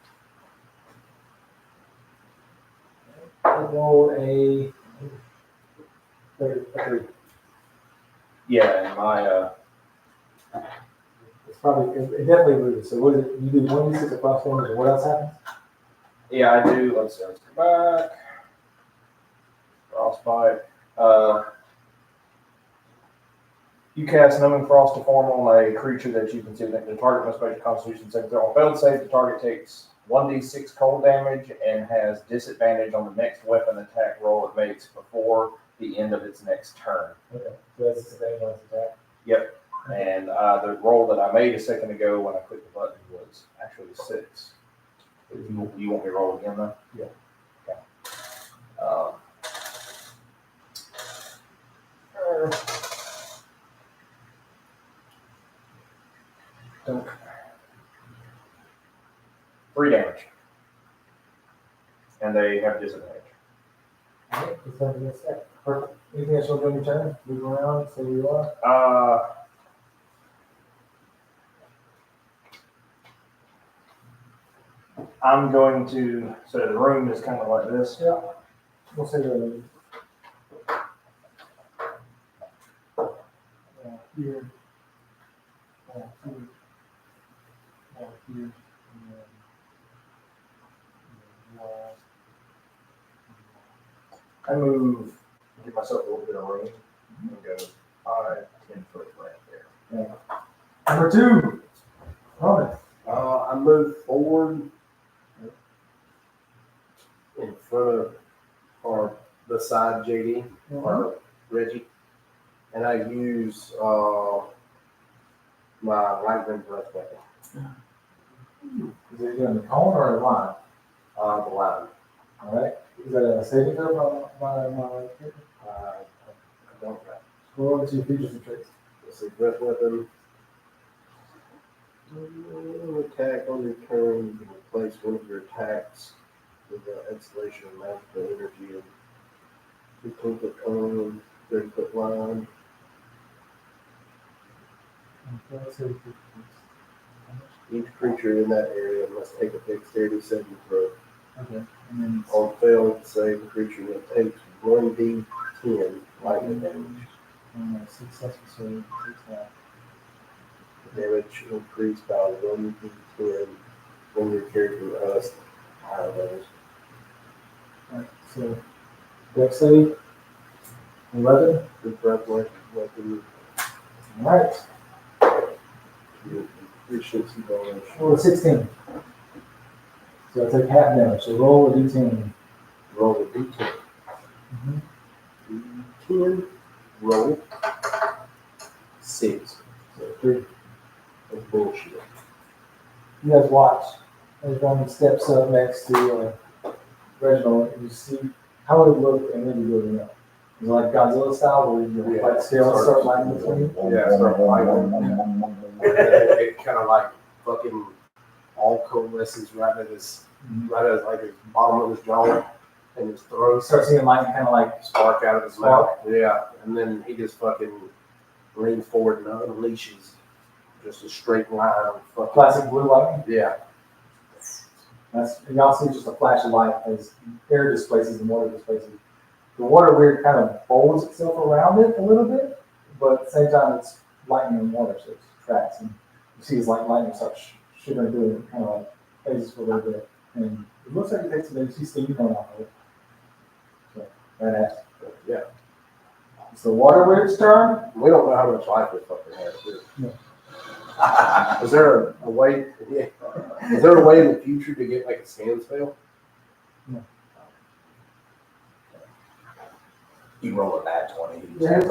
B: I rolled a 3.
A: Yeah, and my
B: It's probably it definitely loses. So what is it? You do 1d6 of frost damage, and what else happens?
A: yeah, I do. Let's go back. Frostbite. You cast numbing frost to form on a creature that you consider that the target must make a Constitution saving throw. On failed save, the target takes 1d6 cold damage and has disadvantage on the next weapon attack roll it makes before the end of its next turn.
B: Okay, so that's disadvantage on its attack.
A: Yep. And the roll that I made a second ago when I clicked the button was actually 6. You want me to roll again though?
B: Yeah.
A: Okay. 3 damage. And they have disadvantage.
B: Alright, it's time to get set. Perfect. Anything else you'll do in your turn? Move around, stay where you are.
A: I'm going to, so the room is kind of like this.
B: Yeah. We'll say the. Here. Here. Here.
A: I move, give myself a little bit of room, and go 5, 10 foot right there.
B: Number 2. Roman.
D: I moved forward in front of, or beside JD, or Reggie, and I use my lightning breath weapon.
B: Is it in the cone or a line?
D: The line.
B: Alright. Is that a saving throw by
D: I don't know.
B: Scroll over to your features and traits.
D: Let's see, breath weapon. Attack on your turn, you can replace one of your attacks with the exhalation of magical energy and 2-foot cone, 30-foot line. Each creature in that area must take a dexterity saving throw.
B: Okay. And then
D: On failed save, the creature will take 1d10 lightning damage.
B: successful save.
D: The damage increased by 1d10 when your character has higher levels.
B: Alright, so dex save 11.
D: The breath weapon,
B: Alright.
D: your efficiency bonus.
B: Roll a 16. So I take half damage. So roll a d10.
D: Roll a d10. D10, roll 6.
B: So 3.
D: That's bullshit.
B: You guys watch as one steps up next to Reginald, and you see how it would look and then you building up. Is it like Godzilla style where you like scale and start lining between you?
D: Yeah, start lining. It kind of like fucking all coalesces right at his like his bottom of his jaw and his
B: You
D: throat.
B: start seeing lightning kind of like
D: Spark out of his
B: Spark.
D: mouth. Yeah, and then he just fucking leans forward and unleashes just a straight line of fucking.
B: classic blue lightning.
D: Yeah.
B: That's, and y'all see just a flash of light as air displaces and water displaces. The water weird kind of folds itself around it a little bit, but at the same time it's lightning and water, so it tracks. And you see it's like lightning starts shivering through it, kind of like phases for a little bit. And it looks like it takes a minute. You see steam coming off of it. So, badass.
D: Yeah.
B: It's the water weird's turn.
D: We don't know how much life this fucker has, too.
B: No.
D: Is there a way? Yeah. Is there a way in the future to get like a scan spell?
C: You roll a bad 20.
B: Yeah, this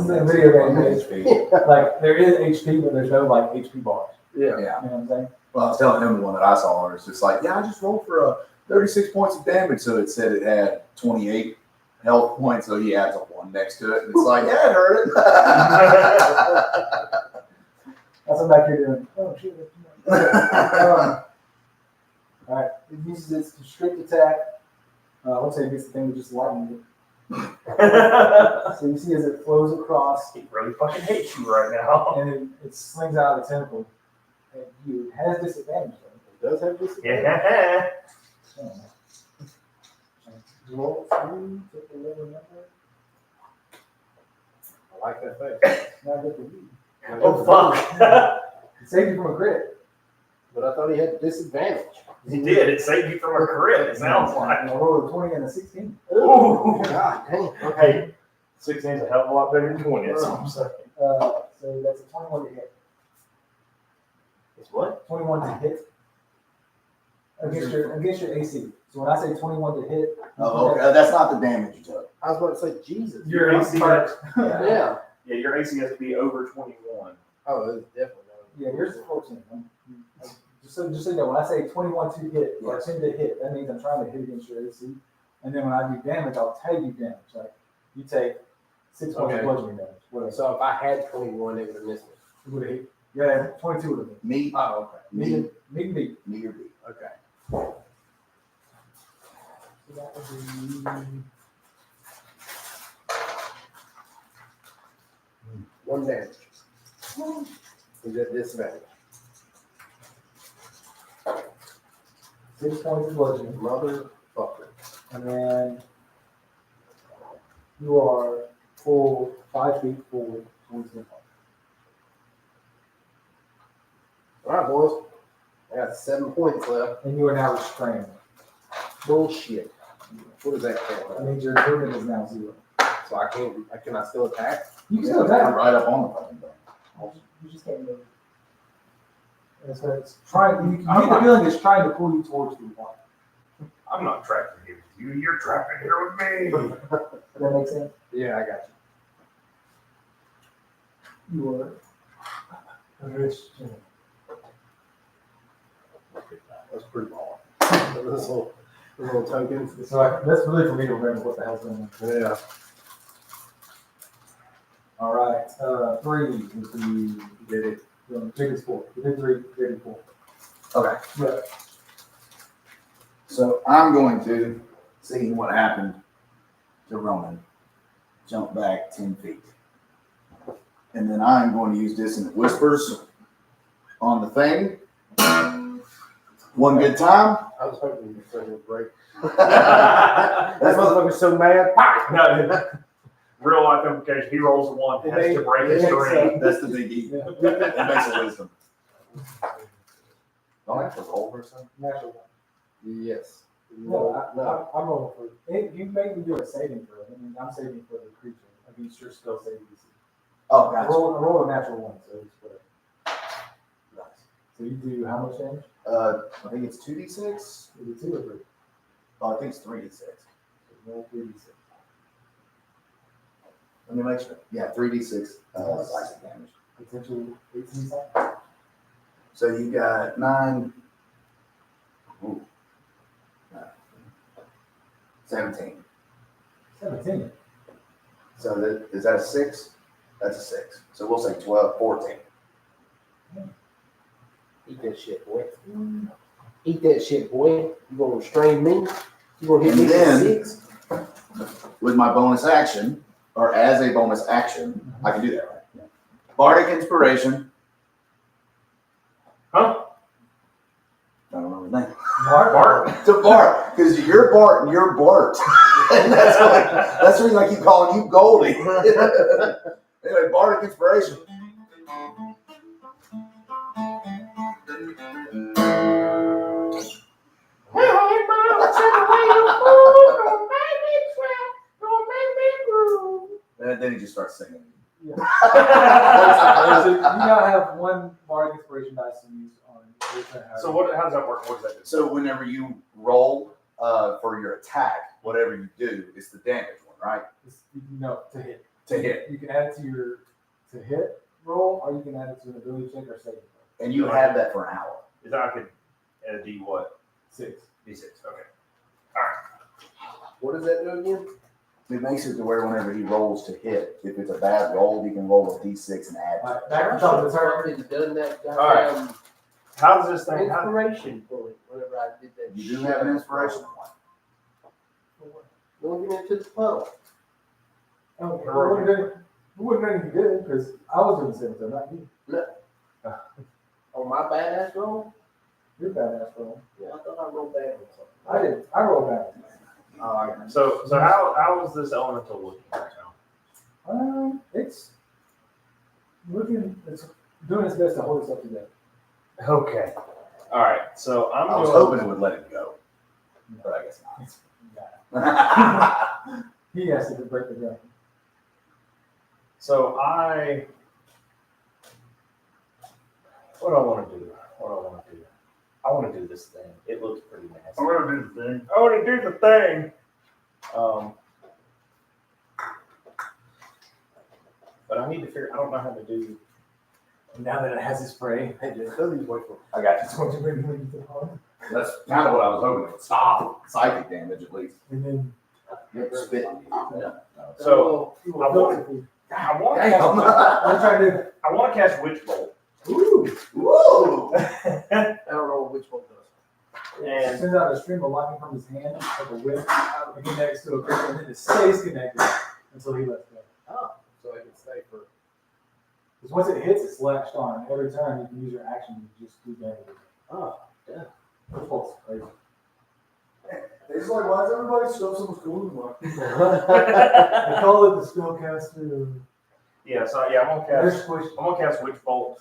B: is a video game. Like there is HP, but there's no like HP bars.
D: Yeah.
C: Yeah.
B: You know what I'm saying?
C: Well, I was telling him the one that I saw, and it's just like, yeah, I just rolled for 36 points of damage. So it said it had 28 health points. So he adds a 1 next to it. And it's like, yeah, it hurt it.
B: That's what back here doing. Oh shit. All right. It uses its constrict attack. Let's say it gets the thing with just lightning. So you see as it flows across,
A: He really fucking hates you right now.
B: and it slings out of the tentacle. And you it has disadvantage though.
D: It does have this.
A: Yeah.
B: Roll 3, take the lower number.
D: I like that face.
B: Not good for you.
A: Oh, fuck.
B: It saved you from a crit.
D: But I thought he had disadvantage.
A: He did. It saved you from a crit, it sounds like.
B: I rolled a 20 and a 16.
A: Ooh.
D: God damn.
A: Hey, 16 is a hell of a lot better than 20, that's what I'm saying.
B: So that's a 21 to hit.
A: It's what?
B: 21 to hit against your AC. So when I say 21 to hit,
C: Oh, okay. That's not the damage you took.
D: I was about to say Jesus.
A: Your AC has,
D: Yeah.
A: yeah, your AC has to be over 21.
D: Oh, it's definitely.
B: yeah, yours is 14. Just so you know, when I say 21 to hit or 10 to hit, that means I'm trying to hit against your AC. And then when I do damage, I'll tell you damage. Like you take 6 points of bludgeoning damage. Whatever.
D: So if I had 21, it would have missed me.
B: It would have hit. Yeah, 22 would have been.
C: Me,
B: Oh, okay.
C: me,
B: Me.
C: me or B.
B: Okay. So that would be.
D: One damage. He's at disadvantage.
B: 6 points of bludgeoning.
D: Motherfucker.
B: And then you are full 5 feet forward towards the park.
D: All right, boys. I got 7 points left.
B: And you are now restrained.
D: Bullshit. What does that
B: That
D: count?
B: means your movement is now 0.
D: So I can't. Can I still attack?
B: You can still attack.
C: Right up on the fucking thing.
B: You just can't move. And so it's trying. You get the feeling it's trying to pull you towards the park.
A: I'm not trapped in here with you. You're trapped in here with me.
B: Does that make sense?
D: Yeah, I got
B: You are restrained.
D: you. That's pretty ball. Those little tokens.
B: So that's really for me to remember what the hell's going on.
D: Yeah.
B: All right, 3 is the
C: Did it.
B: biggest 4. You did 3, you did 4.
C: Okay.
B: Yeah.
C: So I'm going to see what happened to Roman. Jump back 10 feet. And then I'm going to use Dissonant Whispers on the thing. One good time.
D: I was hoping you were going to break.
C: That's
D: That motherfucker's so mad.
A: No, real life implication. He rolls a 1, has to break his
D: It makes
A: 3.
C: That's the biggie.
B: Yeah.
C: It makes a wisdom. Don't I have to roll for something?
B: Natural 1.
D: Yes.
B: No,
D: No.
B: I'm rolling for it. You make me do a saving throw. I mean, I'm saving for the creature against your spell saving DC.
C: Oh,
B: I
C: gotcha.
B: roll a natural 1, so it's whatever.
C: Nice.
B: So you do how much damage?
C: I think it's 2d6.
B: Is it 2 or 3?
C: Oh, I think it's 3d6.
B: So roll 3d6.
C: Let me make sure. Yeah, 3d6 psychic damage.
B: Potentially 18 seconds.
C: So you got 9. Ooh. 17.
B: 17.
C: So is that a 6? That's a 6. So we'll say 12, 14.
D: Eat that shit, boy. Eat that shit, boy. You gonna restrain me? You gonna hit
C: And
D: me
C: then-
D: with 6?
C: With my bonus action, or as a bonus action, I can do that, right? Yeah. Bardic Inspiration.
A: Huh?
C: I don't know his name.
A: Bart?
C: To Bart, because you're Bart and you're Bart. And that's the reason I keep calling you Goldie. Anyway, Bardic Inspiration. And then he just starts singing.
B: Yeah. So you now have 1 bardic inspiration dice to use on your turn.
A: So what? How does that work? What does that do?
C: So whenever you roll for your attack, whatever you do, it's the damage one, right?
B: No, to hit.
C: To hit.
B: You can add it to your to hit roll, or you can add it to an ability check or saving throw.
C: And you have that for an hour.
A: Is that I could add a D what?
B: 6.
A: D6. Okay.
D: What does that do again?
C: It makes it to where whenever he rolls to hit, if it's a bad roll, he can roll a d6 and add.
B: All right, back to the top of the turn.
D: already done that
A: All right.
D: goddamn
A: How does this thing? How,
D: inspiration point whenever I did that.
C: You do have an inspiration point.
D: Don't get into the puddle.
B: Oh, it wouldn't make any good because I was doing the same thing, not you.
D: On my badass roll?
B: You're badass, bro.
D: Yeah, I thought I rolled bad or something.
B: I did. I rolled bad.
A: so how is this elemental looking right now?
B: It's looking. It's doing its best to hold itself together.
A: Okay. All right. So I'm
C: I was
A: going.
C: hoping it would let it go, but I guess
B: Nah.
C: not.
B: He has to break the ground.
A: So what do I want to do? I want to do this thing. It looks pretty nasty. I want to do the thing. But I need to figure. I don't know how to do.
B: Now that it has its spray,
D: Hey, just throw these away from me.
C: I got you.
B: it's going to bring me to the home.
C: That's kind of what I was hoping. It would stop psychic damage at least.
B: And then
C: Yep, spit. Yeah.
A: So I want.
B: Damn.
A: I want.
B: I'm trying to.
A: I want to cast Witch Bolt
B: Ooh.
C: Woo!
D: I don't know which one does.
B: And sends out a stream of lightning from his hand, like a whip, and connects to a creature, and then it stays connected until he lets go.
D: Oh, so it can stay for.
B: Because once it hits, it's latched on. And every time you can use your action to just do damage.
D: Oh, yeah.
B: Which bolt's crazy.
H: It's like, why does everybody stuff so much cool anymore?
B: They call it the spellcaster.
A: Yeah, so yeah, I'm gonna cast Witch Bolt.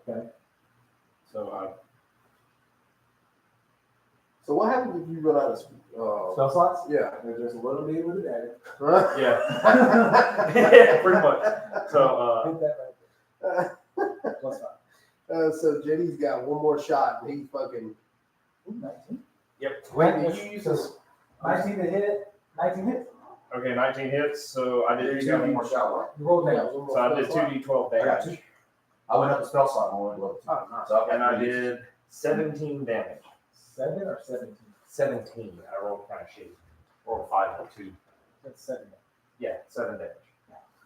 B: Okay.
A: So
D: So what happens if you run out of
B: Spell slots?
D: yeah.
H: They're just a little bit with a dagger.
A: yeah, yeah, pretty much. So
B: Hit that right there. Plus 5.
D: So Jenny's got one more shot and he's fucking.
B: Ooh, 19.
A: yep.
B: When you use this 19 to hit, 19 hits.
A: Okay, 19 hits. So I did
G: You got one more shot, right?
B: You roll
D: Yeah,
B: damage.
D: one more
A: So I did
D: spell slot.
A: 2d12
G: I got
A: damage,
G: two. I went up the spell slot and went level 2.
D: Oh, nice.
G: So I've got
A: and I
G: three.
A: did 17 damage.
B: 7 or 17?
A: 17. I rolled kind of shitty. Rolled a 5 and a 2.
B: That's 7.
A: Yeah, 7 damage.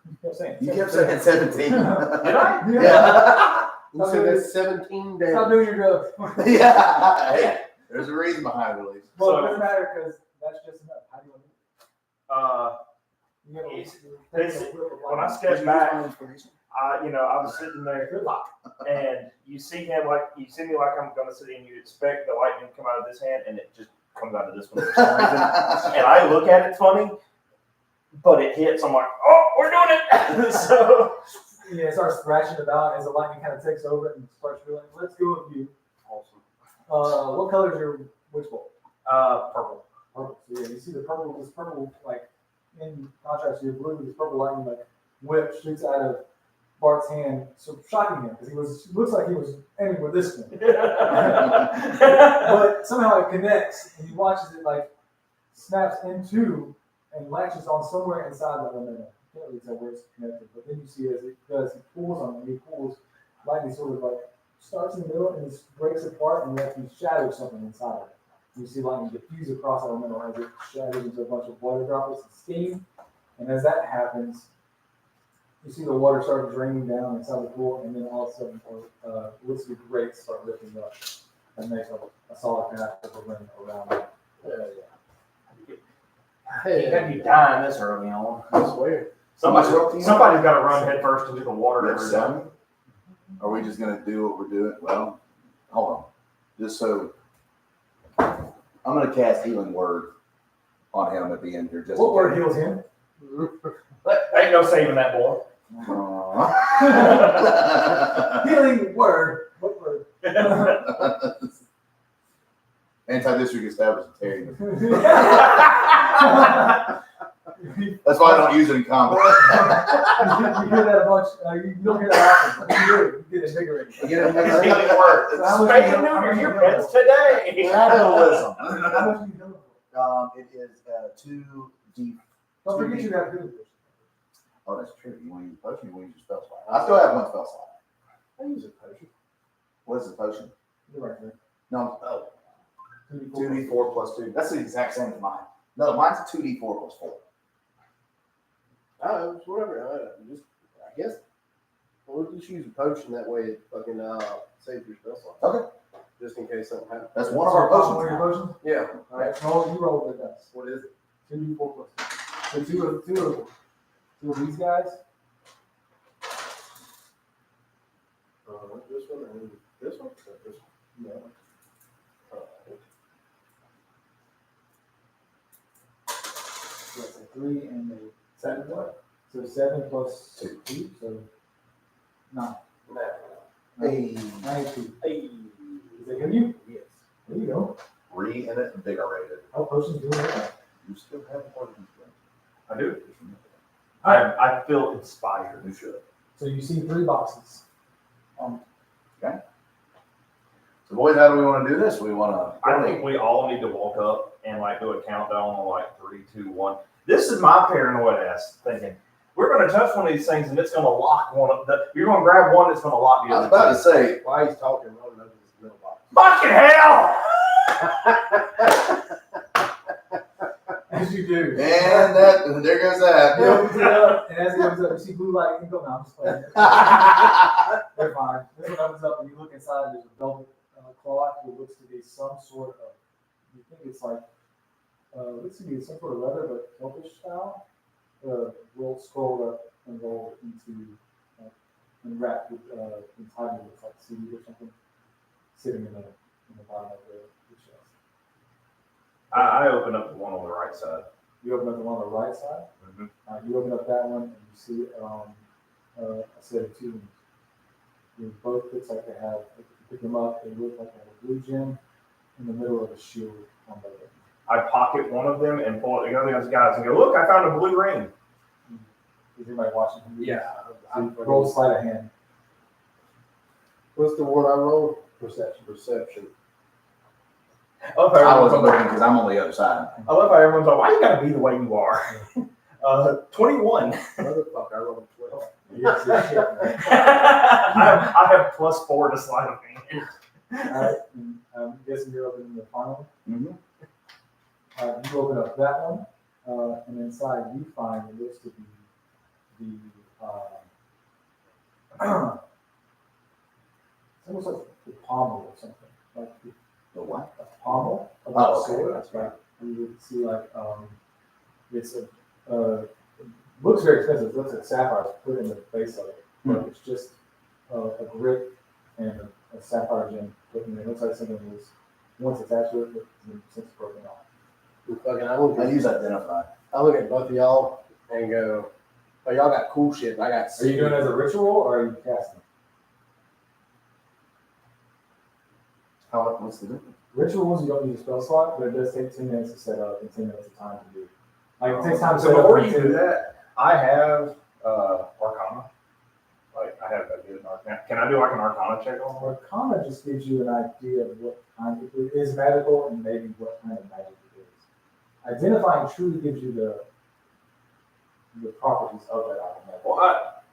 B: You kept saying.
C: You kept saying 17.
A: Did I?
C: Yeah.
D: You said that's 17
B: Stop
D: damage.
B: doing your jokes.
C: Yeah. Hey, there's a reason behind it, at least.
B: Well,
A: So-
B: it doesn't matter because that's just enough. How do you want to do it? You gotta-
A: When I stepped back, I was sitting there, and you see me like I'm gonna sit in. You expect the lightning to come out of this hand, and it just comes out of this one for some reason. And I look at it funny, but it hits. I'm like, oh, we're doing it. So
B: Yeah, it starts thrashing about as the lightning kind of takes over and starts feeling, let's go with you.
A: awesome.
B: What color is your witch bolt?
A: Purple.
B: Purple. So yeah, you see the purple, this purple, like, in contrast to your blue, this purple lightning, like, whip shoots out of Bart's hand, so shocking him, because looks like he was aiming with this one. But somehow it connects, and he watches it, like, snaps into and latches on somewhere inside the elemental. I can't really tell where it's connected, but then you see as it does, he pulls on it, and he pulls, lightning sort of like starts in the middle and just breaks apart and lets you shatter something inside of it. You see lightning diffuse across the elemental as it shatters into a bunch of water droplets and steam. And as that happens, you see the water start draining down inside the pool, and then all of a sudden, looks like grates start lifting up and makes a solid path of the ring around it.
A: You gotta be dying this early on.
D: I swear.
A: Somebody's got to run head first into the water
C: That's
A: every time.
C: 7. Are we just gonna do what we're doing? Well, hold on. Just so I'm gonna cast Healing Word on him at the end here. Just
B: What word heals him?
A: Ain't no saving that boy.
B: Healing word. What word?
C: Anti-district established in Terry. That's why I don't use it in combat.
B: You hear that a bunch. You don't hear that often. You hear it. You get invigorated.
A: It's healing word. Spay and neuter your pets today.
C: Capitalism.
B: How much do you heal?
C: It is 2d.
B: Don't forget you got healing.
C: Oh, that's true. You want to use a potion? You want to use your spell slot? I still have one spell slot.
D: I use a potion.
C: What is the potion?
B: You're right there.
C: No, oh,
B: 2d4.
C: 2d4 plus 2. That's the exact same as mine. No, mine's 2d4 plus 4.
D: Oh, it's whatever. I guess we'll just use a potion that way it fucking saves your spell slot.
C: Okay.
D: Just in case something happens.
C: That's one of our potions.
B: One of your potions?
D: Yeah.
B: All right, roll, you roll the dice.
D: What is it?
B: 2d4 plus 2. So two of these guys.
D: This one and this one? This one.
B: Yeah. So that's a 3 and a 7. So 7 plus 2, so 9.
C: Hey.
B: 92. Is that good you?
D: Yes.
B: There you go.
C: Reinvigorated.
B: Oh, potions doing it.
C: You still have one of these.
A: I do. I feel inspired.
C: You should.
B: So you see 3 boxes.
C: So, boys, how do we want to do this? We want to.
A: I think we all need to walk up and like do a countdown on like 3, 2, 1. This is my paranoid ass thinking. We're going to touch one of these things and it's going to lock one of the. You're going to grab one that's going to lock the
C: I was
A: other.
C: about to say,
D: While he's talking, running over this middle box.
A: Fucking hell!
B: As you do.
C: And there goes
B: He
C: that.
B: opens it up, and as he opens it up, you see blue light and go, no, I'm just playing. They're fine. This one opens up, and you look inside, there's a velvet cloth that looks to be some sort of, you think it's like, looks to be some sort of leather, but elfish style. Rolled, scrolled up and rolled into, and wrapped with, inside it looks like seaweed or something, sitting in the bottom of the chest.
A: I open up the one on the right side.
B: You open up the one on the right side.
A: Mm-hmm.
B: You open up that one and you see a set of tunes. They both looks like they have, if you pick them up, they look like they have a blue gem in the middle of a shield on both of them.
A: I pocket one of them and pull it to the other guys and go, look, I found a blue ring.
B: Is anybody watching?
D: Yeah.
B: Roll sleight of hand.
D: What's the one I rolled? Perception.
A: I love how
C: I wasn't
A: everyone's
C: looking
A: like,
C: because I'm on the other side.
A: I love how everyone's like, why you gotta be the way you are? 21.
D: Motherfucker, I rolled 12.
B: Yes, yes, yes.
A: I have +4 to sleight of hand.
B: All right. And, I'm guessing you're opening the final.
C: Mm-hmm.
B: You open up that one, and inside you find it looks to be it's almost like the pommel or something, like
C: The what?
B: a pommel of a
C: Oh, okay,
B: sword.
C: that's right.
B: And you would see like it's looks very expensive. It looks like sapphires put in the base of it, but it's just a grit and a sapphire gem put in there. It looks like something was once attached to it, but since broken off.
D: Fucking,
C: I use identify.
D: I look at both of y'all and go, oh, y'all got cool shit. And I got.
B: Are you doing it as a ritual or are you casting?
C: What's the difference?
B: Rituals, you don't need a spell slot, but it does take 10 minutes to set up and 10 minutes of time to do. Like, it takes time to
A: So
B: set up.
A: before you do that, I have Arcana. Like, I have a good Arcana. Can I do like an Arcana check on it?
B: Arcana just gives you an idea of what kind of it is magical and maybe what kind of magic it is. Identifying truly gives you the properties of that item.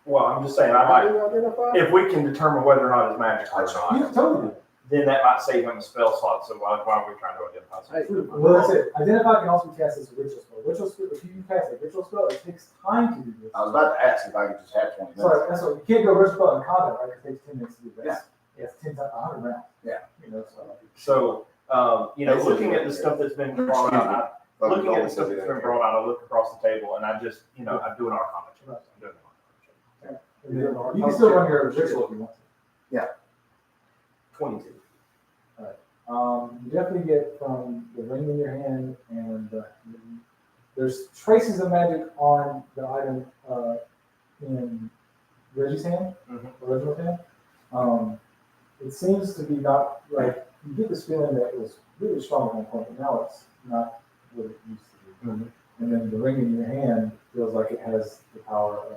A: Well, I'm just saying, I
D: How
A: might,
D: do you identify?
A: if we can determine whether or not it's magical or
B: You
A: not,
B: can totally do it.
A: then that might save him a spell slot. So why are we trying to identify something?
B: Well, that's it. Identify can also be cast as a ritual spell. Ritual spell, if you cast a ritual spell, it takes time to do this.
C: I was about to ask if I could just have 20 minutes.
B: So that's what you can't go ritual spell in combat, right? It takes 10 minutes to do this.
C: Yeah.
B: It's 10 times 100 rounds.
C: Yeah.
B: You know,
A: So, looking at the stuff that's been brought out, I look across the table, and I just, I'm doing Arcana check. I'm doing an Arcana check.
B: and then you can still run your ritual if you want to.
A: 22.
B: You definitely get from the ring in your hand, and there's traces of magic on the item in Reggie's hand, original hand. It seems to be not like you get this feeling that it was really strong at one point, but now it's not what it used to be. And then the ring in your hand feels like it has the power of.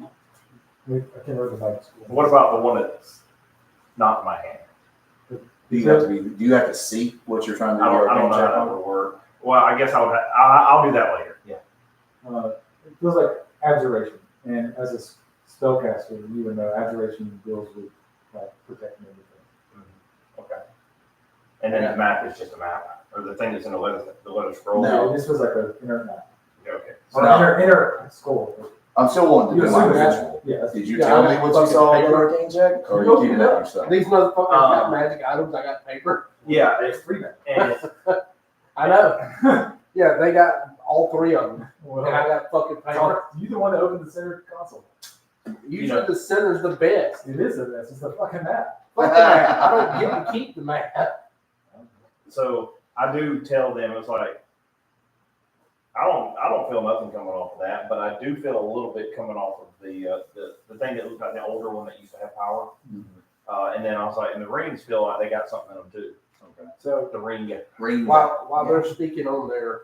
B: I can't remember the magic school.
A: What about the one that's not in my hand?
C: Do you have to see what you're trying to do?
A: I don't know how that would work. Well, I guess I'll do that later. Yeah.
B: It feels like abjuration, and as a spellcaster, you would know abjuration deals with protecting everything.
A: Okay. And then the map is just a map, or the thing that's in the letter scroll.
B: No, this was like an inert map.
A: Okay.
B: Or
C: No.
B: inner skull.
C: I'm still wanting to
B: You
C: do my
B: assume that-
C: ritual.
B: Yeah.
C: Did you
D: Yeah,
C: tell
D: I
C: me
D: got
C: what you
D: fucking
C: saw in the
D: paper.
C: arcane check? Or are
B: Nope,
C: you keeping
B: nope.
C: that yourself?
D: These motherfuckers got magic items. I got paper.
A: Yeah,
B: It's free map.
A: and
D: I know. Yeah, they got all three of them.
B: Well,
D: And I got fucking paper.
B: you the one that opened the center console.
D: Usually the center's the best.
B: It is a mess. It's a fucking map.
D: Fuck the map. I don't get to keep the map.
A: so I do tell them, it's like, I don't feel nothing coming off of that, but I do feel a little bit coming off of the thing that looks like the older one that used to have power. And then I was like, and the rings feel like they got something in them too.
C: Okay.
D: So
A: The ring,
C: Ring.
D: while they're speaking on their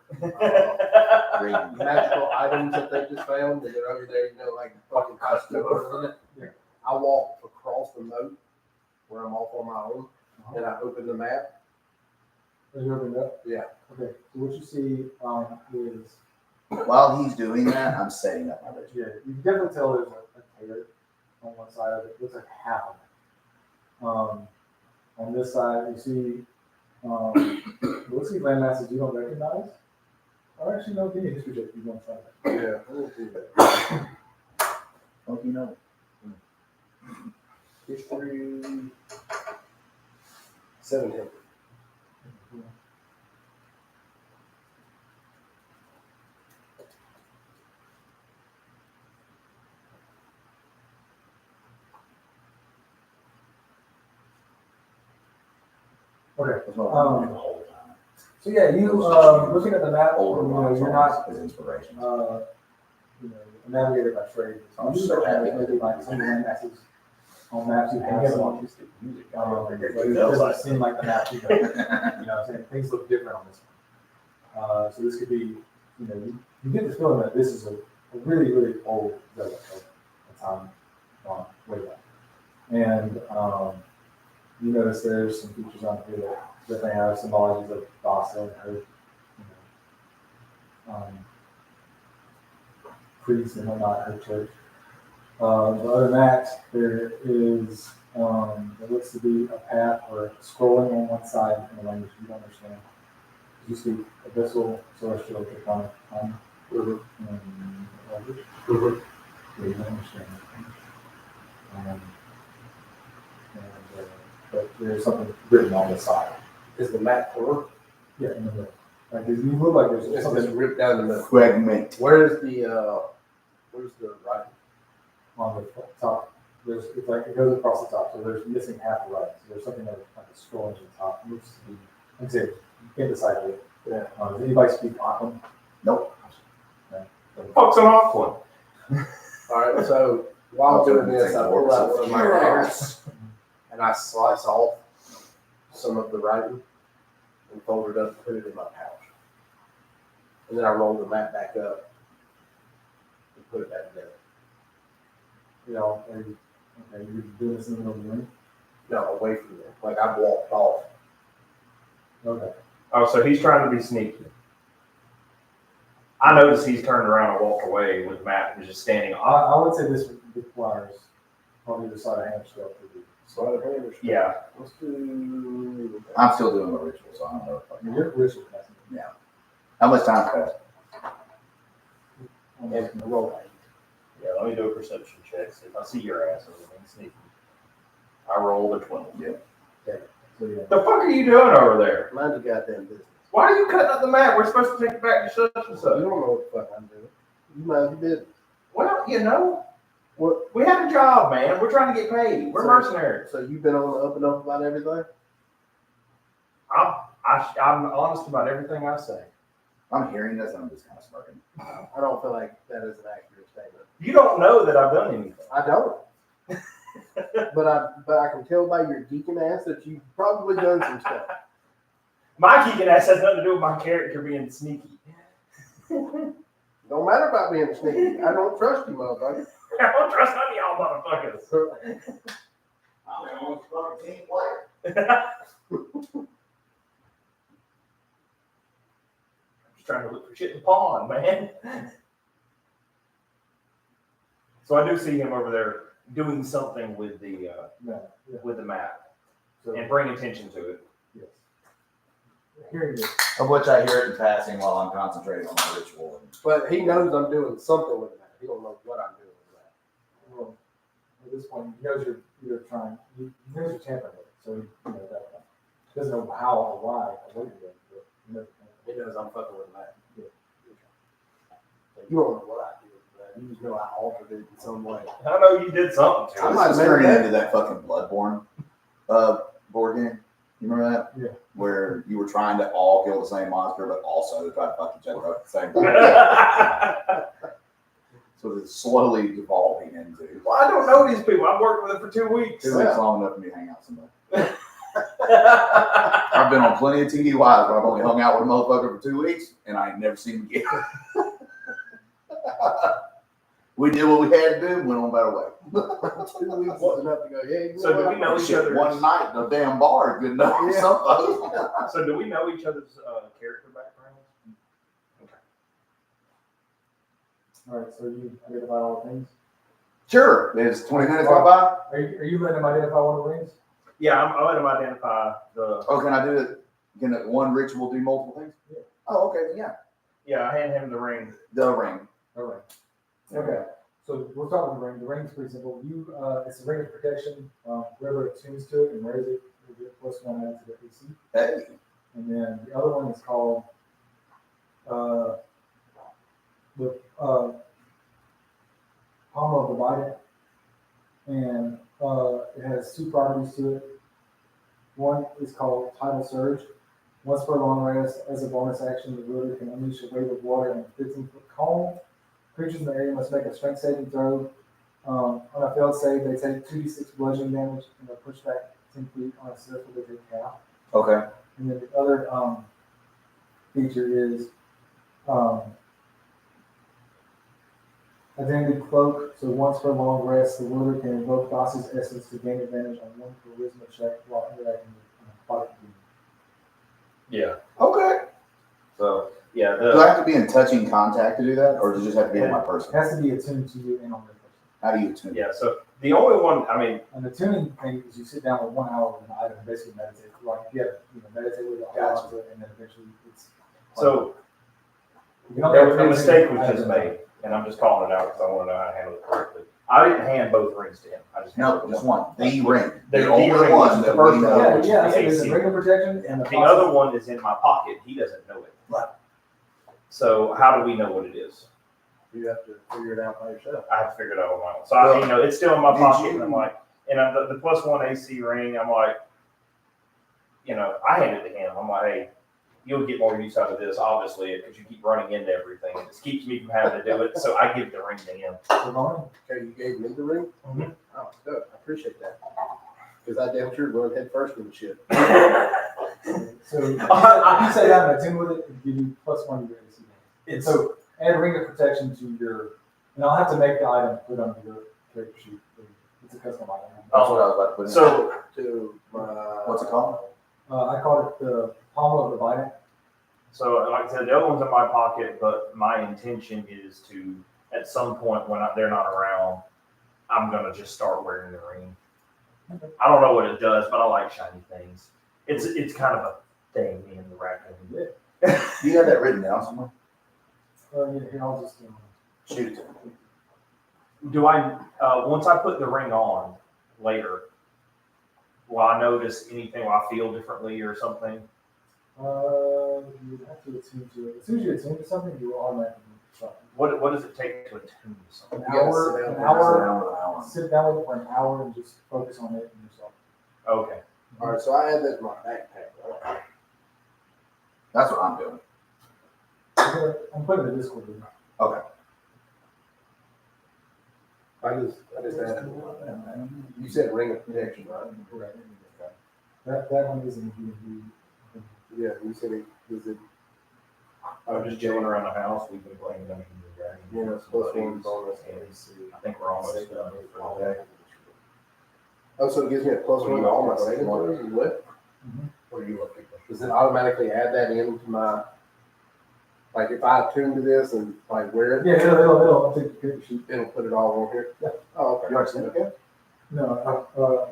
C: Ring.
D: magical items that they just found, and they're over there, like fucking customers in it.
B: Yeah.
D: I walk across the moat where I'm off on my own, and I open the map.
B: Are you opening it up?
D: Yeah.
B: Okay. So what you see is
C: While he's doing that, I'm setting up my ritual.
B: yeah, you can definitely tell there's a tear on one side of it. It looks like half of it. On this side, you see, it looks like landmasses you don't recognize. Or actually, no, give me a history check if you want to try that.
D: Yeah, we'll do that.
C: Hope you know.
D: History 700.
B: Okay.
C: That's what I'm doing the whole time.
B: So yeah, you looking at the map,
C: Older
B: you know,
C: ones
B: you're not
C: as inspiration.
B: you know, a navigator by trade. So
C: I'm
B: you
C: so
B: look at
C: happy.
B: maybe like some of the land masses on maps you have.
C: Give
B: Some,
C: autistic music.
B: but it doesn't seem like the map you know. You know, what I'm saying things look different on this one. So this could be, you know, you get the feeling that this is a really, really old relic of a time gone way back. And you notice there's some features on here that definitely have symbologies of Vasa and her, you know, priests and whatnot, her church. But other than that, there is, there looks to be a path or scrolling on one side in a language you don't understand. You speak abyssal, celestial, draconic, and language. Yeah, you don't understand. But there's something written on the side.
D: Is the map clear?
B: Yeah, in the middle. Like, you look like there's
D: It's
B: something
D: just ripped down the middle.
C: Fragment.
D: Where's the writing?
B: on the top. There's, it's like it goes across the top, so there's missing half the writing. So there's something that like a scroll to the top. It looks to be, like I said, you can't decipher it.
D: Yeah.
B: Does anybody speak Auckland?
C: Nope.
A: Fuck's an Auckland.
D: All right, so while I'm doing this, I pull out one of my daggers and I slice off some of the writing and fold it up and put it in my pouch. And then I roll the map back up and put it back together.
B: You know, are you, okay, you're doing this in the middle of the room?
D: No, away from there. Like I walked off.
B: Okay.
A: Oh, so he's trying to be sneaky. I noticed he's turned around and walked away with Matt who's just standing on.
B: I would say this requires probably the side of hand stuff to do.
D: Sleight of hand or something.
A: Yeah.
D: Let's do.
C: I'm still doing the ritual, so I don't know if I
B: I mean,
C: can.
B: you're ritual passing.
C: How much time passed?
D: And roll that.
A: Yeah, let me do a perception check. See if I see your ass, I'm being sneaky. I rolled a 12.
C: Yeah.
B: So yeah.
A: The fuck are you doing over there?
D: Mind your goddamn business.
A: Why are you cutting up the map? We're supposed to take it back to such and
D: You
A: such.
D: don't know what the fuck I'm doing. You mind your business.
A: Well, you know,
D: What?
A: we have a job, man. We're trying to get paid. We're mercenaries.
D: So you've been on the up and up about everything?
A: I'm honest about everything I say.
C: I'm hearing this and I'm just kind of smirking.
D: I don't feel like that is an accurate statement.
A: You don't know that I've done anything.
D: I don't. but I can tell by your geeking ass that you've probably done some stuff.
A: My geeking ass has nothing to do with my character being sneaky.
D: Don't matter about being sneaky. I don't trust you, motherfucker.
A: I don't trust none of y'all motherfuckers.
C: I'm the only fucking team player.
A: I'm just trying to look for shit in the pond, man. So I do see him over there doing something with the with the map
B: So,
A: and bring attention to it.
B: yes. Hearing this.
C: Of which I hear it in passing while I'm concentrating on my ritual.
D: But he knows I'm doing something with that. He don't know what I'm doing with that.
B: Well, at this point, he knows you're trying. He knows you're tampering with it, so he knows that. He doesn't know how or why or what you're doing, but he knows.
D: He knows I'm fucking with that.
B: Yeah.
D: So you don't know what I did with that. You just know I altered it in some way.
A: I know you did something to
D: I
A: it.
D: might
C: This
D: have
C: is turning
D: made
C: into that fucking Bloodborne board game. You remember that?
B: Yeah.
C: Where you were trying to all kill the same monster, but also try to fuck each other up at the same time. So it's slowly devolving into.
A: Well, I don't know these people. I've worked with them for 2 weeks.
C: 2 weeks long enough for me to hang out with somebody. I've been on plenty of TDYs where I've only hung out with a motherfucker for 2 weeks, and I ain't never seen him again. We did what we had to do, went on about our way.
D: 2 weeks is enough to go, yeah, you know
A: So do
D: what?
A: we know each
C: Shit,
A: other's?
C: one night in a damn bar is good enough for
D: Yeah.
C: some folks.
A: So do we know each other's character backgrounds?
B: All right, so you identify all the things.
C: Sure, there's 20 minutes go by.
B: Are you letting him identify one of the rings?
A: Yeah, I'll let him identify the.
C: Oh, can I do it? Can one ritual do multiple things?
B: Yeah.
C: Oh, okay, yeah.
A: Yeah, I hand him the ring.
C: The ring.
B: All right. Okay. So we'll start with the ring. The ring is pretty simple. It's a ring of protection. Whoever attunes to it and wears it will get +1 added to the AC.
C: Hey.
B: And then the other one is called the Palm of the Bite, and it has 2 properties to it. One is called Tidal Surge. Once per long rest, as a bonus action, the wielder can unleash a wave of water in a 15-foot cone. Creatures in the area must make a strength saving throw. On a failed save, they take 2d6 bludgeoning damage, and they're pushed back 10 feet. On a successful, they take half.
C: Okay.
B: And then the other feature is Identity Cloak. So once per long rest, the wielder can invoke Boss's essence to gain advantage on one charisma check while interacting with a fight being.
A: Yeah.
C: Okay.
A: So yeah,
C: Do I have to be in touching contact to do that, or does it just have to be in my person?
B: It has to be attuned to you and on their person.
C: How do you attune?
A: yeah. So the only one, I mean,
B: And the tuning thing is you sit down with 1 hour with an item and basically meditate. Like you have meditate with it, hold on to it, and then eventually it's.
A: so
B: You don't
A: there
B: have
A: was
B: to
A: a
B: do
A: mistake
B: anything
A: was just
B: other than
A: made, and I'm just calling it out because I want to know how to handle it correctly. I didn't hand both rings to him. I just
C: No,
A: handed
C: just
A: one.
C: one. The ring.
A: The
C: only
A: ring, which
C: one
A: is
C: that
A: the first
C: we
A: one.
C: know.
B: Yeah,
A: which is
B: yeah.
A: the
B: So there's
A: AC.
B: a ring of protection and
A: The other one is in my pocket. He doesn't know it.
C: Right.
A: So how do we know what it is?
D: You have to figure it out by yourself.
A: I have to figure it out on my own. So I, it's still in my
C: Did
A: pocket,
C: you-
A: and I'm like, and the +1 AC ring. I'm like, I handed it to him. I'm like, hey, you'll get more use out of this, obviously, because you keep running into everything. It just keeps me from having to do it. So I give the ring to him.
D: Okay, you gave me the ring?
A: Mhm.
D: Oh, good. I appreciate that. Because I damn sure going head first with the shit.
B: So if you say that and attune with it, it'll give you +1 to your AC.
A: It's
B: So add a ring of protection to your, and I'll have to make the item put on your character sheet. It's a custom item.
C: That's what I was about to put in.
A: so
D: To my.
C: What's it called?
B: I call it the Palm of the Bite.
A: So, like I said, the other one's in my pocket, but my intention is to, at some point when they're not around, I'm gonna just start wearing the ring. I don't know what it does, but I like shiny things. It's kind of a thing, me and the raccoon.
C: Do you have that written down somewhere?
B: Yeah, here, I'll just.
C: Shoot it to me.
A: Do I, once I put the ring on later, will I notice anything? Will I feel differently or something?
B: You have to attune to it. As soon as you attune to something, you will automatically stop.
A: What does it take to attune to something?
B: An
D: You gotta
B: hour,
D: sit
B: an
D: down
B: hour,
C: Sit
B: sit down with it for an hour and just focus on it and yourself.
A: Okay.
D: All right, so I add that to my backpack. Right?
C: That's what I'm doing.
B: I'm putting the Discord in.
C: Okay.
D: I just added. You said ring of protection, right?
B: Correct. That one isn't D&D.
D: Yeah, you said it. Was it?
A: I'm just chilling around the house. We've been playing Dungeons and Dragons.
D: Yeah, it's supposed to be bonus.
A: I think we're almost done for the day.
D: Oh, so it gives me a +1 to all my saving throws and what?
A: What are you looking for?
D: Does it automatically add that into my? Like if I attune to this and like wear it,
B: Yeah, it'll take the character sheet.
D: it'll put it all on here.
B: Yeah.
D: Oh, okay.
C: You already seen it again?
B: No,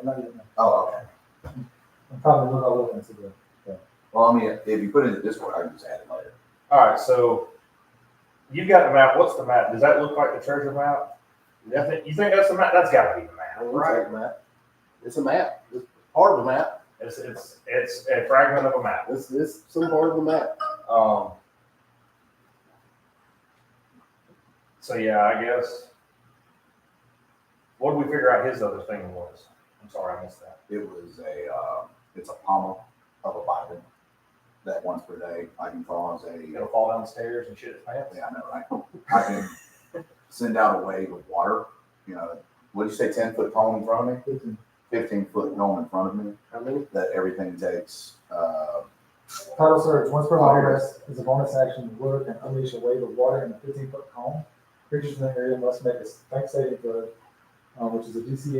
B: not yet. No.
C: Oh, okay.
B: I'm probably not all looking at it.
C: Well, I mean, if you put it in the Discord, I can just add it later.
A: All right, so you've got the map. What's the map? Does that look like the treasure map? You think that's the map? That's got to be the map, right?
D: Map. It's a map. It's part of the map.
A: It's a fragment of a map.
D: It's some part of the map.
A: So yeah, I guess. What did we figure out his other thing was? I'm sorry, I missed that.
C: It was it's a pommel of a Bible that once per day I can cause
A: It'll fall down the stairs and shit its pants.
C: yeah, I know, right? I can send out a wave of water, what'd you say, 10-foot cone in front of me? 15-foot cone in front of me,
D: How many?
C: that everything takes,
B: Tidal Surge. Once per long rest is a bonus action. The wielder can unleash a wave of water in a 15-foot cone. Creatures in the area must make a strength saving throw, which is a DC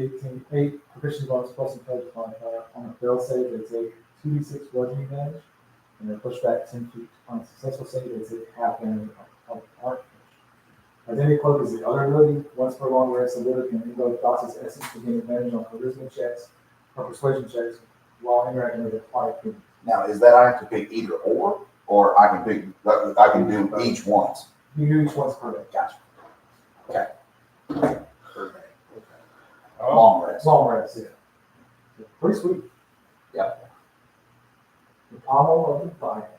B: 8 proficiency bonus plus intelligence modifier. On a failed save, they take 2d6 bludgeoning damage, and they're pushed back 10 feet. On a successful save, they take half damage of arc. Identity Cloak is the other ability. Once per long rest, the wielder can invoke Dots's essence to gain advantage on charisma checks or persuasion checks while interacting with a quiet human.
C: now, is that I have to pick either or? or I can pick, I can do each once.
B: You do each one's per day.
C: Gotcha.
D: Per day.
A: Oh,
C: Long rest.
B: Long rest, yeah. Pretty sweet.
C: Yeah.
B: The pommel of the bike.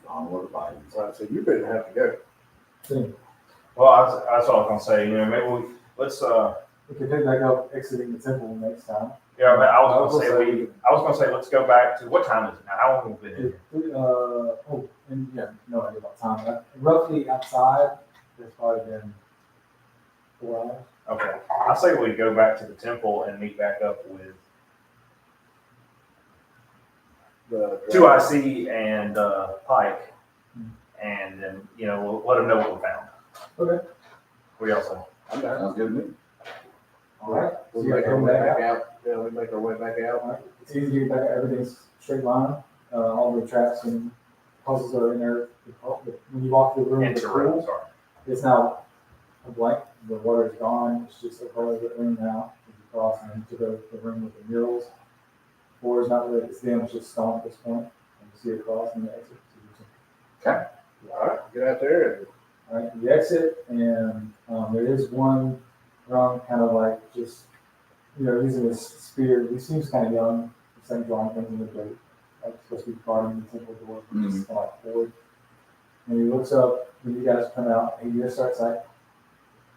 C: On what about it?
D: So I said, you better have to go.
B: See,
A: well, that's what I was gonna say. You know, maybe let's.
B: we can pick back up exiting the temple next time.
A: Yeah, but I was gonna say let's go back to what time is it now? How long have we been in here?
B: Oh, and yeah, no idea about time. Roughly outside, it's probably been 4 hours.
A: Okay, I say we go back to the temple and meet back up with
D: The
C: 2IC
A: and Pike, and then we'll let them know what we found.
B: Okay.
A: What do y'all say?
D: I'm down.
C: Sounds good to me.
B: All right.
D: We
B: So you're
D: make our
B: coming
D: way
B: back
D: back
B: out.
D: out. Yeah, we make our way back
B: All
D: out.
B: right. It's easy to get back. Everything's straight line. All the traps and puzzles are in there. When you walk through the room,
A: And
B: with the
A: Terrell,
B: pool,
A: sorry.
B: it's now a blank. The water is gone. It's just a part of the room now. You cross and into the room with the murals. Floor is not really, it's damn, it's just stone at this point. And you see it across and the exit.
D: All right, get out there and
B: All right, you exit, and there is one drunk, kind of like just, using his spear. He seems kind of young. He's like drawing things in the dirt, like supposed to be guarding the temple door, but just kind of like forward. And he looks up when you guys come out, and he just starts like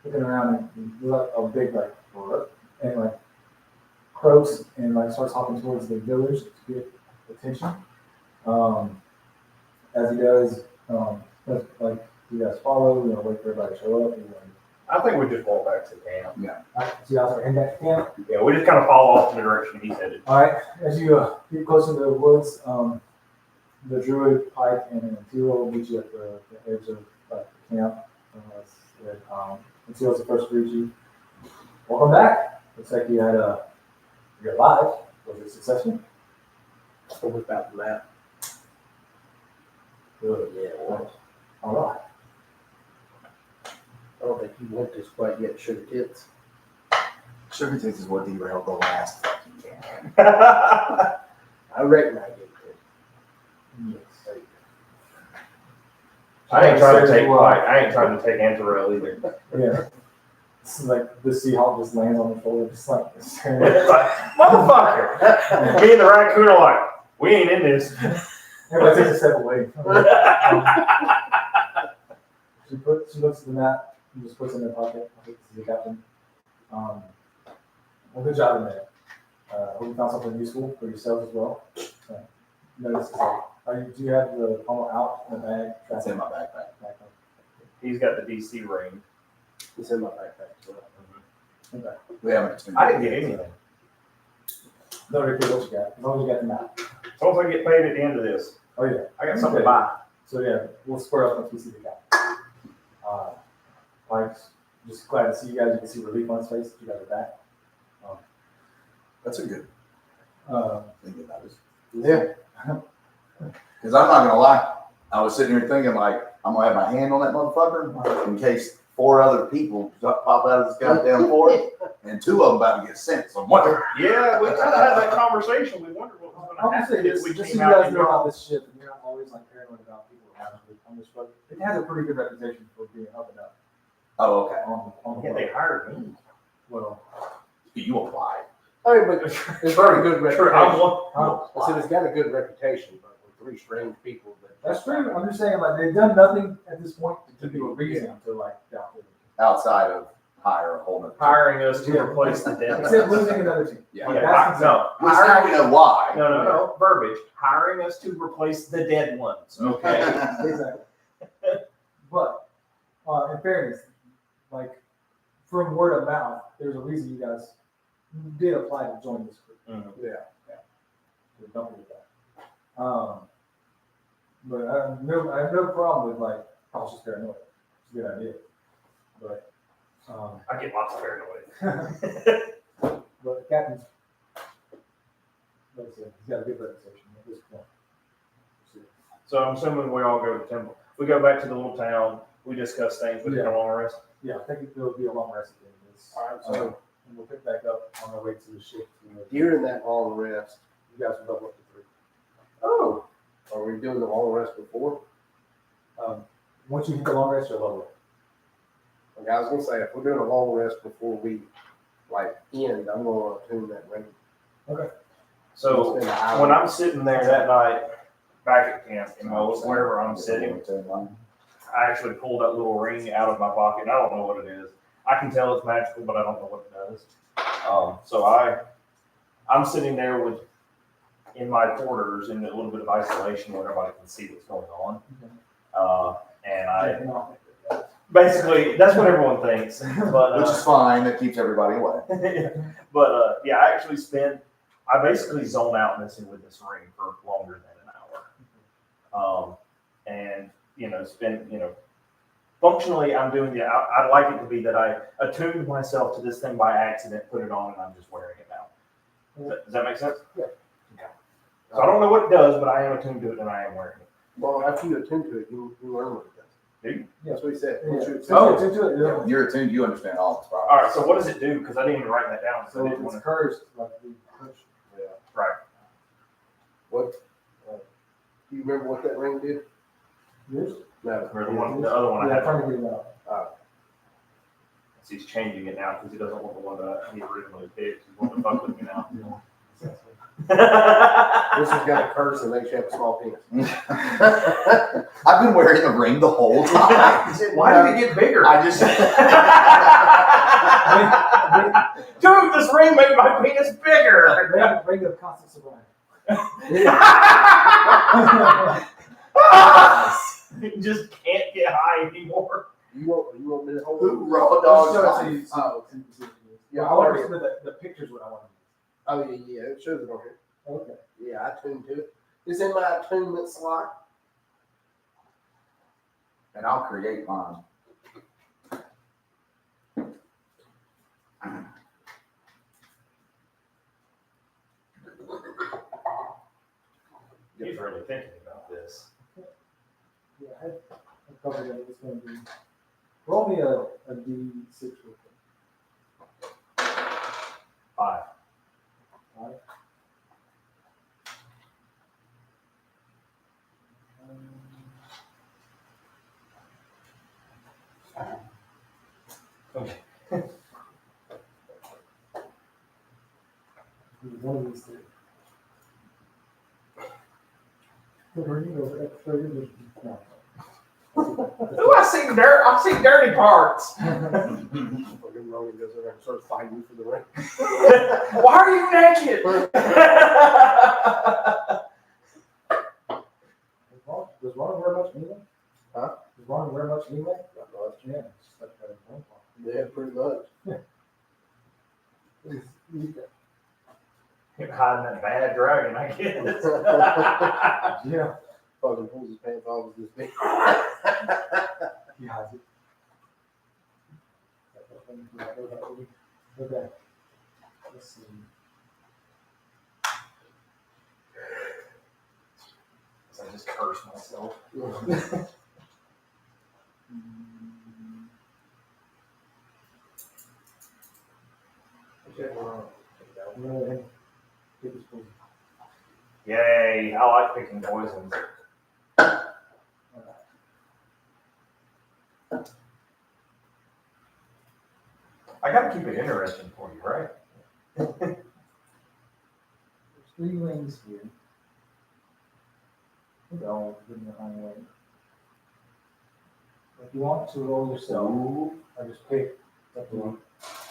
B: looking around, and he's like a big like, and like croaks and like starts hopping towards the village to get attention. As he does, like you guys follow, wait for everybody to show up.
A: I think we just walk back to the camp.
B: So you guys are heading back to camp.
A: Yeah, we just kind of follow off in the direction he's headed.
B: All right, as you get closer to the woods, the druid, Pike, and Theros will meet you at the edge of the camp. Theros the first to greet you. Welcome back. Looks like you're alive. Was it successful?
D: we'll whip out the map.
B: Good.
D: Yeah, well,
B: All right.
D: I don't think you want this quite yet, sugar tits.
C: Sugar Tits is what derailed the last fucking game.
D: I reckon I get it.
B: Yes.
A: I ain't trying to take Pike. I ain't trying to take Antarell either.
B: Yeah. This is like the Seahawk just lands on the shoulder, just like
A: It's like, motherfucker! Me and the raccoon are like, we ain't in this.
B: everybody takes a step away. She looks at the map and just puts it in her pocket. I think this is the captain. Well, good job in there. Hope you found something useful for yourselves as well. Notice, do you have the pommel out in the bag?
C: That's in my backpack.
A: He's got the DC ring.
D: It's in my backpack. So.
B: Okay.
C: We haven't.
A: I didn't get anything.
B: No, Rick, what you got? As long as you got the map.
A: So if I get paid at the end of this,
B: Oh, yeah.
A: I got something to buy.
B: So, yeah, we'll square up once we see the guy. Mike's just glad to see you guys. You can see relief on his face that you guys are back.
C: That's a good thing about it.
D: Yeah.
C: Because I'm not gonna lie, I was sitting here thinking like I'm gonna have my hand on that motherfucker in case 4 other people pop out of this goddamn forest, and 2 of them about to get sent. So I'm wondering.
A: Yeah, we kind of had that conversation. We wondered what was
B: I'll
A: going to
B: just say
A: happen
B: this,
A: if we
B: just so
A: came
B: you
A: out
B: guys
A: and
B: know about this ship, and you're not always like paranoid about people having it on this boat. It has a pretty good reputation for being up and up
C: Oh, okay.
B: on the
A: Yeah, they
B: boat.
A: hired me.
B: Well,
C: You apply.
D: I mean, but it's got a good
A: True, I'm
D: reputation.
A: one.
D: I said it's got a good reputation, but with 3 strange people.
B: that's true. I'm just saying, like, they've done nothing at this point to give you a reason to, like, doubt it.
C: Outside of hire a whole nother.
A: Hiring us to replace the dead.
B: Except losing another team.
C: Yeah.
B: Like,
A: Yeah,
B: that's
A: no,
C: Which now we know why.
A: no, verbiage. Hiring us to replace the dead ones. Okay.
B: Exactly. But, in fairness, like, from word of mouth, there's a reason you guys did apply to join this group.
A: Mhm.
B: Yeah. So don't forget that. But I have no problem with like cautious paranoia. It's a good idea. But
A: I get lots of paranoid.
B: but the captain's, like I said, he's got a good reputation at this point.
A: So I'm assuming we all go to the temple. We go back to the little town. We discuss things. We
B: Yeah.
A: take a long rest.
B: Yeah, I think it'll be a long rest at the end of this.
D: All right, so
B: and we'll pick back up on our way to the ship.
D: during that long rest,
B: You guys will double up to 3.
A: Oh.
D: Are we doing the long rest before?
B: Once you hit the long rest, you'll level it.
D: Like I was gonna say, if we're doing a long rest before we like end, I'm gonna tune that ring.
A: So when I'm sitting there that night back at camp, wherever I'm sitting, I actually pulled that little ring out of my pocket. And I don't know what it is. I can tell it's magical, but I don't know what it does. So I'm sitting there in my quarters in a little bit of isolation where nobody can see what's going on. And basically, that's what everyone thinks. But,
C: Which is fine, that keeps everybody away.
A: But yeah, I basically zone out messing with this ring for longer than an hour. And, functionally, I'm doing I'd like it to be that I attuned myself to this thing by accident, put it on, and I'm just wearing it now. Does that make sense?
B: Yeah.
A: Okay. So I don't know what it does, but I am attuned to it and I am wearing it.
D: Well, after you attune to it, you learn what it does.
A: Do you?
D: That's what he said.
B: Yeah.
D: Once you attune
A: Oh.
D: to it,
C: You're attuned, you understand all the problems.
A: All right, so what does it do? Because I didn't even write that down. So
B: So
A: I
B: if
A: didn't
B: it's
A: want
B: cursed, like we push.
A: Right.
D: what? Do you remember what that ring did?
B: Yours?
D: No.
A: Or the other one I
B: Yeah,
A: had.
B: trying to get it out.
A: He's changing it now because he doesn't want the one that he originally picked. He's wanting to fuck with me now.
D: This has got a curse and makes you have a small penis.
C: I've been wearing the ring the whole time.
A: Why did it get bigger?
C: I just.
A: Dude, this ring made my penis bigger.
B: Bring the constant survival.
A: You just can't get high anymore.
D: You want me to hold
C: Who
D: it?
C: raw
B: Just
C: dogs?
B: show it
C: life?
B: to you, so- so you can see what it is.
D: Yeah,
B: I
D: I
B: want
D: already-
B: to see the pictures what I want
D: Oh yeah, it shows it on here.
B: to use. Okay.
D: Yeah, I tuned to it. It's in my attunement slot.
C: And I'll create mine.
A: He's really thinking about this.
B: Yeah, I covered it. It's going to be. Roll me a D6 real quick.
A: 5.
B: Alright.
A: Okay.
B: One of these three. The ring over X-rated. No.
A: Ooh, I see dirty parts.
D: Fucking Ronan goes over and starts fighting for the ring.
A: Why are you naked?
B: Does Ron wear much anyway?
D: Huh?
B: Does Ron wear much anyway?
D: Not much.
B: Yeah, it's just like that one part.
D: Yeah, pretty much.
A: You're hiding that bad dragon, I guess.
B: Yeah.
D: Fucking pulls his pants off with this big.
B: He hides it. Okay. Let's see.
A: I just curse myself. Yay, I like picking poisons. I gotta keep it interesting for you, right?
B: There's 3 rings here. Don't give me the way. If you want to roll yourself, or just pick. It's up to you.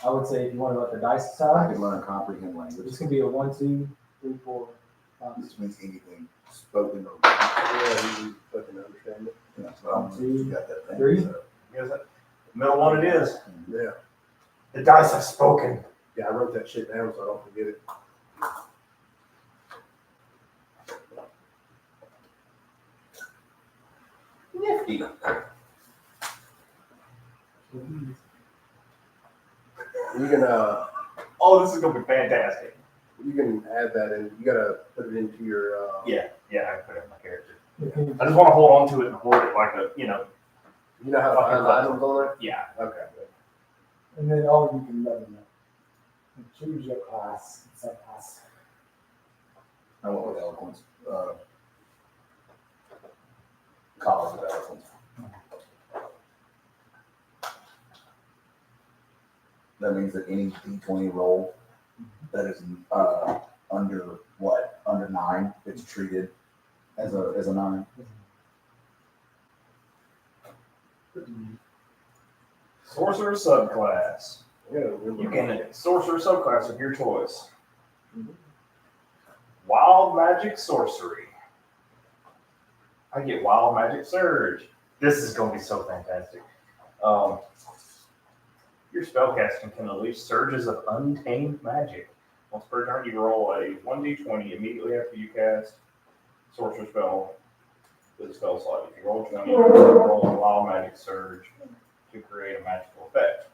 B: I would say if you want to let the dice
C: I
B: decide,
C: can learn comprehend language.
B: this can be a 1, 2, 3, 4, 5,
C: This means anything spoken or.
D: Yeah, you fucking understand it.
C: Yeah, well, you got that thing.
B: 3.
C: So.
A: Here's it. Middle one it is.
D: Yeah.
A: The dice have spoken.
D: Yeah, I wrote that shit down so I don't forget it.
C: Nifty.
D: You can
A: Oh, this is gonna be fantastic.
D: you can add that in. You gotta put it into your
A: Yeah, I put it in my character. I just want to hold on to it and hold it like a,
D: You know how to find items on there?
A: yeah.
D: Okay.
B: And then all of you can let them know. And choose your class. Subclass.
C: I went with eloquence. college development. That means that any D20 roll that is under what? Under 9, it's treated as a 9.
A: Sorcerer subclass.
D: Yeah,
A: You can sorcerer subclass of your choice. Wild magic sorcery. I get wild magic surge. This is going to be so fantastic. Your spellcasting can unleash surges of untamed magic. Once per turn, you roll a 1d20 immediately after you cast sorcerer spell with a spell slot. If you roll 20, you roll a wild magic surge to create a magical effect.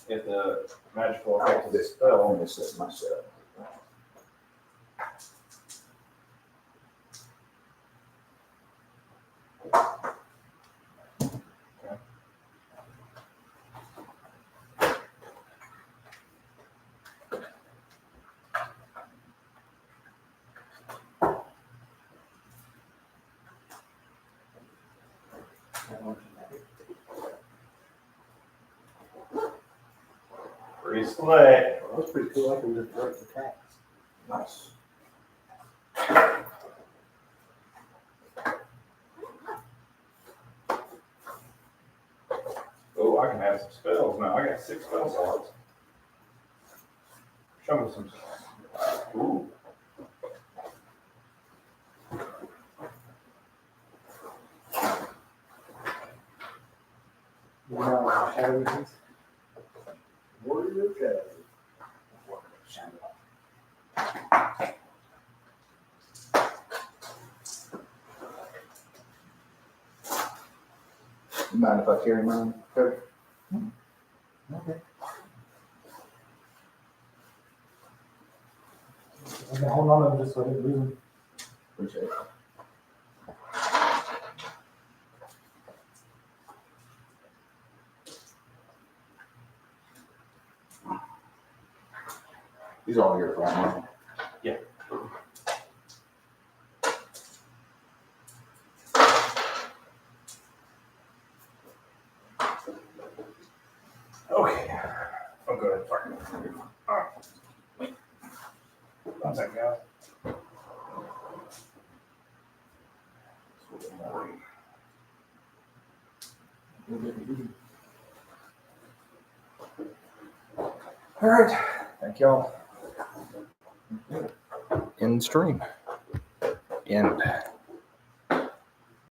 A: If the magical effect of this spell
C: I'm gonna set my setup.
A: pretty select.
D: Well, that's pretty cool. I can just break the tax.
C: Nice.
A: Oh, I can have some spells now. I got 6 spell slots. Show me some. Ooh.
D: You know, shadowy things.
H: Warrior Cat.
C: You mind if I carry mine? Cody?
B: Okay. Okay, hold on to them just so I didn't lose them.
C: Appreciate it. These are all your right?
A: Yeah. Okay. Oh, go ahead. Sorry. One second, guys. All right. Thank y'all. End stream. End.